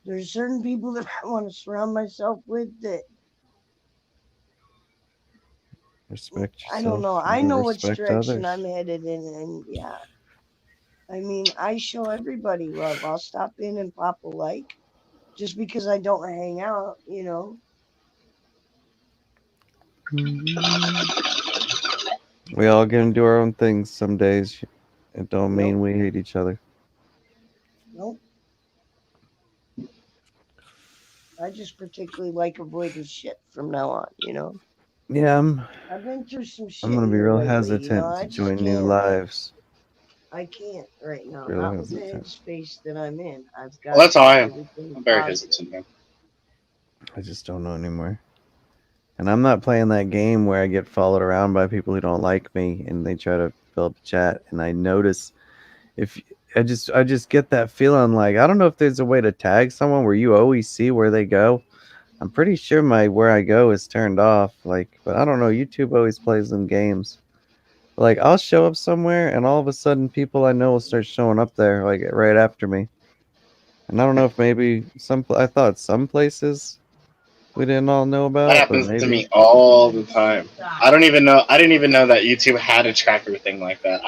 There's certain people that I want to surround myself with that Respect I don't yourself know. I and know which respect direction others. I'm headed in, and yeah. I mean, I show everybody love. I'll stop in and pop a like just because I don't hang out, you know. We all get to do our own things some days. It don't Nope, mean we hate each other. nope. I just particularly like avoiding shit from now on, you know. Yeah, I've been through some I'm shit gonna in be here real lately, you know. hesitant to I just join new can't. lives. I can't right now. Real Not with the hesitant. headspace that I'm in. I've Well, got to that's how I keep am. everything I'm very positive. hesitant, man. I just don't know anymore. And I'm not playing that game where I get followed around by people who don't like me and they try to build a chat. And I notice if I just get that feeling like I don't know if there's a way to tag someone where you always see where they go. I'm pretty sure my where I go is turned off. But I don't know. YouTube always plays them games. Like I'll show up somewhere and all of a sudden people I know will start showing up there like right after me. And I don't know if maybe I thought some places we didn't all know That about, but happens to maybe me all the time. I don't even know. I didn't even know that YouTube had a tracker thing like that.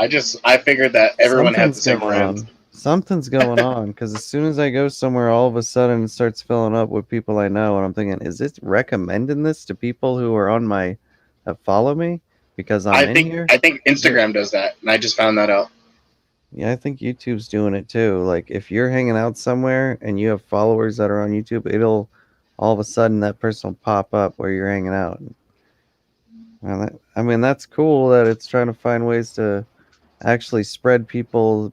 I figured that everyone had the something's same going friends. on. Something's going on because as soon as I go somewhere, all of a sudden it starts filling up with people I know, and I'm thinking, is it recommending this to people who are on my that follow me because I'm in here? I think Is it? Instagram does that, and I just found that out. Yeah, I think YouTube's doing it too. Like if you're hanging out somewhere and you have followers that are on YouTube, it'll all of a sudden that person will pop up where you're hanging out. I mean, that's cool that it's trying to find ways to actually spread people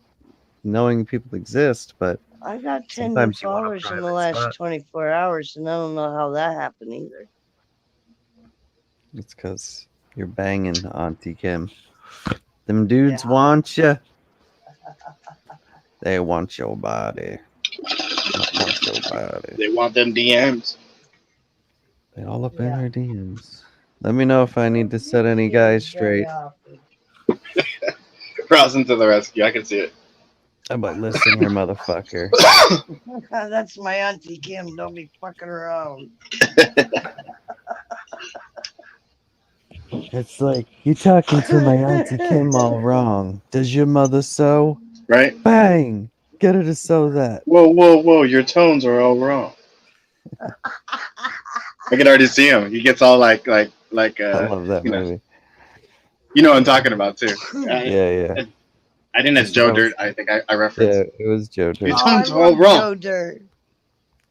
knowing people exist, but I got 10 new sometimes you want a followers in the private last spot. 24 hours, and I don't know how that happened either. It's because you're banging Auntie Kim. Them dudes Yeah. want you. They want your body. Want your body. They want them DMs. They all up in Yeah. her DMs. Let me know if I need to set any guys straight. Browsing to the rescue. I can see it. I'm like, listen here, motherfucker. That's my Auntie Kim. Don't be fucking around. It's like, you talking to my Auntie Kim all wrong. Does your mother sew? Right? Bang! Get her to sew that. Whoa, whoa, whoa! Your tones are all wrong. I can already see him. He gets all like I love that you know, movie. you know what I'm talking about too. Yeah. I didn't as Just Joe roast. Dirt. I think I referenced. Yeah, it was Joe Your Dirt. Oh, I tones are all love wrong. Joe Dirt.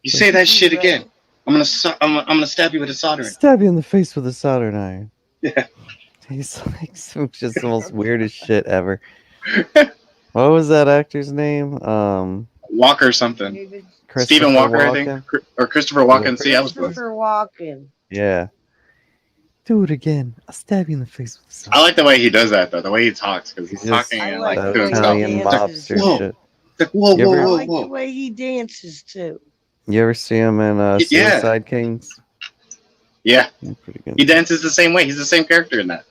You say that shit again. I'm gonna stab you with a soldering. Stab you in the face with a soldering iron. Yeah. He's like just the most weirdest shit ever. What was that actor's name? Walker something. David Christopher Stephen Walker, I think, Walken. or Christopher Walken. See, I was close. Christopher Walken. Yeah. Do it again. I'll stab you in the face with this. I like the way he does that though. The way he talks, because he's Just talking I and like like the doing way he stuff. Italian dances. mobster Whoa. shit. It's like, whoa, You whoa, ever- I whoa, like the whoa. way he dances too. You ever see him in Yeah. Suicide Kings? Yeah, Pretty good. he dances the same way. He's the same character in that.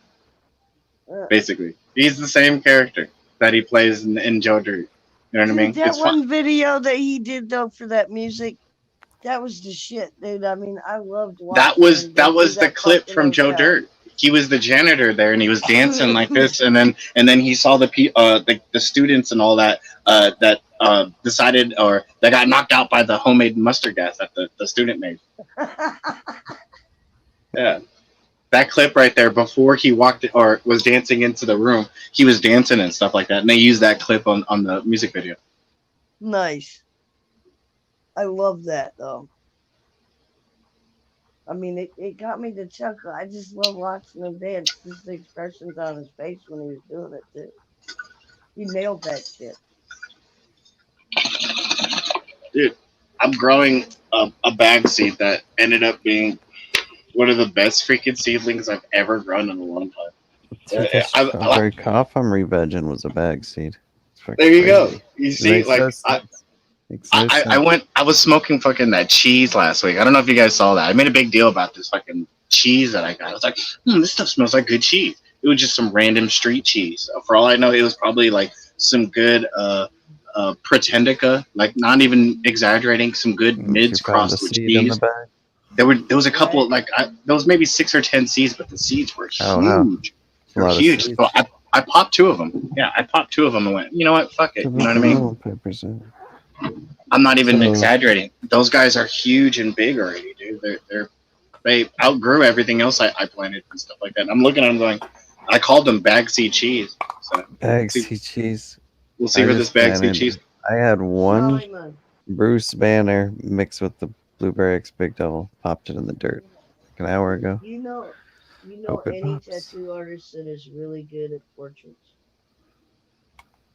Uh, Basically, he's the same character that he plays in Joe Dirt. You know what I mean? That It's fun. one video that he did though for that music, that was the shit, dude. I mean, I loved watching. That was him that do was the that clip fucking from Joe hotel. Dirt. He was the janitor there, and he was dancing like this, and then he saw the students and all that decided or that got knocked out by the homemade mustard gas that the student made. Yeah, that clip right there before he walked or was dancing into the room, he was dancing and stuff like that, and they used that clip on the music video. Nice. I love that though. I mean, it got me to chuckle. I just love watching him dance. Just the expressions on his face when he was doing it too. He nailed that shit. Dude, I'm growing a bag seed that ended up being one of the best freaking seedlings I've ever grown in a long time. Dude, that strawberry cough I'm re-vegging was a bag seed. There you go. You see, like I was smoking fucking that cheese last week. I don't know if you guys saw that. I made a big deal about this fucking cheese that I got. I was like, this stuff smells like good cheese. It was just some random street cheese. For all I know, it was probably like some good Pretendica, like not even exaggerating, some good mids crossed with cheese. There was a couple there was maybe 6 or 10 seeds, but the seeds were huge. They were huge. So I popped 2 of them. Yeah, I popped 2 of them and went, you know what? Fuck it. You know what I mean? I'm not even exaggerating. Those guys are huge and big already, dude. They outgrew everything else I planted and stuff like that. And I'm looking at them going, I called them bag seed cheese. So bag seed cheese. We'll see where this bag seed cheese. I had one Bruce Banner mixed with the Blueberry X Big Devil. Popped it in the dirt like an hour ago. You know any tattoo artist that is really good at portraits?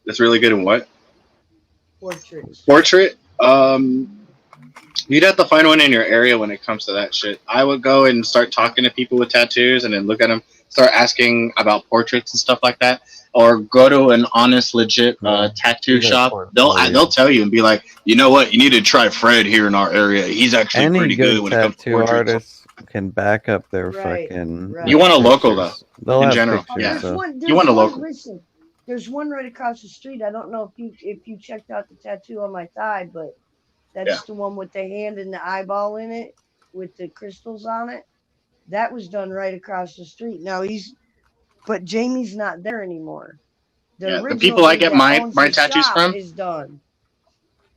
That's really good in what? Portraits. Portrait? You'd have to find one in your area when it comes to that shit. I would go and start talking to people with tattoos and then look at them, start asking about portraits and stuff like that. Or go to an honest, legit tattoo shop. They'll tell you and be like, you know what, you need to try Fred here in our area. He's actually pretty good when it comes to portraits. Artists can back up their fucking. Right. You want a local though, in general. Pictures, Yeah. So. You want a local. Listen, there's one right across the street. I don't know if you checked out the tattoo on my thigh, but that's the one with the hand and the eyeball in it with the crystals on it. That was done right across the street. Now but Jamie's not there anymore. The people I get my tattoos from is done.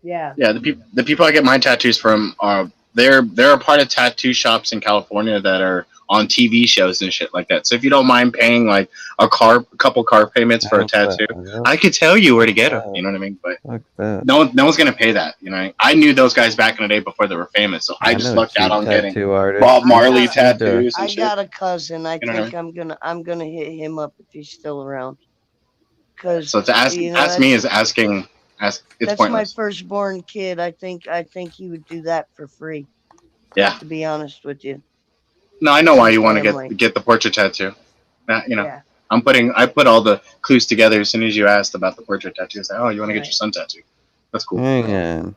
Yeah. Yeah, the people I get my tattoos from are they're a part of tattoo shops in California that are on TV shows and shit like that. So if you don't mind paying like a couple car payments for a tattoo, I could tell you where to get them. You know what I mean? But no one's gonna pay that. You know, I knew those guys back in the day before they were famous, so I just lucked out on getting Bob Marley tattoos. I got a cousin. I think I'm gonna hit him up if he's still around. So to ask me is asking. It's that's pointless. My firstborn kid. I think he would do that for free. Yeah. To be honest with you. No, I know why you want to get the portrait tattoo. You know, yeah. I put all the clues together as soon as you asked about the portrait tattoo. I said, oh, you want to get your son tattoo? That's cool. Hang on.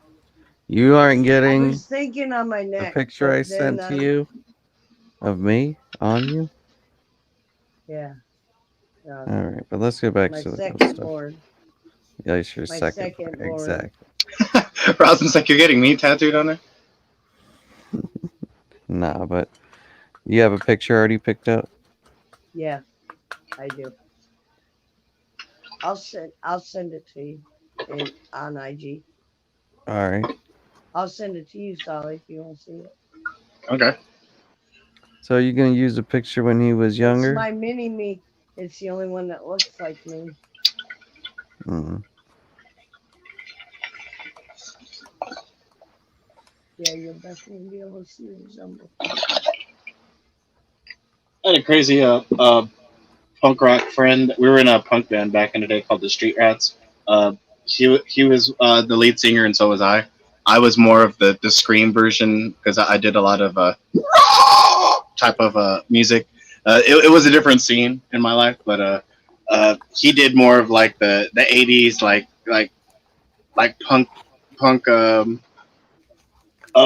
You aren't getting I was thinking on my neck. the picture I sent to you of me on you? Yeah. All right, but let's go back to the second born. Yeah, it's your second. Exactly. Rosin's like, you're getting me tattooed on there? Nah, but you have a picture already picked up? Yeah, I do. I'll send it to you on IG. All right. I'll send it to you, Sally, if you want to see it. Okay. So you're gonna use a picture when he was younger? It's my mini me. It's the only one that looks like me. Mm-hmm. Yeah, you'll definitely be able to see the resemblance. I had a crazy punk rock friend. We were in a punk band back in the day called the Street Rats. Uh, he was the lead singer, and so was I. I was more of the scream version because I did a lot of type of music. It was a different scene in my life, but he did more of like the '80s like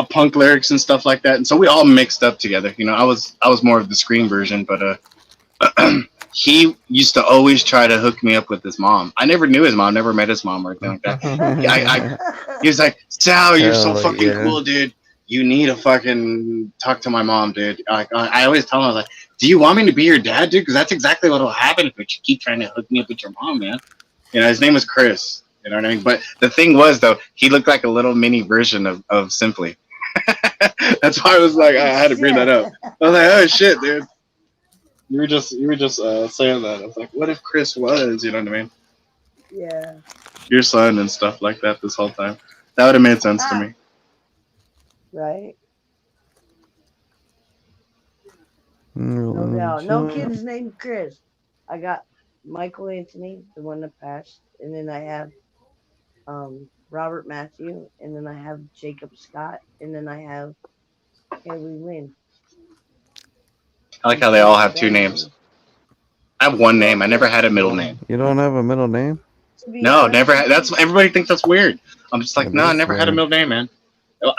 punk lyrics and stuff like that. And so we all mixed up together. You know, I was more of the scream version, but he used to always try to hook me up with his mom. I never knew his mom, never met his mom or anything like that. He was like, Sal, you're so Hell fucking yeah. cool, dude. You need to fucking talk to my mom, dude. I always tell him, I was like, do you want me to be your dad, dude? Because that's exactly what will happen if you keep trying to hook me up with your mom, man. You know, his name was Chris. You know what I mean? But the thing was, though, he looked like a little mini version of Simply. That's why I was like, I had to bring that up. I was like, oh shit, dude. You were just saying that. I was like, what if Chris was? You know what I mean? Yeah. Your son and stuff like that this whole time. That would have made sense to me. Right. No doubt. No kid's named Chris. I got Michael Anthony, the one that passed, and then I have Robert Matthew, and then I have Jacob Scott, and then I have Haley Lynn. I like how they all have two names. I have one name. I never had a middle name. You don't have a middle name? No, never. That's everybody thinks that's weird. I'm just like, It no, I is never had a weird. middle name, man.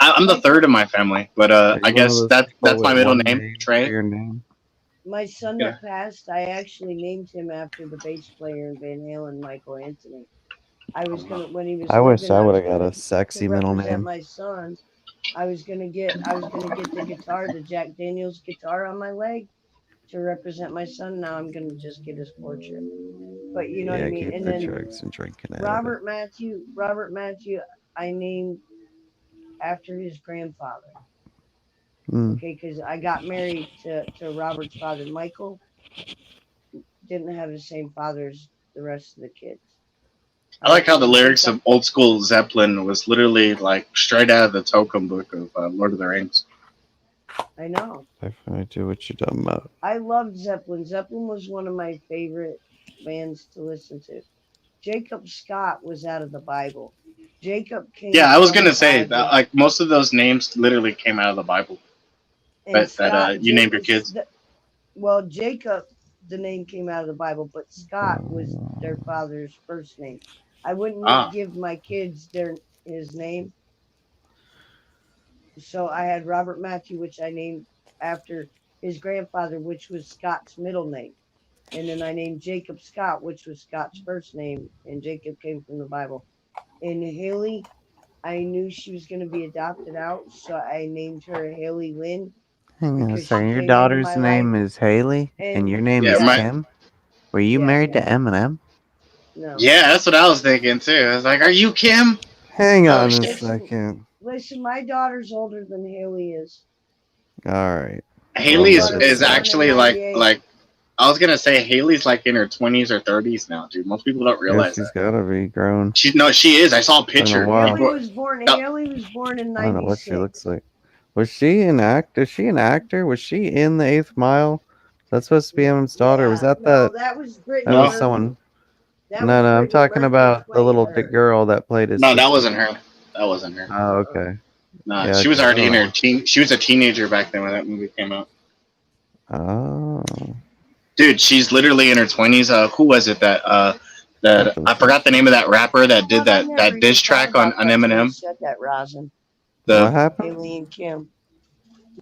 I'm the third in my family, but Are you I one of guess those that's people my with middle one name, for Trey. your name? My son Yeah. that passed, I actually named him after the bass player in Van Halen, Michael Anthony. I was gonna when he was I wish living, I I would was have got gonna a to sexy middle represent name. my son. I was gonna get the guitar, the Jack Daniels guitar on my leg to represent my son. Now I'm gonna just get his portrait. But you know what I Yeah, mean? keep And the then drugs and drinking out of it. Robert Matthew, I named after his grandfather. Mm. Okay, because I got married to Robert's father. Michael didn't have the same father as the rest of the kids. I like how the named lyrics Jacob. of old school Zeppelin was literally like straight out of the token book of Lord of the Rings. I know. Definitely do what you're talking about. I loved Zeppelin. Zeppelin was one of my favorite bands to listen to. Jacob Scott was out of the Bible. Jacob came Yeah, I was from the gonna say that, Bible, like most of those names literally came out of the Bible. and That you named your kids. Well, Jacob, the name came out of the Bible, but Scott was their father's first name. I wouldn't Ah, give my kids his name, so I had Robert Matthew, which I named after his grandfather, which was Scott's middle name. And then I named Jacob Scott, which was Scott's first name, and Jacob came from the Bible. And Haley, I knew she was going to be adopted out, so I named her Haley Lynn Hang on a because she second. Your came into daughter's my life. name is Haley, and And your name yeah, is yeah, Kim? Were you yeah, married to Kim. Eminem? No. yeah, that's what I was thinking too. I was like, are you Kim? Hang Oh on a shit. second. Listen, my daughter's older than Haley is. All right. Haley My daughter is was born in actually '98. like I was gonna say Haley's like in her 20s or 30s now, dude. Most people don't Yeah, realize she's that. gotta be grown. She is. I saw a It's been a picture. while. Haley was born in I don't know what she '96. looks like. Was she an actor? Is she an actor? Was she in the Eighth Mile? That's supposed to be Eminem's daughter. Was Yeah, that no, that? that was That Brittany No, was Murphy. someone. That No, was no, I'm Brittany talking Murphy about the playing little her. girl that played his no, sister. that wasn't her. That wasn't her. Oh, okay. No, Yeah, she was 'cause I already in don't her know. teen. She was a teenager back then when that movie came out. Oh, Dude, she's literally in her 20s. Who was it that I forgot the name of that rapper that did God, I never that diss even thought track on about that till you Eminem? said that, Rosin. what The happened? Haley and Kim.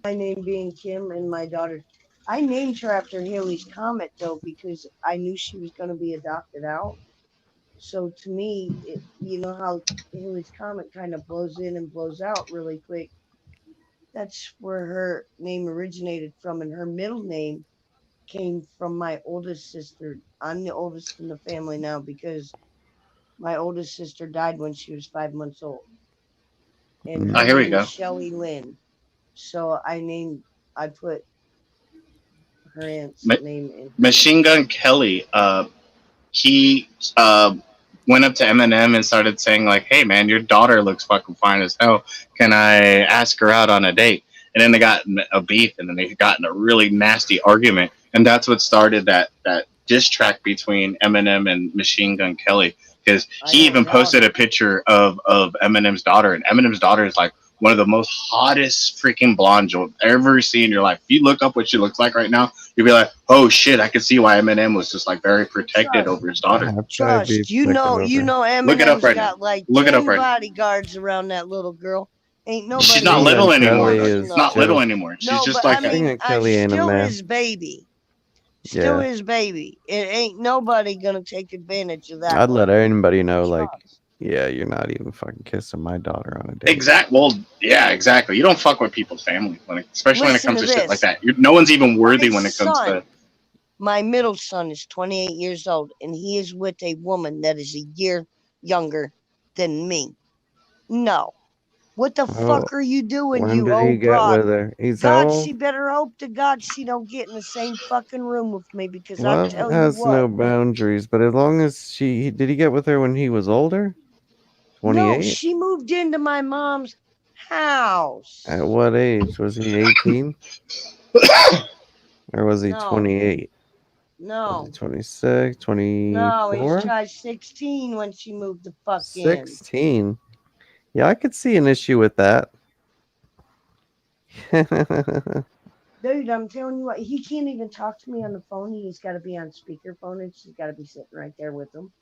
My name being Kim and my daughter. I named her after Haley's Comet though because I knew she was going to be adopted out. So to me, you know how Haley's Comet kind of blows in and blows out really quick. That's where her name originated from, and her middle name came from my oldest sister. I'm the oldest in the family now because my oldest sister died when she was 5 months old, and oh, her Mm. here we name is go. Shelly Lynn. So I put her aunt's Ma- name in her Machine name. Gun Kelly. He went up to Eminem and started saying like, "Hey man, your daughter looks fucking fine as hell. Can I ask her out on a date?" And then they got in a beef, and then they got in a really nasty argument, and that's what started that diss track between Eminem and Machine Gun Kelly, because I he know, even dog. posted a picture of Eminem's daughter, and Eminem's daughter is like one of the most hottest freaking blondes you'll ever see in your life. If you look up what she looks like right now, you'll be like, oh shit, I can see why Eminem was just like very protected Trust, over his daughter. I'd probably be trust. You protective know, over. Look it up Eminem's right now. got like Look it up 10 right now. bodyguards around that little girl. Ain't She's nobody not Machine gonna Gun little take anymore. Kelly advantage She's of is not no. little too. anymore. She's No, just but I like Machine mean, Gun Kelly ain't a still man. his baby. Still Yeah, his baby. It ain't nobody gonna take advantage of that I'd one. let anybody know, like, Trust. yeah, you're not even fucking kissing my daughter on a date. exact. Well, yeah, exactly. You don't fuck with people's family, especially when it Listen comes to to shit like this. that. No one's even My worthy when it comes to. son, my middle son is 28 years old, and he is with a woman that is a year younger than me. No. What the Oh, fuck are you doing, when you did he old get broad? with her? He's how God, old? she better hope to God she don't get in the same fucking room with me, because I Love tell you has what. no boundaries, but as long as did he get with her when he was older? No, 28? she moved into my mom's house. At what age? Was he 18? Or was he No, 28? Was he no, 26, no. He's 24? tried 16 when she moved the fuck in. 16? Yeah, I could see an issue with that. Dude, I'm telling you what, he can't even talk to me on the phone. He's got to be on speakerphone, and she's got to be sitting right there with him.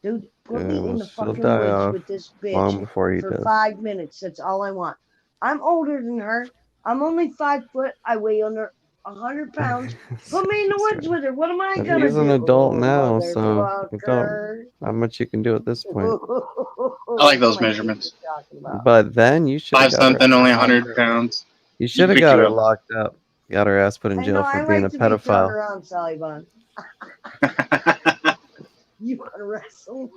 Dude, put Yeah, me in well, the she'll fucking die woods off with this long bitch before he for does. 5 minutes. That's all I want. I'm older than her. I'm only 5 foot. I weigh under 100 pounds. Put me in the woods with her. What am I But gonna he's an do, adult now, so you don't motherfucker? not much you can do at this point. I like What those am I measurements. talking about? But then you should have 5 got her something, ass only locked 100 up. pounds. You You should can have pick got you her up. locked up. Got her ass put in I know jail for I being like a to be thrown pedophile. around, Saliban. You want to wrestle?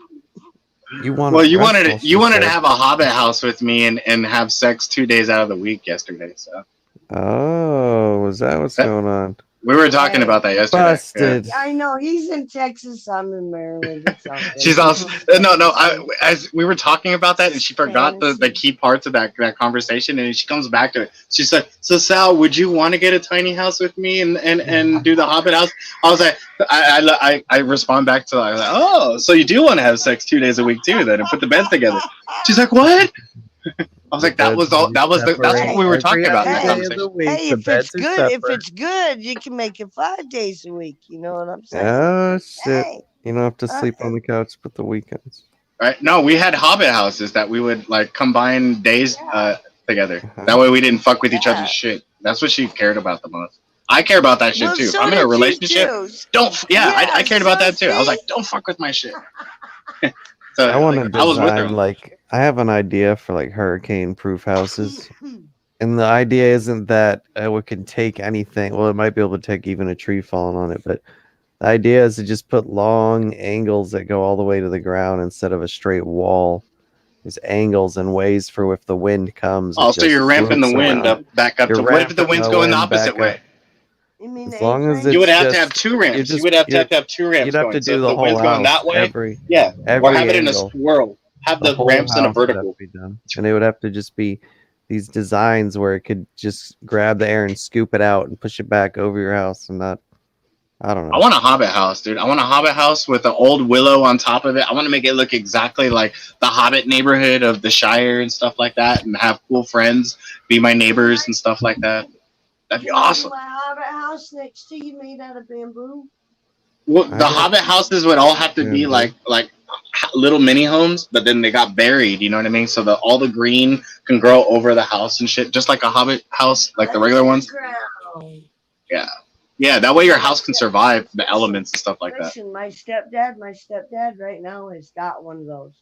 You want Well, to wrestle, you she wanted to said. have a hobbit house with me and have sex 2 days out of the week yesterday. So Oh, was that what's that, going on? we were talking Hey, about that yesterday. Yeah. Busted. I know he's in Texas. I'm in Maryland. It's all good. She's also no. As we were talking about that, and she forgot the Fantasy. key parts of that conversation, and she comes back to it. She said, "So Sal, would you want to get a tiny house with me and do the Hobbit house?" I was like, I respond back to her, I was like, "Oh, so you do want to have sex 2 days a week too, then, and put the beds together?" She's like, "What?" I was The like, "That beds was will all. be That's what separate we were every talking about in other that Hey, day of the conversation." week. hey, The if it's beds are good, separate. you can make it 5 days a week. You know what I'm saying? Oh, shit. Hey, You don't have to sleep hey. on the couch but the weekends. Right? No, we had Hobbit houses that we would like combine days Yeah, together. Uh-huh. That way we didn't fuck with each other's yeah. shit. That's what she cared about the most. I care about that shit Well, too. If so I'm in a did you relationship, too. yeah, I Yeah, cared about so that too. I was see? like, don't fuck with my shit. I So want like to I was with her design, on that. like, I have an idea for, like, hurricane-proof houses. And the idea isn't that it can take anything. Well, it might be able to take even a tree falling on it, but the idea is to just put long angles that go all the way to the ground instead of a straight wall. There's angles and ways for if the wind comes, it Also, you're just ramping the swoops wind around. up back up You're to. What if the ramping wind's the going the wind opposite back way? up. You mean As the long as A-frame? You would it's have to have just, two ramps. You would have to have two you'd ramps have to going. So do if the the whole wind's going that house, way, yeah, or every have it in a angle. swirl. Have The the whole ramps in a house would have to vertical. be done. And they would have to just be these designs where it could just grab the air and scoop it out and push it back over your house and not, I don't I know. want a Hobbit house, dude. I want a Hobbit house with an old willow on top of it. I want to make it look exactly like the Hobbit neighborhood of the Shire and stuff like that, and have cool friends be my neighbors and stuff like that. That'd be Can I do awesome. my hobbit house next to you made out of bamboo? Well, I the got Hobbit houses would all have to be bamboo. like little mini homes, but then they got buried. You know what I mean? So that all the green can grow over the house and shit, just like a Hobbit house, like the regular ones. Underground. Yeah, yeah. That way your house can survive the elements and stuff like that. Listen, my stepdad right now has got one of those.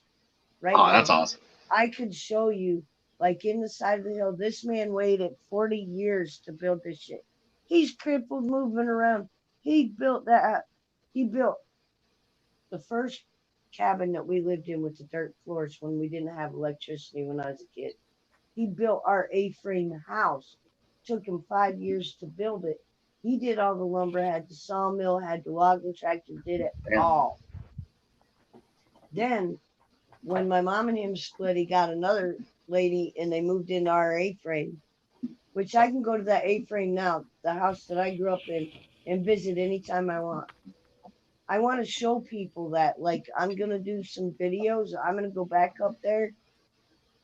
Right Oh, that's now. awesome. I could show you, like in the side of the hill, this man waited 40 years to build this shit. He's crippled moving around. He built that. He built the first cabin that we lived in with the dirt floors when we didn't have electricity when I was a kid. He built our A-frame house. Took him 5 years to build it. He did all the lumber, had the sawmill, had the logging tractor, did it Yeah. all. Then when my mom and him split, he got another lady and they moved into our A-frame, which I can go to that A-frame now, the house that I grew up in, and visit anytime I want. I want to show people that, like, I'm gonna do some videos. I'm gonna go back up there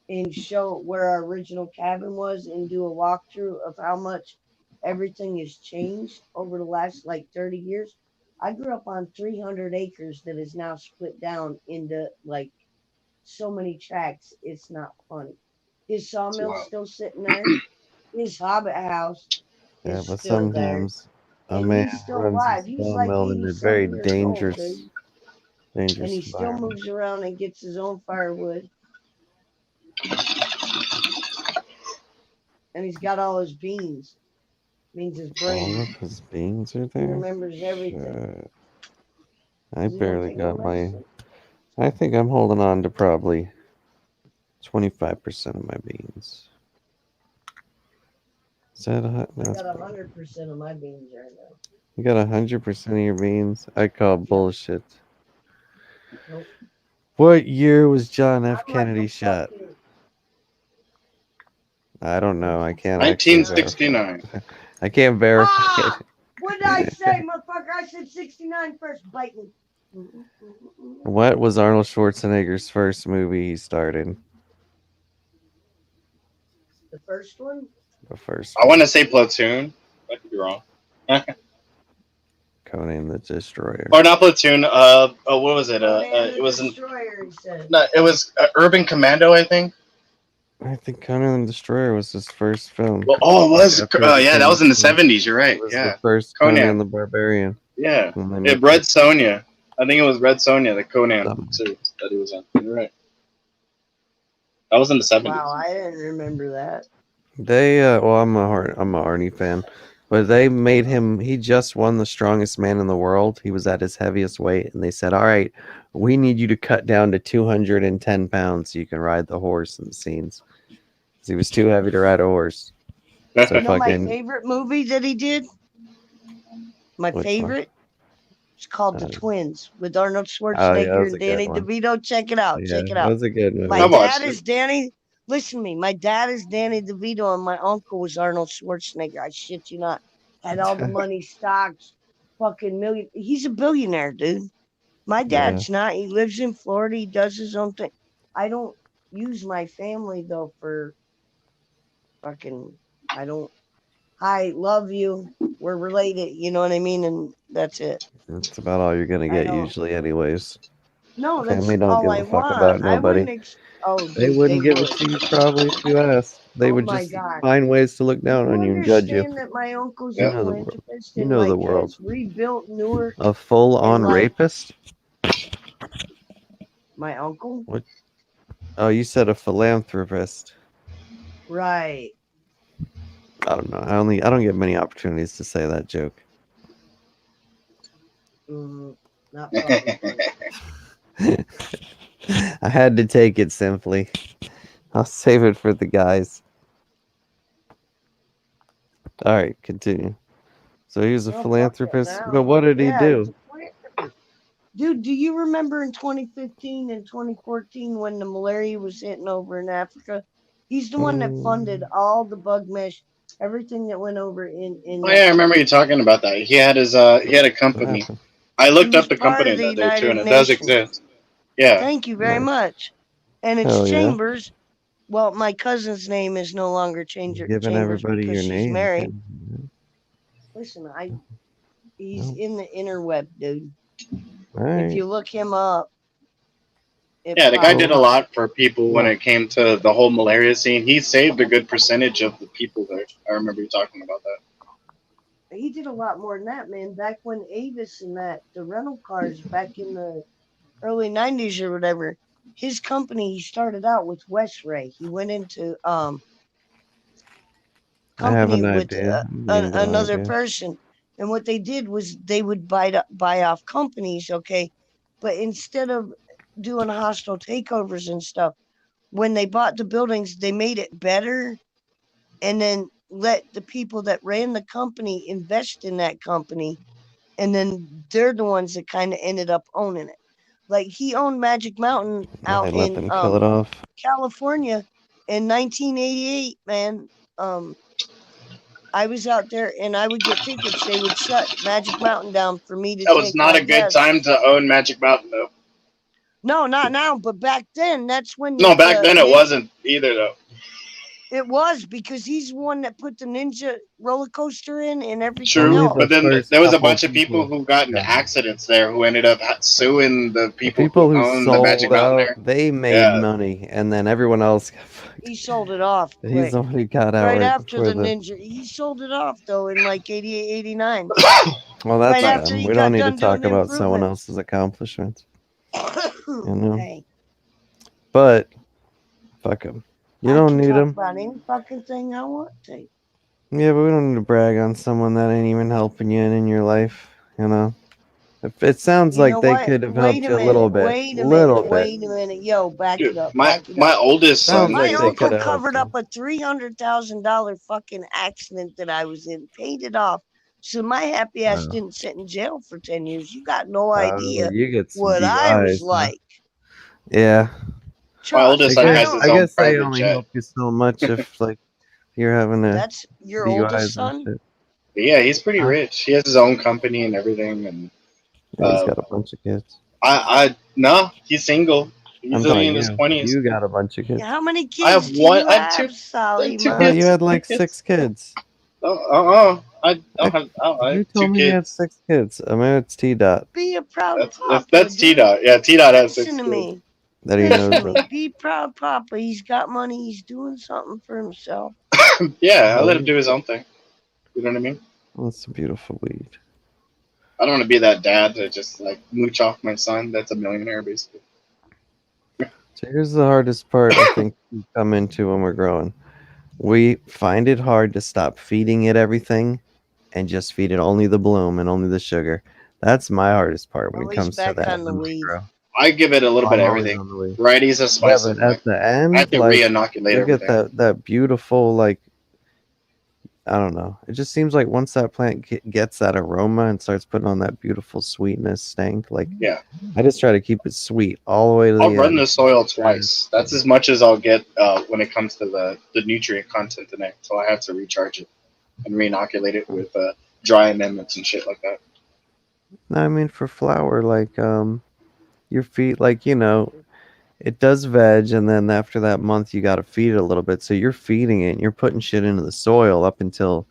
and show where our original cabin was and do a walkthrough of how much everything has changed over the last like 30 years. I grew up on 300 acres that is now split down into like so many tracks. It's not funny. His sawmill's Wow. still sitting there. His hobbit house Yeah, is but still there. sometimes a And man he's still runs a alive. He's like sawmill in 80 a very something years old, dangerous, dude. And dangerous he still environment. moves around and gets his own firewood. And he's got all his beans. Means his All of brain. his beans are He there. remembers everything. Shit. I You don't barely take no got my. medicine? I think I'm holding on to probably 25% of my beans. Is that I no, got 100% of my beans right now. you got 100% of your beans? I call Yep. bullshit. Nope. What year was John F. I'm like Kennedy a shot? fucking I don't know. I can't actually verify. 1969. I can't verify it. Ah! What did I say, motherfucker? I said 69 first. Bite me. What was Arnold Schwarzenegger's first movie he starred in? The first one? The first I one. want to say Platoon. I could be wrong. Conan the Destroyer. Or not Platoon. What was it? Conan It the was Destroyer, he said. no, it was Urban Commando, I think. I think Conan the Destroyer was his first film. Well, oh, it Like was. after it Yeah, that became was in the a film, 70s. You're right. it was the Yeah, first Conan Conan. the Barbarian. Yeah, And they it made Red Sonja. I think it was Red Sonja, the Conan something. series that he was in. You're right. That was in the 70s. Wow, I didn't remember that. They well, I'm a Arnie fan, but they made him. He just won the strongest man in the world. He was at his heaviest weight, and they said, "All right, we need you to cut down to 210 pounds so you can ride the horse in the scenes." 'Cause he was too heavy to ride a horse. So You know my fucking favorite movie that he did? My which one? favorite? It's called The Uh, Twins with Arnold oh yeah, that Schwarzenegger was and a good Danny one. DeVito. Check it out. Yeah, Check it that out. was a good My I movie. watched dad it. is Danny. Listen to me. My dad is Danny DeVito, and my uncle was Arnold Schwarzenegger. I shit you not. Had all the money, stocks, fucking million. He's a billionaire, dude. My Yeah, dad's not. He lives in Florida. He does his own thing. I don't use my family though for fucking. I don't. Hi, love you. We're related. You know what I mean? And that's it. that's about all you're gonna I get don't. usually, anyways. No, Family that's don't all give I a fuck want. about I nobody. wouldn't. Oh, They dude, they wouldn't give it would. to you probably if you asked. They Oh would my just god. find ways to look down You on you and judge you. understand that my uncle's a You Yep. know the world. philanthropist You and know the like world. has rebuilt Newark A and full-on like rapist? my uncle? What? Oh, you said a philanthropist. Right. I don't know. I don't get many opportunities to say that joke. Not probably. I had to take it simply. I'll save it for the guys. All right, continue. So he was a Oh, fuck it philanthropist, but now. what did he Yeah, he's do? a philanthropist. Dude, do you remember in 2015 and 2014 when the malaria was hitting over in Africa? He's the one that funded Mm, all the bug mesh, everything that went over in Oh yeah, that I remember you country. talking about that. He had his he had a what company. happened? I He looked was up the part company of the that day too, and United it does Nations. exist. Yeah. Thank you very Nice. much. And it's Hell yeah. Chambers. Well, my cousin's name is no longer Giving Chambers everybody because your she's name. married. Okay. Listen, he's Well, in the interweb, dude. all If right. you look him up, it Yeah, the guy pops did a Cool. up. lot for people when Yeah. it came to the whole malaria scene. He saved a good percentage of the people there. I remember you talking about that. He did a lot more than that, man. Back when Avis and that, the rental cars back in the early 90s or whatever, his company, he started out with Westray. He went into I have company an with idea. I'm beginning to like another it. person. And what they did was they would buy off companies, okay? But instead of doing hostile takeovers and stuff, when they bought the buildings, they made it better and then let the people that ran the company invest in that company. And then they're the ones that kind of ended up owning it. Like he owned Magic Mountain And out they let in them kill it off. California in 1988, man. Um, I was out there and I would get tickets. They would shut Magic Mountain down for me to That was take not my a good guests. time to own Magic Mountain, though. No, not now, but back then, that's when No, back then it wasn't either, though. It was because he's the one that put the Ninja roller coaster in and everything Only True, else. but the then first there was a couple bunch of people who got in yeah. accidents there who ended up suing the The people people who owned the Magic sold Mountain out, there. they made Yeah. money, and then everyone else got fucked. He sold it off He's quick. the one who got out Right right after before the Ninja. He sold it off, though, in like 88, 89. Well, that's right after them. he We got don't need to done talk doing about someone improvements. else's accomplishments, you know. Hey, But fuck them. You I don't can need talk them. about any fucking thing I want to. Yeah, but we don't need to brag on someone that ain't even helping you in your life, you know. If it sounds You like know they what? could have Wait helped a you a little minute. bit, Wait a little minute. bit. Wait a minute. Yo, back Dude, it up. my Back it my up. oldest son Sounds My like they uncle could have covered helped up a $300,000 fucking accident that I was in, paid it off. So my happy ass Oh. didn't sit in jail for 10 years. You got no Oh, idea you get some what I was DUIs, huh? like. Yeah. My Trust. oldest I son I has guess, his don't. I own guess they private only jet. help you so much if like you're having a That's your oldest DUIs and son? shit. But yeah, he's pretty Huh? rich. He has his own company and everything. And Yeah, he's got a bunch of kids. no, he's single. I'm He's talking only in about his you. 20s. You got a bunch of kids. How many I have kids do one. you I have two. have, Sally? two I thought kids. you had like Two kids. 6 kids. I don't have. I You have told 2 me you had kids. 6 kids. I mean, it's T Dot Be a proud That's papa, T dude. Dot. Yeah, T Dot has 6 Listen to kids. me. that he Listen knows to of. me. Be proud papa. He's got money. He's doing something for himself. Yeah, I Well, let him do his own thing. You know what I mean? that's a beautiful weed. I don't want to be that dad to just like mooch off my son. That's a millionaire, basically. So here's the hardest part I think we come into when we're growing. We find it hard to stop feeding it everything and just feed it only the bloom and only the sugar. That's my hardest part when it Always comes to back that on the when we weed. grow. I give it a little bit I'm of always everything. on the weed. Varieties of Yeah, spices. but at the I have end, to like re-inoculate you get everything. that beautiful like I don't know. It just seems like once that plant gets that aroma and starts putting on that beautiful sweetness stank, like Yeah, I just try to keep it sweet all the way to I'll the run end. the soil twice. That's as much as I'll get when it comes to the nutrient content in it. So I have to recharge it and re-inoculate it with dry amendments and shit like that. No, I mean for flour, like your feet, like it does veg, and then after that month, you got to feed it a little bit. So you're feeding it, and you're putting shit into the soil up until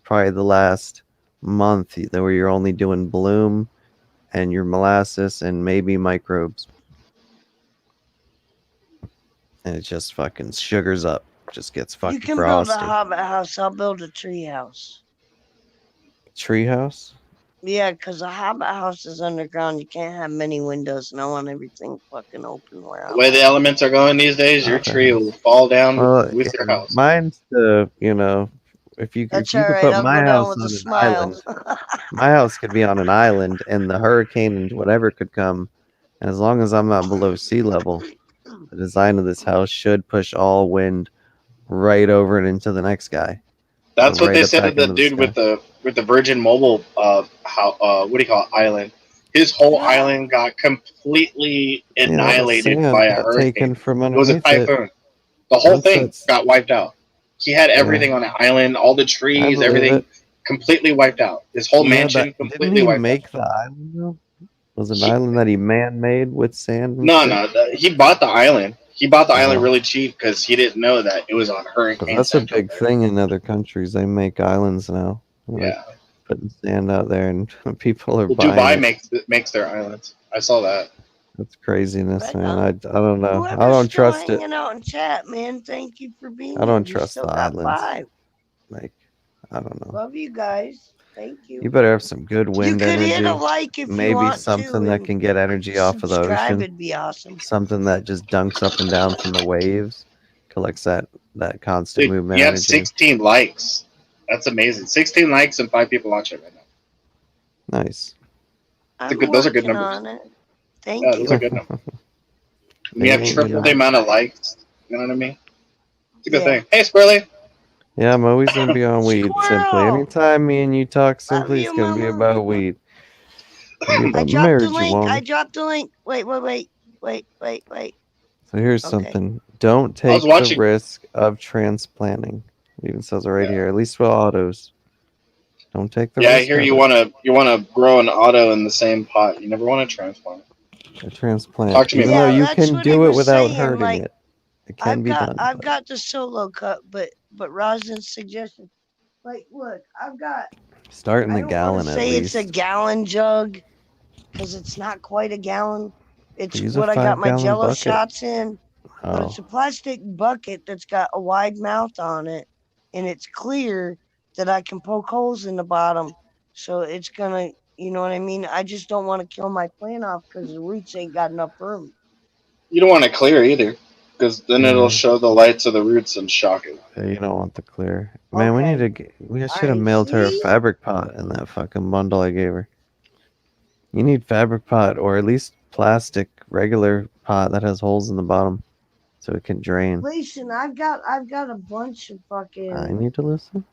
probably the last month, where you're only doing bloom and your molasses and maybe microbes, and it just fucking sugars up, just gets fucking You can build a frosty. hobbit house. I'll build a tree house. Treehouse. Yeah, because a hobbit house is underground. You can't have many windows, and I want everything fucking open where The I'm way the at. elements are going these days, your Okay. tree will fall down Well, with your yeah, house. mine's the if you That's could all right. put I'll my go down house with on a an smile. island, my house could be on an island, and the hurricane and whatever could come, and as long as I'm not below sea level, the design of this house should push all wind right over and into the next guy, That's or what right they up said back of the into the dude sky. with the Virgin Mobile what do you call it, island. His whole island got completely Yeah, all the annihilated sand by a got hurricane. taken from It was a underneath it. typhoon. The whole Once thing that's got wiped out. He had everything yeah, on the island, all the I trees, believe everything it. completely wiped out. His whole Yeah, mansion didn't completely he wiped out. make the island though? Was it an He, island that he man-made with sand and no, shit? no, he bought the island. He bought the island Oh. really cheap because he didn't know that it was on 'Cause Hurricane that's a Central. big thing in other countries. They make islands now, like Yeah, putting sand out there, and people are well, buying Dubai it. makes their islands. I saw that. That's craziness, Right man. on. I don't know. I Whoever's don't still trust it. hanging out in chat, man, thank you for being I here. don't We trust still the got islands. 5. Like, I don't know. Love you guys. Thank You you. better have some good You wind could hit a energy. like if you Maybe want to, something that and can get energy off of the subscribe. ocean. It'd be awesome. Something that just dunks up and down from the waves, collects that constant Dude, movement you have energy. 16 likes. That's amazing. 16 likes and 5 people watching right now. Nice. I'm Those are good working numbers. on it. Thank Yeah, those you. are good numbers. When you have Ain't triple good the enough. amount of likes, you know what I mean? It's a good Yeah. thing. Hey, Squirrely. Yeah, I'm always gonna be on weed. Simply, Squirrel. anytime me and you talk, Love simply it's you, gonna be Mama. about weed. It'll be I about dropped the link. I marijuana. dropped the link. Wait. So here's Okay. something. Don't I was take the watching. risk of transplanting. It even says it right here. At least with autos. Don't take the Yeah, I risk hear of you it. wanna grow an auto in the same pot. You never want to transplant. A transplant. Talk to me Even about though Yeah, that. you that's can what he do it was without saying. hurting Like, it. It can be done. I've but got the solo cut, but Rosin's suggestion. Like, look, start in I the don't want to gallon at say it's a least. gallon jug because it's not quite a gallon. It's Use a what I got my 5-gallon Jello bucket. shots in, but it's Oh, a plastic bucket that's got a wide mouth on it, and it's clear that I can poke holes in the bottom. So it's gonna, you know what I mean? I just don't want to kill my plant off because the roots ain't got enough room. You don't want to clear either, because then it'll yeah. show the lights of the roots and shock it. You don't want the clear. Man, Okay. we All should have right. mailed her a See? fabric pot in that fucking bundle I gave her. You need fabric pot or at least plastic regular pot that has holes in the bottom so it can drain. Listen, I've got a bunch of I fucking need to listen.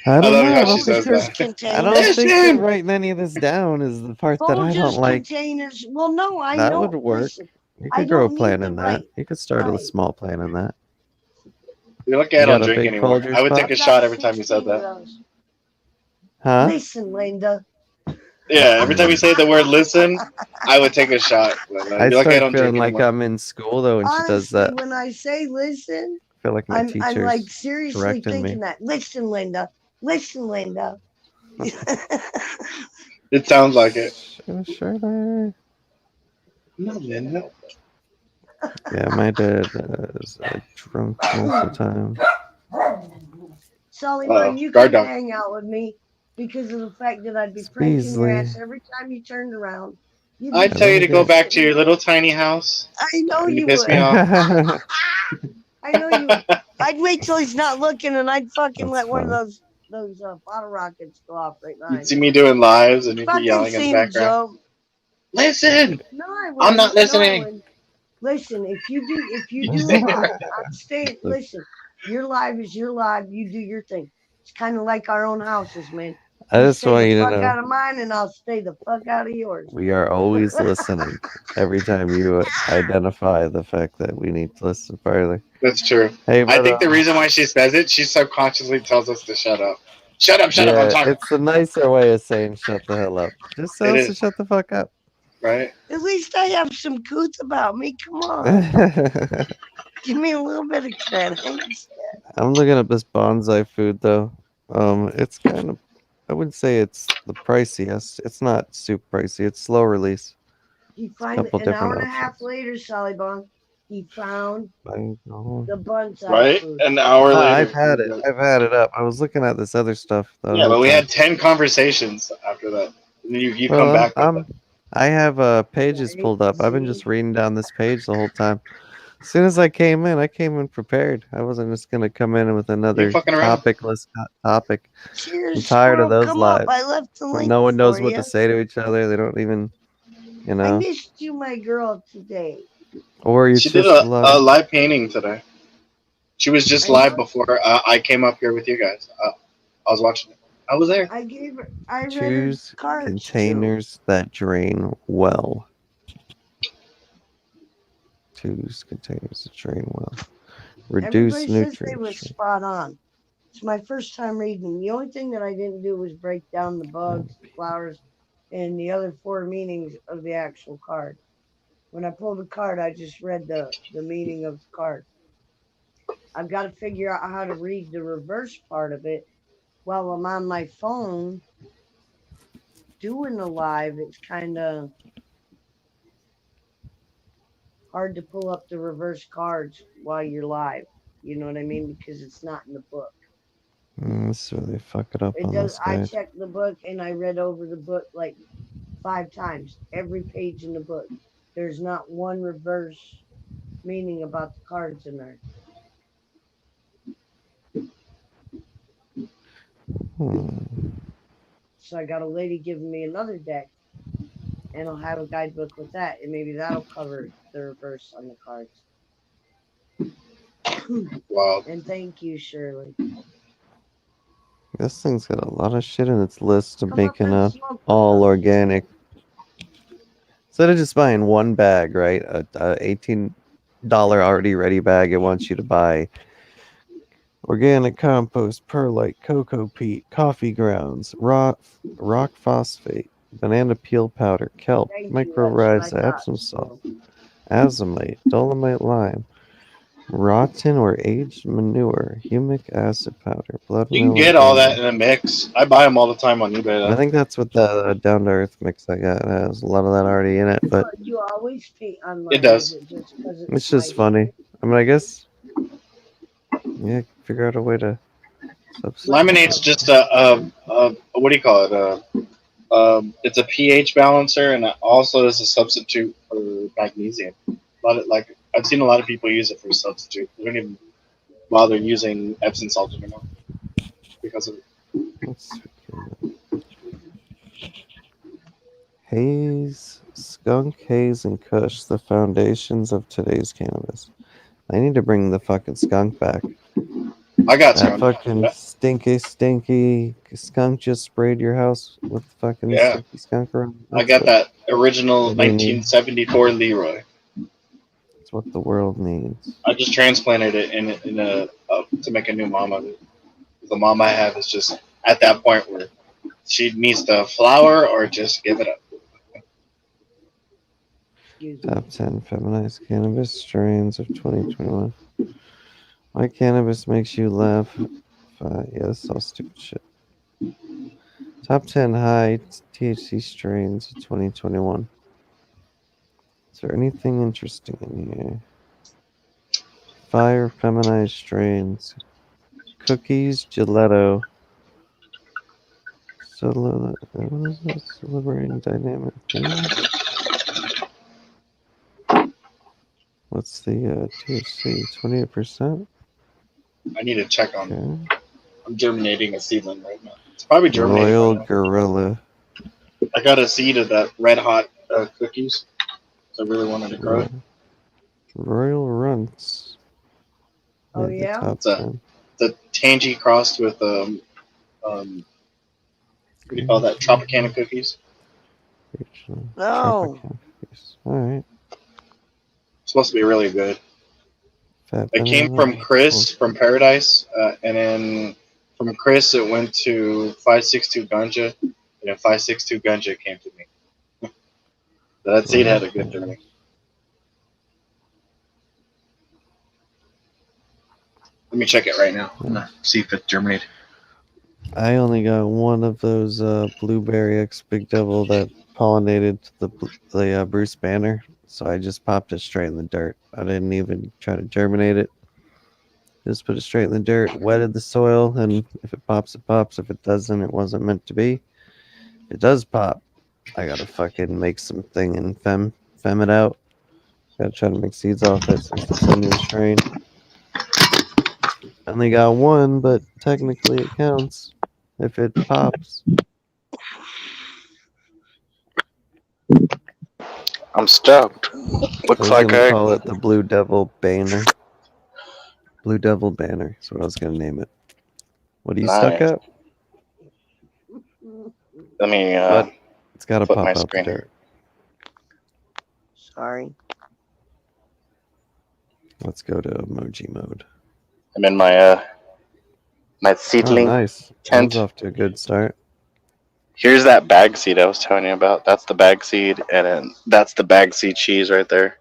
I I don't love know. how I she don't think says Folgers there's. that. I don't containers. think that Listen! writing any of this down is the part that I don't Folgers like. containers. Well, no, I That would know. work. Listen, You I could grow a don't need plant the in that. right. You could start a Right. small plant in that. You're lucky You I don't got a drink big anymore. I Folgers would take pot? a I've shot got every time you said 16 of that. those. Huh? Listen, Linda. Yeah, every time you say the word listen, I would take a shot. But, I you're lucky I start don't drink feeling like anymore. I'm in school though when she does Honestly, that. when I say listen, I feel like my I'm like teacher's seriously correcting me. thinking that. Listen, Linda. Listen, Linda. It sounds like it. Sure. No, man, no. Yeah, my dad is drunk most of the time. Sully, Uh-oh. you Guard couldn't dog. hang out with me because of the fact that I'd be It's pranking your Beasley. ass every time you turned around. You'd I be tell you to go pissed back at to your me. little tiny house, I know and you you piss would. me off. That's I know you would. I'd wait till he's not looking, and I'd fucking let one of funny. those bottle rockets go off right You'd behind see you. me doing lives, and you'd be Fucking yelling in the seem background. Joe. Listen, No, I I'm not wouldn't. No, I listening. wouldn't. Listen, if you You do say a live, that. I'm staying. Listen, your live is your live. You do your thing. It's kind of like our own houses, man. I You just stay want the you to fuck know out of mine, and I'll stay the fuck out of yours. we are always listening. Every time you identify the fact that we need to listen further. That's true. Hey, I but think the reason why she says it, she subconsciously tells us to shut up. Shut up, shut up, I'm yeah, talking. it's a nicer way of saying shut the hell up. Just tell It us to is, shut the fuck up. right? At least I have some coots about me. Come on, I'm give me a little bit of credit. looking up this bonsai food though. It's kind of, I wouldn't say it's the priciest. It's not super pricey. It's slow release. He It's a finally, couple an hour different and a half options. later, Sally Bong, he found I know. the bonsai Right? food. An hour I've later. had it. I've had it up. I was looking at this other stuff the Yeah, whole but we time. had 10 conversations after that. And you come Well, back with it. I have pages Right? pulled up. I've been See? just reading down this page the whole time. As soon as I came in prepared. I wasn't just gonna come in with You another fucking around. topicless topic. I'm Cheers, tired of squirrel. those Come up. I lives left the where link no one knows for what to you. say to each other. They don't even, I missed you, my girl, today. or it's She did just a lot a of. live painting today. She was just I live know. before I came up here with you guys. I was watching it. I was there. I gave her. I read her Choose cards too. containers that drain well. Choose containers that drain well. Reduce Everybody says they nutrient were strain. spot on. It's my first time reading them. The only thing that I didn't do was break down the bugs, the flowers, and the other four meanings of the actual card. When I pulled the card, I just read the meaning of the card. I've got to figure out how to read the reverse part of it while I'm on my phone doing the live. It's kind of hard to pull up the reverse cards while you're live. You know what I mean? Because it's not in the book. This is where they fuck it up It on does. this I guide. checked the book and I read over the book like 5 times. Every page in the book. There's not one reverse meaning about the cards in there. So I got a lady giving me another deck, and I'll have a guidebook with that, and maybe that'll cover the reverse on the cards. Wow. And thank you, Shirley. This thing's got a lot of shit in its list of Come up making and smoke with all us. organic. Instead of just buying one bag, right? A $18 already ready bag, it wants you to buy Organic compost, perlite, cocoa peat, coffee grounds, rock phosphate, banana peel powder, kelp, Thank you. micro-rise, That's what I thought. Epsom salt, So, azomite, dolomite lime, rotten or aged manure, humic acid powder, blood You can meal, and get all bone that meal. in a mix. I buy them all the time on eBay. I Though. think that's what the down to earth mix I got has. A lot of that already in it, but but you always paint on It mine. Is does. it just because it's it's my just funny. I mean, I guess, yeah, figure out a way to substitute. Laminate's just a what do you call it? It's a pH balancer, and it also is a substitute for magnesium. A lot of, like I've seen a lot of people use it for a substitute. They don't even bother using Epsom salt anymore because of it. Let's see. Haze, skunk, haze, and kush, the foundations of today's cannabis. I need to bring the fucking skunk back. I got That some. fucking stinky skunk just sprayed your house with fucking Yeah, stinky skunk around. I got that original What we need. 1974 Leroy. It's what the world needs. I just transplanted it in a to make a new mom of it. The mom I have is just at that point where she needs to flower or just give it up. excuse me. Top 10 feminized cannabis strains of 2021. Why cannabis makes you laugh? Yeah, that's all stupid shit. Top 10 high THC strains of 2021. Is there anything interesting in here? Fire feminized strains. Cookies, gelato. What is this? Celebrating dynamic themes? What's the THC? 28%? I need to check on. Okay. I'm germinating a seedling right now. It's probably germinated by Royal now. Gorilla. I got a seed of that red hot cookies. So I really wanted to grow it. Royal Runts. Oh, Made the yeah? top It's a 10. the Tangy crossed with what do you call that? Tropicana cookies. Regional. Oh. Tropicana cookies. Alright. It's supposed to be really good. Fat It came banana. from Chris from Paradise, and then from Chris it went to 562 Ganja, and then 562 Ganja came to me. So that seed had a good journey. Let me check it right now. I'm gonna see if it germinated. I only got one of those Blueberry X Big Devil that pollinated the Bruce Banner, so I just popped it straight in the dirt. I didn't even try to germinate it. Just put it straight in the dirt, wetted the soil, and if it pops, it pops. If it doesn't, it wasn't meant to be. If it does pop, I gotta fucking make something and fem it out. Gotta try to make seeds off it since it's a new strain. Only got one, but technically it counts if it pops. I'm stoked. I Looks was like gonna I call it the Blue Devil Banner. Blue Devil Banner is what I was gonna name it. What are you stuck nice. at? Let me But it's gotta flip my pop out the screen. dirt. Sorry. Let's go to emoji mode. I'm in my my Oh, seedling nice. tent. That was off to a good start. Here's that bag seed I was telling you about. That's the bag seed, and then that's the bag seed cheese right there.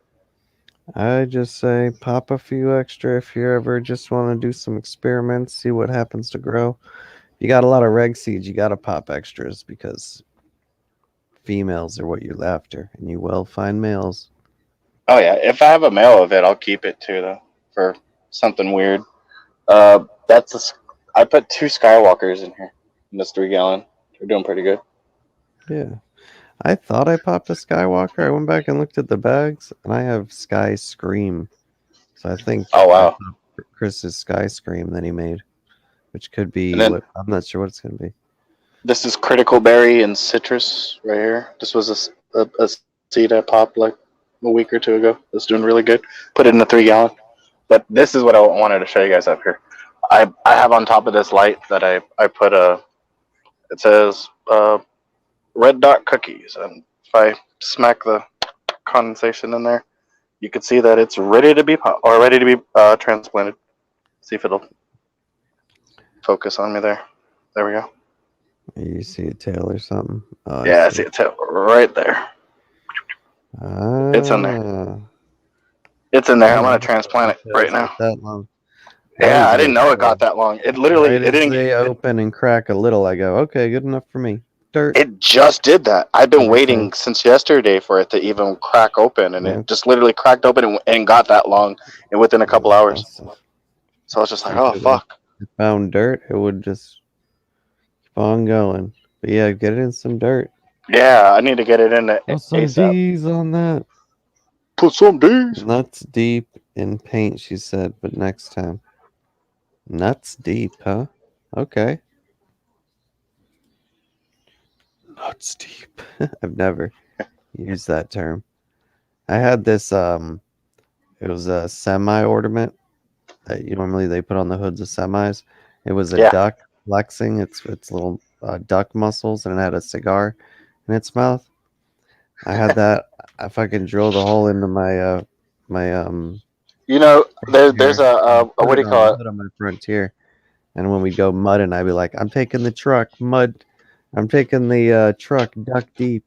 I just say pop a few extra if you ever just want to do some experiments, see what happens to grow. You got a lot of reg seeds, you gotta pop extras because females are what you're after, and you will find males. Oh yeah, if I have a male of it, I'll keep it too though for something weird. I put 2 Skywalkers in here in this 3-gallon. They're doing pretty good. Yeah. I thought I popped a Skywalker. I went back and looked at the bags, and I have Sky Scream. So I think Oh I wow. popped Chris's Sky Scream that he made, which could And be then what I'm not sure what it's gonna be. this is critical berry and citrus right here. This was a seed I popped like a week or 2 ago. It's doing really good. Put it in a 3-gallon. But this is what I wanted to show you guys up here. I have on top of this light that I put it says red dot cookies, and if I smack the condensation in there, you can see that it's ready to be ready to be transplanted. See if it'll focus on me there. There we go. You see a tail or something? Oh, Yeah, I see it right there. It's in there. Ah, It's in there. I'm didn't gonna know transplant it right tails now. get that long. Yeah, I Usually didn't know it it's, got that long. It literally, right it as didn't. they open and crack a little, I go, okay, good enough for me. Dirt. It just did that. I've been Okay. waiting since yesterday for it to even crack open, and Yeah. it just literally cracked open and got that long, and within a couple hours. Awesome. So I was just like, If oh it fuck. found dirt, it would just keep on going. But yeah, get it in some dirt. Yeah, I need to get it in the Put some ASAP. D's on that. Put some D's. Nuts deep in paint, she said, but next time. Nuts deep, huh? Okay. Nuts deep. I've never used that term. I had this it was a semi ornament that normally they put on the hoods of semis. It was a Yeah. duck flexing its little duck muscles, and it had a cigar in its mouth. I had that. I fucking drilled a hole into my You know, there's Frontier, and I a put what do it you on the call it? hood of my Frontier. And when we go mudding, I'd be like, "I'm taking the truck mud. I'm taking the truck duck deep."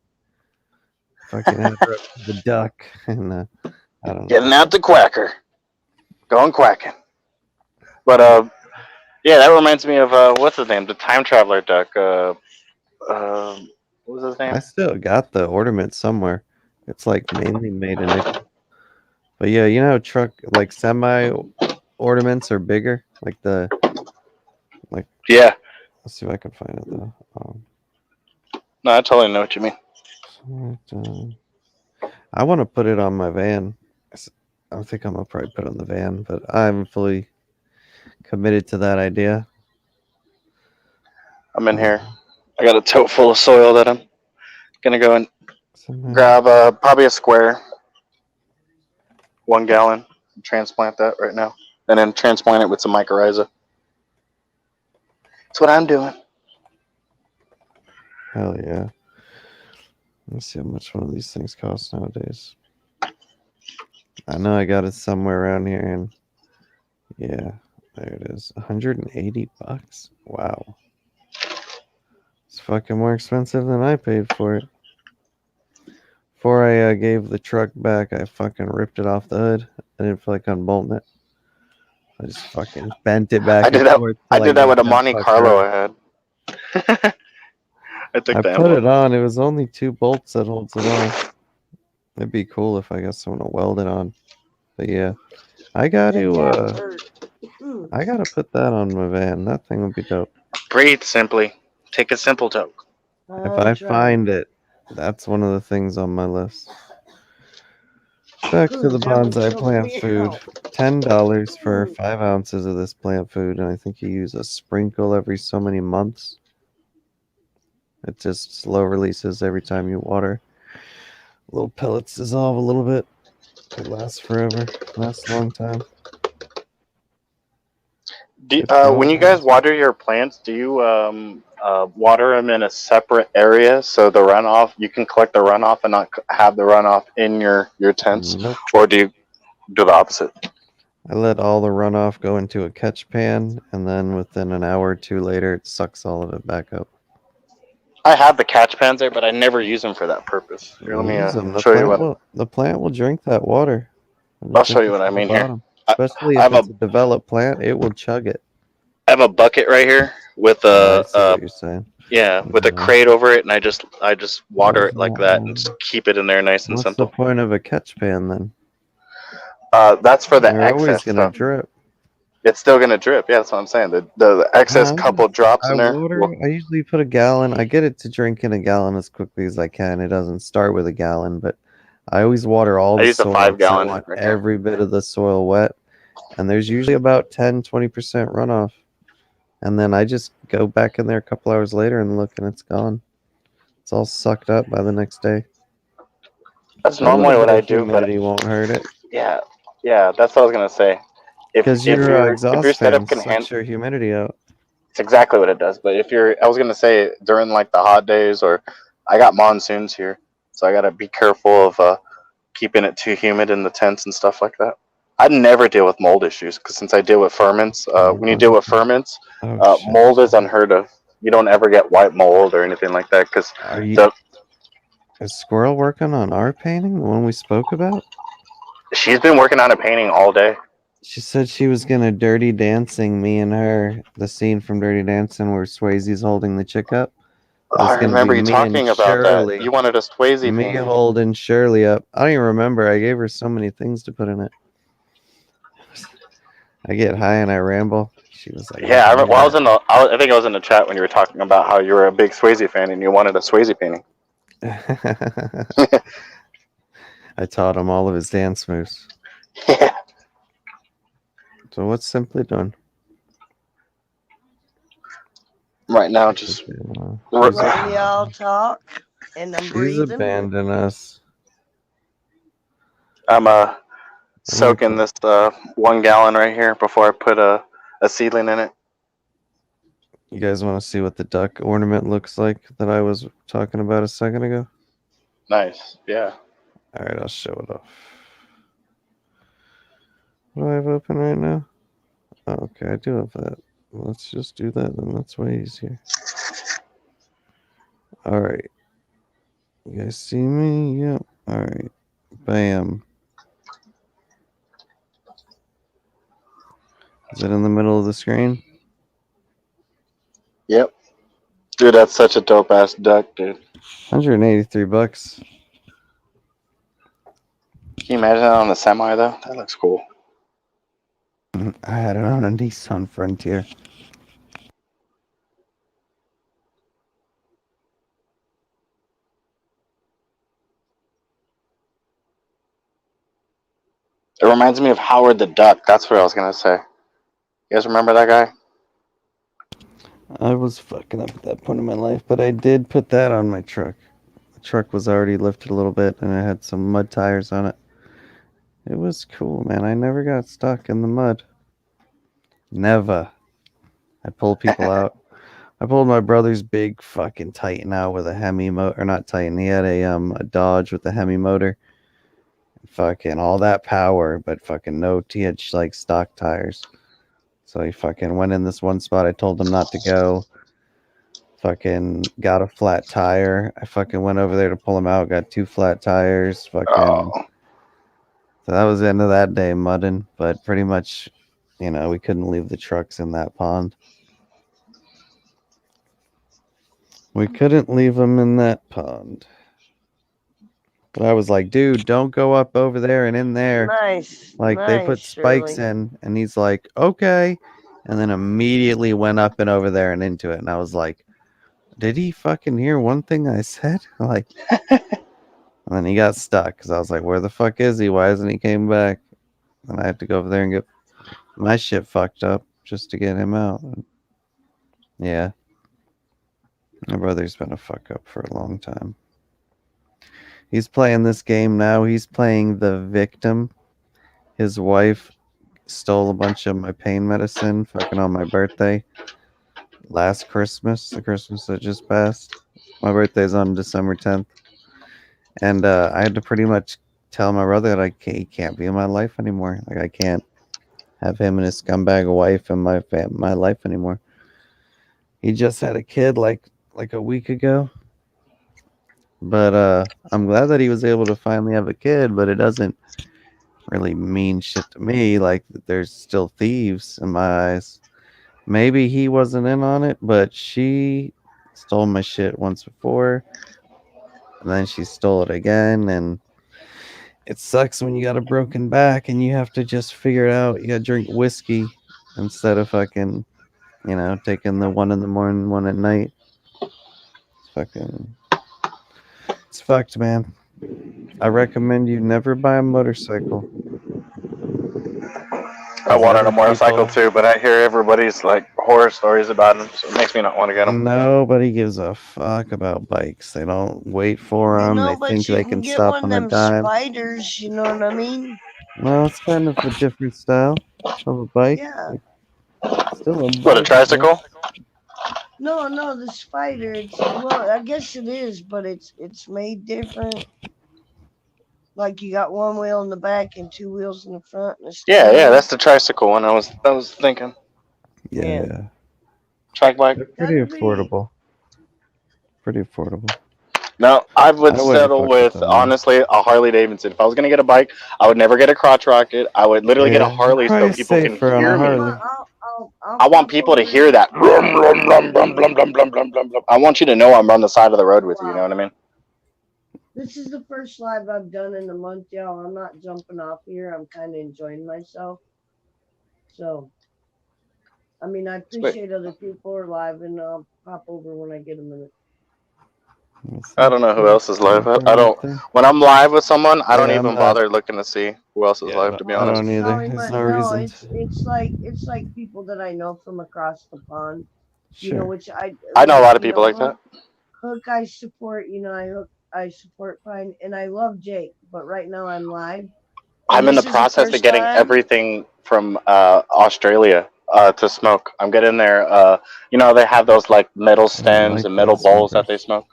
Fucking had her up to the duck, and I don't know. Getting out the quacker, going quacking. But yeah, that reminds me of what's his name? The time traveler duck. What was his name? I still got the ornament somewhere. It's like mainly made of nickel. But yeah, you know, truck like semi ornaments are bigger. Like the Yeah. let's see if I can find it though. No, I totally know what you mean. I want to put it on my van. I think I'm gonna probably put it on the van, but I'm fully committed to that idea. I'm in here. I got a tote full of soil that I'm gonna go and grab probably a square, 1 gallon, and transplant that right now, and then transplant it with some mycorrhiza. That's what I'm doing. Hell yeah. Let's see how much one of these things costs nowadays. I know I got it somewhere around here, and yeah, there it is. $180. Wow. It's fucking more expensive than I paid for it. Before I gave the truck back, I fucking ripped it off the hood. I didn't feel like unbolting it. I just fucking bent it back I did and that. forth I till I did that got with a that Monte fucker Carlo up. I had. I took I the put envelope. it on. It was only 2 bolts that holds it on. It'd be cool if I got someone to weld it on. But yeah, I got That to cat hurt. I gotta put that on my van. That thing would be dope. Breathe simply. Take a simple toke. If I'm I trying. find it, that's one of the things on my list. Back to the That would bonsai choke plant me food. out. $10 for 5 ounces of this plant food, and I think you use a sprinkle every so many months. It just slow releases every time you water. Little pellets dissolve a little bit. It lasts forever. Lasts a long time. When you guys water your plants, do you water them in a separate area so the runoff, you can collect the runoff and not have the runoff in your tents? Nope. Or do you do the opposite? I let all the runoff go into a catch pan, and then within an hour or two later, it sucks all of it back up. I have the catch pans there, but I never use them for that purpose. Here, let me Use them. show you what. The plant will drink that water. I'll show you what I mean here. Especially I if have it's a developed plant, it will chug it. I have a bucket right here with I see what you're saying. with a crate over it, and I just water it like that and just keep it in there nice and What's simple. the point of a catch pan then? That's for the They're excess always gonna stuff. drip. It's still gonna drip. Yeah, that's what I'm saying. The excess couple drops in there. I usually put a gallon. I get it to drink in a gallon as quickly as I can. It doesn't start with a gallon, but I always water all the soil. I use a 5 gallon. I want every bit of the soil wet. And there's usually about 10-20% runoff. And then I just go back in there a couple hours later and look, and it's gone. It's all sucked up by the next day. That's normally what I do. Humidity won't hurt it. Yeah, that's what I was gonna say. Because your exhaust setup fan can sucks your humidity out. it's exactly what it does. But I was gonna say during like the hot days, or I got monsoons here, so I gotta be careful of keeping it too humid in the tents and stuff like that. I never deal with mold issues because since I deal with ferments, when you deal with ferments, Oh shit! mold is unheard of. You don't ever get white mold or anything like that because Are you? the Is Squirrel working on our painting, the one we spoke about? she's been working on a painting all day. She said she was gonna Dirty Dancing me and her. The scene from Dirty Dancing where Swayze's holding the chick up. It I was gonna be remember you me and talking about that. Shirley. You wanted a Swayze Me painting. holding Shirley up. I don't even remember. I gave her so many things to put in it. I get high and I ramble. She was like, Yeah, "I I, can remember, do well, I think I was in the chat when you were talking about how you were a big Swayze fan and you wanted a Swayze painting. that." I taught him all of his dance moves. Yeah. So what's Simply doing? Right now, just She's, Letting y'all talk, and I'm she's breathing. abandoned us. I'm gonna soaking this 1 gallon right here before I put a seedling in it. You guys want to see what the duck ornament looks like that I was talking about a second ago? Nice. Yeah. All right, I'll show it off. What do I have open right now? Oh, okay, I do have that. Let's just do that, then that's way easier. All right. You guys see me? Yep. All right. Bam. Is it in the middle of the screen? Yep. Dude, that's such a dope ass duck, dude. $183. Can you imagine that on the semi though? That looks cool. I had it on a Nissan Frontier. It reminds me of Howard the Duck. That's what I was gonna say. You guys remember that guy? I was fucking up at that point in my life, but I did put that on my truck. The truck was already lifted a little bit, and it had some mud tires on it. It was cool, man. I never got stuck in the mud. Never. I pulled people out. I pulled my brother's big fucking Titan out with a Hemi motor, or not Titan. He had a Dodge with a Hemi motor. Fucking all that power, but fucking no. He had like stock tires. So he fucking went in this one spot. I told him not to go. Fucking got a flat tire. I fucking went over there to pull him out. Got 2 flat tires. Fucking. Oh. So that was the end of that day mudding. But pretty much, we couldn't leave the trucks in that pond. We couldn't leave them in that pond. But I was like, dude, don't go up over there and in there. Nice. Like, nice, they put spikes Shirley. in. And he's like, okay. And then immediately went up and over there and into it. And I was like, did he fucking hear one thing I said? Like, and then he got stuck because I was like, where the fuck is he? Why hasn't he came back? And I had to go over there and get my shit fucked up just to get him out. Yeah. My brother's been a fuck up for a long time. He's playing this game now. He's playing the victim. His wife stole a bunch of my pain medicine fucking on my birthday last Christmas, the Christmas that just passed. My birthday's on December 10th. And I had to pretty much tell my brother that he can't be in my life anymore. Like, I can't have him and his scumbag wife in my life anymore. He just had a kid like a week ago. But I'm glad that he was able to finally have a kid, but it doesn't really mean shit to me. Like, there's still thieves in my eyes. Maybe he wasn't in on it, but she stole my shit once before, and then she stole it again, and it sucks when you got a broken back and you have to just figure it out. You gotta drink whiskey instead of fucking, taking the 1 in the morning, 1 at night. It's fucked, man. I recommend you never buy a motorcycle. I wanted a motorcycle people- too, but I hear everybody's like horror stories about them, so it makes me not want to get them. Nobody gives a fuck about bikes. They don't wait for them. They but think you they can can get stop one on of a them dime. spiders, you know what I mean? Well, it's kind of a different style of a bike. Yeah. Still a bike. What, a tricycle? No, the spider. Well, I guess it is, but it's made different. Like you got one wheel in the back and two wheels in the front. And a Yeah, steering yeah, wheel? that's the tricycle one. I was thinking Yeah, Yeah. yeah. track bike. They're pretty That'd be affordable. Pretty affordable. No, I would I wouldn't settle fuck with with them though. honestly a Harley Davidson. If I was gonna get a bike, I would never get a crotch rocket. I would literally get a Yeah, you're Harley so probably people can safer on a hear I'll, me. fu- Harley. I'll I want pop people to over. hear that. Brum, brum, brum, brum, brum, brum, brum, brum, brum, brum. I want you to know I'm on the side of the road with you. You know what I mean? This is the first live I've done in a month, y'all. I'm not jumping off here. I'm kind of enjoying myself. So, I mean, I Sweet. appreciate other people are live, and I'll pop over when I get a minute. I don't know who else is live. I don't. When I'm live with someone, I don't Yeah, I'm even not. bother looking to see who else is Yeah, live. To be I honest. don't either. Probably There's my, no no, reason. it's like people that I know from across the pond. You know, Sure. which I know a lot of you people know, like that. Hook I support. You know, I support fine, and I love Jake. But right now I'm live. I'm in the This is the process of first getting time. everything from Australia to smoke. I'm getting there. You know, they have those like metal stems like and metal those bowls that smokers. they smoke.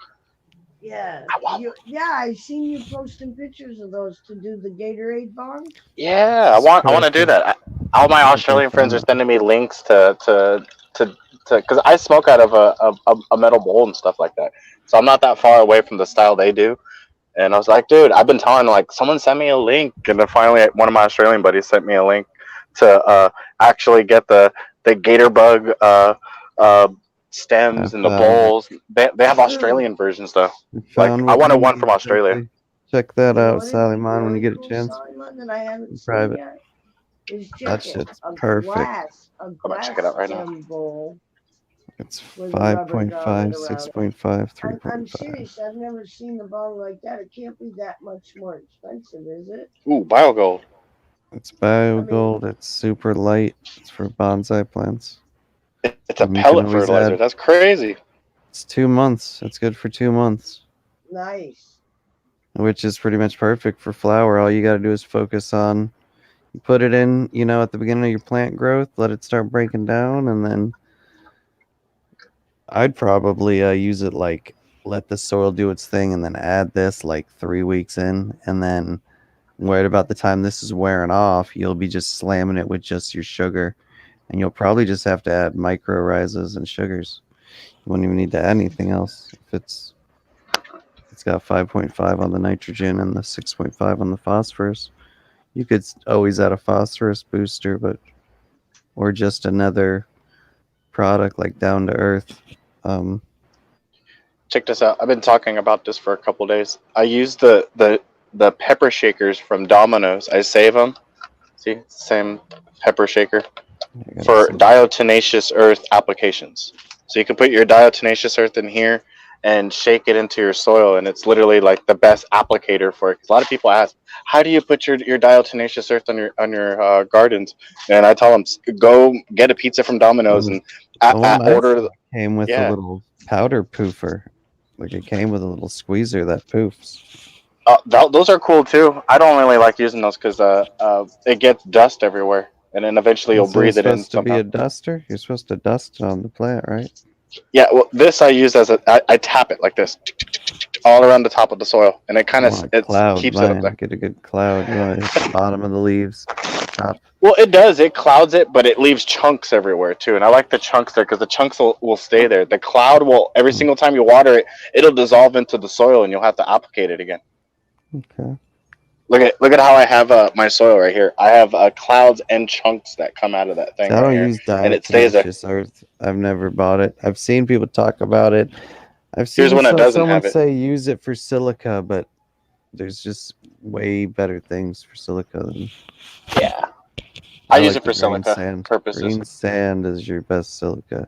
Yeah, I've seen you posting pictures of those to do the Gatorade bongs. Yeah, It's I want to do perfect. that. All my Australian friends are sending me links to because I smoke out of a metal bowl and stuff like that. So I'm not that far away from the style they do. And I was like, dude, I've been telling like someone sent me a link, and then finally one of my Australian buddies sent me a link to actually get the gator bug stems and the bowls. They have Australian versions though. Like Found I what wanted you one from need, Australia. Becky. Check that You know out, what Sally is Mine, when you really get a cool, chance. Simon, that I haven't In seen private. yet? Is That check it. shit's A perfect. I'm gonna check it out right now. stem bowl It's with a rubber 5.5, grommet around it. 6.5, I'm 3.5. serious. I've never seen a bong like that. It can't be that much more expensive, is it? Ooh, BioGold. It's BioGold. It's super light. It's for bonsai plants. It's a And you can pellet always fertilizer. add. That's crazy. It's 2 months. It's good for 2 months, Nice. which is pretty much perfect for flower. All you got to do is focus on. You put it in, you know, at the beginning of your plant growth. Let it start breaking down, and then I'd probably use it like let the soil do its thing, and then add this like 3 weeks in, and then right about the time this is wearing off, you'll be just slamming it with just your sugar, and you'll probably just have to add micro rises and sugars. You wouldn't even need to add anything else. If it's got 5.5 on the nitrogen and the 6.5 on the phosphorus, you could always add a phosphorus booster, but or just another product like Down to Earth. Check this out. I've been talking about this for a couple days. I use the pepper shakers from Domino's. I save them. See, same pepper shaker for diatomaceous earth applications. So you can put your diatomaceous earth in here and shake it into your soil, and it's literally like the best applicator for it. 'Cause a lot of people ask, "How do you put your diatomaceous earth on your gardens?" And I tell them, "Go get a pizza from Domino's and The one I order." saw came with a little powder poofer. Like it came with a little squeezer that poofs. Those are cool too. I don't really like using those because it gets dust everywhere, and then eventually you'll So breathe it's it in supposed to be somehow. a duster? You're supposed to dust it on the plant, right? Yeah, well, this I use as I tap it like this, all around the top of the soil, and it kind You of want a cloud, keeps it up mine. there. Get a good cloud. You want to hit the bottom of the leaves. Top. Well, it does. It clouds it, but it leaves chunks everywhere too, and I like the chunks there because the chunks will stay there. The cloud will every single time you water it, it'll dissolve into the soil, and you'll have to applicate it again. Okay. Look at how I have my soil right here. I have clouds and chunks that come out of that thing. I right don't here, use and it stays there. diatomaceous earth. I've never bought it. I've seen people talk about it. I've Here's seen one that doesn't someone have it. say use it for silica, but there's just way better things for silica than. Yeah, I use like it for the green silica sand. purposes. Green sand is your best silica.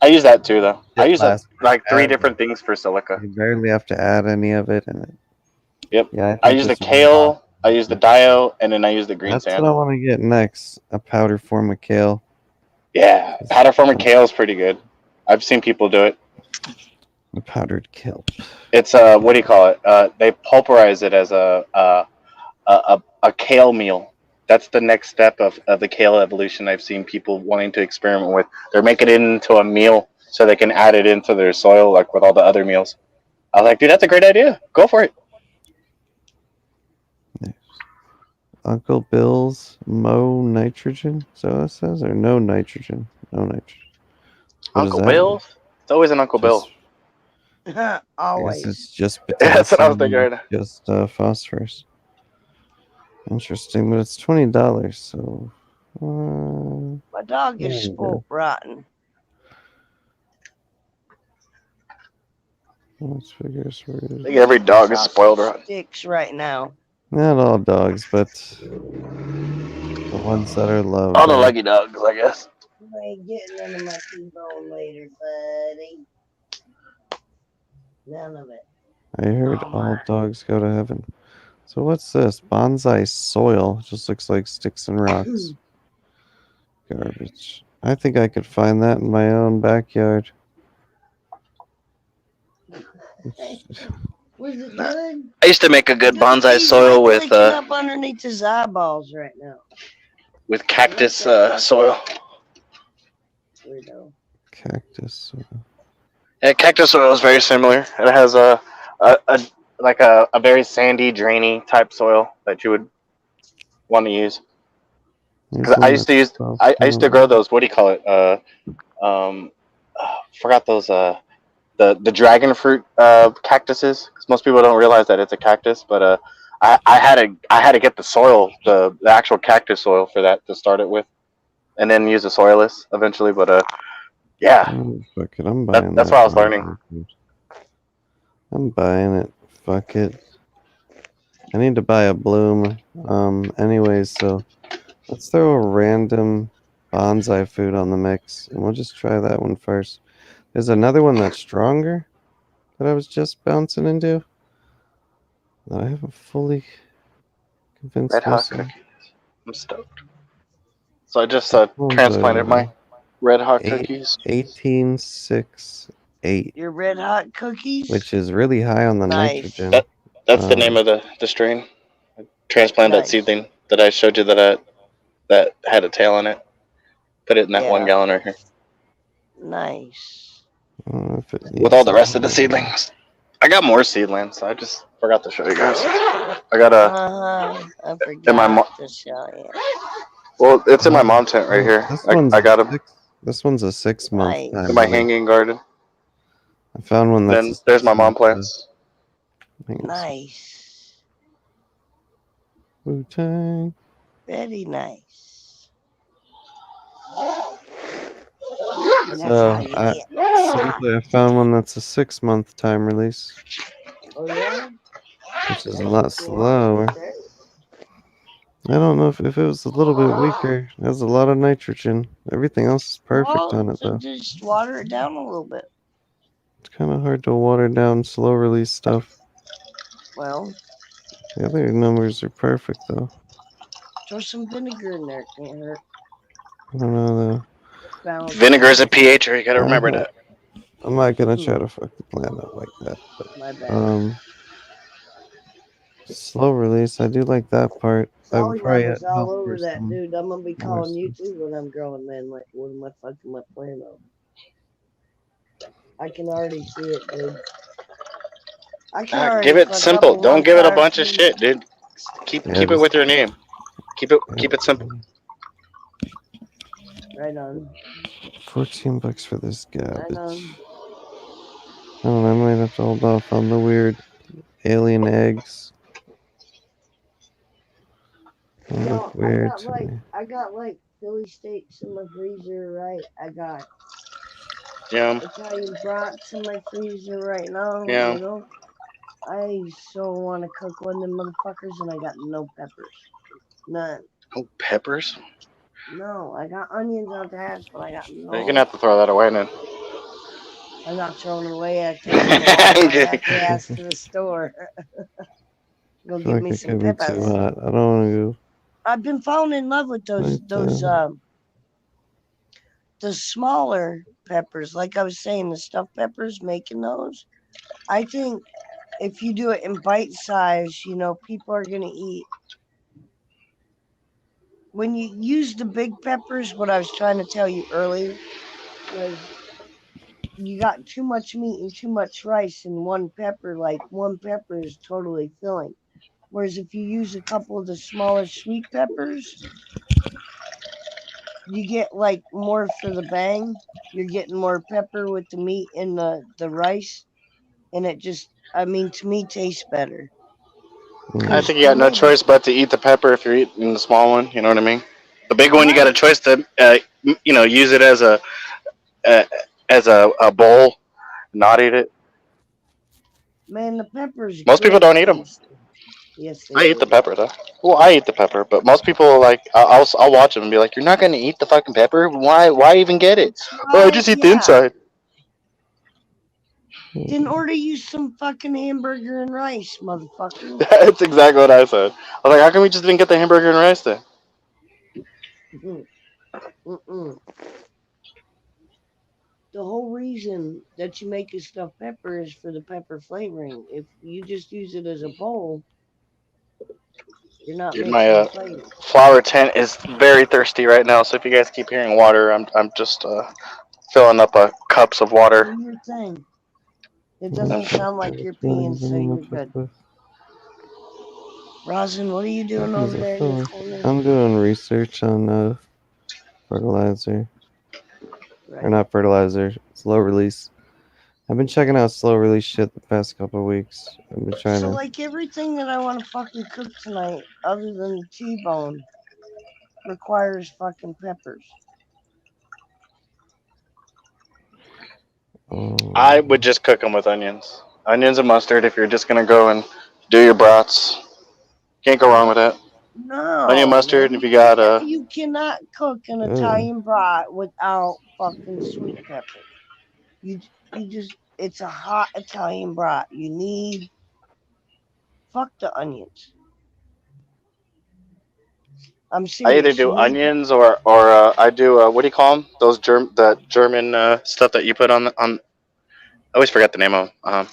I use that too, though. I use lasts like 3 forever. different things for silica. You barely have to add any of it, and Yep. yeah, I use the kale, I use the dio, and then I use the green That's sand. what I want to get next. A powder form of kale. Yeah, powder form of kale is pretty good. I've seen people do it. A powdered kale. It's what do you call it? They pulverize it as a kale meal. That's the next step of the kale evolution. I've seen people wanting to experiment with. They're making it into a meal so they can add it into their soil, like with all the other meals. I was like, dude, that's a great idea. Go for it. Uncle Bill's Mo Nitrogen. So that says, or no nitrogen? No nitrogen. What does Uncle that mean? Bill's? It's always an Uncle Just, Bill. I guess Always. it's just That's what I was potassium, thinking right now. just phosphorus. Interesting, but it's $20. So, My dog there is you spoiled rotten. let's figure this I word. think every dog is Sausage spoiled rotten. sticks right now. Not all dogs, but the ones that are loved. All the lucky dogs, I guess. You ain't getting none of my T-bone later, buddy. None of it. I heard Oh, all my. dogs go to heaven. So what's this? Bonsai soil. Just looks like sticks and rocks. Garbage. I think I could find that in my own backyard. Was it good? I used to make a good Dude, bonsai he's soil like with licking up underneath his eyeballs right now. cactus soil. Weirdo. Cactus soil. Yeah, cactus soil is very similar. It has a very sandy, drainy type soil that you would want to use. Here's Because I one used to that's use, 12 I used to grow those. What do you call it? Forgot those. The dragon fruit cactuses. Because most people don't realize that it's a cactus, but I had to get the soil, the actual cactus soil for that to start it with, and then use the soilless eventually. But yeah, Oh, fuck it. I'm buying that's that. what I was learning. I'm buying it. Fuck it. I need to buy a bloom. Anyways, so let's throw a random bonsai food on the mix, and we'll just try that one first. There's another one that's stronger that I was just bouncing into that I haven't fully convinced Red hot myself. cookies. I'm stoked. So I just One's transplanted my red hot cookies. 1868, Your red hot cookies? which is really high on the Nice. nitrogen. That's the name of the strain. Transplant that Nice. seedling that I showed you that had a tail on it. Put it in that 1 Yeah. gallon right here Nice. I don't know if it with all needs the to rest of the be- seedlings. I got more seedlings. I just forgot to show you guys. I got a I forgot to show you. well, it's in my mom tent right here. This one's I got them This one's a 6-month Nice. time. in my release. hanging garden. I found one that's. Then there's my mom plants. Nice. Wu-Tang. Very nice. And that's So how you I, get. simply, I found one that's a 6-month time release, Oh, yeah? which is a lot slower. I don't know if it was a little bit weaker. It has a lot of nitrogen. Everything else is perfect Well, on it so though. just water it down a little bit. It's kind of hard to water down slow release stuff. Well, The other numbers are perfect though. throw some vinegar in there. Can't hurt. I don't know though. Balance Vinegar is a out. pHer. You gotta remember that. I'm not gonna try to fuck the plant up like that. My bad. Slow release. I do like that part. I would probably Polygon is all help over for that, some dude. I'm gonna be more calling you stuff. too when I'm growing, man. Like, what am I fucking my plan on? I can already see it, dude. I can already Give it fuck simple. up Don't one give it a fire bunch of seed. shit, dude. Keep it just- with your name. Keep it simple. Right on. $14 for this Right garbage. on. Oh, I might have to hold off on the weird alien eggs. They No, look weird I to got like me. I got like Philly steaks in my freezer, right? I got Yum. Italian brats in my freezer right now. Yeah. You know, I so want to cook one of them motherfuckers, and I got no peppers, none. Oh, peppers. No, I got onions out the house, but I got no. You're gonna have to throw that away then. I'm not throwing it away. I tell you what, I might have to ask to the store. Go I get feel like me it some could be too peppers. hot. I don't want to I've been falling in love with those Right the smaller peppers. Like I was saying, the stuffed peppers, making those. I think if you do it in bite size, you know, people are gonna eat. When you use the big peppers, what I was trying to tell you earlier was you got too much meat and too much rice in one pepper. Like one pepper is totally filling. Whereas if you use a couple of the smaller sweet peppers, you get like more for the bang. You're getting more pepper with the meat and the rice, and it just, I mean, to me, tastes better. I Cause think Mm. you for got no me, the choice but to eat the pepper if you're eating the small one. You know what I mean? The big one, you got a right, choice to, use it uh, as a bowl, not eat it. man, the pepper's Most people good don't eat them. tasting. Yes, they I eat the do. pepper though. Well, I eat the pepper, but most people like I'll watch them and be like, "You're not gonna eat the fucking pepper? Why even get it? That's Oh, I right. just eat the Yeah. inside." Then order you some fucking hamburger and rice, motherfucker. That's exactly what I said. I was like, "How come we just didn't get the hamburger and rice then?" Mm-mm. The whole reason that you make a stuffed pepper is for the pepper flavoring. If you just use it as a bowl, you're not Dude, my making the flavor. flower tent is very thirsty right now. So if you guys keep hearing water, I'm just filling up cups of water. Do your thing. It doesn't Okay. sound like you're peeing, Feelings so in the you're good. pepper. Rosin, what are you doing How's over it there in the feeling? corner? I'm doing research on fertilizer. Or Right. not fertilizer, slow release. I've been checking out slow release shit the past couple of weeks. I've been trying So, to. like, everything that I want to fucking cook tonight, other than the T-bone, requires fucking peppers. I would Um, just cook them with onions and mustard. If you're just gonna go and do your brats, can't go wrong with that. Onion No, mustard. man, And if you got you cannot cook an ugh. Italian brat without fucking sweet peppers. You just, it's a hot Italian brat. You need, fuck the onions. I'm I either serious. do You need to, onions or I do what do you call them? Those the German stuff that you put on. I always forget the name of 'em.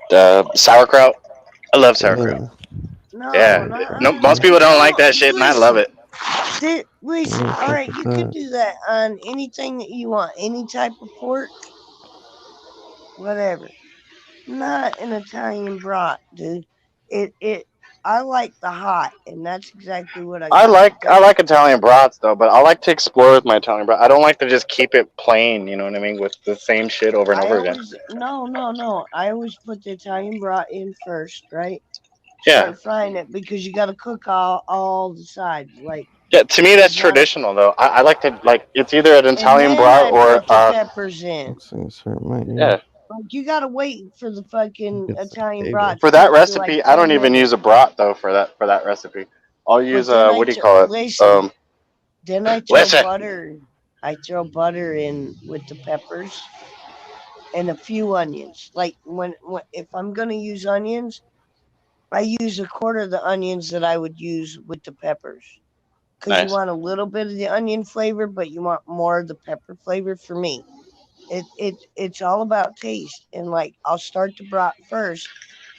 The sauerkraut. I love sauerkraut. Ugh. no, Yeah. not No, most people don't like no. that shit, and I love Listen, it. I listen. don't All fuck right, with you could that. do that on anything that you want, any type of pork, whatever. Not an Italian brat, dude. It. I like the hot, and that's exactly what I I got. like It I doesn't. like Italian brats though, but I like to explore with my Italian brat. I don't like to just keep it plain. You know what I mean, with the same shit over and I over again. always no. I always put the Italian brat in first, right? Yeah. Start frying it because you got to cook all the sides. Like Yeah, to me that's there's not a, traditional though. I like to like it's either an and Italian then brat I or put the peppers in. Looks like it's hurt my ear. yeah. Like you got to wait for the fucking It's the Italian cable. brat to For that cook for like recipe, I don't 10 even use minutes. a brat though for that recipe. I'll use But then what do you call it? listen. Then I throw Listen. butter. I throw butter in with the peppers and a few onions. Like when if I'm gonna use onions, I use a quarter of the onions that I would use with the peppers. Because you Nice. want a little bit of the onion flavor, but you want more of the pepper flavor for me. It's all about taste. And like I'll start the brat first,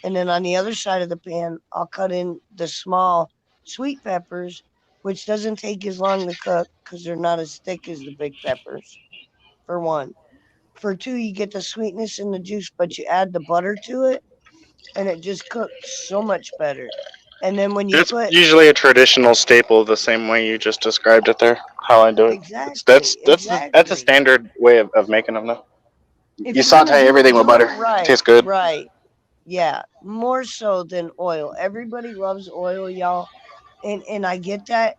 and then on the other side of the pan, I'll cut in the small sweet peppers, which doesn't take as long to cook because they're not as thick as the big peppers. For one, for two, you get the sweetness and the juice, but you add the butter to it, and it just cooks so much better. And then when you It's put usually a traditional staple, the same way you just described it there. How I do it. It's exactly, that's a exactly. standard way of making them. Though. You If you're gonna saute everything with do it butter. right, Tastes good. right, yeah, more so than oil. Everybody loves oil, y'all, and I get that.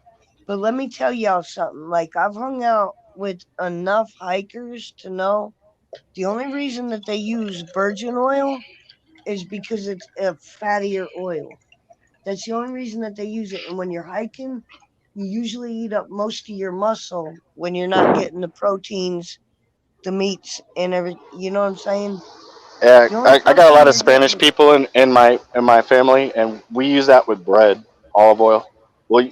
But let me tell y'all something. Like I've hung out with enough hikers to know the only reason that they use virgin oil is because it's a fattier oil. That's the only reason that they use it. And when you're hiking, you usually eat up most of your muscle when you're not getting the proteins, the meats, and every. You know what I'm saying? Yeah, The only I got a lot protein of you're Spanish getting. people in my family, and we use that with bread, olive oil. Well,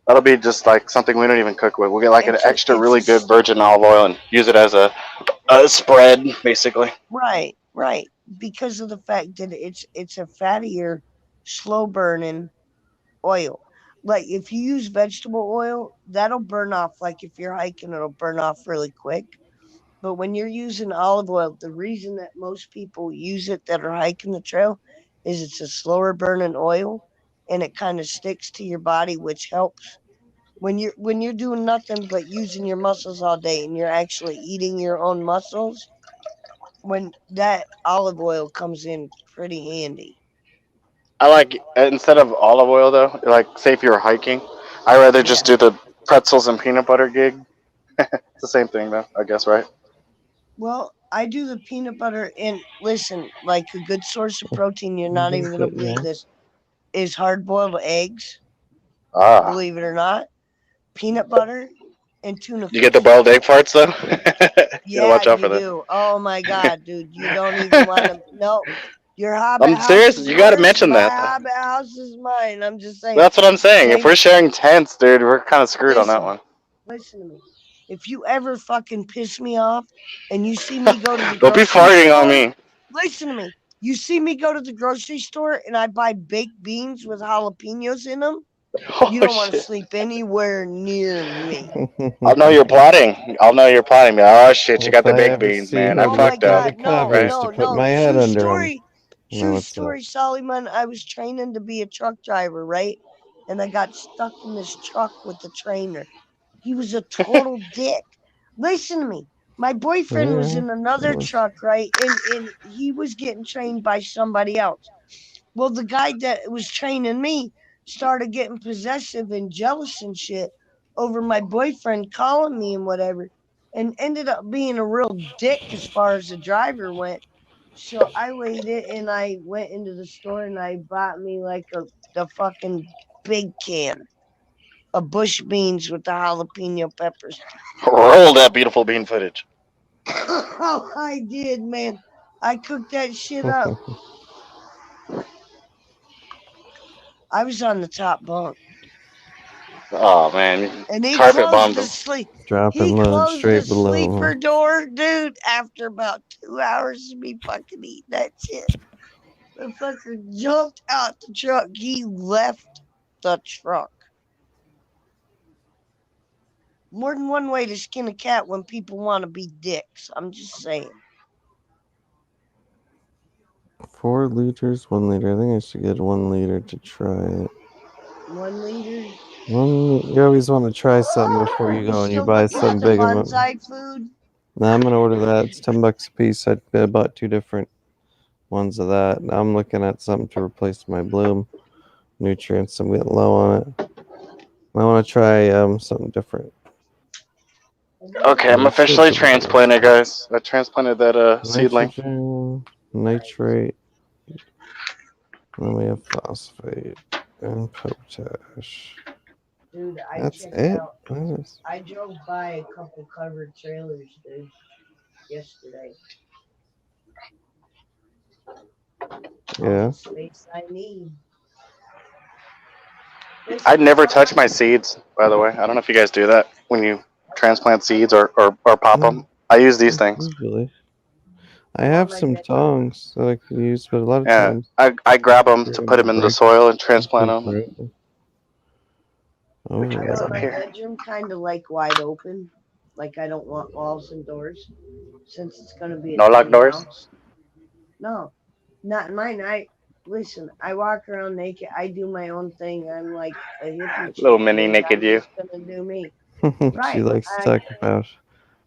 that'll be just like something we don't even cook with. We'll get like an extra It's really a good virgin olive oil and use it as a spread, basically. right because of the fact that it's a fattier, slow burning oil. Like if you use vegetable oil, that'll burn off. Like if you're hiking, it'll burn off really quick. But when you're using olive oil, the reason that most people use it that are hiking the trail is it's a slower burning oil, and it kind of sticks to your body, which helps when you're doing nothing but using your muscles all day, and you're actually eating your own muscles. When that olive oil comes in pretty handy. I like instead of olive oil though. Like, say if you're hiking, I rather just Yeah. do the pretzels and peanut butter gig. It's the same thing though, I guess, right? Well, I do the peanut butter, and listen, like a good source of protein, you're not even gonna believe this, is hard boiled eggs, Ah, believe it or not, peanut butter, and tuna you get the fish. boiled egg parts though. You gotta Yeah, watch out you for that. do. Oh my god, dude, you don't even want to. No, your Hobbit I'm house serious. is You gotta yours. mention My that though. Hobbit house is mine. I'm just saying. That's what I'm saying. If Same. we're sharing tents, dude, we're kind of screwed on that Listen, one. listen to me. If you ever fucking piss me off, and you see me go to the Don't be grocery farting on store, me. listen to me. You see me go to the grocery store and I buy baked beans with jalapenos in them. You Oh don't want to shit. sleep anywhere near me. I'll know you're plotting. I'll know you're plotting. Oh shit, you If got the I baked ever beans, see man. I her Oh my lift fucked out up. the God, no, Right? covers to no, put no. my head True under them, story. I know True what's up. story, Solomon. I was training to be a truck driver, right? And I got stuck in this truck with the trainer. He was a total dick. Listen to me. My boyfriend was Yeah, in another was truck, right? And he was getting trained by somebody else. Well, the guy that was training me started getting possessive and jealous and shit over my boyfriend calling me and whatever, and ended up being a real dick as far as the driver went. So I waited and I went into the store and I bought me like the fucking big can of bush beans with the jalapeno peppers. Roll that beautiful bean footage. Oh, I did, man. I cooked that shit up. I was on the top bunk. Oh man, And he carpet closed bombed the them. sleep. He dropping loads closed the straight below. sleeper door, dude, after about 2 hours of me fucking eating that shit. The fucker jumped out the truck. He left the truck. More than one way to skin a cat when people want to be dicks. I'm just saying. 4 liters, 1 liter. I think I should get 1 liter to try it. 1 liter. You always want to try something before you You go and you still buy looking at something the big. bonsai food? Now I'm gonna order that. It's $10 a piece. I bought 2 different ones of that. Now I'm looking at something to replace my bloom nutrients. I'm getting low on it. I want to try something different. Okay, I'm Let's get officially the transplanted, guys. I transplanted that seedling. nitrogen, nitrate. Then we have phosphate and potash. Dude, I That's checked it. out. What is I drove by a couple covered trailers, dude, yesterday. All Yeah. the space I need. I'd Listen, never touch my seeds, by the way. I don't know if you guys do that when you transplant seeds or pop them. I use these things. Usually. I well, have my some dad, tongs that I can use, but a lot of Yeah, times I grab them they're to put gonna them in the break soil and if transplant they them. break. Which I one is want up Oh, my here? bedroom kind of like wide open. Like I don't want walls and doors since it's going to be a No lock tiny doors. house. No, not mine. Listen, I walk around naked. I do my own thing. I'm like a hippie Little chick, mini dude. naked I'm you. just going to do me. she Right. likes to I talk about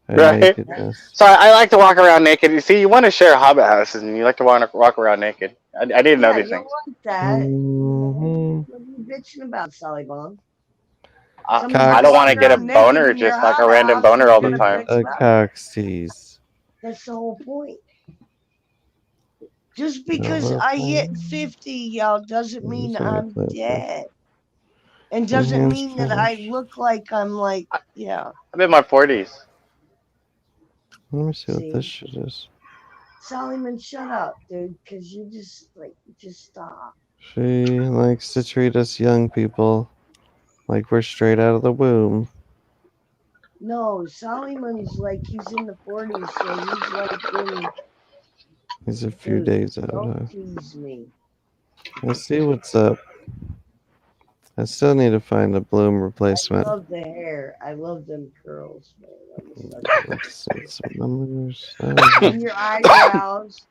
her Right. nakedness. So I like to walk around naked. You see, you want to share hobbit houses, and you like to walk around naked. I didn't know yeah, these you'll things. like that. Hmm. What are you bitching about, Sally Bong? I, Some of I you don't Cox want walk to get a around tease. naked boner, in your just like a hobbit random house and boner you're all the going to She's time. bitch a about it. Cox tease. That's the whole point. Just I because love I hit them. 50, y'all, doesn't I'm mean just gonna I'm clip this. dead. And My doesn't hands mean that I trash. look like I'm like, yeah. I'm in my 40s. Let me see what this See, shit is. Solomon, shut up, dude, because you just stop. She likes to treat us young people like we're straight out of the womb. No, Solomon's like he's in the 40s, so he's like in, He's a few dude, days out, don't huh? tease me. Let's see what's up. I still need to find a bloom I replacement. love the hair. I love them curls, man. I'm such a Let's see some numbers. and your eyebrows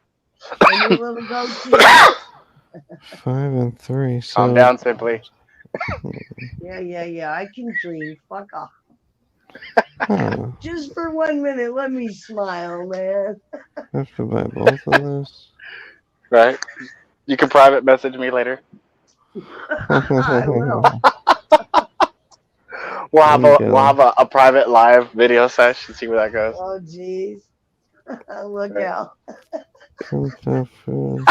and your little goatee 5 and 3. So Calm down, simply. Yeah. I can dream. Fuck off. Huh. Just for 1 minute, let me smile, man. I have to buy both of those. Right? You can private message me later. I will. Let me We'll go. have a private live video session. See where that goes. Oh, jeez. Look Right. out. Comfort food.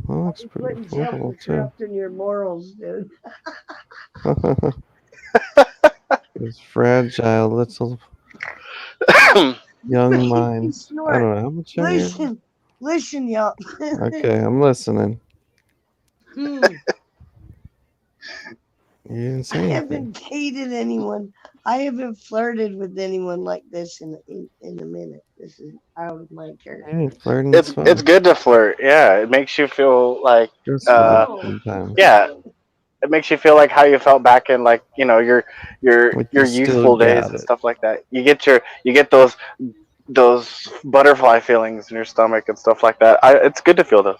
That looks You pretty put in jail for affordable too. corrupting your morals, dude. It's fragile little young You minds. I snort. don't know how much younger. Listen, y'all. Okay, I'm listening. Hmm. You didn't I say anything. haven't dated anyone. I haven't flirted with anyone like this in a minute. This is out of my character. Hey, flirting is fun. It's good to flirt. Yeah, it makes you feel like Stressful No. sometimes. yeah, it makes you feel like how you felt back in like your Like your you still youthful days got and it. stuff like that. You get those butterfly feelings in your stomach and stuff like that. It's good to feel those.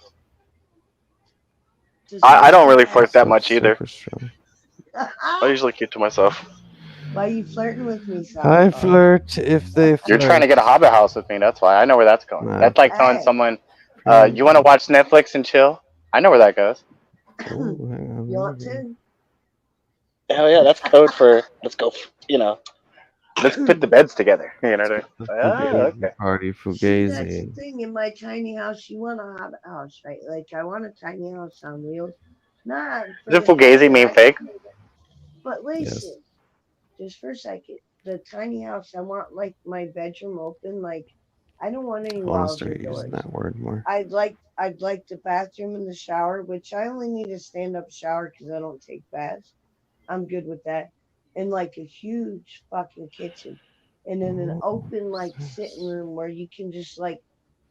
Just I makes don't me really happy. flirt that much either. Super strong. I usually keep to myself. Why are you flirting with me, I Southpaw? flirt if they You're trying to flirt. get a hobbit house with me. That's why I know where that's going. Nah, That's like telling Hey. someone, "You want to watch Netflix and chill?" I know where that goes. Ooh, hang on, You let want me go. to? Hell yeah, that's code for let's go. Let's put the beds together. You know what I mean? The Oh, Fugazi okay. party, See, that's the Fugazi. thing. In my tiny house, you want a hot house, right? Like, I want a tiny house on wheels. Not for Does the fact Fugazi that mean I fake? can do that. But Yes. listen, just for a second. The tiny house, I want, like, my bedroom open. Like, I don't want any I want to walls or start using doors. that word more. I'd like the bathroom and the shower, which I only need a stand-up shower because I don't take baths. I'm good with that. And like a huge fucking kitchen. And then an open like sitting room where you can just like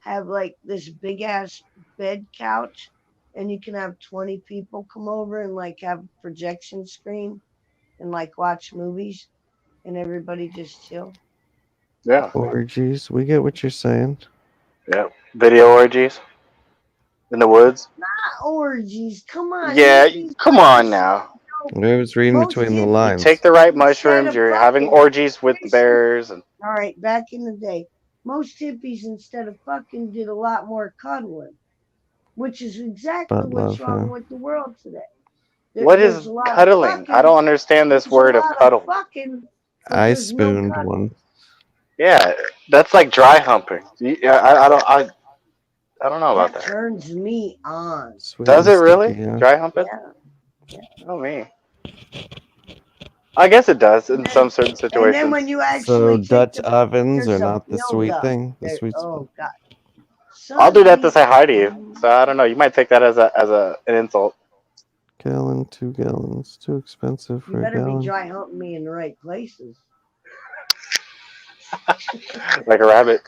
have like this big ass bed couch and you can have 20 people come over and like have a projection screen and like watch movies and everybody just chill. Yeah, Orgies. We get what you're saying. yeah. Video orgies in the woods. Not orgies. Come on, Yeah, movies come are on just now. I was reading most between the hippies You take lines. the right instead mushrooms. of You're having fucking orgies with the listen. bears, and All right, back in the day, most hippies instead of fucking did a lot more cuddling, which is exactly Butt what's love, wrong huh? with the world today. what There's is a lot of cuddling? I fucking. don't understand this There's a word of lot of cuddle. fucking, but I there's no spooned cuddling. one. Yeah, that's like dry humping. I don't know about That that. turns me on. Sweet Does and it really? sticky, huh? Dry humping? Yeah. Oh me. I guess it does And in some certain then situations. when you So actually take Dutch the, ovens there's are a not the sweet buildup. thing. The There, sweet spot. oh god, I'll some do that to say people. hi to you. So I don't know. You might take that as an insult. Gallon, 2 gallons. Too expensive You for a better be gallon. dry humping me in the right places. Like a rabbit.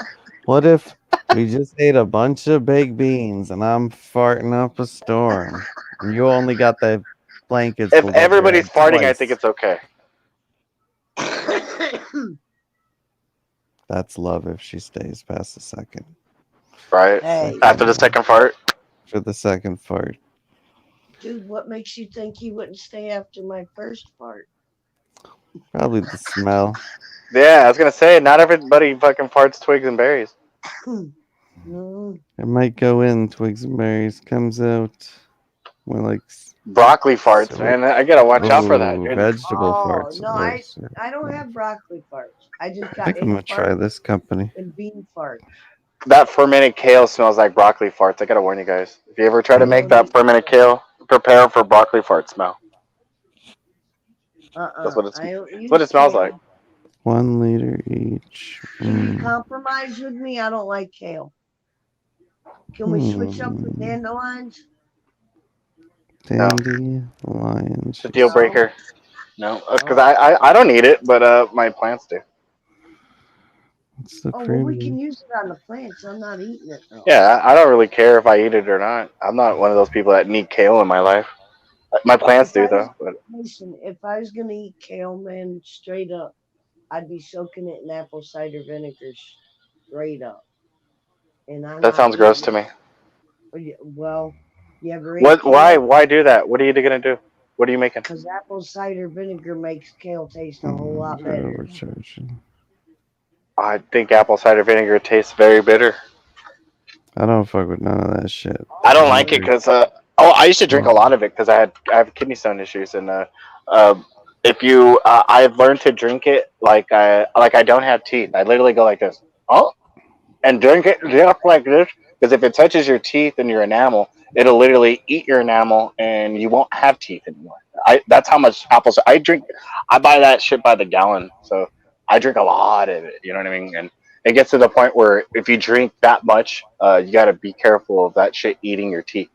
What if we just ate a bunch of baked beans and I'm farting up a storm? And you only got the blankets If pulled over your everybody's head farting, I think twice. it's okay. That's love if she stays past the second. Right? Hey, After the second fart. For the second fart. dude, what makes you think he wouldn't stay after my first part? Probably the smell. Yeah, I was gonna say, not everybody fucking farts twigs and berries. No. It might go in, twigs and berries. Comes out more like Broccoli farts, sweet. man. I gotta watch out for that, Ooh, dude. vegetable Oh farts. no, Oh, I don't have broccoli farts. I just I got think I'm egg gonna try farts this company. and bean farts. That fermented kale smells like broccoli farts. I gotta warn you guys. If you ever try to I make don't that eat fermented kale. kale, prepare for broccoli fart smell. That's I don't that's what use it smells like. kale. 1 liter each. Can you compromise with me? I don't like kale. Can we switch up with dandelions? No, Dandelion. it's a She deal said. No. breaker. No, because Oh. I don't eat it, but my plants do. What's the Oh well, we premium? can use it on the plants. I'm not eating it though. Yeah, I don't really care if I eat it or not. I'm not one of those people that need kale in my life. My plants If do I was though. But listen, if I was gonna eat kale, man, straight up, I'd be soaking it in apple cider vinegar, straight up. and I'm That not sounds gross eating to me. it. Well, you ever ate What? Why? kale? Why do that? What are you gonna do? What are you making? Because apple cider vinegar makes kale taste a whole lot better. Overcharging. I think apple cider vinegar tastes very bitter. I don't fuck with none of that shit. I don't like it Vinegar. because I used to drink a lot of it because I have kidney stone issues and uh, if you I've learned to drink it like I don't have teeth. I literally go like this, oh, and drink it just like this because if it touches your teeth and your enamel, it'll literally eat your enamel and you won't have teeth anymore. I That's how much apples I drink. I buy that shit by the gallon, so I drink a lot of it. You know what I mean? And it gets to the point where if you drink that much, you got to be careful of that shit eating your teeth.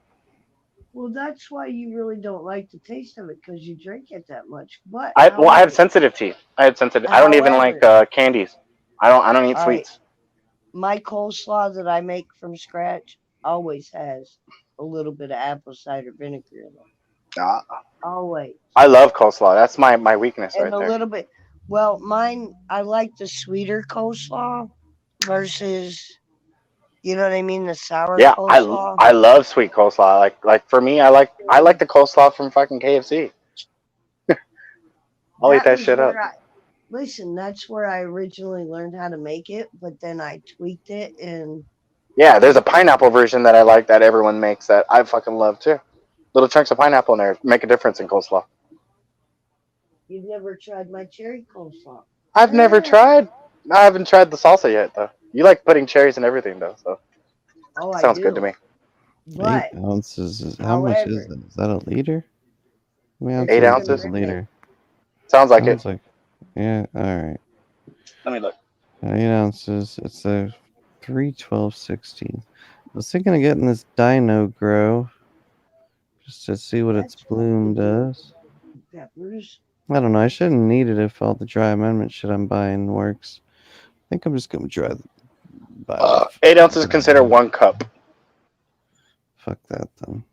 Well, that's why you really don't like the taste of it because you drink it that much. But I have however, sensitive teeth. I have sensitive. I don't even like however, candies. I don't eat all right, sweets. my coleslaw that I make from scratch always has a little bit of apple cider vinegar in it. Uh, Always. I love coleslaw. That's my weakness And right a there. little bit. Well, mine, I like the sweeter coleslaw versus, you know what I mean, the sour Yeah, coleslaw. I love sweet coleslaw. Like for me, I like the coleslaw from fucking KFC. I'll eat That that was shit up. where I, listen, that's where I originally learned how to make it, but then I tweaked it and Yeah, there's a make it. pineapple version that I like that everyone makes that I fucking love too. Little chunks of pineapple in there make a difference in coleslaw. You've never tried my cherry coleslaw. I've never tried. I haven't tried the salsa yet though. You like putting cherries in everything though, so Oh, I sounds good to do. me. 8 But, ounces. How much is however, that? Is that a liter? How many it's Eight a ounces is ounces a converted. liter? sounds like it. Sounds like, yeah, alright. Let me look. 8 ounces. It's a 312.16. I was thinking of getting this Dino Grow just to see what its That's what I bloom could do. does. Peppers. I don't know. I shouldn't need it if all the dry amendment shit I'm buying works. I think I'm just gonna buy the 8 ounces consider 1 cup. fuck that then.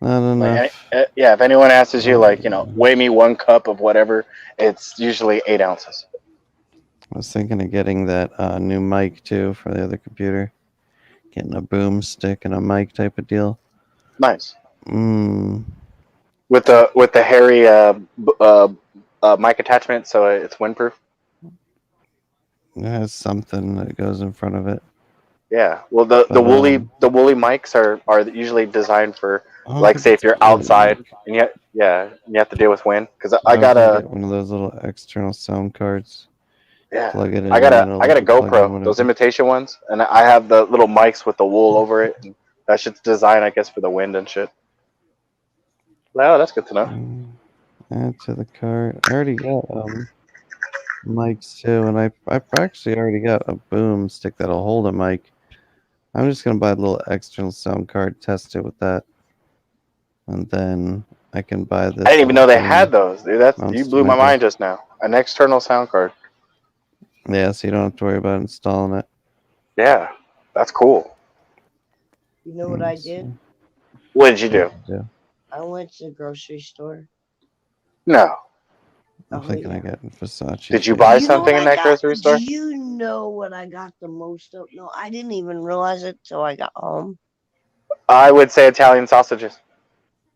Not Like, enough. yeah, if anyone asks you, like, weigh me 1 cup of whatever, it's usually 8 ounces. I was thinking of getting that new mic too for the other computer. Getting a boomstick and a mic type of deal. Nice. Mmm. With the hairy mic attachment, so it's windproof. It has something that goes in front of it. Yeah. Well, But the woolly mics are usually designed for, I don't like, think say if it's a you're woolly outside mic. and you have to deal with wind. Because I was gonna get one of those little external sound cards. yeah, Plug it in I and got then it'll I got let a you plug in GoPro, those whatever. imitation ones, and I have the little mics with the wool over it. And that shit's designed, I guess, for the wind and shit. Well, that's good to know. Add to the cart. I already got mics too, and I actually already got a boom stick that'll hold a mic. I'm just gonna buy a little external sound card, test it with that, and then I can buy I this didn't even little know they boom had those, dude. You mounts to blew my my desk. mind just now. An external sound card. Yeah, so you don't have to worry about installing it. Yeah, that's cool. You know what I did? What did you do? Yeah, I went to the grocery store. No. I'm Oh, thinking yeah. of getting Versace Did you shit. Do buy you know what something in I that got? grocery Do store? you know what I got the most of? No, I didn't even realize it till I got home. I would say Italian sausages.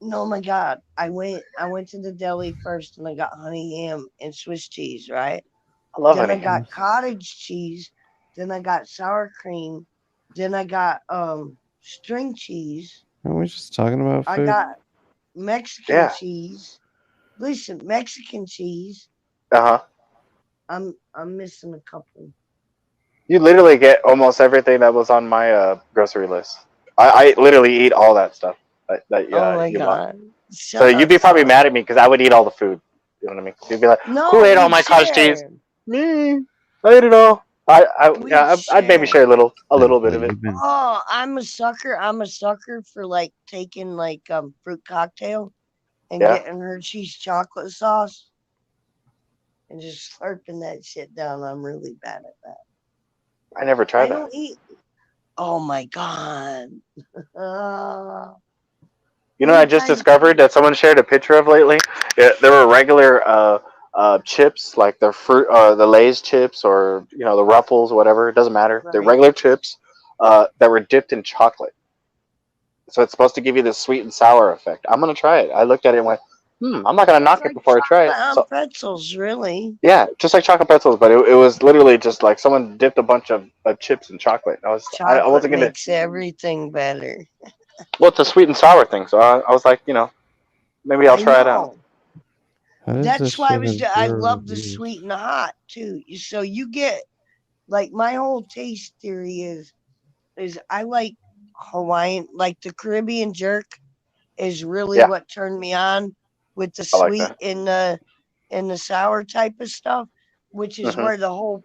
No, my God. I went to the deli first and I got honey ham and Swiss cheese, right? I love Then I honey ham. got cottage cheese. Then I got sour cream. Then I got string cheese. Are we just talking about I food? got Mexican Yeah. cheese. Listen, Mexican cheese. Uh huh. I'm missing a couple. You literally get almost everything that was on my grocery list. I literally eat all that stuff that Oh my you bought. God. So Shut you'd up, be probably son. mad at me because I would eat all the food. You know what I mean? You'd be like, "Who No, ate all we'd my cottage cheese?" share. Me. I ate it all. We'd Yeah, I'd maybe share. share a That, little bit that of it. you've been Oh, I'm a sucker. I'm a sucker for like taking like fruit cocktail and Yeah, getting her cheese chocolate sauce and just slurping that shit down. I'm really bad at that. I never I tried that. don't eat. Oh my God. Uh, You know, what I just anytime. discovered that someone shared a picture of lately. Yeah, there were regular chips, like the fruit, the Lay's chips, or the Ruffles, whatever. It doesn't matter. They're Right. regular chips, that were dipped in chocolate. So it's supposed to give you this sweet and sour effect. I'm gonna try it. I looked at it and went, I'm not gonna It's knock it like before I try it. chocolate on So pretzels, really. yeah, just like chocolate pretzels, but it was literally just like someone dipped a bunch of chips in chocolate. I Chocolate wasn't gonna. makes everything better. Well, it's a sweet and sour thing, so I was like, maybe I'll I try it out. know. How does this That's why shit I endure love the reviews? sweet and the hot too. So you get like my whole taste theory is I like Hawaiian, like the Caribbean jerk is really Yeah, what turned me on with the I like sweet that. and the sour type of stuff, which is hmm where the whole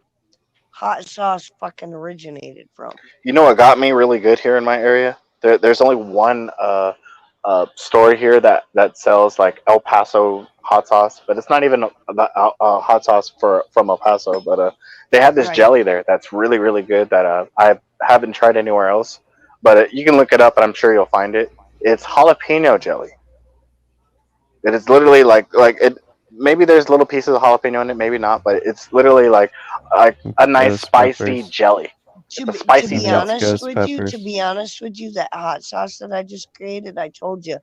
hot sauce fucking originated from. You know what got me really good here in my area? There's only one store here that sells like El Paso hot sauce, but it's not even a hot sauce from El Paso. But they have this Right. jelly there that's really really good that I haven't tried anywhere else. But you can look it up, and I'm sure you'll find it. It's jalapeno jelly. It is literally like it. Maybe there's little pieces of jalapeno in it, maybe not, but it's literally like a nice Ghost spicy peppers. jelly. To It's a be, to spicy be Yeah, it's jelly. honest ghost with you, to peppers. be honest with you, that hot sauce that I just created, I told you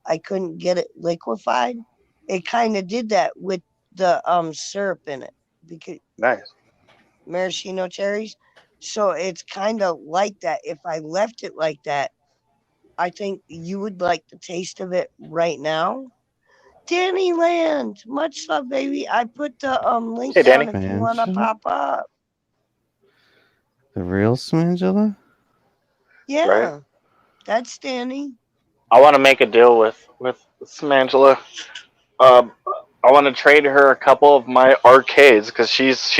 I couldn't get it liquefied. It kind of did that with the syrup in it because Nice. maraschino cherries. So it's kind of like that. If I left it like that, I think you would like the taste of it right now. Disneyland, much love, baby. I put the link Hey, down Danny. if you wanna Smangela? pop up. The real Smangela? Right. Yeah, that's Danny. I want to make a deal with Samangela. Um, I want to trade her a couple of my arcades because she's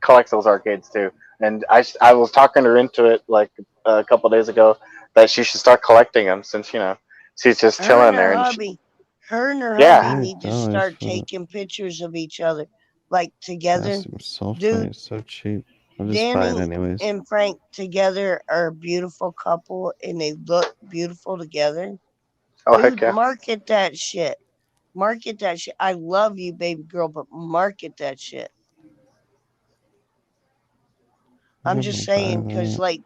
collects those arcades too. And I was talking her into it like a couple days ago that she should start collecting them since she's just Her and chilling her there and hubby, her and her hubby yeah. need to $8 start for the taking pictures of each other, like together. potassium Dude, sulfate. So cheap. I'll just buy it Danny anyways. and Frank together are a beautiful couple, and they look beautiful together. Oh heck Dude, yeah. market that shit. Market that shit. I love you, baby girl, but market that shit. I'm I'm just gonna buy saying, because that. like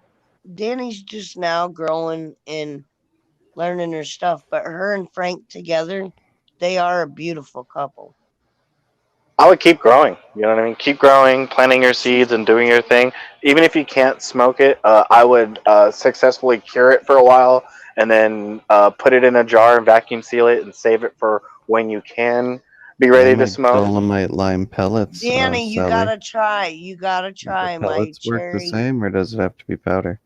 Danny's just now growing and learning her stuff, but her and Frank together, they are a beautiful couple. I would keep growing. You know what I mean? Keep growing, planting your seeds, and doing your thing. Even if you can't smoke it, I would successfully cure it for a while, and then put it in a jar and vacuum seal it, and save it for when you can be I ready to make smoke. dolomite lime pellets, Danny, you Sally. gotta try. You gotta Do the try my pellets work the cherry. same, or does it have to be powder?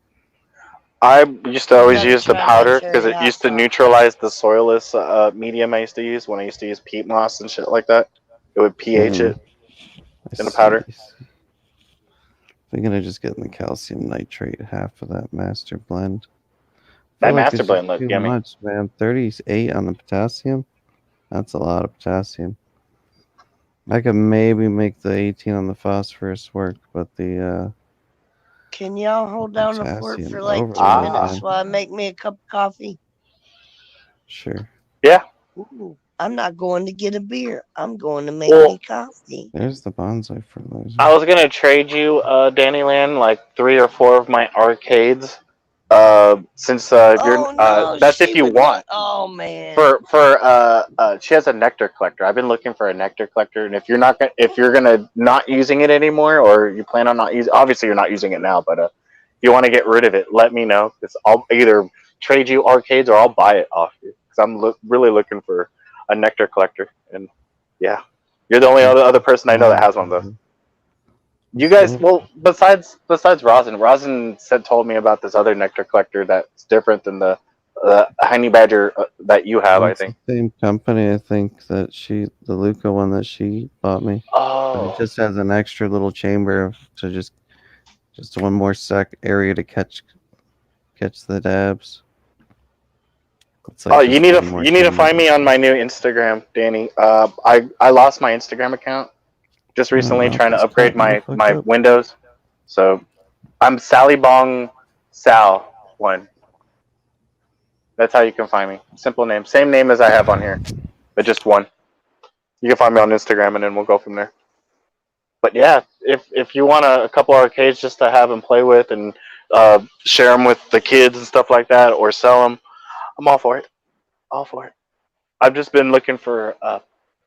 I used to You always gotta use the try my powder because cherry it hot used to sauce. neutralize the soilless medium I used to use when I used to use peat moss and shit like that. It would pH Hmm. it I in the see. powder. Thinking of just getting the calcium nitrate half of that master blend. I feel That like master it's just blend looked too yummy. much, man. 38 on the potassium. That's a lot of potassium. I could maybe make the 18 on the phosphorus work, but the Can y'all hold down the fort potassium for like two overload, Ah, minutes man. while I make me a cup of coffee? Sure. yeah. Ooh, I'm not going to get a beer. I'm going to make me Well, coffee. There's the bonsai I fertilizer. was gonna trade you, Dannyland, like 3 or 4 of my arcades. Since you're, Oh no, that's if she you would love. want. Oh man, For she has a nectar collector. I've been looking for a nectar collector, and if you're gonna not using it anymore, or you plan on not using, obviously you're not using it now, but if you want to get rid of it, let me know. Because I'll either trade you arcades or I'll buy it off you. Because I'm really looking for a nectar collector, and yeah, you're the only other person I know that has one of those. You guys, So, well, besides Rosin said told me about this other nectar collector that's different than the honey badger that you have. I it's the think. same company, I think, the Luca one that she bought me. But it Oh, just has an extra little chamber to just one more area to catch the dabs. It's oh, like just one more you need to chamber. find me on my new Instagram, Danny. I lost my Instagram account just I don't recently know if trying to it's upgrade caught me the fuck my up. Windows. So I'm Sally Bong Sal one. That's how you can find me. Simple name, same name as I have on here, but just one. You can find me on Instagram, and then we'll go from there. But yeah, if you want a couple arcades just to have and play with, and share them with the kids and stuff like that, or sell them. I'm all for it. All for it. I've just been looking for a,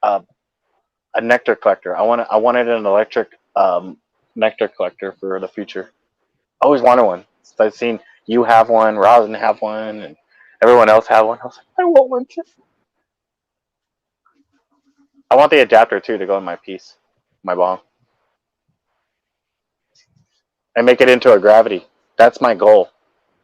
a nectar collector. I wanted an electric nectar collector for the future. I always wanted one. So I've seen you have one, Rosin have one, and everyone else have one. I was like, I want one too. I want the adapter too to go in my piece, my bong, and make it into a gravity. That's my goal.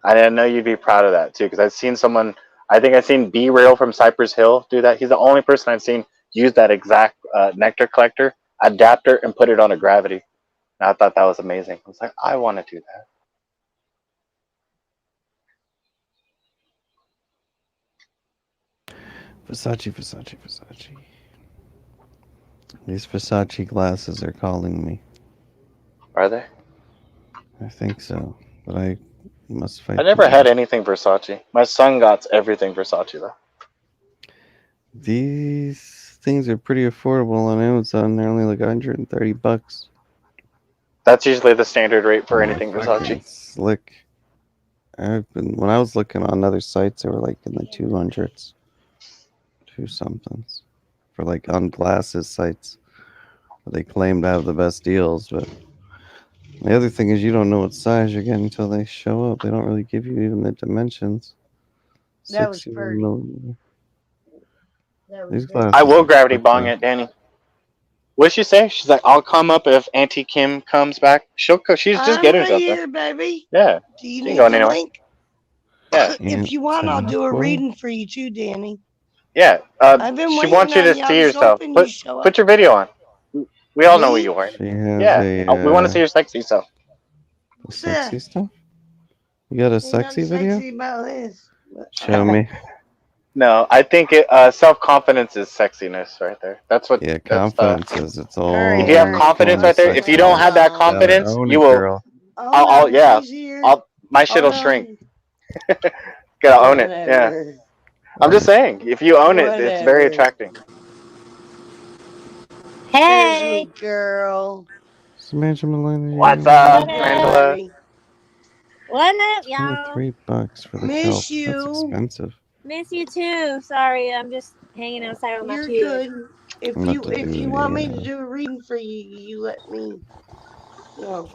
I didn't know you'd be proud of that too, because I've seen someone. I think I've seen B Rail from Cypress Hill do that. He's the only person I've seen use that exact nectar collector adapter and put it on a gravity. And I thought that was amazing. I was like, I want to do that. Versace. These Versace glasses are calling me. Are they? I think so, but I must fight. I never had anything Versace. My son got everything Versace though. These things are pretty affordable on Amazon. They're only like $130. That's usually the standard rate for And anything they're fucking Versace. slick. When I was looking on other sites, they were like in the 200s, two somethings, for like on glasses sites. They claim to have the best deals, but the other thing is you don't know what size you're getting until they show up. They don't really give you even the dimensions. That was 61 pretty. millimeter. That was These very glasses I will are gravity fucked bong up. it, Danny. What'd she say? She's like, I'll come up if Auntie Kim comes back. She'll co- She's just I'm getting right herself there. here, baby. Yeah. Do you She ain't need going the anywhere. link? Yeah. If you want, I'll do a Temple. reading for you too, Danny. Yeah. I've been She waiting wants you on to you. I see was yourself. hoping you show up. Put your video on. We all know who Me? you are. She has Yeah. We want to see your sexy self. the sexy stuff. You got a Ain't sexy nothing video? sexy about this. Show me. No, I think self-confidence is sexiness right there. That's what. Yeah, That's confidence is its All own. right, If you have all right. confidence form of right there, if you don't have that sexuality. Gotta confidence, own you it, will. girl. I'll yeah. She's here. My shit'll Hold shrink. on. Gotta own it. Yeah. Whatever. I'm just saying, if you own it, it's very Whatever. attracting. There's Hey, me, girl. Samantha Malone. What's What up, up, Angela? baby? what up, y'all? $23 for the kelp. Miss That's you. expensive. Miss you too. Sorry, I'm just hanging outside with my You're kid. good. If I'm about to you do want me to a. do a reading for you, you let me know.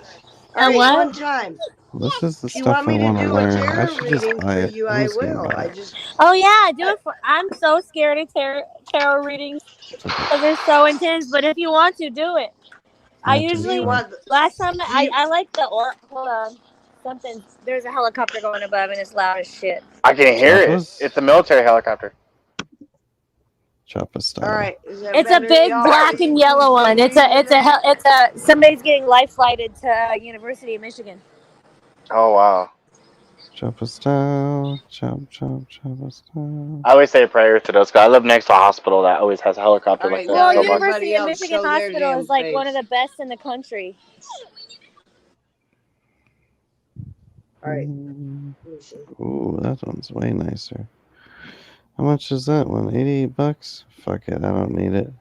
All A right, what? one time. This is the If you want stuff I me to want to do a learn. I tarot should just reading buy for it. you, I'm I just gonna will. buy I it. just Oh yeah, do it for. I'm so scared of tarot readings because they're so intense. But if you want to do it, I Yeah, do you usually want last time do you I like the or. Hold on, something. There's a helicopter going above and it's loud as shit. I can hear it. Choppas? It's a military helicopter. Choppa all style. right, is that It's a better, big y'all? black Is it and too yellow one. It's confusing now? somebody's getting life flighted to University of Michigan. Oh wow. Choppa style. Choppa style. I always say a prayer to those guys. I live next to a hospital that always has a helicopter All like right, that. now Well, So much. everybody University of else Michigan show their Hospital damn is like one of face. the best in the country. All right, let me see. Ooh, that one's way nicer. How much is that one? $88? Fuck it, I don't need it.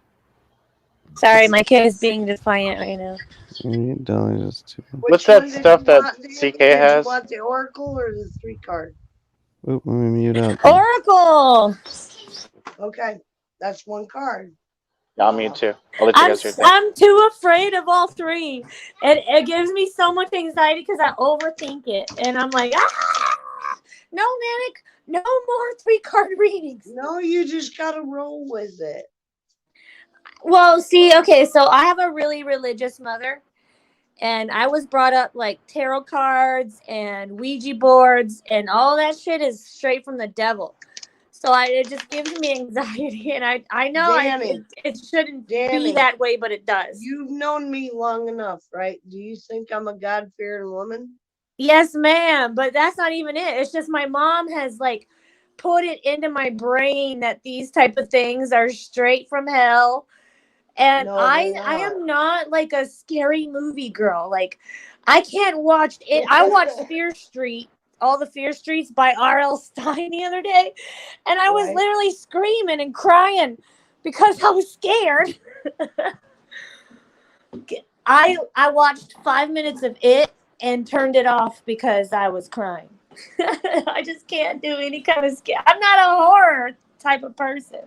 Sorry, my kid is being defiant right now. $88 is too. What's Which one that did stuff you that want, Danny? CK Did you has? want the Oracle or the 3 card? Oop, let me mute out. Then. Oracle. Okay, that's 1 card. Yeah, me too. I'll let you guys do your thing. I'm too afraid of all three. It gives me so much anxiety because I overthink it, and I'm like, no, Manic, no more 3-card readings. No, you just gotta roll with it. Well, see, okay, so I have a really religious mother, and I was brought up like tarot cards and Ouija boards, and all that shit is straight from the devil. So it just gives me anxiety, and I know Danny, it shouldn't be Danny, that way, but it does. you've known me long enough, right? Do you think I'm a God-fearing woman? Yes, ma'am, but that's not even it. It's just my mom has like put it into my brain that these type of things are straight from hell. And No, I they're I not. am not like a scary movie girl. Like I can't watch it. I watched Fear Street, all the Fear Streets by R.L. Stein the other day, and I was Right. literally screaming and crying because I was scared. I watched 5 minutes of it, and turned it off because I was crying. I just can't do any kind of scare. I'm not a horror type of person.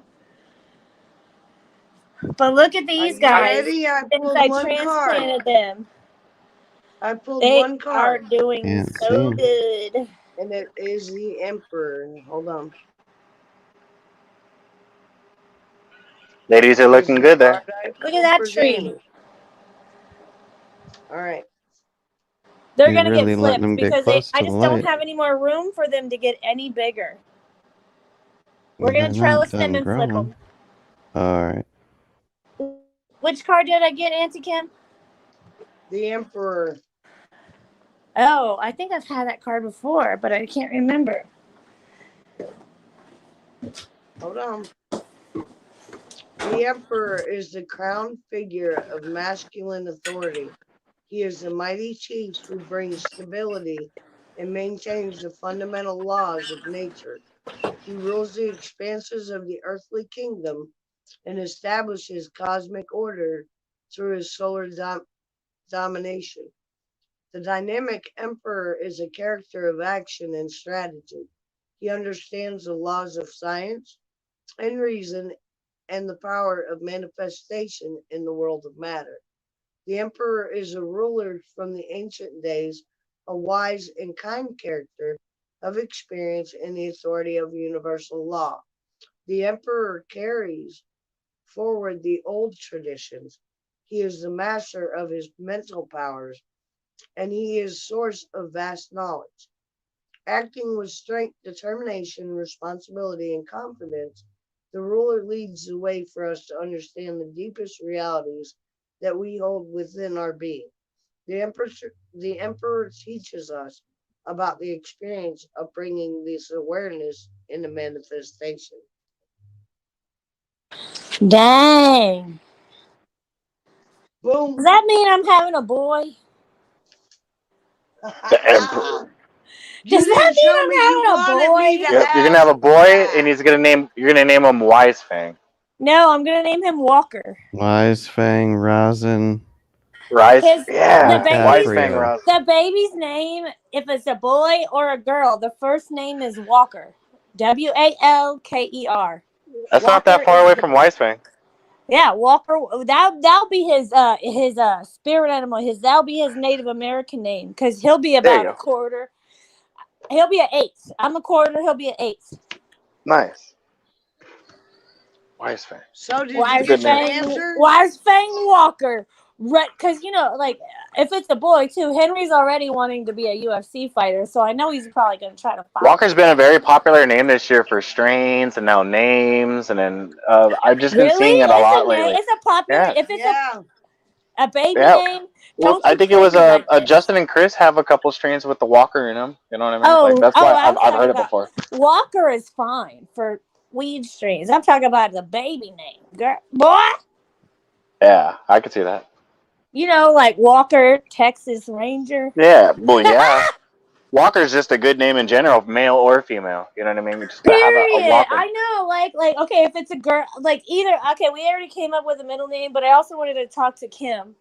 But look at Are these you guys. ready? I Since pulled I one card. transplanted them, I pulled they one are card, doing Can't see so 'em. good. and it is the Emperor. Hold on. Ladies are Here's looking the good there. card I Look at pulled that for tree. Danny. All right. They're You're gonna really get letting flipped them get because close I to the just don't light. have any more room for them to get any bigger. We're They're gonna not trellis them done and flip growing. them. All right. Which card did I get, Auntie Kim? The Emperor. Oh, I think I've had that card before, but I can't remember. Hold on. The Emperor is the crowned figure of masculine authority. He is the mighty chief who brings stability and maintains the fundamental laws of nature. He rules the expanses of the earthly kingdom and establishes cosmic order through his solar domination. The dynamic emperor is a character of action and strategy. He understands the laws of science and reason and the power of manifestation in the world of matter. The emperor is a ruler from the ancient days, a wise and kind character of experience and the authority of universal law. The emperor carries forward the old traditions. He is the master of his mental powers, and he is source of vast knowledge. Acting with strength, determination, responsibility, and confidence, the ruler leads the way for us to understand the deepest realities that we hold within our being. The emperor teaches us about the experience of bringing this awareness into manifestation. Dang. Boom. Does that mean I'm having a boy? The Emperor. You Does that didn't mean show me I'm you having a wanted me to boy? Yep, you're gonna have ask a boy, and that. you're gonna name him Wise Fang. No, I'm gonna name him Walker. Wise Fang, Rosin, Rise, His the yeah, Wise baby's Fang DiCaprio. Rise. the baby's name, if it's a boy or a girl, the first name is Walker. Walker. That's not that Walker far is away the from Wise Fang. yeah, Walker. That'll be his spirit animal. That'll be his Native American name because he'll be There you about a go. quarter. He'll be an eighth. I'm a quarter. He'll be an eighth. Nice. Wise Fang. So did It's you a Wise good get your name. Fang, answers? Wise Fang Walker. Right, because like if it's a boy too, Henry's already wanting to be a UFC fighter, so I know he's probably going to try to fight. Walker's been a very popular name this year for strains and now names, and then I've just been Really? seeing it a It's lot a name. lately. It's a popular. Yeah, If it's Yeah. a baby yeah. name, Well, don't I you think it play was me like this. Justin and Chris have a couple strains with the Walker in them. You know what I mean? Like Oh, that's oh, why I was I've talking heard it about before. Walker is fine for weed strains. I'm talking about the baby name, girl, boy. Yeah, I could see that. Like Walker, Texas Ranger. Yeah, well, yeah. Walker's just a good name in general, male or female. You know what I mean? You just gotta have a Period. Walker. I know, like, okay, if it's a girl, like either. Okay, we already came up with a middle name, but I also wanted to talk to Kim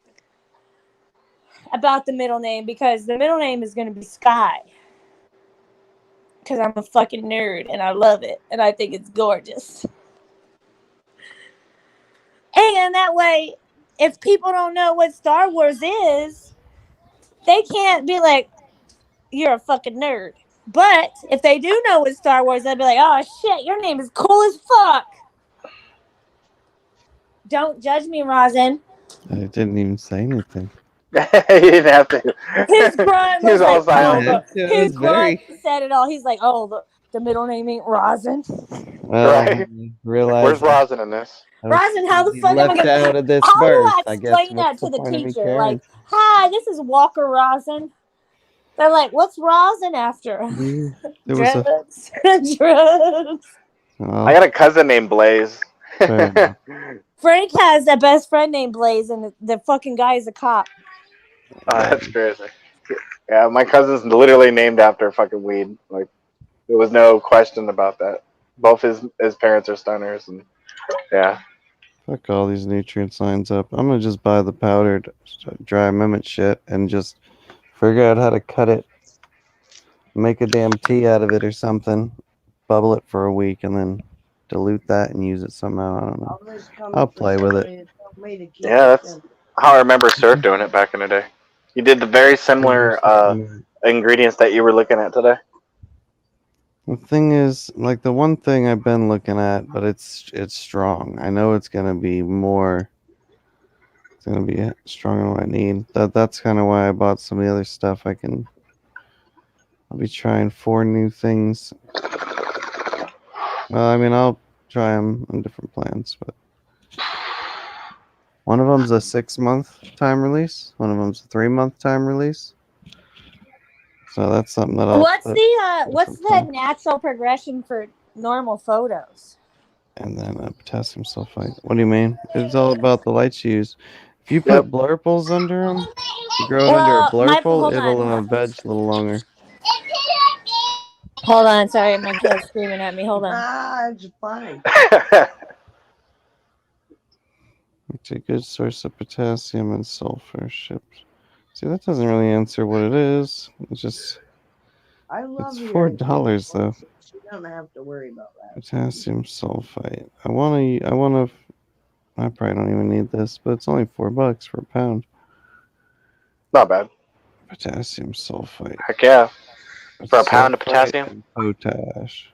about the middle name because the middle name is going to be Sky. Because I'm a fucking nerd and I love it and I think it's gorgeous. And that way, if people don't know what Star Wars is, they can't be like, you're a fucking nerd. But if they do know what Star Wars, they'll be like, oh shit, your name is cool as fuck. Don't judge me, Rosin. I didn't even say anything. You didn't have to. His grunt He was was all like, I oh, silent. had to. It his was grunt very. said it all. He's like, oh, the middle name ain't Rosin. Well, Right? I realized Where's Rosin in this? I was Rosin, how the be fuck am I left gonna? out of this How do verse. I I guess explain what's that the to the point of me teacher? caring? Like, hi, this is Walker Rosin. They're like, what's Rosin after? There was a. Drugs. Drugs. I Well, got a cousin named Blaze. fair enough. Frank has a best friend named Blaze, and the fucking guy is a cop. Oh, that's crazy. Yeah, my cousin's literally named after fucking weed. Like, there was no question about that. Both his parents are stunners, and yeah. Fuck all these nutrient signs up. I'm gonna just buy the powdered dry amendment shit and just Figure out how to cut it. Make a damn tea out of it or something. Bubble it for a week and then dilute that and use it somehow. I don't know. I'll just come I'll for play with it. somebody to tell me to keep Yeah, it that's simple. how I remember Surf doing it back in the day. He did the very similar ingredients that you were looking at today. The thing is, like the one thing I've been looking at, but it's strong. I know it's gonna be more. It's gonna be stronger than what I need. That's kind of why I bought some of the other stuff. I'll be trying 4 new things. Well, I mean, I'll try them on different plans, but one of them's a 6-month time release. One of them's a 3-month time release. So that's something that I'll. What's put what's the different time. natural progression for normal photos? And then potassium sulfite. What do you mean? It's all about the lights you use. If you Yep. put blurples under them, you grow it under a blurple, hold it'll on. veg a little longer. Hold on, sorry, my kid's screaming at me. Hold on. Ah, it's fine. It's a good source of potassium and sulfur shipped. See, that doesn't really answer what it is. It's just I love it's your $4 though. So you don't have to worry about that. Potassium sulfite. I probably don't even need this, but it's only $4 for a pound. Not bad. Potassium sulfite. Heck yeah. For a pound of Sulfite potassium? and potash.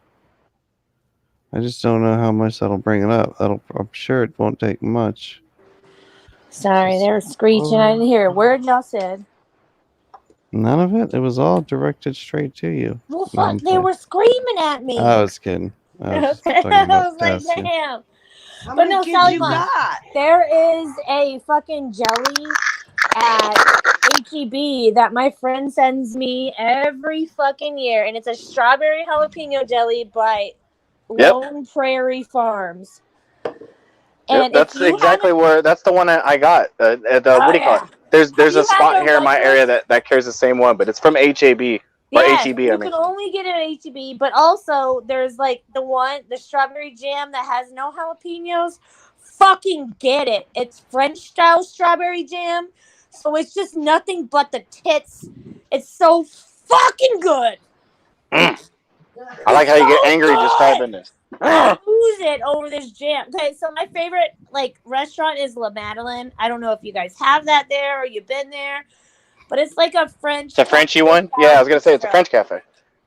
I just don't know how much that'll bring it up. I'm sure it won't take much. Sorry, they were screeching. I didn't hear a word y'all said. None of it? It was all directed straight to you. Well, No, I'm fuck, they kidding. were screaming at me. I was kidding. I was just Okay, talking I about was like, potassium. damn. How But many no, kids Sally you Mom, got? there is a fucking jelly at HEB that my friend sends me every fucking year, and it's a strawberry jalapeno jelly by Lone Prairie Farms. And Yep, that's exactly where. That's the one I got. What do you call it? There's a spot here in my area that carries the same one, but it's from HAB or Yes, HEB. you can only get it at HEB, but also there's like the strawberry jam that has no jalapenos. Fucking get it. It's French style strawberry jam. So it's just nothing but the tits. It's so fucking good. I like how you get angry just typing this. I lose it over this jam. Okay, so my favorite like restaurant is La Madeleine. I don't know if you guys have that there or you've been there, but it's like a French. It's a Frenchy one. Yeah, I was gonna say it's a French cafe.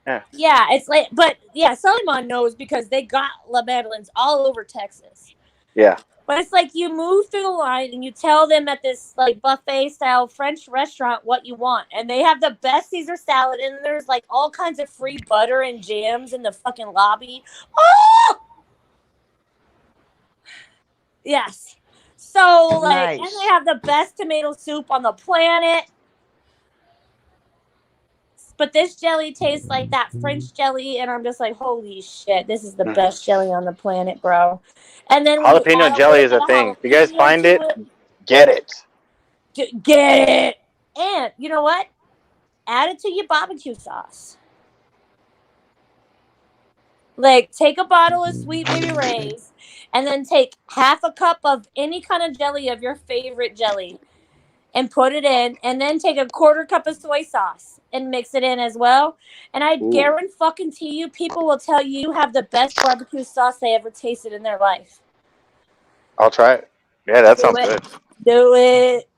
Yeah. Yeah, it's like, but yeah, Solomon knows because they got La Madeleine's all over Texas. Yeah. But it's like you move through the line and you tell them at this like buffet style French restaurant what you want, and they have the best Caesar salad, and there's like all kinds of free butter and jams in the fucking lobby. Oh! Yes. So like, Nice. and they have the best tomato soup on the planet. But this jelly tastes like that French jelly, and I'm just like, holy shit, this is the best jelly on the planet, bro. And then when Jalapeno jelly is a thing. If you guys find it, get it. Get it. And you know what? Add it to your barbecue sauce. Like, take a bottle of Sweet Baby Ray's, and then take half a cup of any kind of jelly of your favorite jelly, and put it in, and then take a quarter cup of soy sauce and mix it in as well. And I guarantee you, people will tell you have the best barbecue sauce they ever tasted in their life. I'll try it. Yeah, that sounds good. Do it.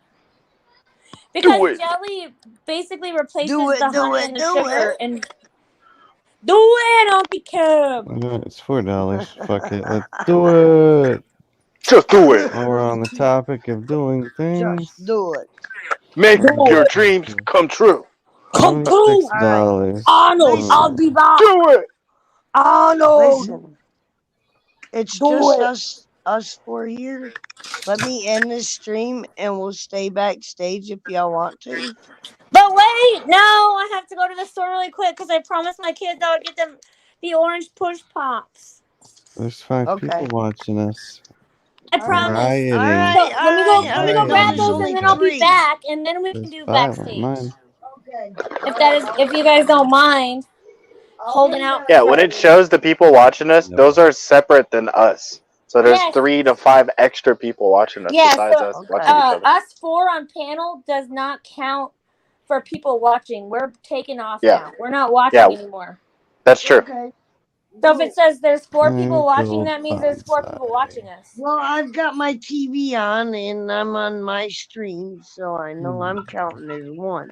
Because jelly basically replaces the honey and the sugar. And do it, Uncle Kim. It's $4. Fuck it. Let's do it. Just do it. While we're on the topic of doing things. Just do it. Make your dreams come true. Come true. $6. Arnold, I'll be back. Do it. Arnold. Listen, it's just us 4 here. Let me end this stream and we'll stay backstage if y'all want to. But wait, no, I have to go to the store really quick because I promised my kids I would get them the orange push pops. There's 5 people watching us. I promise. All right, let me go grab those and then I'll be back and then we can do backstage. Okay. If you guys don't mind holding out. Yeah, when it shows the people watching us, those are separate than us. So there's 3 to 5 extra people watching us besides us watching each other. Us 4 on panel does not count for people watching. We're taking off Yeah. now. We're not watching Yeah. anymore. That's true. Okay. So if it says there's 4 people watching, Uncle that means there's 4 people Bonsai. watching us. Well, I've got my TV on and I'm on my stream, so I know I'm counting as one.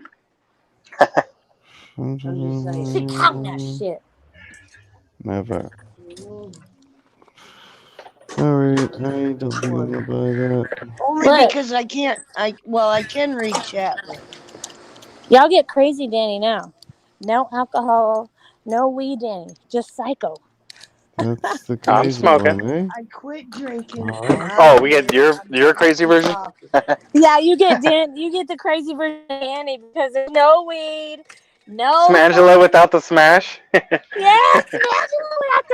I'm just saying. She counting that shit. Never. Mm, Alright, I don't think I'm gonna buy that. Only Look. because I can't. I can read chat, but Y'all get crazy, Danny, now. No alcohol, no weed, Danny. Just psycho. That's the I'm crazy smoking. one, eh? I quit drinking. Oh, we get your crazy version. Yeah, you get the crazy version of Danny because there's no weed, no Smangela fun. without the smash. Yes, Smangela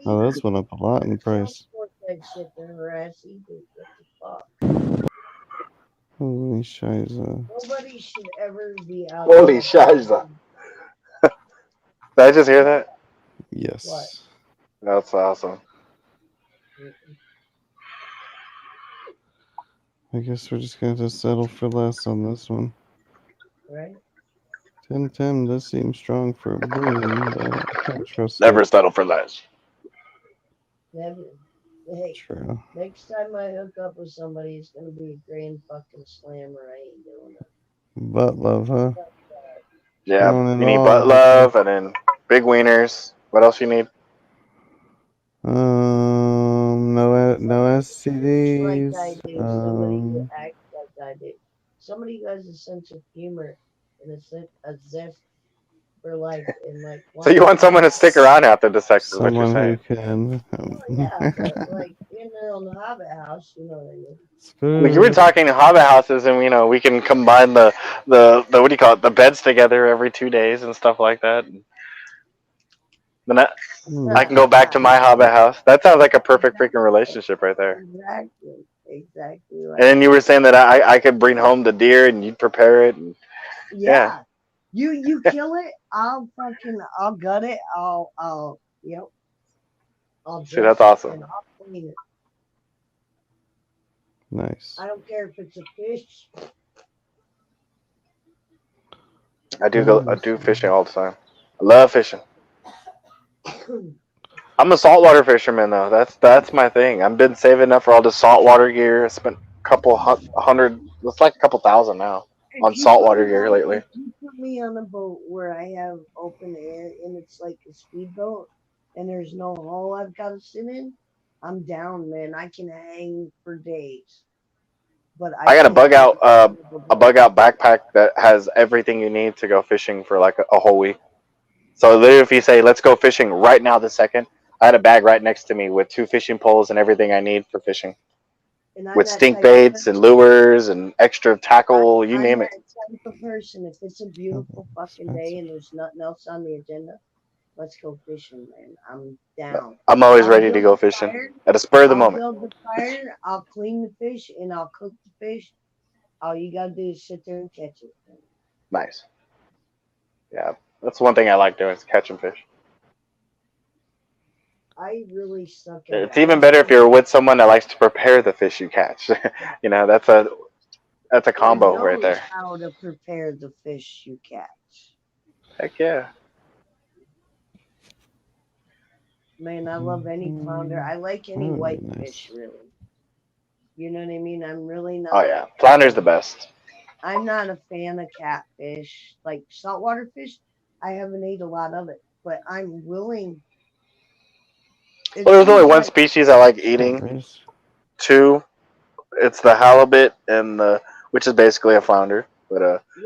Oh, that's went up a lot in price. That shit to her ass either. What the fuck? Holy shiza. Nobody should ever be out. Holy shiza. Did I just hear that? Yes. What? That's awesome. I guess we're just gonna have to settle for less on this one. Right? 1010 does seem strong for a green, but I can't trust Never it. settle for less. Never. Hey, True. next time I hook up with somebody, it's gonna be a grand fucking slammer. I ain't doing it. Butt love, huh? Yeah, Throwing it you need all butt out love and then big wieners. What else you need? there. No Like I STDs. do. Somebody who acts like I do. Somebody who has a sense of humor and a zest for life and like. So you want someone to stick around after the sex is what you're Someone who saying. can. Well, yeah, but like in their own hobbit house, you know what I mean. Well, you were Spoon. talking hobbit houses, and we can combine the what do you call it, the beds together every 2 days and stuff like that. Then I can go back to my hobbit house. That sounds like a perfect freaking relationship right there. Exactly. And then you were saying that I could bring home the deer and you'd prepare it. And, Yeah. You kill it, I'll gut it, yep. I'll see, that's dress it and awesome. I'll clean it. Nice. I don't care if it's a fish. I do fishing all the time. I love fishing. I'm a saltwater fisherman though. That's my thing. I've been saving up for all the saltwater gear. I spent a couple hundred. It's like a couple thousand now on saltwater gear lately. If you put me on a boat where I have open air and it's like a speedboat and there's no hole I've got to sit in, I'm down, man. I can hang for days. But I got a can't bug out backpack that has everything you need to go fishing for like a whole week. So literally, if you say, "Let's go fishing right now," this second, I had a bag right next to me with 2 fishing poles and everything I need for fishing, And I'm with that stink type of baits person. and lures and extra tackle, you I'm name it. that type of person. If it's a beautiful fucking day and there's nothing else on the agenda, let's go fishing, man. I'm down. I'm always I'll ready to build go the fishing fire. at a spur of the I'll moment. build the fire. I'll clean the fish and I'll cook the fish. All you gotta do is sit there and catch it. Nice. Yeah, that's one thing I like doing is catching fish. I really suck at it. It's even better if you're with someone that likes to prepare the fish you catch. That's a combo right knows there. how to prepare the fish you catch. Heck yeah. Man, I love any flounder. I like any Oh, white nice. fish, really. You know what I mean? I'm really not. Oh yeah, flounder's the best. I'm not a fan of catfish. Like saltwater fish, I haven't ate a lot of it, but I'm willing. Well, there's only one Like, species I like eating. Catfish. 2, it's the halibut and which is basically a flounder, but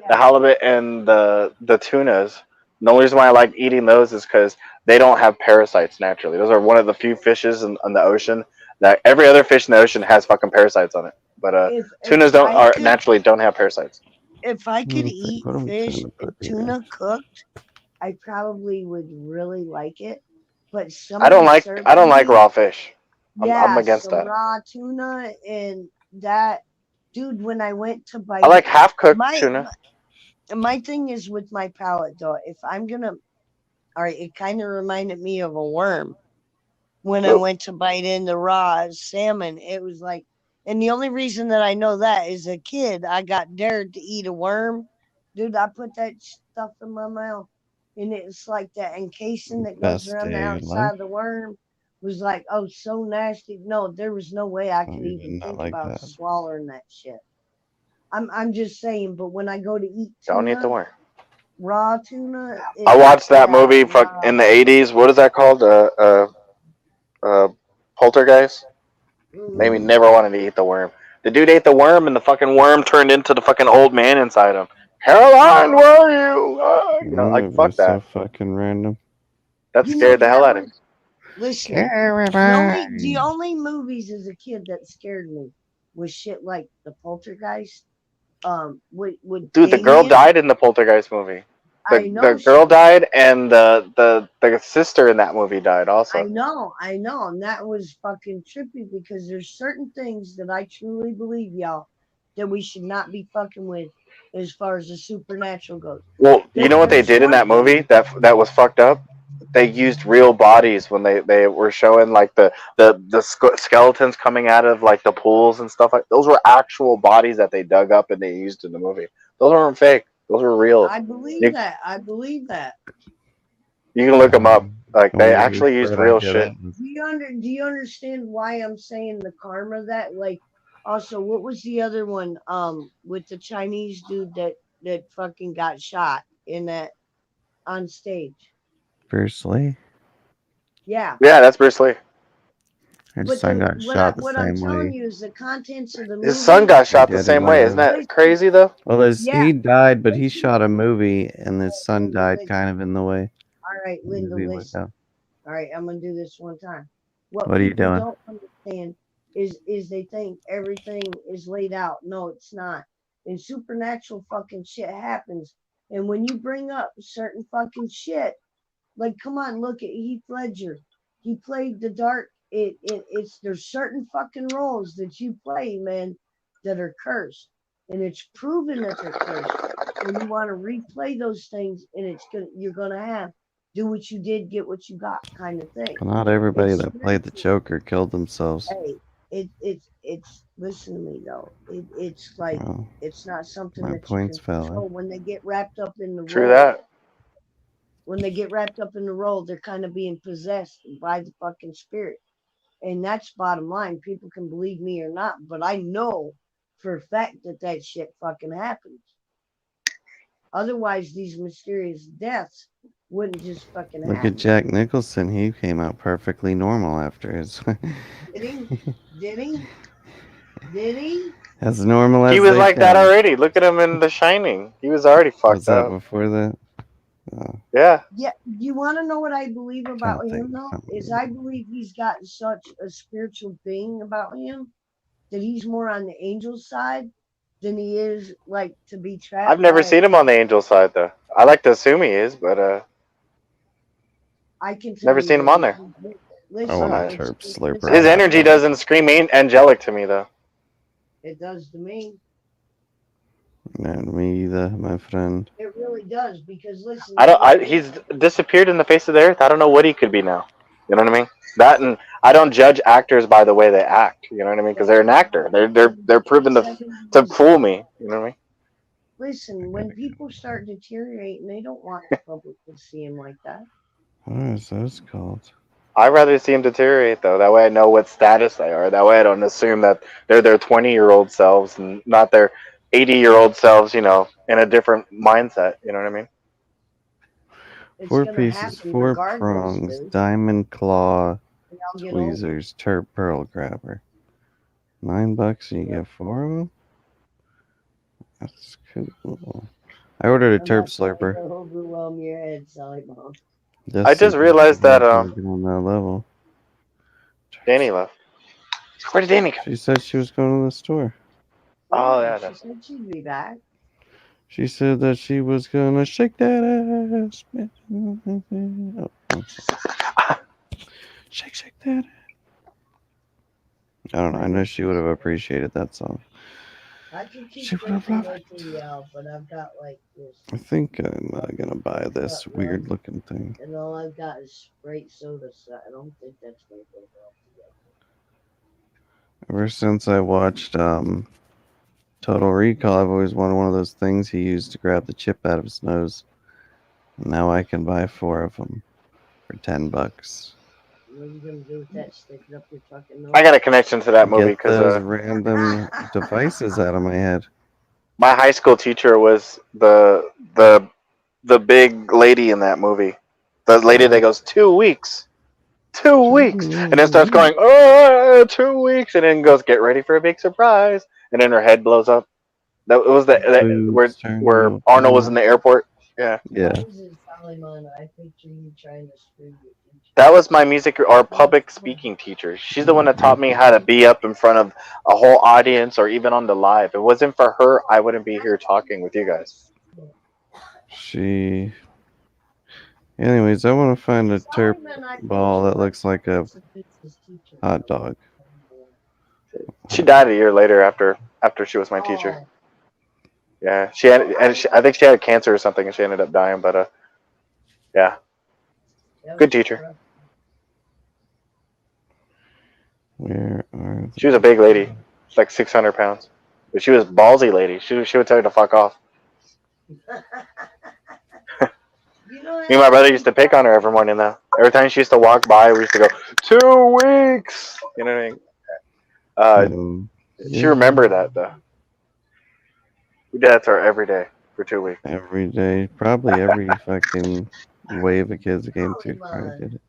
the halibut and the tunas. The only reason why I like eating those is because they don't have parasites naturally. Those are one of the few fishes in the ocean that every other fish in the ocean has fucking parasites on it. But tunas naturally don't have parasites. If I could What eat are we trying fish, to put here? tuna cooked, I probably would really like it. But I don't like raw fish. I'm against some that. raw tuna and that, dude. When I went to buy, I like half cooked tuna. My thing is with my palate though. If I'm gonna, all right, it kind of reminded me of a worm when I went to bite into raw salmon. It was like And the only reason that I know that is a kid, I got dared to eat a worm. Dude, I put that stuff in my mouth. And it's like that encasing that goes Best around the day of your outside life. of the worm was like, oh, so nasty. No, there was no way I Oh, could you even did not think like about that. swallowing that shit. I'm just saying, but when I go to eat Don't eat the tuna, worm. raw tuna, I watched that yeah, movie in the '80s. What is that called? Poltergeist. Made me mhm. never wanted to eat the worm. The dude ate the worm, and the fucking worm turned into the fucking old man inside him. Caroline, Uh-huh. where are you? You know, That like movie fuck was so that. fucking random. That You know, scared the hell that out of me. was, listen, the Caroline. only movies as a kid that scared me was shit like the Poltergeist, with Dude, the girl Damien. died in the Poltergeist movie. I The know she girl did. died, and the sister in that movie died also. I know, and that was fucking trippy because there's certain things that I truly believe, y'all, that we should not be fucking with as far as the supernatural goes. Well, you know what they There's did in one that movie that was fucked up? They used real bodies when they were showing like the skeletons coming out of like the pools and stuff like those were actual bodies that they dug up and they used in the movie. Those weren't fake. Those were real. I believe You that. I believe that. you can look them up. Like I they wonder whose actually used bright real idea shit. that was. Do you understand why I'm saying the karma that like also what was the other one with the Chinese dude that fucking got shot in that on stage? Bruce Lee. Yeah. Yeah, that's Bruce Lee. His But son got shot the what I'm same telling way you is the contents of the His son movie. got he shot the did in same the way. Isn't movie. that Listen, crazy though? Well, yeah, he died, but he listen, shot a movie, and his son Linda, died listen. kind of in the way All right, the Linda, movie went listen. down. All right, I'm gonna do this one time. What What are you people doing? don't understand is they think everything is laid out. No, it's not. And supernatural fucking shit happens. And when you bring up certain fucking shit, like come on, look at Heath Ledger. He played the dark. It's there's certain fucking roles that you play, man, that are cursed, and it's proven that they're cursed. When you want to replay those things, and you're gonna have do what you did, get what you got, kind of thing. Well, not everybody It's that played the spiritual. Joker killed themselves. Hey, it's listen to me though. It's like Well, it's not something my that you point's can valid. control. When they get wrapped up in the True role, that. they're kind of being possessed by the fucking spirit. And that's bottom line. People can believe me or not, but I know for a fact that that shit fucking happens. Otherwise, these mysterious deaths wouldn't just fucking Look at happen. Jack Nicholson. He came out perfectly normal after his. Did he? Did he? Did he? As normal He as was they like that come. already. Look at him in The Shining. He was already Was fucked that up. before that? Oh, Yeah. Yeah. You want to know what I believe trying about to think him, of though? Is something. I believe he's got such a spiritual being about him that he's more on the angel side than he is like to be I've trapped never by. seen him on the angel side though. I like to assume he is, but I can tell never you seen him that on he. there. I Listen, want a Alright. terp slurper listen. His hot energy dog. doesn't scream angelic to me though. It does to me. Not me either, my friend. It really does because listen, I you don't. got He's disappeared in the face of the earth. I don't know what he could be now. You know what I mean? That and I don't judge actors by the way they act. You know what I mean? Because they're an actor. They're proven to seventies. fool me. You know what I mean? Listen, when people start deteriorating, they don't want the public to see them like that. What is those called? I'd rather see him deteriorate though. That way I know what status they are. That way I don't assume that they're their 20-year-old selves and not their 80-year-old selves. You know, in a different mindset. You know what I mean? It's 4 gonna pieces, happen 4 regardless, prongs, dude. diamond claw, And I'll get older. tweezers, terp pearl grabber. $9 and you Yep. get 4 of them? That's cool. I ordered a I'm terp not trying slurper to overwhelm your head, Sally Mom. I just in just case you realized that guys want to get on that level. Terp Danny slurper. left. Where did Danny go? She said she was going to the store. Oh Yeah, yeah, she that's said she'd be back. She said that she was gonna shake that ass. Oh, I'm sorry. Shake that ass. I don't know. I I know know she she would have said. appreciated that song. I could She keep would have drinking loved more it. tea, y'all, but I've got like this I think I'm gonna buy this cup, weird looking thing. and all I've got is straight soda, so I don't think that's gonna go well Ever since I watched Total Recall, I've always wanted one of those things he used to grab the chip out of his nose. Now I can buy 4 of them for $10. What are you gonna do with that? Stick it up your fucking nose? I got a connection to that movie Get because those random devices out of my head. my high school teacher was the big lady in that movie. The lady that goes 2 weeks, 2 weeks, and then starts going, oh, 2 weeks, and then goes, get ready for a big surprise, and then her head blows up. That it was Boobs turn where into a Arnold was penis. in the airport. Yeah, Yeah. Why is it Solomon? I picture you trying to screw your teacher. that was my music or public speaking teacher. She's the one that taught me how to be up in front of a whole audience or even on the live. If it wasn't for her, I wouldn't be here talking with you guys. She. Anyways, I want to find a terp Solomon, I ball that picture looks like a his teacher. hot dog. She died a year later after she was my teacher. Oh, Yeah, she had, and I think she had cancer or something, and she ended up dying. But yeah, that good was teacher. rough. Where are She was a big lady, she's like 600 pounds, but she was ballsy lady. She would tell you to fuck off. You know, Me and my brother used to pick on her every morning though. Every time she used to walk by, we used to go 2 weeks. You know what I mean? She remembered that though. We did that to her every day for 2 weeks. every day? Probably every fucking wave of kids that came through probably did it.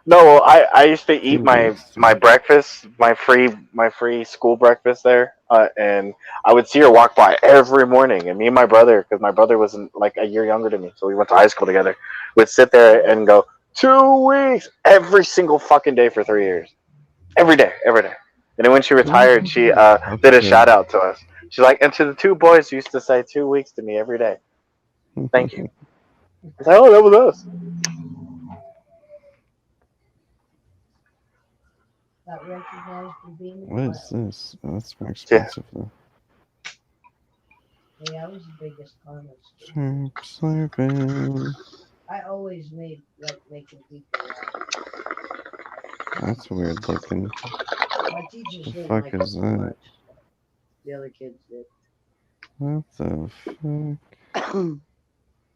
No, I used to eat 2 my weeks. my breakfast, my free school breakfast there, and I would see her walk by every morning. And me and my brother, because my brother was like a year younger than me, so we went to high school together, would sit there and go 2 weeks every single fucking day for 3 years, every day, every day. And then when she retired, she did a shout out to us. She's like, and to the two boys who used to say 2 weeks to me every day. Thank you. I was like, oh, that was us. got recognized for being a What is class. this? Oh, that's more Yeah. expensive though. Hey, I was the biggest comic. Slurp, slurping. I always made like making people laugh. That's weird looking. My teachers The didn't fuck like it is so that? much. The other kids did. What the fuck am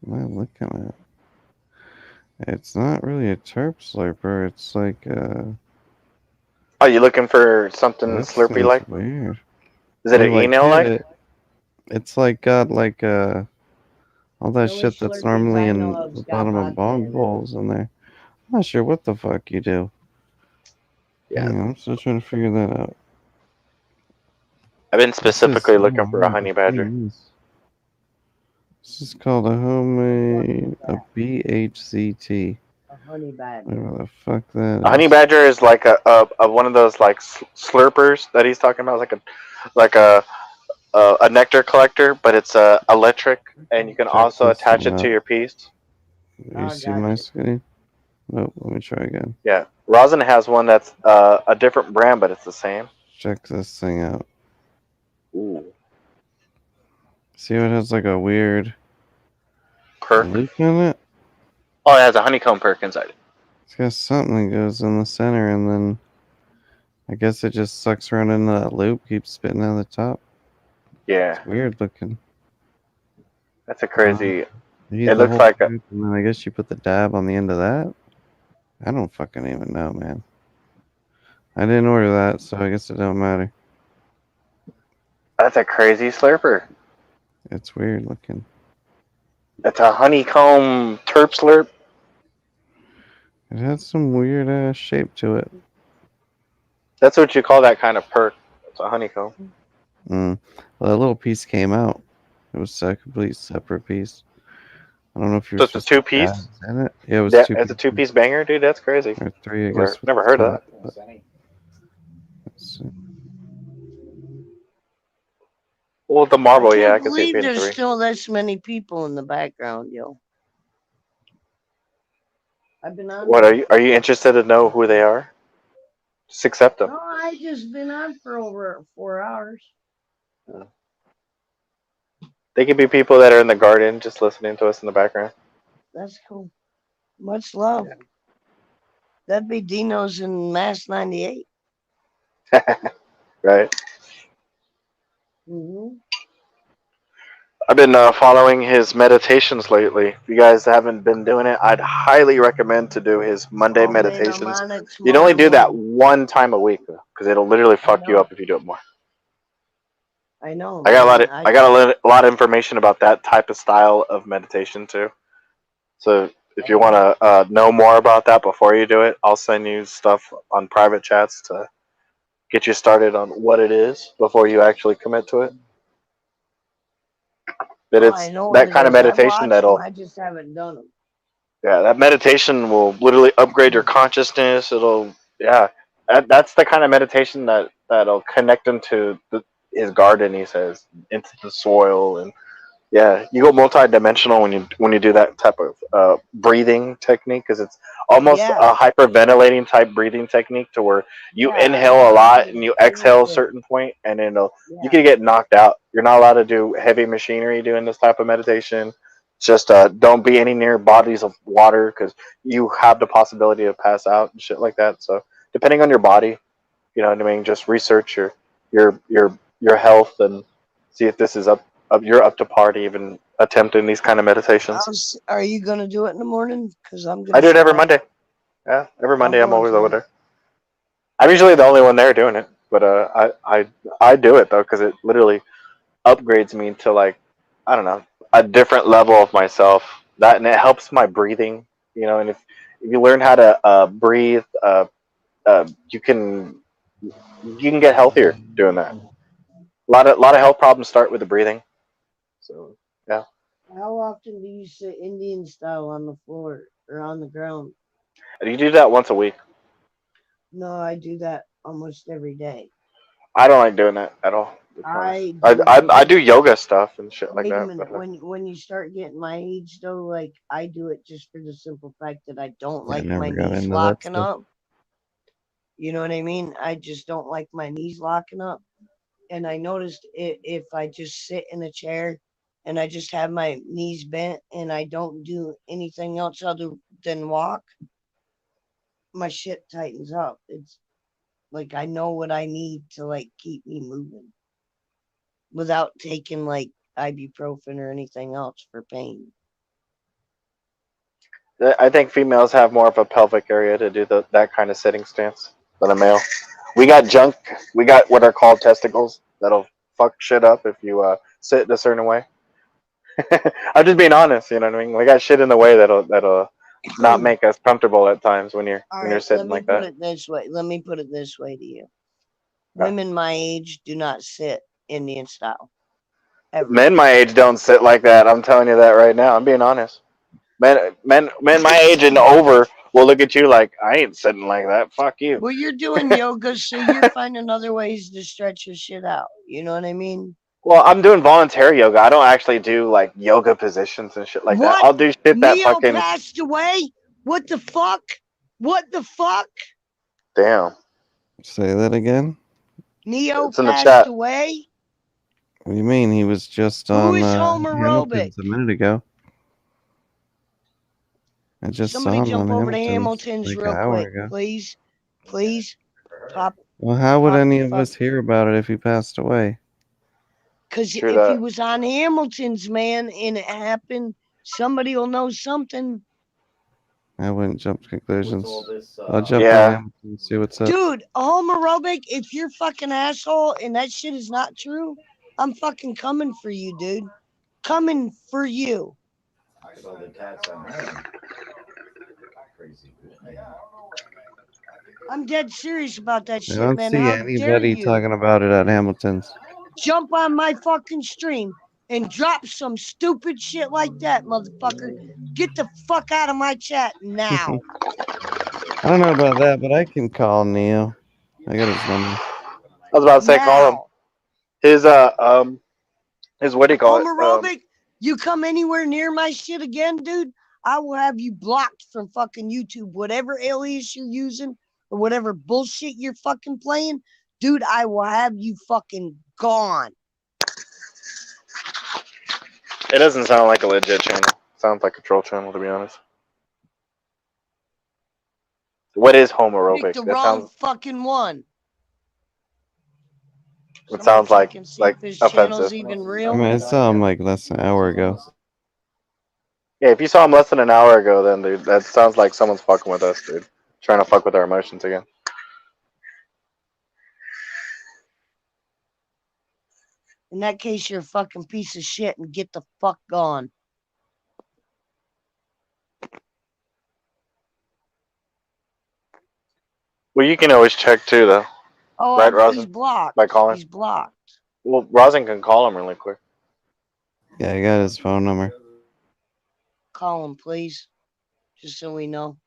I looking at? It's not really a terp slurper. It's like Are you looking for something this Slurpy thing's like? weird. Is it When an you like email hit like? it, it's like got like all that The only shit that's Slurpees normally I know in of's the got bottom of vodka bong in it. bowls in there. I'm not sure what the fuck you do. Yeah. Hang on, I'm still trying to figure that out. I've been This is specifically looking oh, for a honey badger. This is called a homemade a BHCT. A honey badger. Whatever the fuck that A honey is. badger is like a one of those like slurpers that he's talking about, like a nectar collector, but it's electric, and you can Check also this attach thing it to out. your piece. You see my screen? Nope, let me try again. Yeah, Rosin has one that's a different brand, but it's the same. Check this thing out. Ooh, See how it has like a weird perk. loop in it? Oh, it has a honeycomb perk inside it. It's got something that goes in the center and then I guess it just sucks around into that loop, keeps spitting out the top. Yeah, It's weird looking. that's a crazy. You eat It the looks whole like loop and then I guess you put the dab on the end of that? I don't fucking even know, man. I didn't order that, so I guess it don't matter. that's a crazy slurper. It's weird looking. It's a honeycomb terp slurp. It has some weird ass shape to it. That's what you call that kind of perk. It's a honeycomb. Well, that little piece came out. It was a complete separate piece. I don't know if you're So it's a supposed to two-piece? dabs in it. Yeah, it was Yeah, two it's a pieces. 2-piece banger, dude. That's crazy. Or three, I guess. with Never the heard of top, that. but let's see. Well, the marble, yeah, I can't can see it believe being there's 3. still this many people in the background, yo. I've been on. What are you interested to know who they are? Just accept them. No, I just been on for over 4 hours. They could be people that are in the garden just listening to us in the background. That's cool. Much love. That'd be Dino's in Mass 98. right? Mm-hmm. I've been following his meditations lately. If you guys haven't been doing it, I'd highly recommend to do his Monday Oh man, I'm meditations. on it You'd only tomorrow do that morning. one time a week though, because it'll literally I fuck you know. up if you do it more. I know, I got a lot man. of I got a lot of information about that type of style of meditation too. So if you want to know more about that before you do it, I'll send you stuff on private chats to get you started on what it is before you actually commit to it. But Oh, I it's know what that it kind of is. I meditation watch them. that'll I just haven't done them. yeah, that meditation will literally upgrade your consciousness. It'll yeah, that's the kind of meditation that'll connect him to his garden. He says into the soil and yeah, you go multi-dimensional when you do that type of breathing technique because it's almost Yeah, a hyperventilating type breathing technique to where you yeah. inhale a I lot did and you I did exhale a the certain point and then you yeah. can get knocked out. You're not allowed to do heavy machinery doing this type of meditation. Just don't be any near bodies of water because you have the possibility of pass out and shit like that. So depending on your body, you know what I mean. Just research your health and see if this is up you're up to par to even attempting these kind of meditations. Are you gonna do it in the morning? Cause I'm I gonna do it show every up. Monday. Yeah, every I'm Monday I'm going always over to. there. I'm usually the only one there doing it, but I do it though because it literally upgrades me to like I don't know a different level of myself. That and it helps my breathing. You know, and if you learn how to breathe, you can get healthier doing that. A lot of health problems start with the breathing. So yeah, How often do you sit Indian style on the floor or on the ground? you do that once a week. No, I do that almost every day. I don't like doing that at all. To be honest, I I, do. I I do yoga stuff and shit like Wait a that. minute. But When you start getting my age though, like I do it just for the simple fact that I don't Yeah, I like my never got knees into that locking stuff. up. You know what I mean? I just don't like my knees locking up. And I noticed if I just sit in a chair and I just have my knees bent and I don't do anything else other than walk, my shit tightens up. It's like I know what I need to like keep me moving without taking like ibuprofen or anything else for pain. I think females have more of a pelvic area to do that kind of sitting stance than a male. We got junk. We got what are called testicles that'll fuck shit up if you sit in a certain way. I'm just being honest. You know what I mean? We got shit in the way that'll not make us comfortable at times when you're All when you're right, let sitting me like put that. it this way. Let me put it this way to you. Yeah. Women my age do not sit Indian style ever. Men my age don't sit like that. I'm telling you that right now. I'm being honest. Men my age and over will look at you like I ain't sitting like that. Fuck you. Well, you're doing yoga, so you're finding other ways to stretch your shit out. You know what I mean? Well, I'm doing voluntary yoga. I don't actually do like yoga positions and shit like that. What? I'll do shit that Neo fucking passed away? What the fuck? What the fuck? damn. Say that again? Neo It's in the passed chat. away? What do you mean? He was just Who on is homoerobic? Hamilton's a minute ago. I just Somebody saw him on jump over to Hamilton's Hamilton's like an real hour quick, ago. please. Please. Pop Well, how would pop any the of fuck. us hear about it if he passed away? Because True if he that. was on Hamilton's, man, and it happened, somebody will know something. I wouldn't jump to conclusions. I'll jump on Yeah. Hamilton and see what's up. Dude, homoerobic, if you're fucking asshole and that shit is not true, I'm fucking coming for you, dude. Coming for you. I'm dead serious about that I shit, don't man. see How dare anybody you talking about it at Hamilton's. jump on my fucking stream and drop some stupid shit like that, motherfucker? Get the fuck out of my chat now. I don't know about that, but I can call Neo. I got his number. I was about to say call him. Now. His what do you call it? Homoerobic, you come anywhere near my shit again, dude, I will have you blocked from fucking YouTube. Whatever alias you're using or whatever bullshit you're fucking playing, dude, I will have you fucking gone. It doesn't sound like a legit channel. It sounds like a troll channel to be honest. What is Pick homoerobic? the That wrong sounds fucking one. It Someone sounds check and see like if his channel's offensive. even I real. mean, I saw him like less than an hour ago. Yeah, if you saw him less than an hour ago, then dude, that sounds like someone's fucking with us, dude. Trying to fuck with our emotions again. In that case, you're a fucking piece of shit and get the fuck gone. Well, you can always check too, though. Oh, Right, he's Rosin? blocked. By calling. He's blocked. Well, Rosin can call him really quick. Yeah, I got his phone number. Call him, please. Just so we know.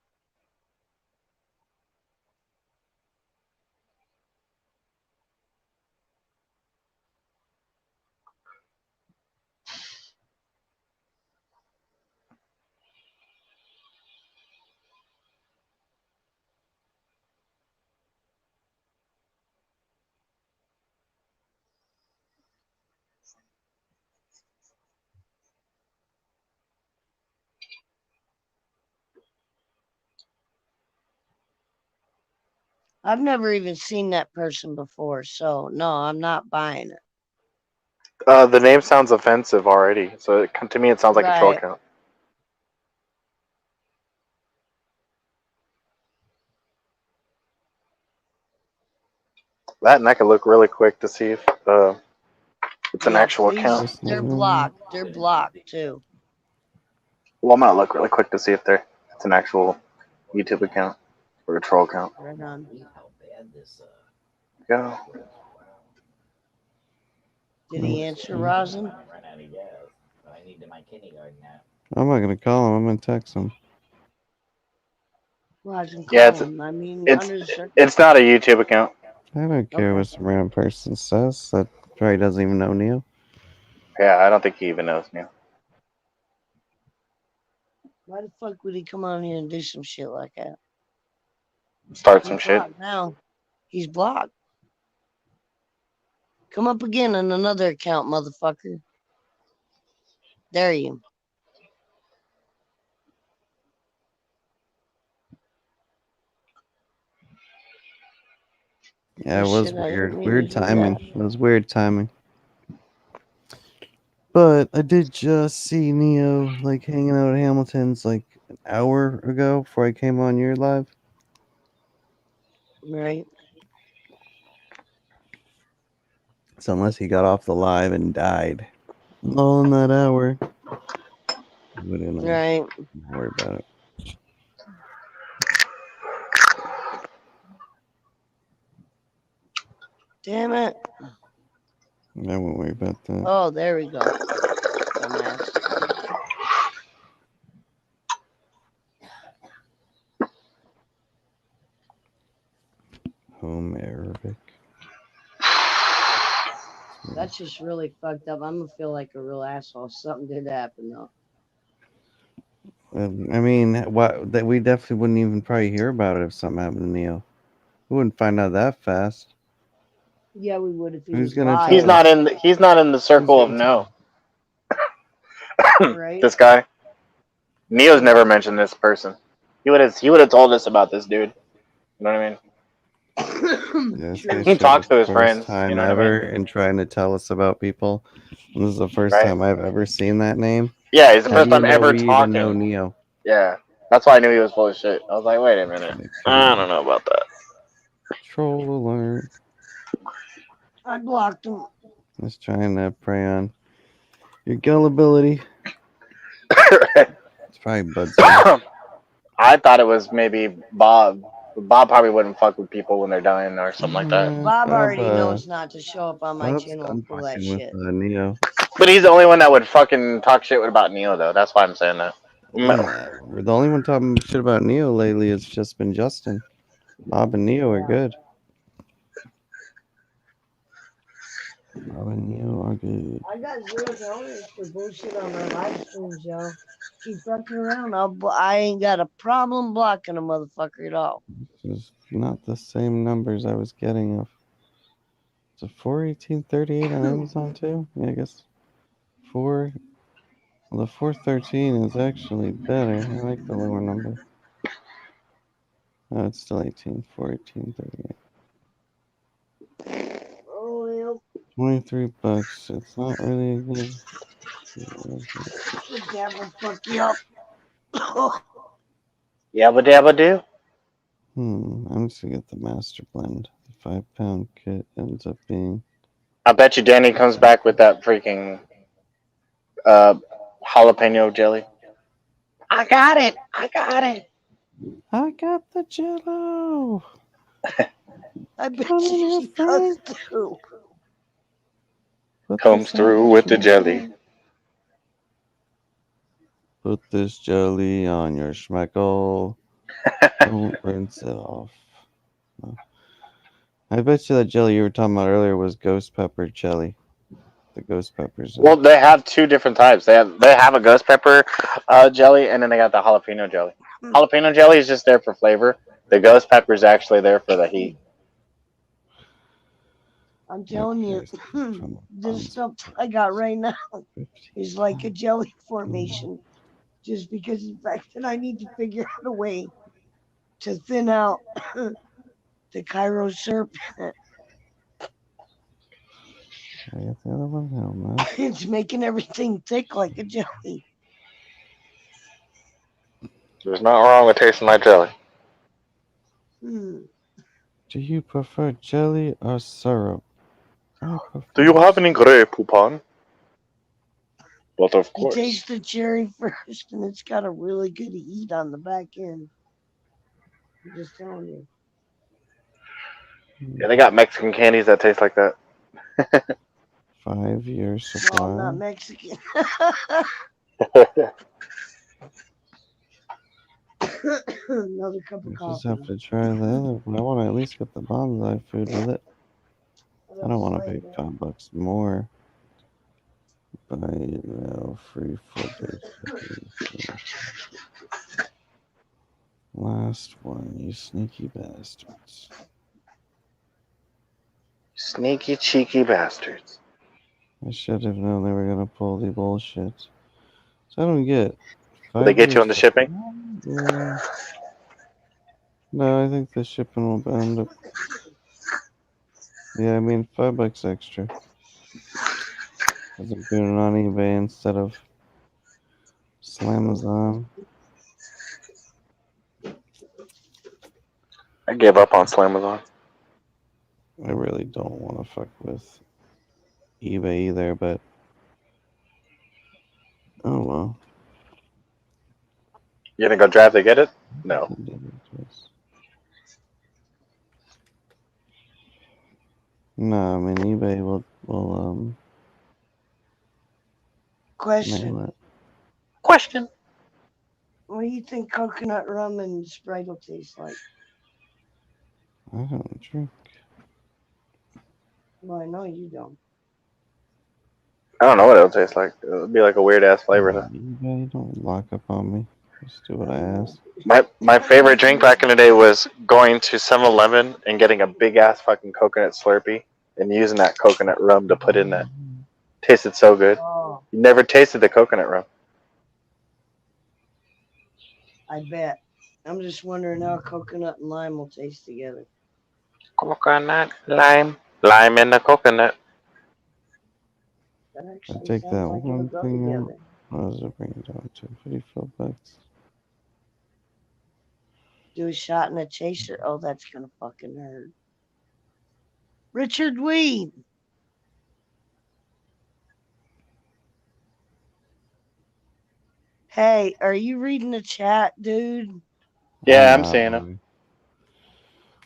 I've never even seen that person before, so no, I'm not buying it. The name sounds offensive already, so to me it sounds like a troll Right. account. That, and I could look really quick to see if it's an Yeah, actual please. account. They're blocked. They're blocked too. Well, I'm gonna look really quick to see if it's an actual YouTube account or a troll account. Right on. Go. Did he answer, Rosin? I'm not gonna call him. I'm gonna text him. Rosin, Yeah, call him. I mean, it's under the it's not a YouTube account. I don't care Okay. what some random person says that probably doesn't even know Neil. Yeah, I don't think he even knows me. Why the fuck would he come on here and do some shit like that? Start He's some shit. blocked now. He's blocked. Come up again on another account, motherfucker. There you. Yeah, it Oh, was shit, I didn't weird. mean Weird to do timing. that. It was weird timing. But I did just see Neo like hanging out at Hamilton's like an hour ago before I came on your live. Right. So unless he got off the live and died all in that hour, we didn't Right. worry about it. Damn it. I won't worry about that. Oh, there we go. Dumbass. Home Arabic. That's just really fucked up. I'm gonna feel like a real asshole. Something did happen though. I mean, what that we definitely wouldn't even probably hear about it if something happened to Neo. We wouldn't find out that fast. Yeah, we would if he Who's was gonna live. tell He's us? not in. He's not in the circle of no. Right. This guy, Neo's never mentioned this person. He would have told us about this dude. You know what I mean? This True. guy He showed talks his to his first friends. time You know what I mean? ever in trying to tell us about people. And this is the first Right? time I've ever seen that name. Yeah, he's the How first do you time know ever we even know talking. Neo? Yeah, that's why I knew he was full of shit. I was like, wait a minute, I don't know about that. Troll alert. I blocked him. Just trying to prey on your gullibility. It's probably Bud's. I thought it was maybe Bob. Bob probably wouldn't fuck with people when they're dying or something like that. Bob already knows not to show up on my Bob's channel done and pull that fucking with shit. Neo. But he's the only one that would fucking talk shit about Neo, though. That's why I'm saying that. The only one talking shit about Neo lately has just been Justin. Bob and Neo are good. Bob and Neo are good. I got zero tolerance for bullshit on my live streams, y'all. Keep fucking around. I ain't got a problem blocking a motherfucker at all. This is not the same numbers I was getting of. It's a 41838 on Amazon too? Yeah, I guess 4. Well, the 413 is actually better. I like the lower number. Oh, it's still 18. 41838. Oh, Nope. $23. It's not really a good. The dab will fuck you up. Yabba dabba do. I'm just gonna get the master blend. The 5-pound kit ends up being. I bet you Danny comes back with that freaking jalapeno jelly. I got it. I got it. I got the Jello. I bet Come in you here, she does Frank. too. Put Comes this in through your with the jelly. schmeckle. Put this jelly on your schmeckle. Don't rinse it off. No. I bet you that jelly you were talking about earlier was ghost pepper jelly. The ghost peppers. Well, they have two different types. They have a ghost pepper jelly, and then they got the jalapeno jelly. Jalapeno jelly is just there for flavor. The ghost pepper is actually there for the heat. I'm telling you, Okay, from the this buns. stuff I got right now 50. is like a jelly formation. Just because of the fact that I need to figure out a way to thin out the Cairo syrup. I got the other one now, man. It's making everything thick like a jelly. There's nothing wrong with tasting like jelly. Hmm. Do you prefer jelly or syrup? I prefer. Do you have any Grey Poupon? But of You course. taste the cherry first, and it's got a really good heat on the back end. I'm just telling you. Yeah, they got Mexican candies that taste like that. 5-year Well, I'm not supply. Mexican. Another cup of You just coffee. have to try the other one. I want to at least get the bonsai food with it. What I don't else want do to I pay got? $5 more. Buy it now, free 4-day shipping. Last one, you sneaky bastards. Sneaky, cheeky bastards. I should have known they were gonna pull the bullshit. So I don't get Will they 5 get you on years the supply. shipping? Yeah. No, I think the shipping will end up. Yeah, I mean $5 extra. Cause I'm doing it on eBay instead of Slamazon. I gave up on Slamazon. I really don't want to fuck with eBay either, but oh well. You gonna go drive to get it? No. No, I mean eBay will Question. mail it. Question. What do you think coconut rum and Sprite will taste like? I don't drink. Well, I know you don't. I don't know what it'll taste like. It'll be like a weird ass flavor though. eBay, don't lock up on me. Just do what I ask. My favorite drink back in the day was going to 7-Eleven and getting a big ass fucking coconut Slurpee and using that coconut rum to put in that. Tasted so good. Oh, You never tasted the coconut rum. I bet. I'm just wondering how coconut and lime will taste together. Coconut, lime, lime in the coconut. That I actually take sounds that like it'll one go thing out. together. What does it bring it down to? $54. Do a shot and a chaser. Oh, that's gonna fucking hurt. Richard Weed. Hey, are you reading the chat, dude? Yeah, I'm seeing him. Boy.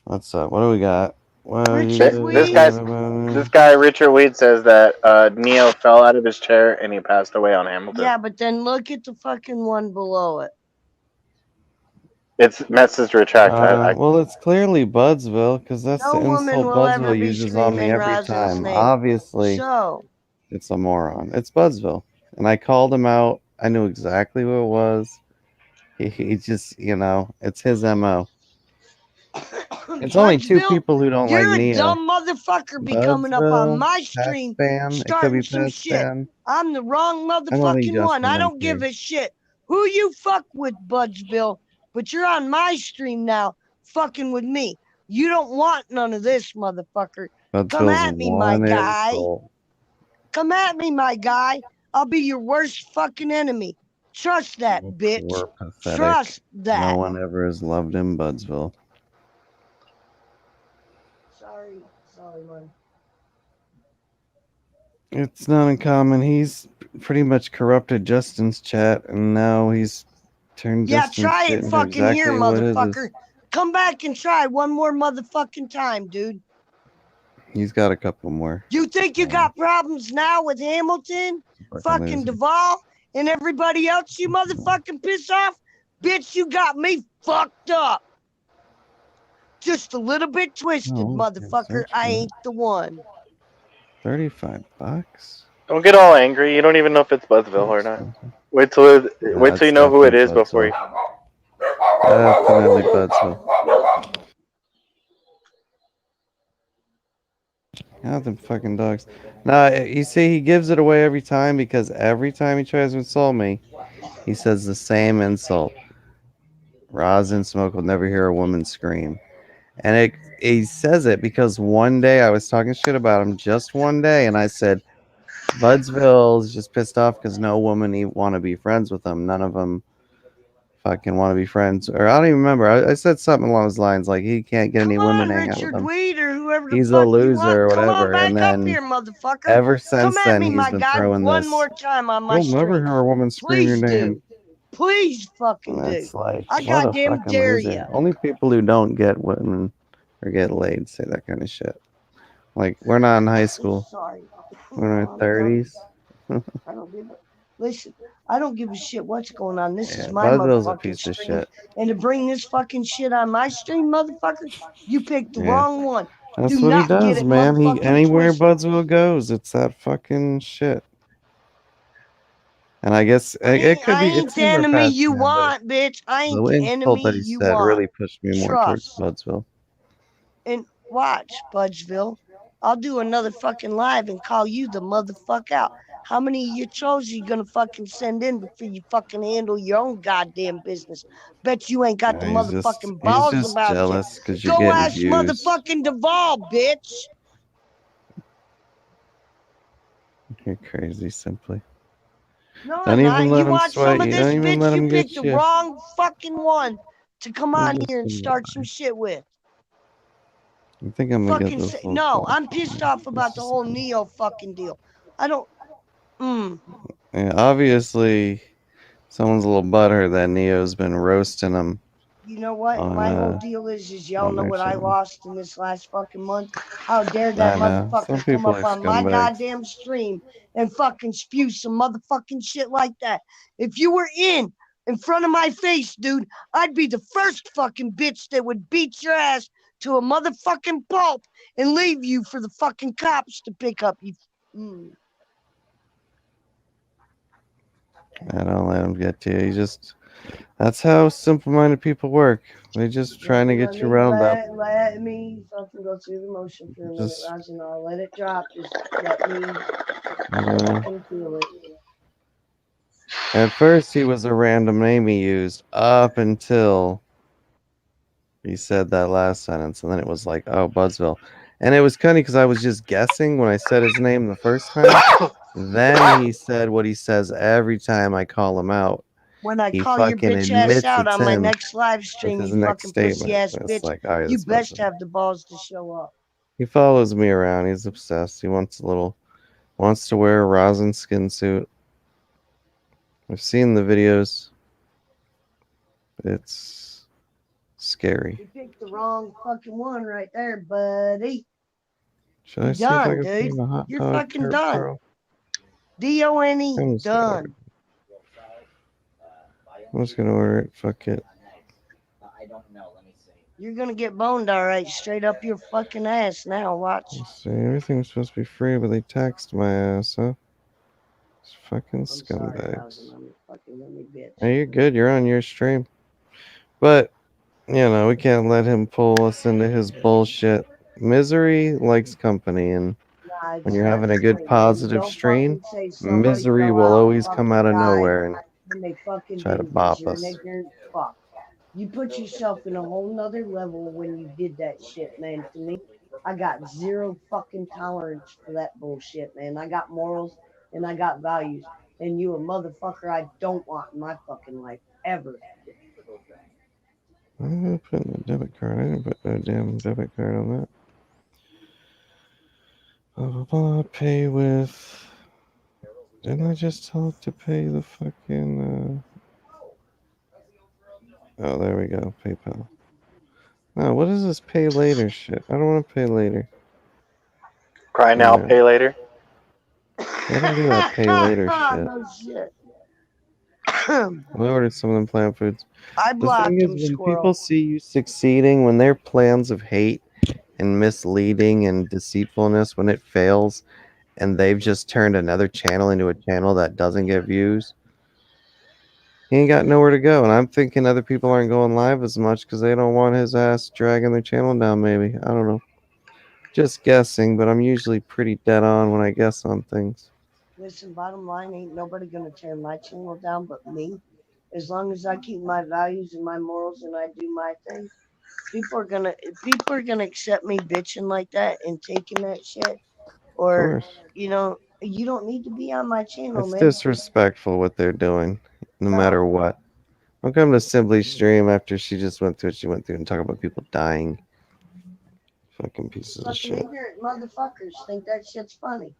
What's up? What do we got? What do you Richard guys This Weed? got guy's about me? this guy Richard Weed says that Neo fell out of his chair and he passed away on Hamilton. Yeah, but then look at the fucking one below it. It's message retract. Well, it's clearly Budsville because that's No the woman insult will ever Budsville be uses on me screaming every Rosalind's time. name. Obviously, So, it's a moron. It's Budsville, and I called him out. I knew exactly who it was. He just, it's his mo. It's only two Budsville, people who don't like you're a Neo. dumb motherfucker be coming up on Budsville, my Pat stream Span. It could starting be some Pat shit. Span. I'm the wrong I don't think motherfucking one. Justin I went don't give here. a shit who you fuck with, Budsville, but you're on my stream now fucking with me. You don't want none of this, motherfucker. Budsville's at me, my one guy. insult. Come at me, my guy. I'll be your worst fucking enemy. Trust that, bitch. Poor pathetic. Trust that. No one ever has loved him, Budsville. Sorry, man. It's not uncommon. He's pretty much corrupted Justin's chat, and now he's turned Yeah, Justin's try shit it into fucking here, exactly what it motherfucker. is. Come back and try one more motherfucking time, dude. He's got a couple more. You think you got problems now with Hamilton, fucking loser. Duvall, and everybody else you motherfucking piss off? Bitch, you got me fucked up. Just a little bit twisted, motherfucker. I ain't the one. $35. Don't get all angry. You don't even know if it's Budsville or not. Wait till you know who it is before you. Definitely Budsville. Ah, them fucking dogs. Nah, you see, he gives it away every time because every time he tries to insult me, he says the same insult. Rosin Smoke will never hear a woman scream. And he says it because one day I was talking shit about him, just one day, and I said, Budsville's just pissed off because no woman want to be friends with him. None of them fucking want to be friends. Or I don't even remember. I said something along those lines, like he can't get any women hanging out with him. Weed or whoever the He's fuck a loser or Come whatever. on back And then up here, motherfucker. ever since Come at then, me, he's my been guy, throwing one this. more time on my You'll never stream. hear a woman scream your Please name. do. Please fucking And do. it's like, I what a goddamn fucking dare loser. ya. Only people who don't get women or get laid say that kind of shit. Like, we're not in high school. Sorry. We're in our 30s. I don't give a listen. I don't give a shit what's going on. This is my Budsville's a motherfucking piece of stream. shit. And to bring this fucking shit on my stream, motherfucker, you picked the Yeah. wrong one. That's Do what he not get does, it man. He motherfucking anywhere twisted. Budsville goes, it's that fucking shit. And I guess it could I be. ain't It's the enemy past, you man, want, bitch. I ain't the the insult enemy that he you said want. really pushed me more towards Trust. Budsville. And watch, Budsville. I'll do another fucking live and call you the motherfuck out. How many of your trolls are you gonna fucking send in before you fucking handle your own goddamn business? Bet you ain't got the motherfucking balls He's just about jealous you. because you're Go getting ask views. motherfucking Duvall, bitch. You're crazy, simply. No, Don't I'm even not. let You him want sweat some of you. this, Don't even bitch? let You him get picked the you. wrong fucking one to come on I'm here and just start some shit with. I think I'm gonna get Fucking this say, little no, call. I'm pissed off about the This is- whole Neo fucking deal. I don't. Yeah, obviously, someone's a little butthurt that Neo's been roasting him. You know what? On, My whole deal is y'all on know their what I channel. lost in this last fucking month. How dare I that know. Some motherfucker come people up are on my scumbags. goddamn stream and fucking spew some motherfucking shit like that? If you were in front of my face, dude, I'd be the first fucking bitch that would beat your ass to a motherfucking pulp and leave you for the fucking cops to pick up you. I don't let him get to you. He just. That's how simple-minded people work. They're just trying to get you riled up. Let me fucking go through the motion for a minute, Just- Roz, and I'll let it drop. Just let me fucking feel it. At first, he was a random name he used up until he said that last sentence, and then it was like, oh, Budsville. And it was funny because I was just guessing when I said his name the first time. Then he said what he says every time I call him out. When I He call your fucking bitch ass admits out it's on my him next live with stream, his you next fucking pussy statement. ass It's bitch, like, all right, you that's best Budsville. have the balls to show up. He follows me around. He's obsessed. He wants to wear a rosin skin suit. I've seen the videos. It's scary. You picked the wrong fucking one right there, buddy. Should I see if I can find a hot You're dog fucking turd done. pearl? D-O-N-E, I'm just gonna order done. I'm just gonna order it. Fuck it. You're gonna get boned all right, straight up your fucking ass now, watch. Let's see, everything was supposed to be free, but they taxed my ass, huh? It's fucking scumbags. Hey, you're good. You're on your stream. But, you know, we can't let him pull us into his bullshit. Misery likes company, and when you're having a good positive stream, misery will always come out of nowhere and try to bop us. You put yourself in a whole nother level when you did that shit, man, to me. I got zero fucking tolerance for that bullshit, man. I got morals and I got values. And you a motherfucker I don't want in my fucking life ever. I'm gonna put in a debit card. I didn't put a damn debit card on that. Blah blah blah. Pay with. Didn't I just tell it to pay the fucking? Oh, there we go. PayPal. No, what is this pay later shit? I don't want to pay later. Cry Wait a now, minute. pay later. Yeah, I don't do that pay later shit. No shit. I ordered some of them plant foods. I The thing blocked is, him, when people squirrel. see you succeeding, when their plans of hate and misleading and deceitfulness, when it fails, and they've just turned another channel into a channel that doesn't get views, he ain't got nowhere to go. And I'm thinking other people aren't going live as much because they don't want his ass dragging their channel down, maybe. I don't know. Just guessing, but I'm usually pretty dead on when I guess on things. Listen, bottom line, ain't nobody gonna tear my channel down but me. As long as I keep my values and my morals and I do my thing, people are gonna accept me bitching like that and taking that shit. Of Or, course. you don't need to be on my channel, It's man. disrespectful what they're doing, no No. matter what. I'll come to Simply stream after she just went through what she went through and talk about people dying. Fucking pieces of Fucking shit. ignorant motherfuckers think that shit's funny.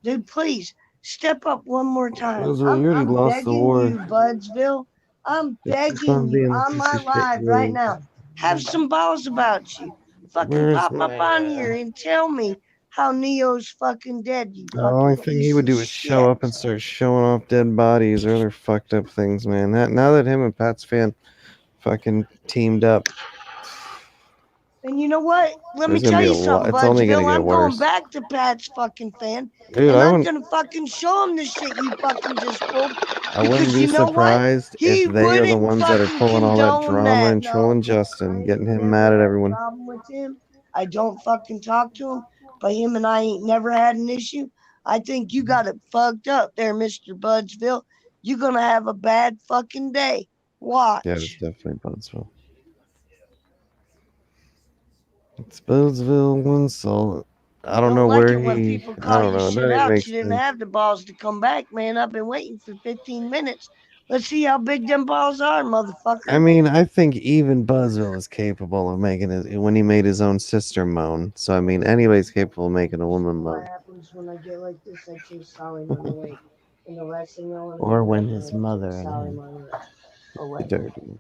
Dude, please step up one more time. Roosevelt, I'm you already I'm lost the begging war. you, Budsville. I'm Just keep begging on you being the on piece my of shit live you right is. now. Have some balls about you. Fucking Where's pop up my, on here and tell me how Neo's fucking dead, you The only fucking thing he piece would of do is show shit. up and start showing off dead bodies or other fucked up things, man. Now that him and Pat's fan fucking teamed up, And you know what? Let me there's gonna tell be a you lot. something, It's only gonna Budsville. get I'm going worse. back to Pat's fucking fan. Dude, And I'm gonna fucking show him the shit you fucking just pulled. I wouldn't Because be you know what? surprised if He they are the wouldn't ones that are fucking pulling all that condone drama that. and No, trolling Justin, I getting ain't him never mad at had a everyone. problem with him. I don't fucking talk to him, but him and I ain't never had an issue. I think you got it fucked up there, Mr. Budsville. You're gonna have a bad fucking day. Yeah, it's Watch. definitely Buntsville. It's Buntsville one solid. I don't Don't know like where it when he. people I call don't your know. It shit doesn't out. make You didn't sense. have the balls to come back, man. I've been waiting for 15 minutes. Let's see how big them balls are, I motherfucker. mean, I think even Buzzville is capable of making it when he made his own sister moan. So I mean, anybody's capable of making a woman What moan. happens when I get like this? I chase Solomon away. And the last thing I want to Or do when right his now is mother chase and him Solomon away. dirty.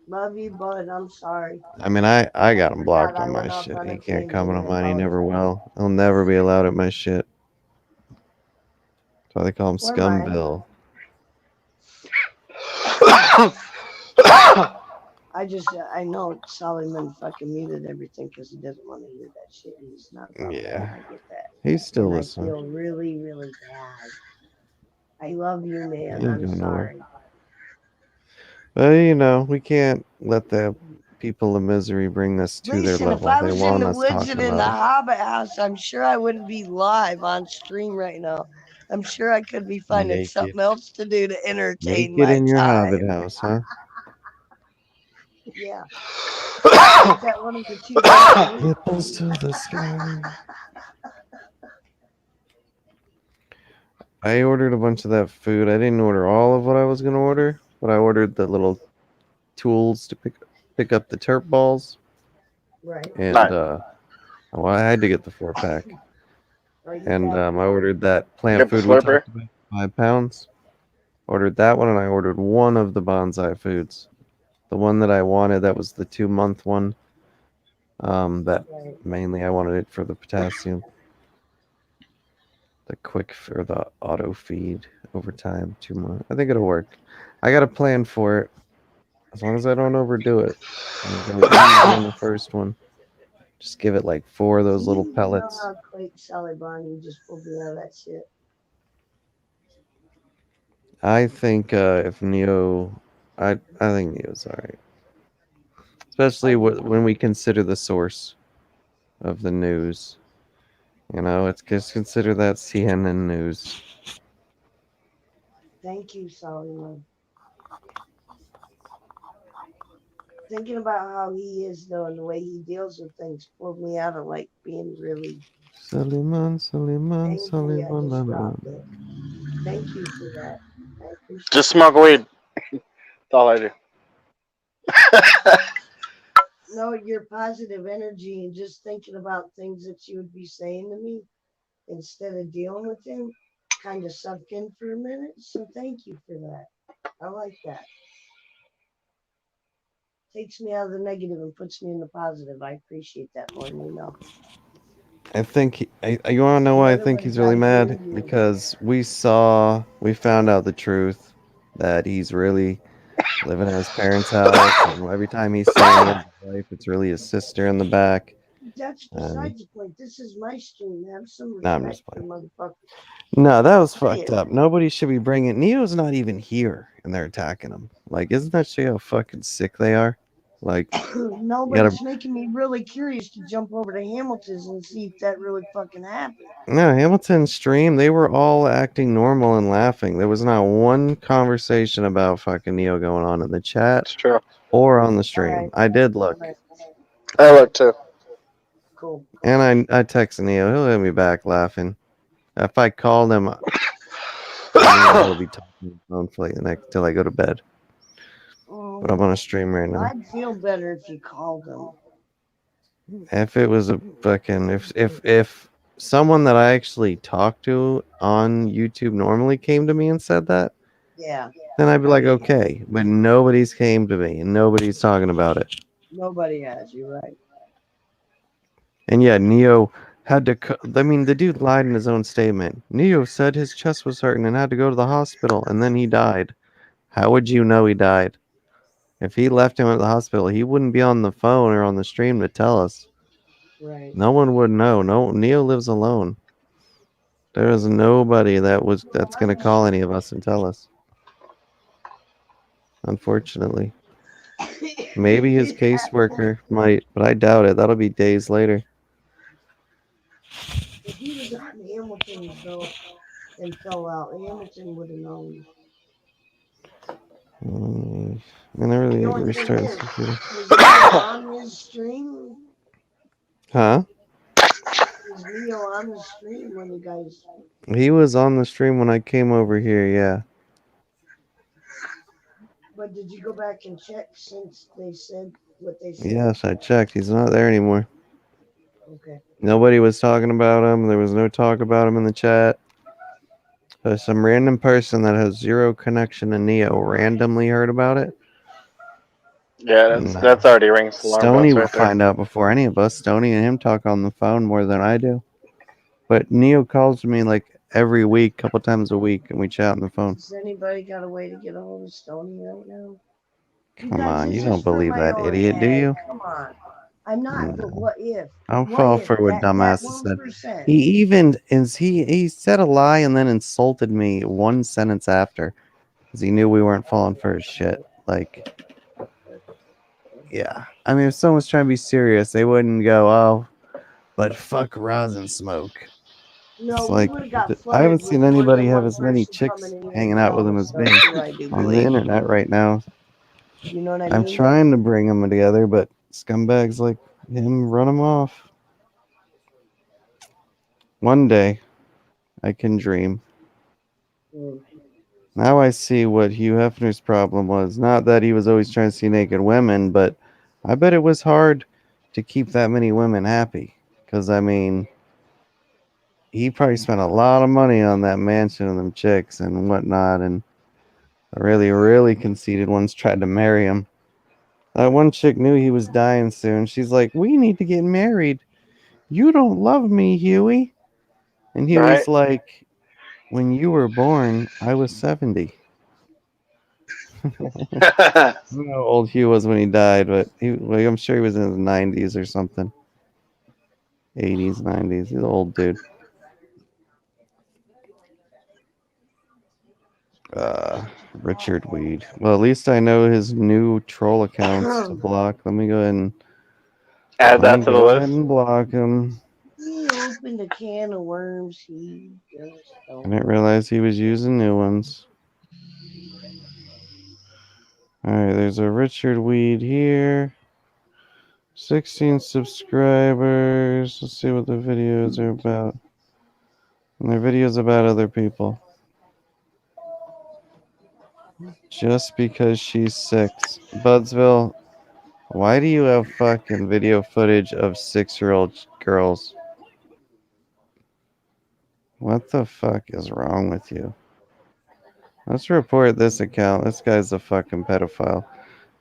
Love you, bud. I'm sorry. I mean, I I got him forgot blocked I on my went off shit. on He a can't comment tangent. on I mine. He never apologize. will. He'll never be allowed at my shit. That's why they call him Or mine. Scumville. I know Solomon fucking muted everything because he doesn't want to hear that shit. He's not about that. Yeah, I get that. he's still And I listening. feel really, really bad. I love you, He man. ain't I'm going nowhere. sorry. But you know, we can't let the people of misery bring this to their Listen, if level. I They was in want the us woods talking and in the about it. Hobbit house, I'm sure I wouldn't be live on stream right now. I'm sure I could be finding Naked. something else to do to entertain Naked my in your hobbit time. house, huh? Yeah. Is that one of the two guys? Nipples to the sky. I ordered a bunch of that food. I didn't order all of what I was gonna order, but I ordered the little tools to pick up the turp balls, Right. and Nice. well, I had to get the 4-pack, Or you and got I ordered that plant Get the food we slurper. talked about, 5 pounds. Ordered that one, and I ordered one of the bonsai foods, the one that I wanted. That was the 2-month one. That right. mainly I wanted it for the potassium, the or the auto feed over time. 2 months. I think it'll work. I got a plan for it. As long as I don't overdo it. I'll go easy on the first one. Just give it like 4 of those Do little you even know pellets. how Clayton Salibon you just pulled me out of that shit? I think if Neo, I think Neo's alright. Especially I do. when we consider the source of the news. You know, it's just consider that CNN news. Thank you, Solomon. thinking about how he is though and the way he deals with things pulled me out of like being really Suleiman, Suleiman, angry. I Suleiman. just dropped it. Thank you for that. I appreciate Just smoke weed. That's all I do. no your positive energy and just thinking about things that you would be saying to me instead of dealing with him kind of sunk in for a minute. So thank you for that. I like that. Takes me out of the negative and puts me in the positive. I appreciate that more than you know. I think you want to know And why I think everybody he's really got here mad? you. Because we found out the truth that he's really living at his parents' house, and every time he's saying his wife, it's really his sister in the back. That's And besides the point. This is my stream. Have some no, I'm respect just for playing. motherfucker. No, that was Say fucked it. up. Nobody should be bringing. Neo's not even here, and they're attacking him. Like, isn't that show you how fucking sick they are? Like, No, you but gotta. it's making me really curious to jump over to Hamilton's and see if that really fucking happened. No, Hamilton's stream, they were all acting normal and laughing. There was not one conversation about fucking Neo going on in the chat It's true. or on the All stream. right. I did look. All right. I look too. Cool. And I texted Neo. He'll hit me back laughing. If I called him, me and he'll be talking on the phone for like the next till I go to bed. But I'm on a stream right now. I'd feel better if you called them. If it was a fucking if someone that I actually talked to on YouTube normally came to me and said that, Yeah. then I'd be like, okay. But nobody's came to me and nobody's talking about it. Nobody has. You're right. And yeah, Neo had to. I mean, the dude lied in his own statement. Neo said his chest was hurting and had to go to the hospital, and then he died. How would you know he died? If he left him at the hospital, he wouldn't be on the phone or on the stream to tell us. Right. No one would know. No, Neo lives alone. There is nobody that's gonna call any of us and tell us. Unfortunately, maybe his caseworker might, but I doubt it. That'll be days later. If he was on Hamilton's though and fell out, Hamilton would have known. I never The really only thing restart this is, computer. was Neo on his stream? Huh? Was Neo on the stream when you guys? He was on the stream when I came over here. Yeah. But did you go back and check since they said what they said? Yes, I checked. He's not there anymore. Okay. Nobody was talking about him. There was no talk about him in the chat. Some random person that has zero connection to Neo randomly heard about it. Yeah, No. that's already rings alarm Stony bells will right there. find out before any of us. Stony and him talk on the phone more than I do. But Neo calls me like every week, couple times a week, and we chat on the phone. Has anybody got a way to get a hold of Stony right now? You Come guys, on, it's you don't just for believe my that own idiot, do head. you? Come on. I'm not, but No. what if? I'll What fall if for what that dumbasses said. 1%? He even is he said a lie and then insulted me one sentence after because he knew we weren't falling for his shit. Like, yeah. I mean, if someone's trying to be serious, they wouldn't go, "Oh, but fuck rosin smoke." No, It's we like would have got I flooded haven't with seen more anybody than have one as many person coming chicks in here hanging out with telling him us as stuff. me Do I do, on the boy? internet right now. You know what I I'm mean? trying to bring them together, but scumbags like him run them off. One day, I can dream. Mm. Now I see what Hugh Hefner's problem was. Not that he was always trying to see naked women, but I bet it was hard to keep that many women happy. Because, I mean, he probably spent a lot of money on that mansion and them chicks and whatnot. And the really, really conceited ones tried to marry him. That one chick knew he was dying soon. She's like, "We need to get married. You don't love me, Huey." And Right? Huey's like, "When you were born, I was 70." I don't know how old Hugh was when he died, but I'm sure he was in his 90s or something. 80s, 90s. He's an old dude. Richard Weed. Well, at least I know his new troll accounts to block. Add Let that me to the go ahead list. and block him. He opened a can of worms. He just I don't didn't know. realize he was using new ones. Alright, there's a Richard Weed here. 16 subscribers. Let's see what the videos are about. And their videos about other people. Just because she's 6. Budsville, why do you have fucking video footage of 6-year-old girls? What the fuck is wrong with you? Let's report this account. This guy's a fucking pedophile.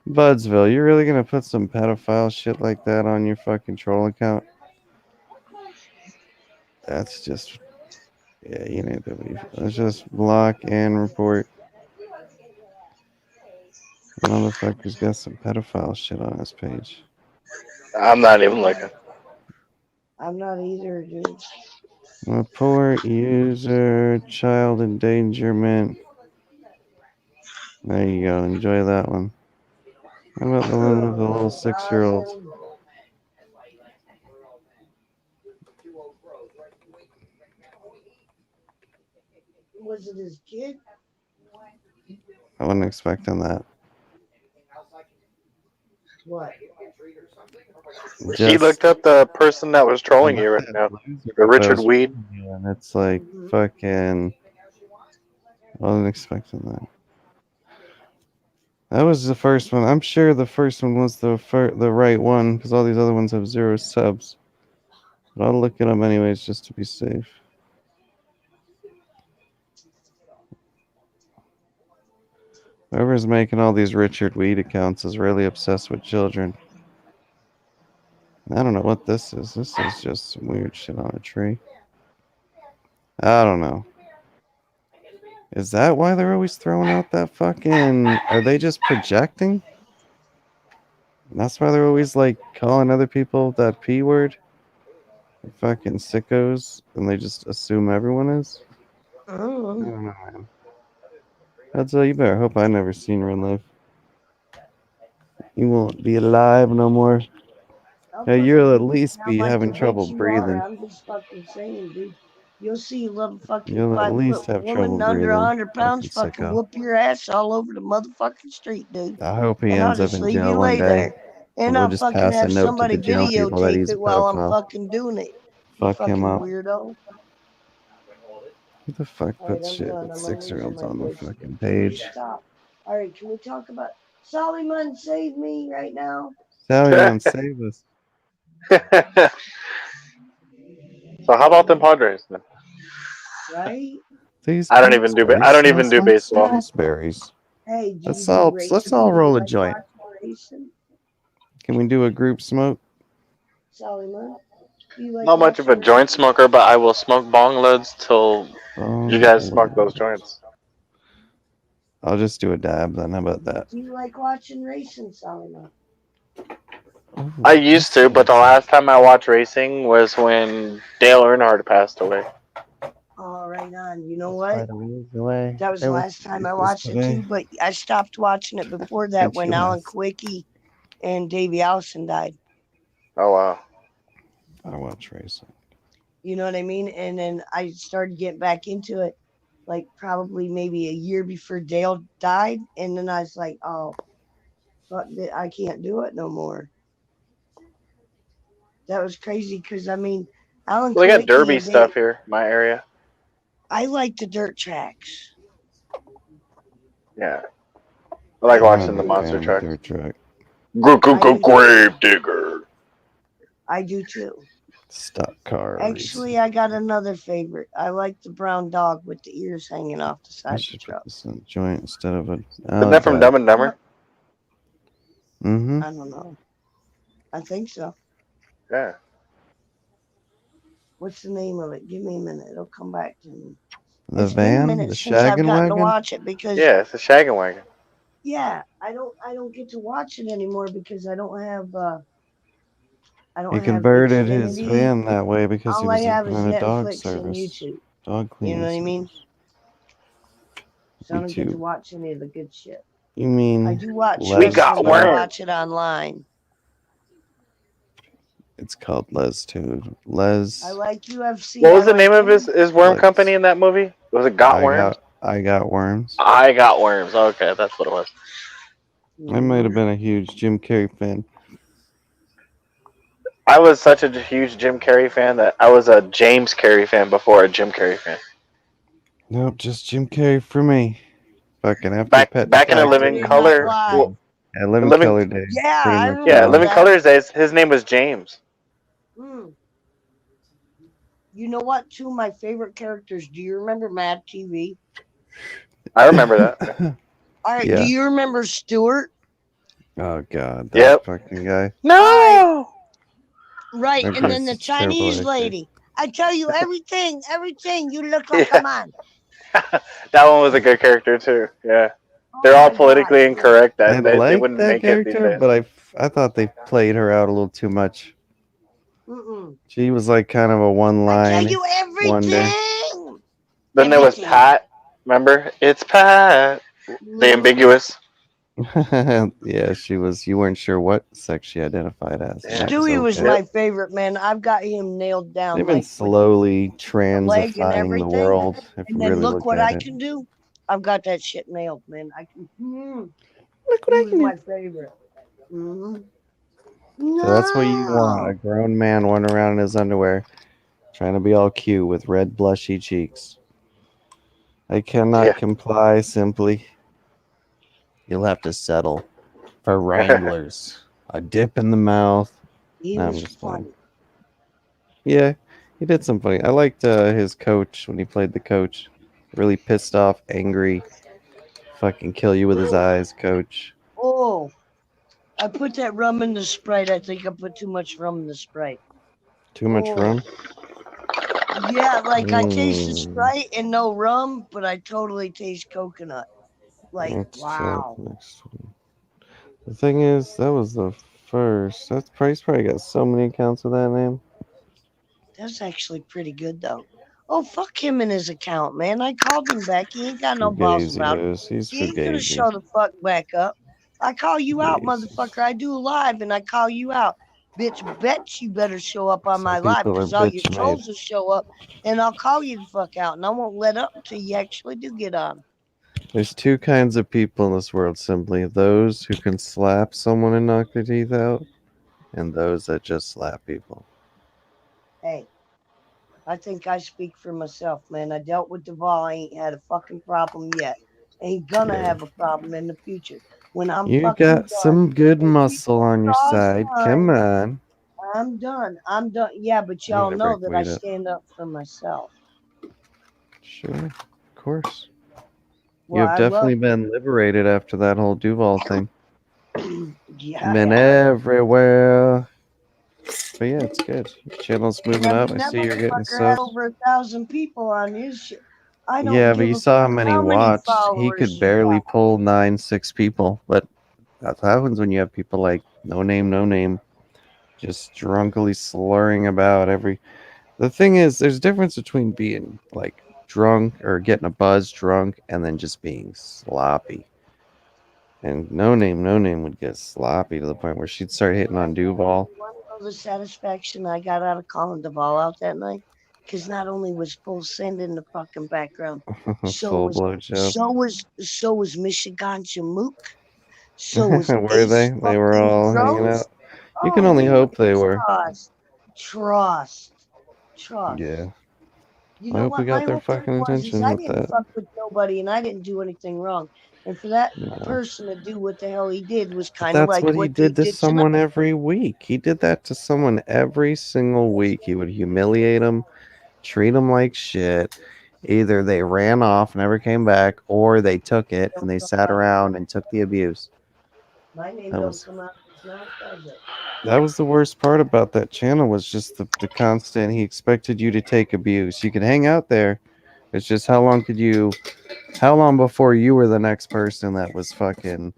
Budsville, you really gonna put some pedophile shit like that on your fucking troll account? That's just... Yeah, you need to leave. Let's just block and report. The motherfucker's got some pedophile shit on his page. I'm not even looking. I'm not either, dude. Report user child endangerment. There you go. Enjoy that one. How about the one with the little 6-year-old? Was it his kid? I wasn't expecting that. What? He looked up the person that was trolling you right now. The Richard Weed. And it's like Mhm. fucking... I wasn't expecting that. That was the first one. I'm sure the first one was the right one because all these other ones have 0 subs. But I'll look it up anyways just to be safe. Whoever's making all these Richard Weed accounts is really obsessed with children. I don't know what this is. This is just some weird shit on a tree. I don't know. Is that why they're always throwing out that fucking... Are they just projecting? That's why they're always like calling other people that P word? They're fucking sickos. And they just assume everyone is? I don't know, man. That's all you better hope I never seen real life. You won't be alive no more. I'll Yeah, fucking you'll at make it least sound be like having the trouble bitch you breathing. are. I'm just fucking saying, dude. You'll see a little fucking You'll at 5 least foot have woman trouble under breathing. 100 pounds Fucking fucking sicko. whoop your ass all over the motherfucking street, dude. I hope he And I'll ends up just in leave jail you one lay day. there. And And we'll I'll just fucking pass a have note to the somebody jail people that videotape he's a it while I'm pedophile. fucking doing it. You Fuck him fucking up. weirdo. Who the fuck Alright, puts I'm shit done. with I'm losing 6-year-olds my on the voice fucking again. Can we page? stop? Alright, can we talk about Solomon save me right now? Sally, man, save us. So how about them Padres then? Right? These I don't even do baseball. raspberries. Hey, do you Let's do all racing? Do you roll a like joint. watching racing? Can we do a group smoke? Solomon? Do you like Not much of a watching joint racing? smoker, but I will smoke bong loads till you guys smoke those joints. I'll just do a dab then. How about that? Do you like watching racing, Solomon? Ooh, I used to, but the last time I watched racing was when Dale Earnhardt passed away. Oh, right on. You know what? Away. That was the last time I watched it today. too, but I stopped watching it before that when Alan Quickie and Davey Allison died. Oh wow. I watch racing. You know what I mean? And then I started getting back into it, like probably maybe a year before Dale died. And then I was like, oh, fuck, I can't do it no more. That was crazy because I mean, Alan Well, they got Quickie derby and stuff here, in my area. I like the dirt tracks. Yeah. I like watching the monster trucks. Dirt truck. Grave digger. I do too. Stock car. Actually, I got another favorite. I like the brown dog with the ears hanging off the I side of the should truck. put this in a joint instead of a. Isn't that from Dumb and Dumber? Mm-hmm. I don't know. I think so. Yeah. What's the name of it? Give me a minute. It'll come back to me. The It's been a van, minute the since I've shaggin' gotten to wagon. watch it because Yeah, it's a shaggin' wagon. yeah, I don't get to watch it anymore because I don't have He converted his Xfinity. van that way because he All I was have is on a dog Netflix and service, YouTube. dog You know cleaning what I mean? service. So I don't get to YouTube. watch any of the good shit. You mean I do watch We got wrestling, but I worms. watch it online. it's called Les too. Les. I like UFC. What was the I name like of his worm Netflix. company in that movie? Was it Got Worms? I got worms. I Got Worms. Okay, that's what it was. I might have been a huge Jim Carrey fan. I was such a huge Jim Carrey fan that I was a James Carrey fan before a Jim Carrey fan. Nope, just Jim Carrey for me. Fucking after Back Pet back in a I Living Detective. did not Color. lie. Well, At Living Living Color days. Yeah, Pretty I much yeah, remember all. Living that. Colors days. His name was James. Mm. You know what? Two of my favorite characters. Do you remember Mad TV? I remember that. All right. Do Yeah. you remember Stuart? Oh god, that Yep. fucking guy. No. Right. That And then guy's the a terrible Chinese actor. lady. I tell you everything. You look like Yeah. a man. That one was a good character too. Yeah. Oh They're all my God. politically incorrect I that they liked wouldn't that make it these character, days. but I thought they played her out a little too much. Mm-mm. She was like kind of a one I tell line you wonder. everything. Then there was Everything. Pat. Remember? It's Pat. The ambiguous. Yeah, she was. You weren't sure what sex she identified as. And Yeah. that was Stewie was okay. my favorite, man. I've got him nailed down. They've been Like with slowly the leg and transifying the everything. world. If And you then really look look what at I it. can do. I've got that shit nailed, man. I can. Look He was my favorite. Mm-hmm. So that's what you want. A No. grown man running around in his underwear, trying to be all cute with red blushy cheeks. I cannot Yeah. comply simply. You'll have to settle for Wranglers. A dip in the mouth. He No, I'm was just playing. funny. Yeah, he did some funny. I liked his coach when he played the coach. Really pissed off, angry, fucking kill you with his eyes, coach. Oh, I put that rum in the Sprite. I think I put too much rum in the Sprite. Too much Oh. rum? Yeah, like I tasted Mm. Sprite and no rum, but I totally taste coconut. Like, Let's check wow. next one. The thing is, that was the first. That's probably got so many accounts with that name. That's actually pretty good, though. Oh, fuck him and his account, man. I called him back. He ain't got no balls Fugazi about it. is. He's He ain't gonna Fugazi. show the fuck back up. I call you out, Jesus. motherfucker. I do a live and I call you out. Bitch, bet you better show up on Some my live people are because all your bitch trolls made. will show up and I'll call you the fuck out and I won't let up until you actually do get on. There's two kinds of people in this world, simply. Those who can slap someone and knock their teeth out, and those that just slap people. Hey, I think I speak for myself, man. I dealt with Duval. I ain't had a fucking problem yet. Ain't gonna Yeah. have a problem in the future. When I'm You fucking got done, some good if muscle people on your cross side. Come lines, on. I'm done. I'm done. Yeah, but I need y'all to know break that I weight up. stand up for myself. Sure, of course. You Well, have I love definitely been liberated after that whole Duval thing. yeah, Been yeah. everywhere. But yeah, it's good. Your channel's moving I up. mean, I that see you're getting motherfucker had subs. over 1,000 people on his shit. I don't Yeah, but give you a saw how fuck many how many watched. He followers could you barely got. pull 6 people. But that's what happens when you have people like no name, just drunkily slurring about every. The thing is, there's a difference between being like drunk or getting a buzz drunk and then just being sloppy. And no name would get sloppy to the point where she'd start hitting on Duval. You want to know the satisfaction I got out of calling Duval out that night? Because not only was full send in the fucking background, Full blowjob. so was Michigan Jamook, so was Were they? Ace They were fucking all hanging Rose. out. You can Oh only man, hope they were. trust. Yeah. You I know hope we what? got My their whole thing fucking was is attention I with didn't that. fuck with nobody and I didn't do anything wrong. And for that No. person to do what the hell he did was But kind of that's like what he what they did to did tonight. someone every week. He did that to someone every single week. He would humiliate them, treat them like shit. Either they ran off, never came back, or they took it and Don't they come sat out. around and took the abuse. My name That don't was come out of his mouth, does it? that was the worst part about that channel was just the constant. He expected you to take abuse. You could hang out there. It's just how long before you were the next person that was fucking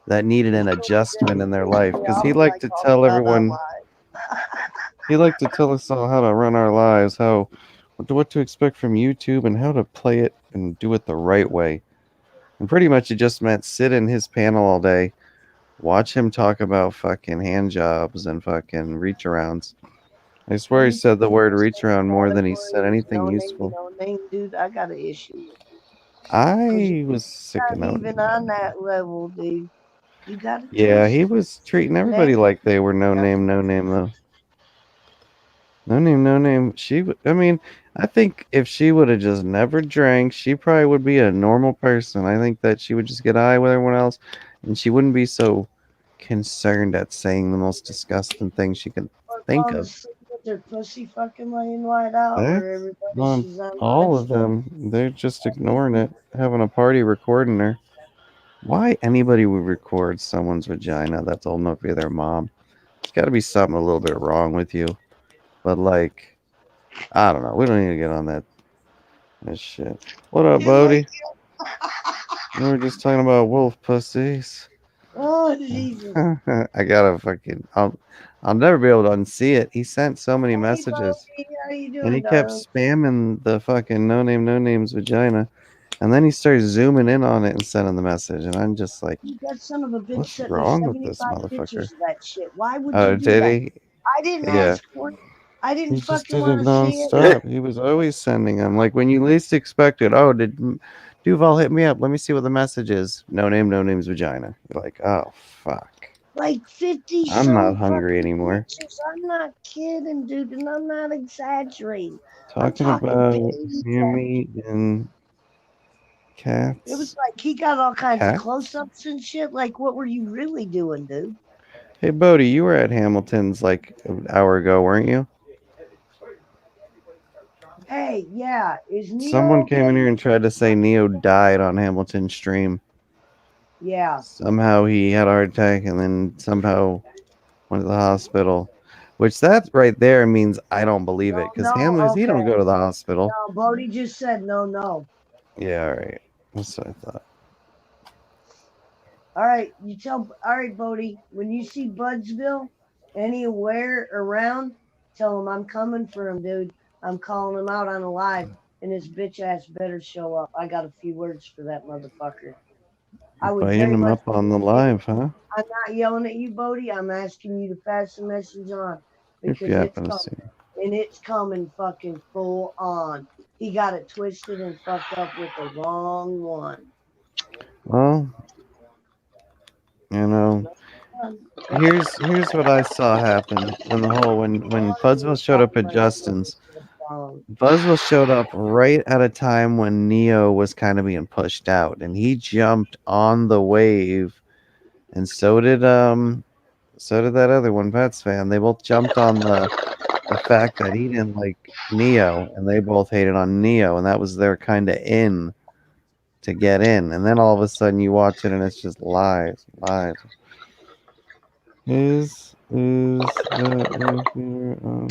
that needed an adjustment in their life? Because he liked to tell everyone. He liked to tell us all how to run our lives, what to expect from YouTube, and how to play it and do it the right way. And pretty much it just meant sit in his panel all day, watch him talk about fucking hand jobs and fucking reach arounds. I swear he said the word reach around more than he said anything useful. No name, dude. I got an issue with. Cause I was sick of you're not no. even on that level, dude. You got it. Yeah, he was treating everybody like they were no name though. No name. I mean, I think if she would have just never drank, she probably would be a normal person. I think that she would just get high with everyone else, and she wouldn't be so concerned at saying the most disgusting thing she could think of. With their pussy fucking laying wide out, That's where everybody on she's on all live of them. They're just ignoring it, having a party recording her. Why anybody would record someone's vagina that's old enough to be their mom? There's got to be something a little bit wrong with you. But like, I don't know. We don't need to get on that shit. What up, Bodie? We were just talking about wolf pussies. Oh Jesus! I gotta fucking. I'll never be able to unsee it. He sent so many messages, Hey, Bobby, how you and doing, he kept darling? spamming the fucking no name's vagina, and then he started zooming in on it and sending the message, and I'm just like, That son of a bitch what's sent me wrong with this 75 motherfucker? pictures of that shit. Why would you Oh, do did that? he? I didn't Yeah. ask for it. I didn't He just fucking did want it to see it. nonstop. He was always sending them. Like when you least expected. Oh, did Duval hit me up? Let me see what the message is. No name's vagina. You're like, oh fuck. Like 50 I'm not some hungry fucking anymore. pictures. I'm not kidding, dude, and I'm not exaggerating. I'm Talking talking about baby Yummy and It was cats. like he got all kinds of Cats? close ups and shit. Like, what were you really doing, dude? Hey Bodie, you were at Hamilton's like an hour ago, weren't you? Hey, yeah, is Neo Someone came in okay? here and tried to say Neo died on Hamilton's stream. Yeah. Somehow he had a heart attack and then somehow went to the hospital. Which that right there means I don't believe it. Because No, Hamlin's, he okay. don't go to the hospital. No, Bodie just said no. Yeah, all right. That's what I thought. All right, all right, Bodie, when you see Budsville anywhere around, tell him I'm coming for him, dude. I'm calling him out on a live, and his bitch ass better show up. I got a few words for that motherfucker. I would Inviting very him much. up on the live, huh? I'm not yelling at you, Bodie. I'm asking you to pass the message on If you because it's happen to coming, see him. and it's coming fucking full on. He got it twisted and fucked up with the wrong one. Well, you know, here's what I saw happen when Buzzville showed up at Justin's. Buzzville showed up right at a time when Neo was kind of being pushed out, and he jumped on the wave, and so did that other one, Pets fan. They both jumped on the fact that he didn't like Neo, and they both hated on Neo, and that was their kind of in to get in. And then all of a sudden, you watch it, and it's just lies. Is that if you're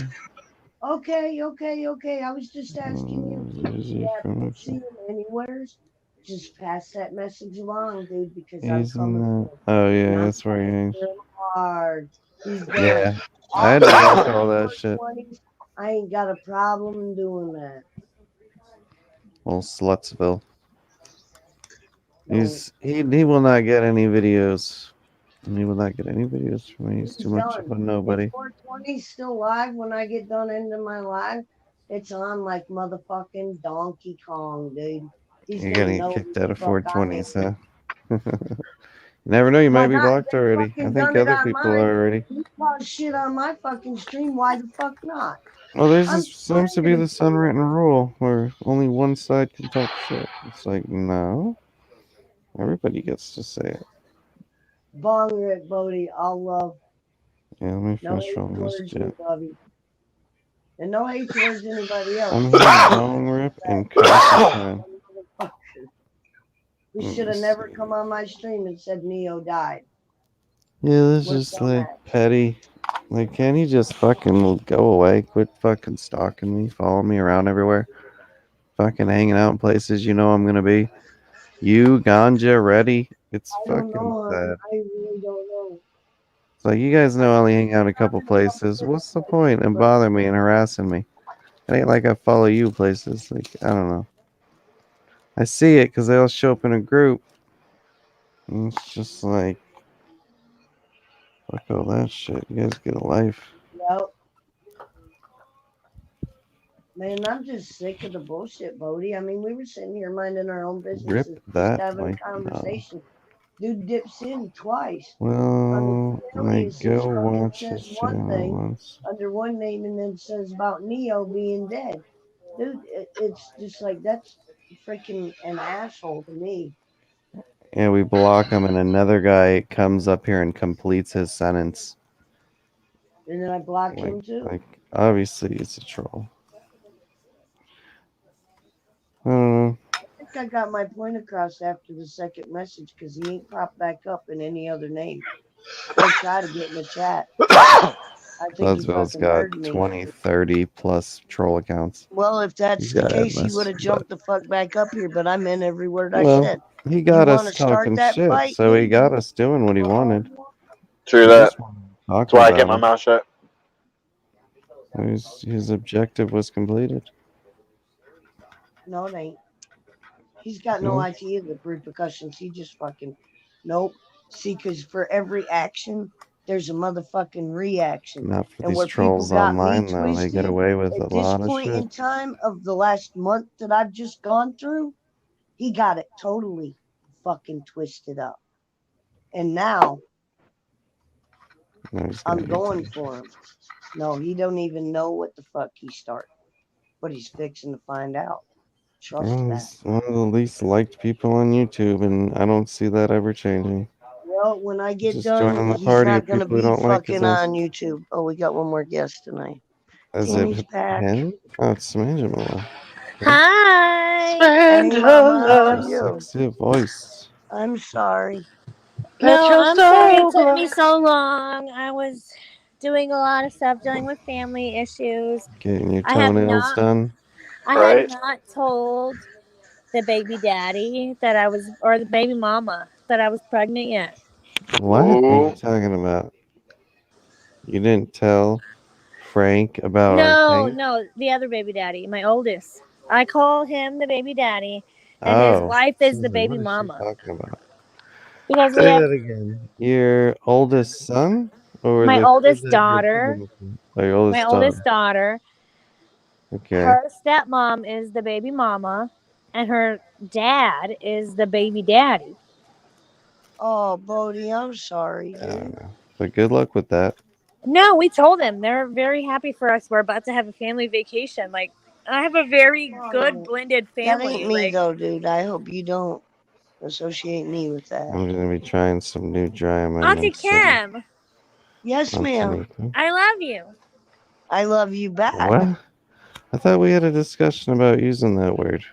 Okay. I was just asking you if is you it happen from to see him anywheres. Just pass that message along, dude, because I'm he's in coming that? for him. Oh And yeah, I'm that's where he coming hangs. for him hard. He's done Yeah, I all had to watch the all that shit. 20s. I ain't got a problem doing that. Old Slutsville. No, He will not get any videos. He will not get any videos from me. He's too he's much of done. a If nobody. 420's still live when I get done ending my live, it's on like motherfucking Donkey Kong, dude. He's You're gonna gonna get know kicked who the out of fuck I am. 420s, huh? You never know, you Why might be not? blocked They already. I fucking think done it other on people mine. are already. You cause shit on my fucking stream. Why the fuck not? Well, there's I'm this seems to be trying to this unwritten rule where only one side can talk shit. It's like, no, everybody gets to say it. bong rip, Bodie. All love. Yeah, let me No finish hate rolling this towards you, jet. Bubby. And no hate towards anybody else. I'm hitting bong rip and coffee time. He Let should me have never see. come on my stream and said Neo died. Yeah, this We're is like dumbass. petty. Like, can't he just fucking go away? Quit fucking stalking me, following me around everywhere, fucking hanging out in places you know I'm gonna be. You ganja ready? It's I don't fucking know, hon. sad. I really don't know. It's like you guys I know I only think hang out a I'm couple in a couple places. different What's the point places, in but bothering me and harassing me? It ain't like I follow you places. Like, I don't know. I see it because they all show up in a group. And it's just like, fuck all that shit. You guys get a life. yep. Man, I'm just sick of the bullshit, Bodie. I mean, we were sitting here minding our own business Rip and just that having like a no. conversation. Dude dips in twice. Well, Channel, I it says go it watch says his one channel thing once. under one name and then says about Neo being dead. Dude, it's just like that's freaking an asshole to me. And we block him, and another guy comes up here and completes his sentence. And then I block Like, him too. like obviously it's a troll. I don't know. I think I got my point across after the second message because he ain't popped back up in any other name. Or try to get in the chat. I think he Bloodsville's fucking got heard me. 20, 30 plus troll accounts. Well, if that's He's the got case, he endless, would have jumped the fuck back up here, but I meant every word I well, said. he You got want us to start talking that shit, fight? so he Maybe. got us doing what he wanted. True He that. just wanted to talk That's why I about kept my him. mouth shut. His objective was completed. No, it ain't. He's got no No. idea the repercussions. He just fucking, nope. See, because for every action, there's a motherfucking reaction. Not for And these where people trolls got me online, though. They get twisted away with at a this lot of point shit. in time of the last month that I've just gone through, he got it totally fucking twisted up. And now No, he's I'm got going attention. for him. No, he don't even know what the fuck he's starting, but he's fixing to find out. Trust Well, that. he's one of the least liked people on YouTube, and I don't see that ever changing. Well, when I get Just done, joining the he's party not of gonna people who be don't like his fucking ass. on YouTube. Oh, we got one more guest tonight. Is Timmy's it back. him? Oh, it's Samantha. Hi. Hey, Mama, how are So you? sexy voice. I'm sorry. No, I'm sorry it took me so long. I was doing a lot of stuff, dealing with family issues. Getting your I have toenails not done. I Right. had not told the baby daddy that I was, or the baby mama that I was pregnant yet. What are you Ooh. talking about? You didn't tell Frank about our No, thing? no, the other baby daddy, my oldest. I call him the baby daddy, and his Oh. wife I is was the like, baby what is she mama. talking about? Because we Say have that again. Your oldest son? Or my the kid oldest that you're daughter, pregnant with? Oh, your my oldest oldest daughter. daughter. Okay. Her stepmom is the baby mama, and her dad is the baby daddy. Oh, Bodie, I'm sorry, I don't dude. know. But good luck with that. No, we told them. They're very happy for us. We're about to have a family vacation. Like, I have a very good blended That family. ain't me Like, though, dude. I hope you don't associate me with that. I'm gonna be trying some new dry Auntie amendments soon. Kim, Yes, On ma'am. Tanika. I love you. I love you back. What? I thought we had a discussion about using that word.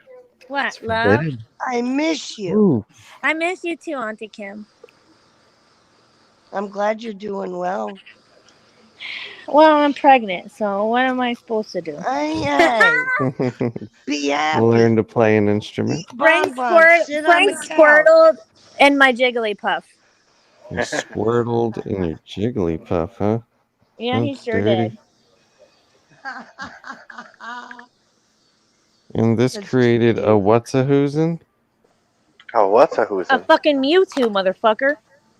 What, It's love? forbidden. I miss you. Ooh. I miss you too, Auntie Kim. I'm glad you're doing well. Well, I'm pregnant, so what am I supposed to do? Hey, be happy. Learn to play an instrument. Eat bonbons. Sit on Frank the couch. squirtled in my Jigglypuff. You squirtled in your Jigglypuff, huh? Yeah, he That's sure dirty. did. And this That's created too a cute. what's a whoozin'? Oh, what's a A whoozin'? fucking Mewtwo, motherfucker.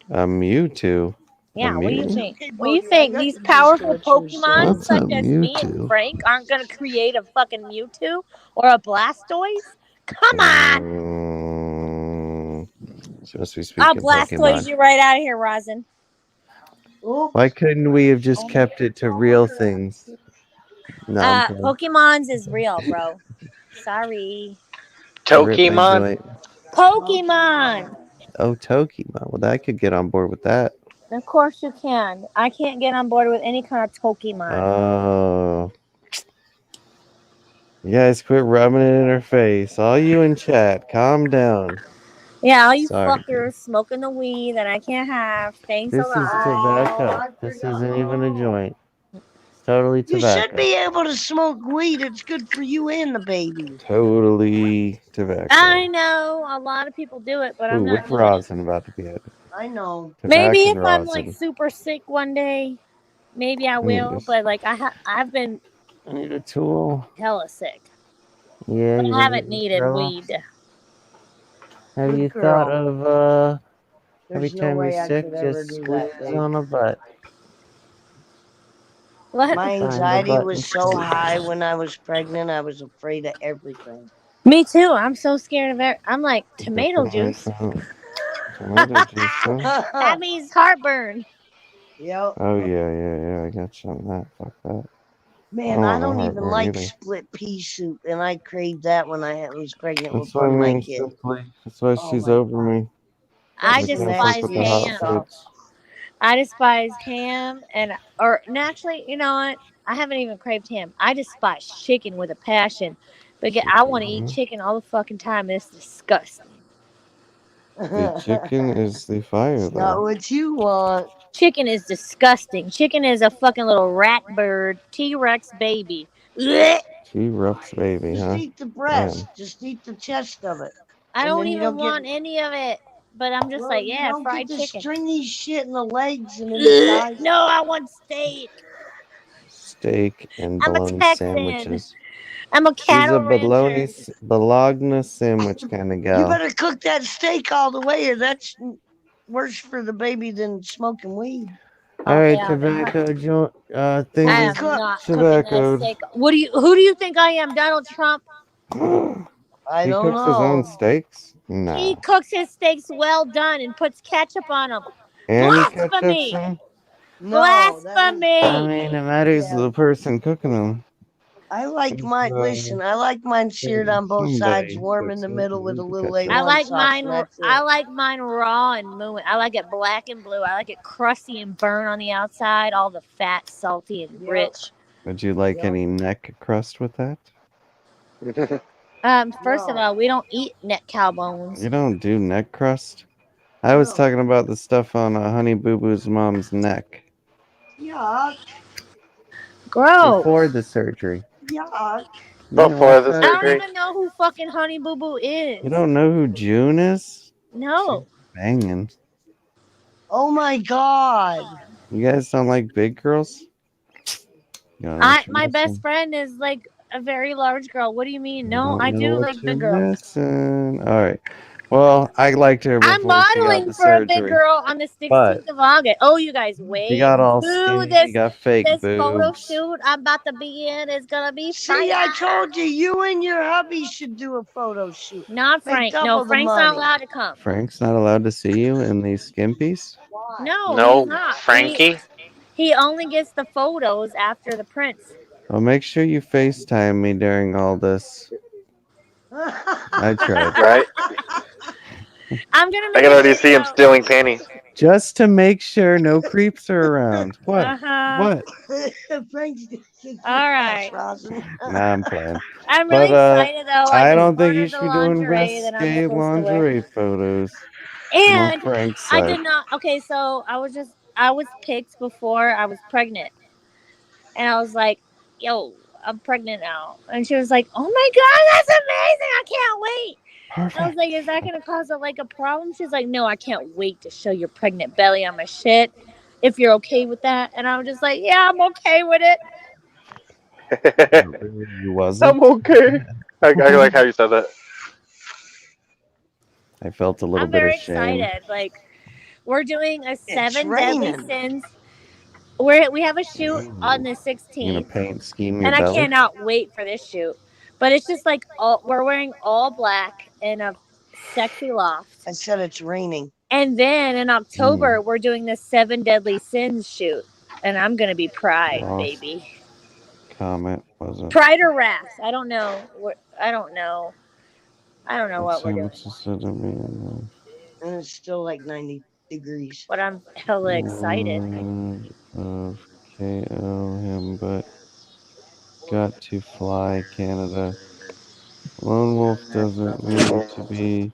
A Mewtwo. Yeah, A what do you Mew? think? Okay, What do you Bodie, I think? got These the gist of powerful what you were Pokemon, saying. What's a such as me and Mewtwo? Frank, aren't gonna create a fucking Mewtwo or a Blastoise? Come on! Supposed to be I'll speaking Blastoise Pokemon. you right out of here, Rosin. Oops. Why couldn't we have just kept it to real things? No, I'm playing. Pokemon's is real, bro. Sorry. Rip my Tokemon? joint. Pokemon! Oh, Tokemon. Well, I could get on board with that. Of course you can. I can't get on board with any kind of Pokemon. Oh. You guys quit rubbing it in her face. All you in chat, calm down. Yeah, all you Sorry, fuckers smoking the weed that I can't have. Thanks This a is lot. tobacco. This isn't even a joint. It's totally You should tobacco. be able to smoke weed. It's good for you and the baby. Totally tobacco. I know a lot of people do it, but I'm Ooh, not with doing it. rosin about to be added. I know. Maybe Tobacco if I'm like rosin. super sick one day, maybe I I need will. this. But like I've been I need a tool. hella sick. Yeah, But you I gonna haven't get me needed throw? weed. Have Good you girl. thought of every There's no time you're way I sick, could ever just do that, squeeze babe. on a butt? What? My Find the anxiety button. was so high when I was pregnant. I was afraid of everything. Me too. I'm so scared of it. I'm like tomato Different juice. iPhone. Tomato juice, huh? That means heartburn. Yep. Oh yeah. I got you on that. Fuck that. I Man, don't I want no don't even heartburn like either. split pea soup, and I craved that when I was pregnant with That's what I one of my mean, kids. simply. That's why Oh she's my over god, me. I that's I the can't fuck despise with the hot nastiest ham. stuff. foods. I despise ham actually, you know what? I haven't even craved ham. I despise chicken with a passion. But I want to eat Chicken, chicken all the fucking time. It's disgusting. huh? The chicken is the fire, It's not though. what you want. Chicken is disgusting. Chicken is a fucking little rat bird, T Rex baby. Blech! T-Rex baby, Just huh? eat the Damn. breast. Just eat the chest of it, I and don't then you even don't get. want any of it. But I'm just Well, like, you yeah, don't get fried the chicken. stringy shit in the legs and in the Blech! thighs. No, I want steak. Steak and I'm a bologna Texan. sandwiches. I'm a He's a cattle rancher. bologna sandwich kind of You gal. better cook that steak all the way, or that's worse for the baby than smoking weed. All Oh right, hell no. tobacco joint. I Fully Thingy. am cooked. not cooking that Tobacco. steak. Who do you think I am? Donald Trump? I He don't cooks his own know. steaks? He Nah. cooks his steaks well done and puts ketchup on them. And he ketchups Blasphemy! them? No, that was. I Blasphemy! mean, it matters Yeah, the person cooking them. I like He's, mine. Listen, I like mine seared on both sides, somebody warm in cooks the it middle and with a he's the little ketchup. I A1 like sauce, mine. and that's I it. like mine raw and moving. I like it black and blue. I like it crusty and burnt on the outside. All the fat, salty, and Yep, rich. Would you like yep. any neck crust with that? First of No, all, we don't eat neck cow bones. You don't do neck crust? I was no. talking about the stuff on Honey Boo Boo's mom's neck Yuck, before Gross. the surgery. yuck. You didn't Before watch the I that? don't surgery. even know who fucking Honey Boo Boo You is. don't know who June is? She's No. banging. Oh my god. You guys don't like big girls? You don't know what you're My best missing. friend is like a very large girl. What do you mean? You No, don't I know do what like you're big girls. missing. All right. Well, I liked her I'm before she got modeling the for a big surgery, girl on the but 16th of August. Oh, you guys she wait. got all Ooh, skinny. She got fake this photo boobs. shoot I'm about to be in is gonna be See, fire. I told you, you and your hubby should do a photo shoot. Not Make Frank. No, double the Frank's not money. allowed to come. Frank's not allowed to see you in these skimpies. Why? No, he's No, not. Frankie. He only gets the photos after the prints. Well, make sure you FaceTime me during all this. I tried. Right? I'm gonna I make can a already see him video. stealing panties. Just to make sure no creeps are around. What? Uh-huh. What? Frank's gonna kick your All ass, right. Rosin. Nah, I'm playing. I'm really But excited though. I just don't think you ordered should the be doing lingerie that I'm risque supposed to wear. lingerie photos. On And Frank's I side. did not. Okay, so I was picked before I was pregnant, and I was like, "Yo, I'm pregnant now," and she was like, "Oh my god, that's amazing! I can't wait." I was Perfect. like, "Is that gonna cause a problem?" She's like, "No, I can't wait to show your pregnant belly on my shit. If you're okay with that," and I'm just like, "Yeah, I'm okay with it." You wasn't. I'm okay. I like how you said that. I felt a little I'm bit very ashamed. excited. Like, we're doing a It's 7 deadly raining. sins. We have a shoot on the You gonna 16th. paint scheme your And I belly? cannot wait for this shoot. But it's just like we're wearing all black in a sexy loft. I said it's raining. And then in October we're doing the 7 deadly sins shoot. And I'm gonna be Pride, Lost baby. comment wasn't. Pride or Wrath. I don't know. I don't know. I don't know what we're doing. Sandwiches said to me. And it's still like 90 degrees. But I'm hella excited. Of KO him, but got to fly Canada. Lone wolf doesn't mean to be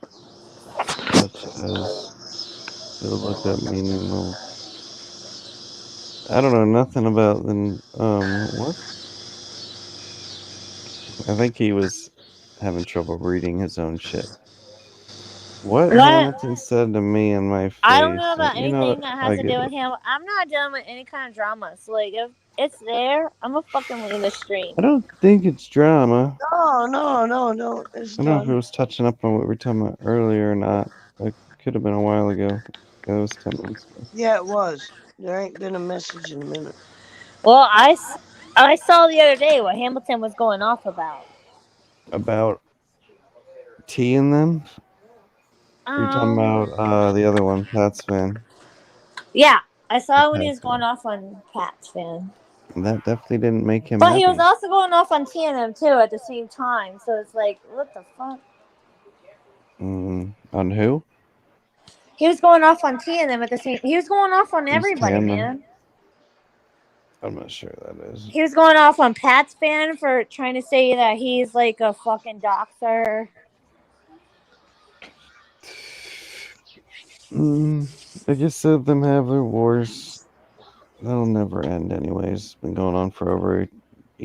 such as to look up meaning. I don't know nothing about the what? I think he was having trouble reading his own shit. What Hamilton said to me in my face. I don't know about You know, anything that I has to get do it. with him. I'm not dealing with any kind of drama. So like if it's there, I'm gonna fucking leave the stream. I don't think it's drama. No. It's I don't know if it done. was touching up on what we were talking about earlier or not. It could have been a while ago. It was 10 minutes ago. Yeah, it was. There ain't been a message in a minute. Well, I saw the other day what Hamilton was going off about. About tea and them? You're talking about the other one, Pat's fan. Yeah, I saw when he Pat's was going fan. off on Pat's fan. That definitely didn't make him But he was happy. also going off on TNM too at the same time. So it's like, what the fuck? On who? He was going off on TNM at the same. He was going off on Who's everybody, Tandem? man. I'm not sure who that is. He was going off on Pat's fan for trying to say that he's like a fucking doxer. I just let them have their wars. That'll never end, anyways. It's been going on for over a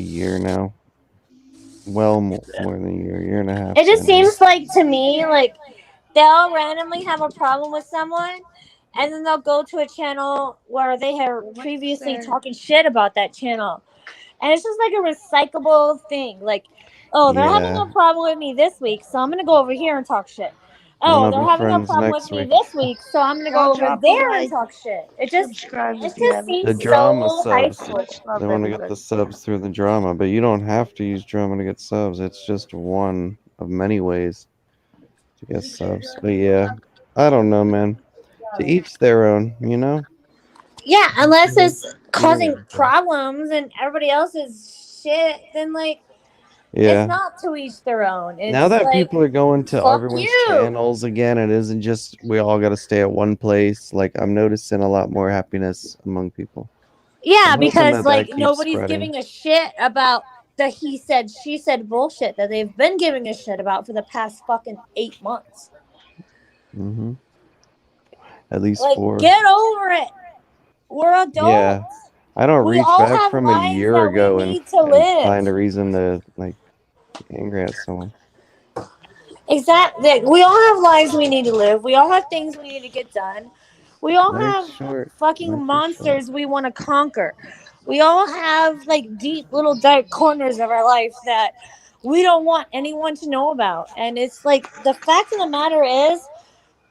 year now. Well, more than a year and a half. It just Sandy. seems like to me like they'll randomly have a problem with someone, and then they'll go to a channel where they have previously talking shit about that channel. And it's just like a recyclable thing. Like, oh, they're having Yeah. a problem with me this week, so I'm gonna go over here and talk shit. Then Oh, I'll they're be having a friends problem with next me week. this week, so I'm gonna go Y'all over drop a there and like, talk shit. It just subscribe if you haven't. The seems drama so high subs. school. Love They want to get everybody. the subs through the drama, but you don't have to use drama to get subs. It's just one of many ways to get subs. But yeah, I don't know, man. To each their own, you know? Yeah, unless it's You causing know. problems and everybody else's shit, then like it's Yeah. not to each their own. It's Now that like people are going to fuck everyone's you. channels again, it isn't just we all got to stay at one place. Like I'm noticing a lot more happiness among people. Yeah, I'm hoping because that like keeps nobody's spreading. giving a shit about the he said she said bullshit that they've been giving a shit about for the past fucking 8 months. Hmm. At least Like, 4. get over it. We're Yeah. adults. I don't We reach all back have from a lives year that we ago need to and live. find a reason to like be angry at someone. Exactly. We all have lives we need to live. We all have things we need to get done. We all Life's have short. fucking Life is short. monsters we want to conquer. We all have like deep little dark corners of our life that we don't want anyone to know about. And it's like the fact of the matter is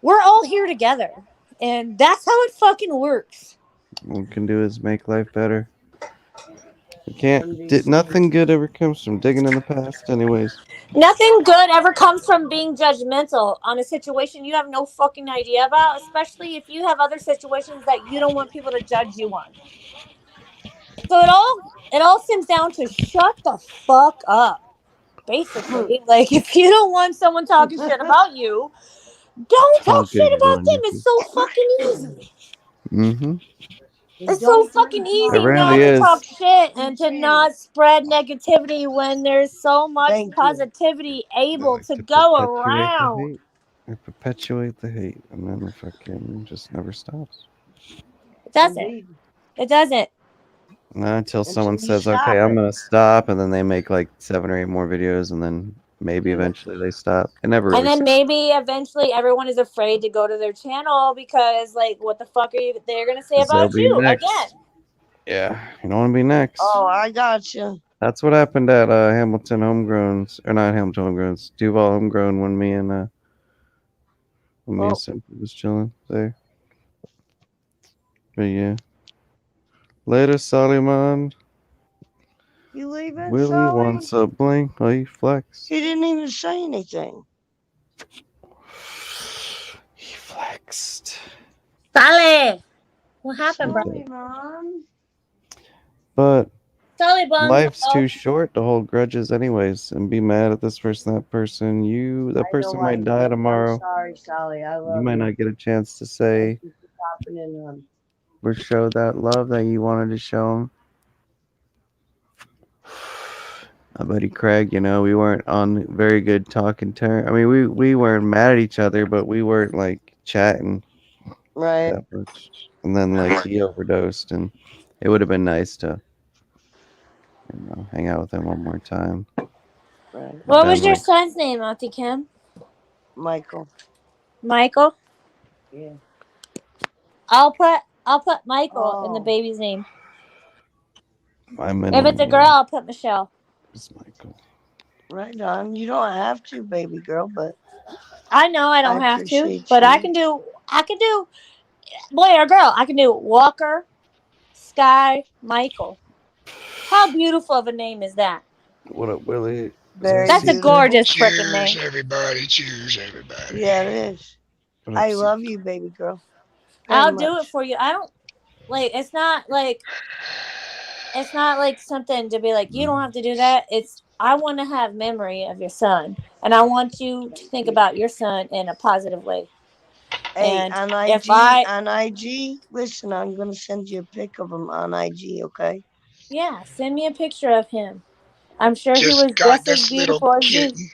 we're all here together. And that's how it fucking works. What we can do is make life better. We can't. Nothing good ever comes from digging in the past, anyways. Nothing good ever comes from being judgmental on a situation you have no fucking idea about, especially if you have other situations that you don't want people to judge you on. So it all stems down to shut the fuck up. Basically, like if you don't want someone talking shit about you, don't How talk good shit you about doing, them. Nikki? It's so fucking easy. Mm-hmm. It's so fucking It easy not really to is. talk shit and to not spread negativity when there's so much Thank you. positivity I able like to to go perpetuate the around. hate. I perpetuate the hate, and then the fucking just never stops. It doesn't. Indeed. It doesn't. Not until Until someone you says, stop "Okay, I'm it. gonna stop," and then they make like 7 or 8 more videos, and then maybe eventually they stop. It never And really then stops. maybe eventually everyone is afraid to go to their channel because, like, what the fuck are you? They're gonna say 'Cause they'll about be you next. again. Yeah, you don't want to be next. Oh, I gotcha. That's what happened at Hamilton Homegrowns, or not Hamilton Homegrowns, Duval Homegrown when me Oh, and Simple was chilling there. But yeah, later, Soliman. you leaving, Willie Sully? wants a blink. Oh, he flex. He didn't even say anything. He flexed. Sally, what happened, bro? Sully, Mom. But Sally Bums. life's too short to hold grudges, anyways, and be mad at this person, that person. That I know person I might die am. I'm tomorrow. sorry, Sally. I You love might you. not get a chance to Thank say you for popping in. or show that love that you wanted to show him. My buddy Craig, we weren't on very good talking terms. I mean, we weren't mad at each other, but we weren't like chatting Right. that much. And then like he overdosed, and it would have been nice to hang out with him one more time. Right. What But was then, your like, son's name, Auntie Kim? Michael. Michael. Yeah. I'll put Michael in the Oh, baby's name. my If middle it's a girl, name I'll put Michelle. is Michael. right on. You don't have to, baby girl, but I know I I don't have to, appreciate but I you. can do. Boy or girl. I can do Walker, Sky, Michael. How beautiful of a name is that? What up, Willie? Very That's a beautiful. gorgeous freaking Cheers, name. everybody. Cheers, everybody. Yeah, it is. But I it's- love you, baby girl. Very I'll do it much. for you. I don't like. It's not like something to be like. You don't have to do that. It's I want to have memory of your son, and I want you to think about your son in a positive way. Hey, And on if IG, I, on IG, listen, I'm gonna send you a pic of him on IG, okay? yeah, send me a picture of him. I'm sure he Just was got just as this little beautiful as you. kitten.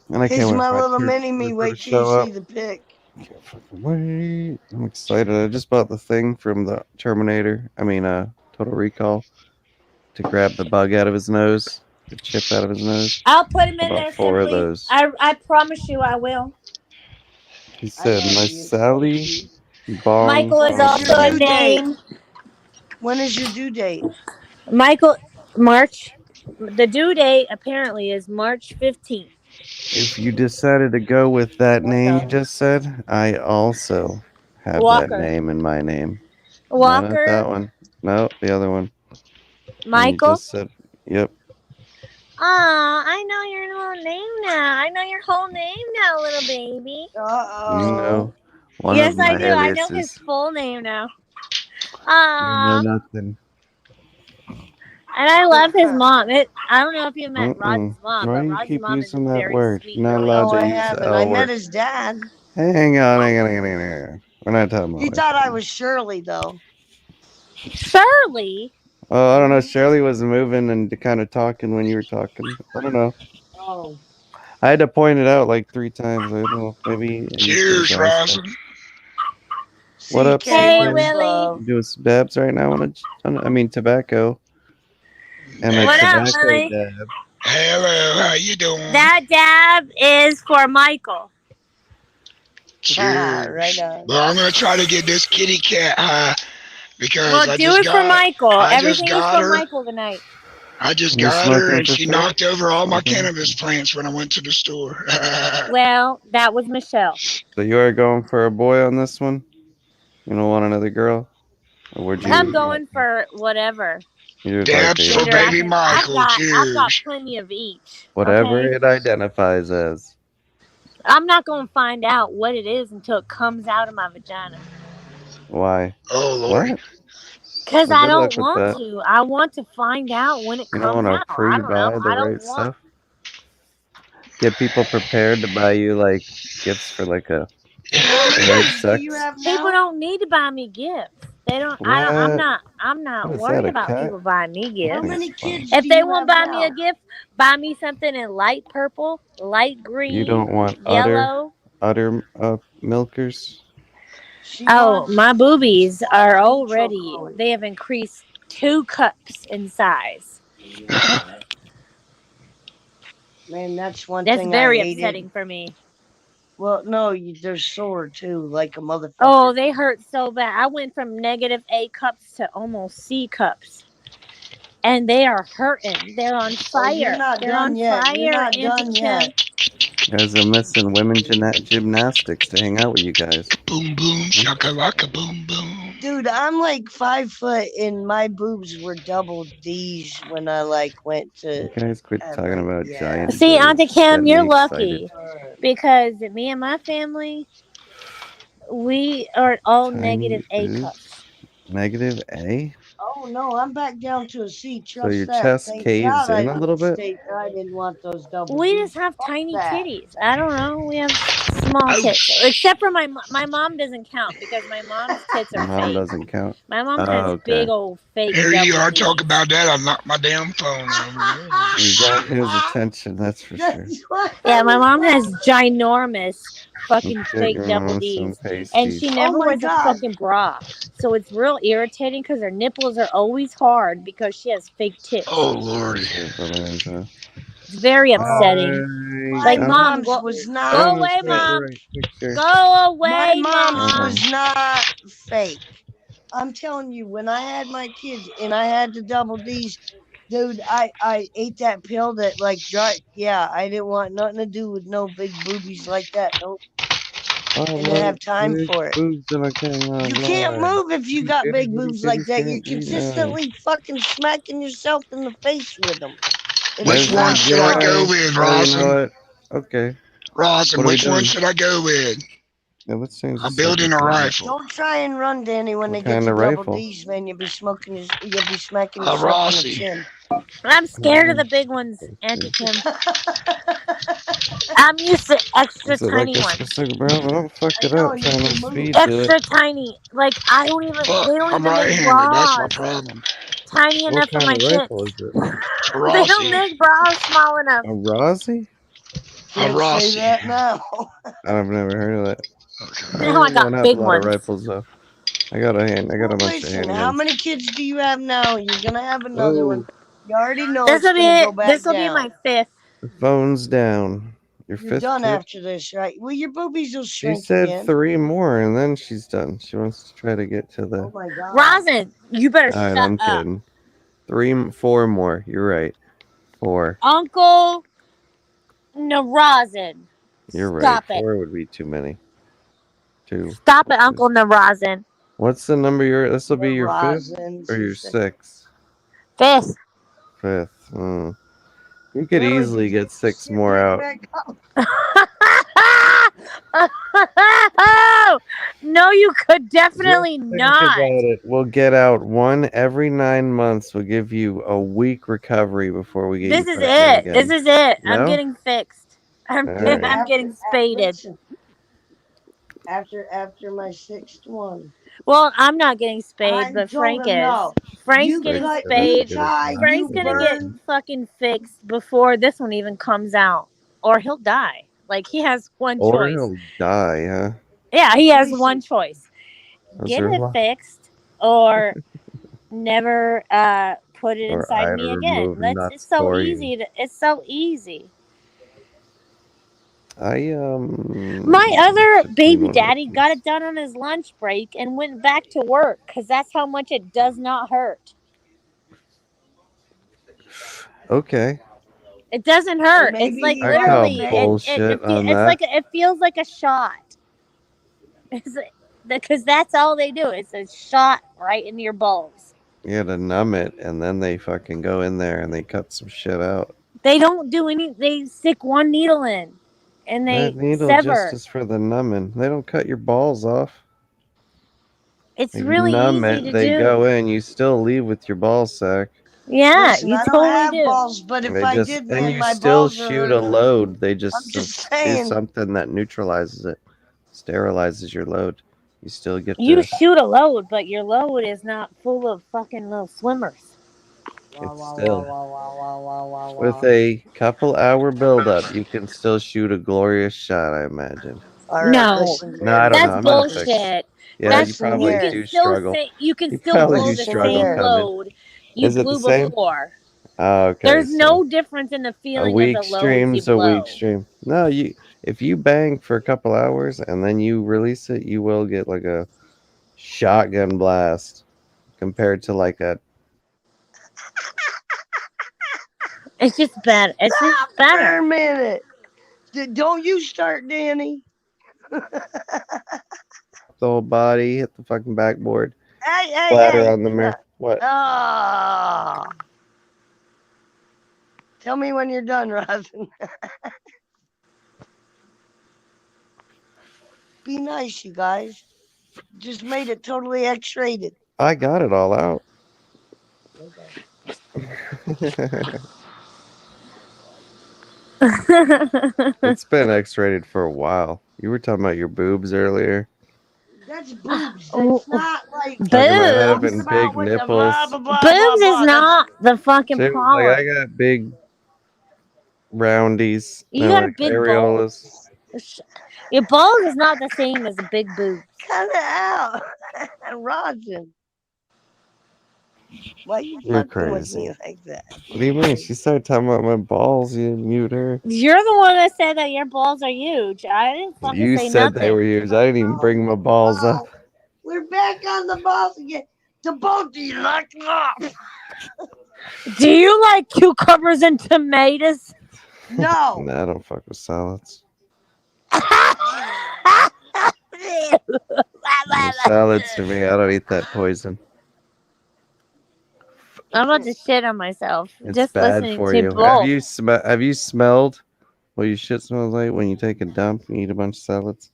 and I can't He's wait my for my little turkey mini me. to Wait till you show up. see the pic. Can't fucking wait. I'm excited. I just bought the thing from the Terminator. I mean, Total Recall to grab the bug out of his nose, the chip out of his nose. I'll put him I in bought there 4 of simply. those. I promise you I will. He I said, love "My you. Sally, bong, Michael is When is bong, your also a due bong." date? name. When is your due date? Michael March. The due date apparently is March 15th. If you decided to go with that Right name you on. just said, I also have that Walker. name in my name. No, not Walker. that one. No, the other one. And you Michael. just said, "Yep." Aw, I know your little name now. I know your whole name now, little baby. You Uh-oh. know one of Yes, I my do. I know his aliases. full name now. You know Aw. nothing. And I love his mom. I don't know if you met Mm-mm. Roger's mom, Why but do you Roger's keep mom is a using that very word? sweet, You're not really allowed No, to I awesome use the haven't. woman. I L met word. his dad. Hang on, hang on, hang on, hang on. We're not talking You about my thought I family. was Shirley, though. Shirley. Oh, I don't know. Shirley was moving and kind of talking when you were talking. I don't know. Oh. I had to point it out like 3 times. I don't know. Maybe I used those Cheers, eyes. Rosin. What up, CK, Hey, much Satan? Willie. love. I'm doing some dabs right now. I mean, tobacco. And a What up, tobacco Willie? dab. Hello, how you doing? That dab is for Michael. Right Cheers. on. Well, I'm gonna try to get this kitty cat high because Well, do it for Michael. Everything is for her. Michael tonight. I just You got her, smoking and for she free? knocked over all my Smoking. cannabis plants when I went to the store. Well, that was Michelle. So you are going for a boy on this one? You don't want another girl? Or would you? I'm going for whatever You're like Dabs for gender I baby can. I've Michael. got Cheers. plenty of each. whatever Okay. it identifies as. I'm not going to find out what it is until it comes out of my vagina. Why? Oh Lordy. What? Because Well, I good luck don't with want that. to. I want to find out when it You don't comes want out. to I don't know. pre-buy the I don't right want. stuff. Get people prepared to buy you like gifts for like How the many right kids do you sex. have People now? don't need to buy me gifts. They don't. I don't. What? I'm not What is worried that? A about cat? people buying me That How gifts. thing's many funny. kids If do they you want have to buy me a now? gift, buy me something in light purple, light You green, don't want yellow. utter milkers. She Oh, wants my boobies are neutral already. color. They have increased 2 cups in size. Man, that's one That's thing I very hated. upsetting for me. Well, no, they're sore too, like a motherfucker. Oh, they hurt so bad. I went from negative A cups to almost C cups. And they are hurting. They're on Oh, you're fire. not They're on done yet. You're fire, not Auntie done Kim. yet. You guys are missing women gymnastics to hang out with you guys. Boom boom shakalaka boom boom. Dude, I'm like 5 foot and my boobs were double D's when I like went to You guys quit have talking them. about Yeah. giant See, Auntie boobs. Get Kim, me you're excited. lucky because me and my family, we are all Tiny negative A boobs. cups. Negative A? Oh no, I'm back down to a C. So Trust your that. chest Thank caves God I in a little bit? stayed. I didn't want those double We D's. just have Fuck tiny that. titties. I don't know. We have small tits, Ouch. except for my mom doesn't count because my mom's tits are Mom fake. doesn't count. My mom Oh, has okay. big old fake Here you double are D's. talking about that. I knocked my damn phone over. You got his attention, that's for sure. That's what Yeah, my I mom was- has ginormous fucking Get fake double on some D's, and pasties. she never my wears a God. fucking bra. So it's real irritating because her nipples are always hard because she has fake tits. Oh Lordy. It's very upsetting. My Like, Mom, mom's was go not away, fake. Mom. Picture. Go My away, mom's Mom. was not fake. I'm telling you, when I had my kids and I had the double D's, dude, I ate that pill that like dry. Yeah, I didn't want nothing to do with no big boobies like that. Nope. Oh, I didn't have time for it. boobs and I can't You can't move if you got Itty big bitty boobs like titties that. can't You're be done. consistently fucking smacking yourself in the face with them. It Which is one not should I fun. go with, Oh, you know Rosin? what? Okay. Rosin, What are we which one doing? should I go with? Yeah, let's change the I'm building a subject. rifle. Don't try and run, Danny. When What they get kind to of double rifle? D's, man, you'll be smacking A yourself in the Rossi. chin. I'm scared of the big ones, Auntie Kim. I'm used to extra Is it like tiny a ones. specific barrel? But don't fuck I it know, up you trying to can move. speed to it. Extra tiny. Like I don't even. Fuck, They don't I'm even make right-handed. That's my bras problem. tiny What enough for kind my of rifle tits. is it? A They don't Rossi. make bras small enough. A Rossi? A Can't say Rossi. that now. I've never heard of that. Okay. I Now I don't got have a big lot of ones. rifles though. I got a Well, bunch of listen, how handguns. many kids do you have now? You're gonna have another Oh, one. You already know This it's will be gonna go it. back This will be down. my fifth. the phone's down. Your You're fifth done kid? after this, right? Well, your boobies will She shrink said again. 3 more and then she's done. She wants to try to get to the. Oh my god. Rosin, you better Alright, shut I'm up. kidding. 4 more. You're right. 4. Uncle Narazin. You're right. Stop it. 4 would be too many. 2. Stop it, Uncle Narazin. What's the number this will be your 5th Rosin, or she your said. 6th? Fifth. 5th. You could Really, easily did you get 6 shit more right out. back up? No, you could definitely Think not. about it. We'll get out 1 every 9 months. We'll give you a week recovery before we get This you is pregnant it. again. This is it. I'm No? getting fixed. I'm Alright. I'm getting spaded. Listen, after my 6th one, Well, I'm not getting spayed, I but told Frank him is. no. Frank's You getting cut, spayed. you tie, Frank's you gonna get burn. fucking fixed before this one even comes out, or he'll die. Like he has one Or choice. he'll die, huh? Yeah, he has Listen. one choice: Those get are it li- fixed, or never put it Or inside I'd me again. remove Let's. nuts It's so for you. easy. It's so easy. I My other should baby clean one of daddy these. got it done on his lunch break and went back to work because that's how much it does not hurt. Okay. It doesn't hurt. It's maybe like he I got call it literally, made. bullshit on it's that. like it feels like a shot. Because that's all they do. It's a shot right into your balls. You had to numb it, and then they fucking go in there and they cut some shit out. They don't do any. They stick one needle in, and That they needle just sever. is for the numbing. They don't cut your balls off. It's You really numb easy it, to they do. go in. You still leave with your ball sack. Yeah, Listen, you I don't totally have do. balls, but if They I just did, and man, you my still balls are shoot a hurting. load. They I'm just just do saying. something that neutralizes it, sterilizes your load. You still get You to. shoot a load, but your load is not full of fucking little swimmers. It's still with a couple hour buildup. You can still shoot a glorious shot. I imagine. All right, No, listen, No, I don't know. that's I'm not a fixer. bullshit. Yeah, That's you Listen probably you here. can do still struggle. say you can You still probably blow do the Listen struggle same here. coming. load you Is it blew the same? before. Oh, okay. There's So no difference in the a feeling of weak the loads you stream's a weak blow. stream. No, if you bang for a couple hours and then you release it, you will get like a shotgun blast compared to like a. It's just better. It's Stop just for better. a minute. Don't you start, Danny. The whole body hit the fucking backboard, Hey, splatter on the mirror. What? Oh. Tell me when you're done, Rosin. Be nice, you guys. Just made it totally X-rated. I got it all out. It's been X-rated for a while. You were talking about your boobs earlier. That's boobs. Oh, That's not like Talking about boobs. having about big what the blah nipples. blah blah blah Boobs blah. is not the fucking She was like, I problem. got big roundies. You No, got a like big areolas. balls. Your balls is not the same as a big boobs. Cut it out, Rosin. Why you You're fucking with crazy. me like that? What do you mean? She started talking about my balls. You mute her. You're the one that said that your balls are huge. I didn't fucking You say said they nothing. were yours. I didn't even bring my balls up. We're back on the balls again. The both of you locked up. Do you like cucumbers and tomatoes? No. Nah, I don't fuck with salads. No salads to me. I don't eat that poison. I'm about to shit on myself It's just bad listening for to you. both. Have you smelled what your shit smells like when you take a dump and eat a bunch of salads?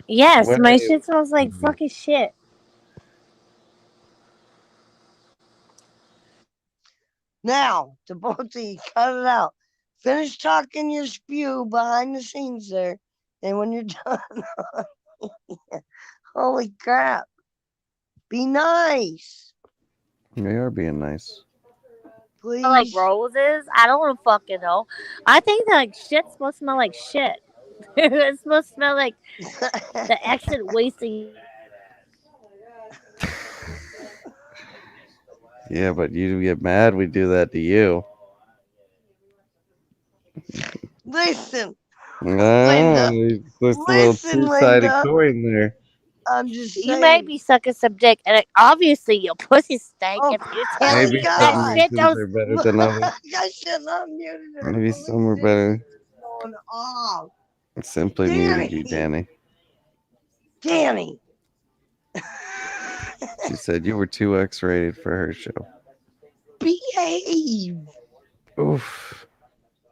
Yes, my Wait. shit smells like fucking shit. Now, to both of you, cut it out. Finish talking your spew behind the scenes there. And when you're done, holy crap. Be nice, They are being nice. Like please. roses? I don't want to fucking know. I think that like shit's supposed to smell like shit. It's supposed to smell like the exit wasting. Yeah, but you get mad we do that to you. Listen, Ah, Linda. there's a little Listen, two-sided Linda. coin there. I'm just You may saying. be sucking some dick, and obviously your pussy stank Oh, if you tell my me Maybe that some God. shit regions don't. are better Look, than others. I should not muted her. Maybe some are better. Going off. I simply muted you, Danny. Danny. She said you were too X-rated for her show. Behave. Oof.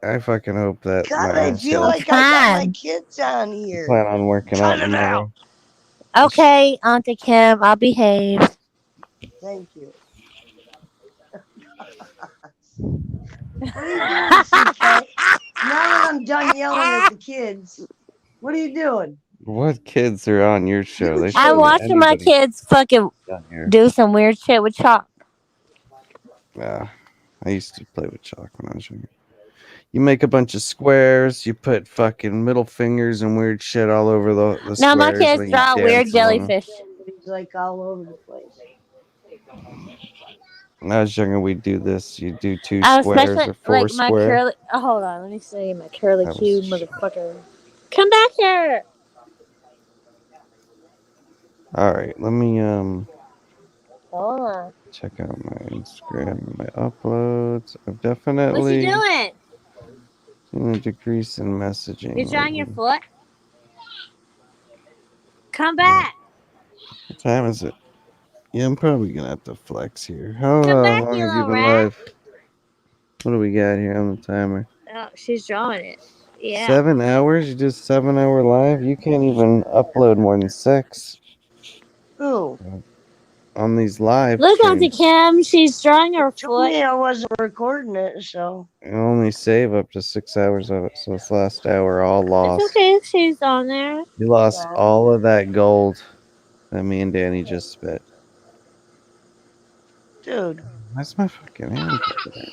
I fucking hope that my God, I ass feel heals. like I got my Fine. kids on I here. plan on working Cut out it out. tomorrow. Okay, Auntie Kim, I'll behave. Thank you. What are you doing, CK? Now that I'm done yelling at the kids, what are you doing? What kids are on your show? You They I'm shouldn't two. be watching my anybody kids fucking on here. do some weird shit with chalk. Yeah, I used to play with chalk when I was younger. You make a bunch of squares. You put fucking middle fingers and weird shit all over the No, my squares, and kids then you draw weird dance on them. jellyfish. He's like all over the place. When I was younger, we'd do this. You do two I squares especially or four like my square. curly. Oh, hold on, let me see my curly That was Q the shit. motherfucker. Come back here. All right, let me Hold on. check out my Instagram and my uploads. I've What you definitely doing? seen a decrease in messaging You drawing your lately. foot? Come Yeah. back. What time is it? Yeah, I'm probably gonna have to flex here. How Come back, long you have you little been rat. live? What do we got here on the timer? Oh, she's drawing it. Yeah. 7 hours? You just 7 hour live? You can't even upload more than 6 Who? on these live Look, Auntie streams. Kim, she's drawing her Told foot. me I wasn't recording it, so. You only save up to 6 hours of it, so this last hour all It's lost. okay if she's on there. You lost So, all of that gold that me and Danny just spit. dude, Why's my fucking hand fucking hurt?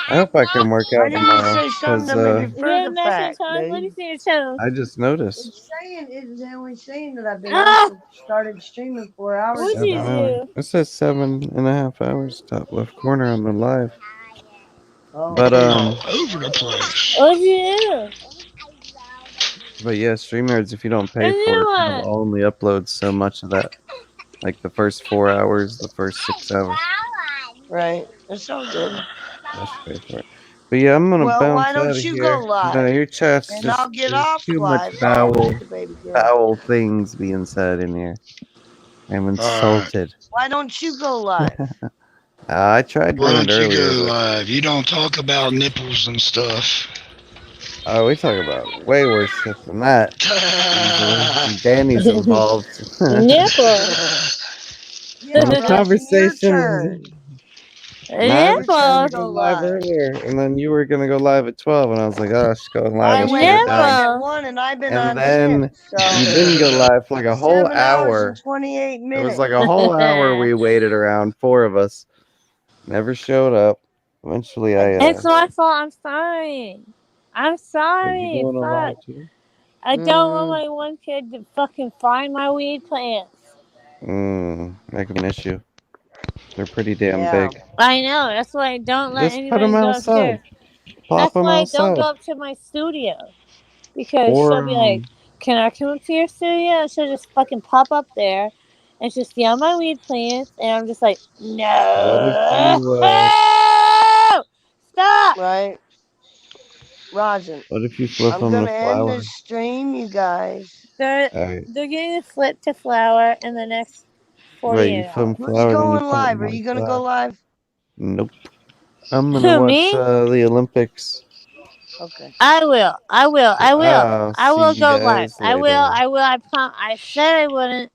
I hope I can work why out didn't you tomorrow say something because to me You before didn't the message fact, her? Let me dude? see your toes. I just noticed. It's only saying that I've been on Oh, since started streaming 4 hours what'd you 7 hours. ago. do? It says 7.5 hours, top left corner on the live. Oh, But You're all over the place. What'd you do? But yeah, StreamYards, if you don't A pay for new it, one. it'll only upload so much of that. Like the first 4 hours, the first 6 hours. right. That's all good. I should pay for it. But yeah, I'm gonna Well, why bounce out don't of you go here. No, live? your chat's And I'll just get there's off too much live while I foul pet the baby girl. foul things being said in here. I'm Alright. insulted. Why don't you go live? I tried Why doing it don't you earlier, go but live? You don't talk about nipples and stuff. oh, we talk about way worse shit than that. Usually, Danny's involved. Nipple. Yeah, In the Rosin, your conversations. turn. No, I Your was trying turn to to Nipple. go go live live. earlier, and then you were gonna go live at 12, and I was like, oh, she's going live. I I should went have live done. at Nipple. 1 and I've been And on since. then you So didn't go live for like a whole 7 hours and hour. 28 It was minutes. like a whole hour we waited around, 4 of us. Never showed up. Eventually, It's my fault. I'm sorry. I'm Are you sorry. doing a Fuck. live too? I don't want my one kid to fucking find my weed plants. Make them an issue. They're pretty damn Yeah. big. I know. That's why I don't let Just put them anybody go outside. upstairs. Plop That's them why I don't go outside. up to my studio. Because she'll Or be like, can I come up to your studio? And she'll just fucking pop up there and just steal my weed plants. And I'm just like, what if no. you Stop. Right. Rosin, flip I'm them going to to end this flower? stream, you guys. They're, All right. they're getting flipped to flower in the next Wait, you 48 flip them hours. Who's flower, then you going put live? them Are on you going to go flower. live? Nope. I'm gonna Who, watch me? the Olympics. Okay. I will. I'll I will see you go live. guys later. I said I wouldn't.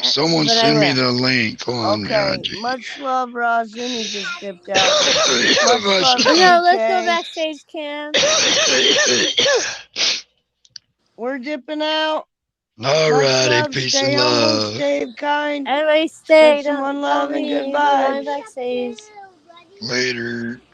Someone But I send me will. the link on Okay. IG. Much love, Rosin. He just dipped out. Much Much love, No, let's go TK. backstage, Cam. We're dipping out. Much Alrighty, love. peace Stay and humble. love. Stay kind. Everybody Spread stay. some one Don't love and good leave. We're going vibes. backstage. Later.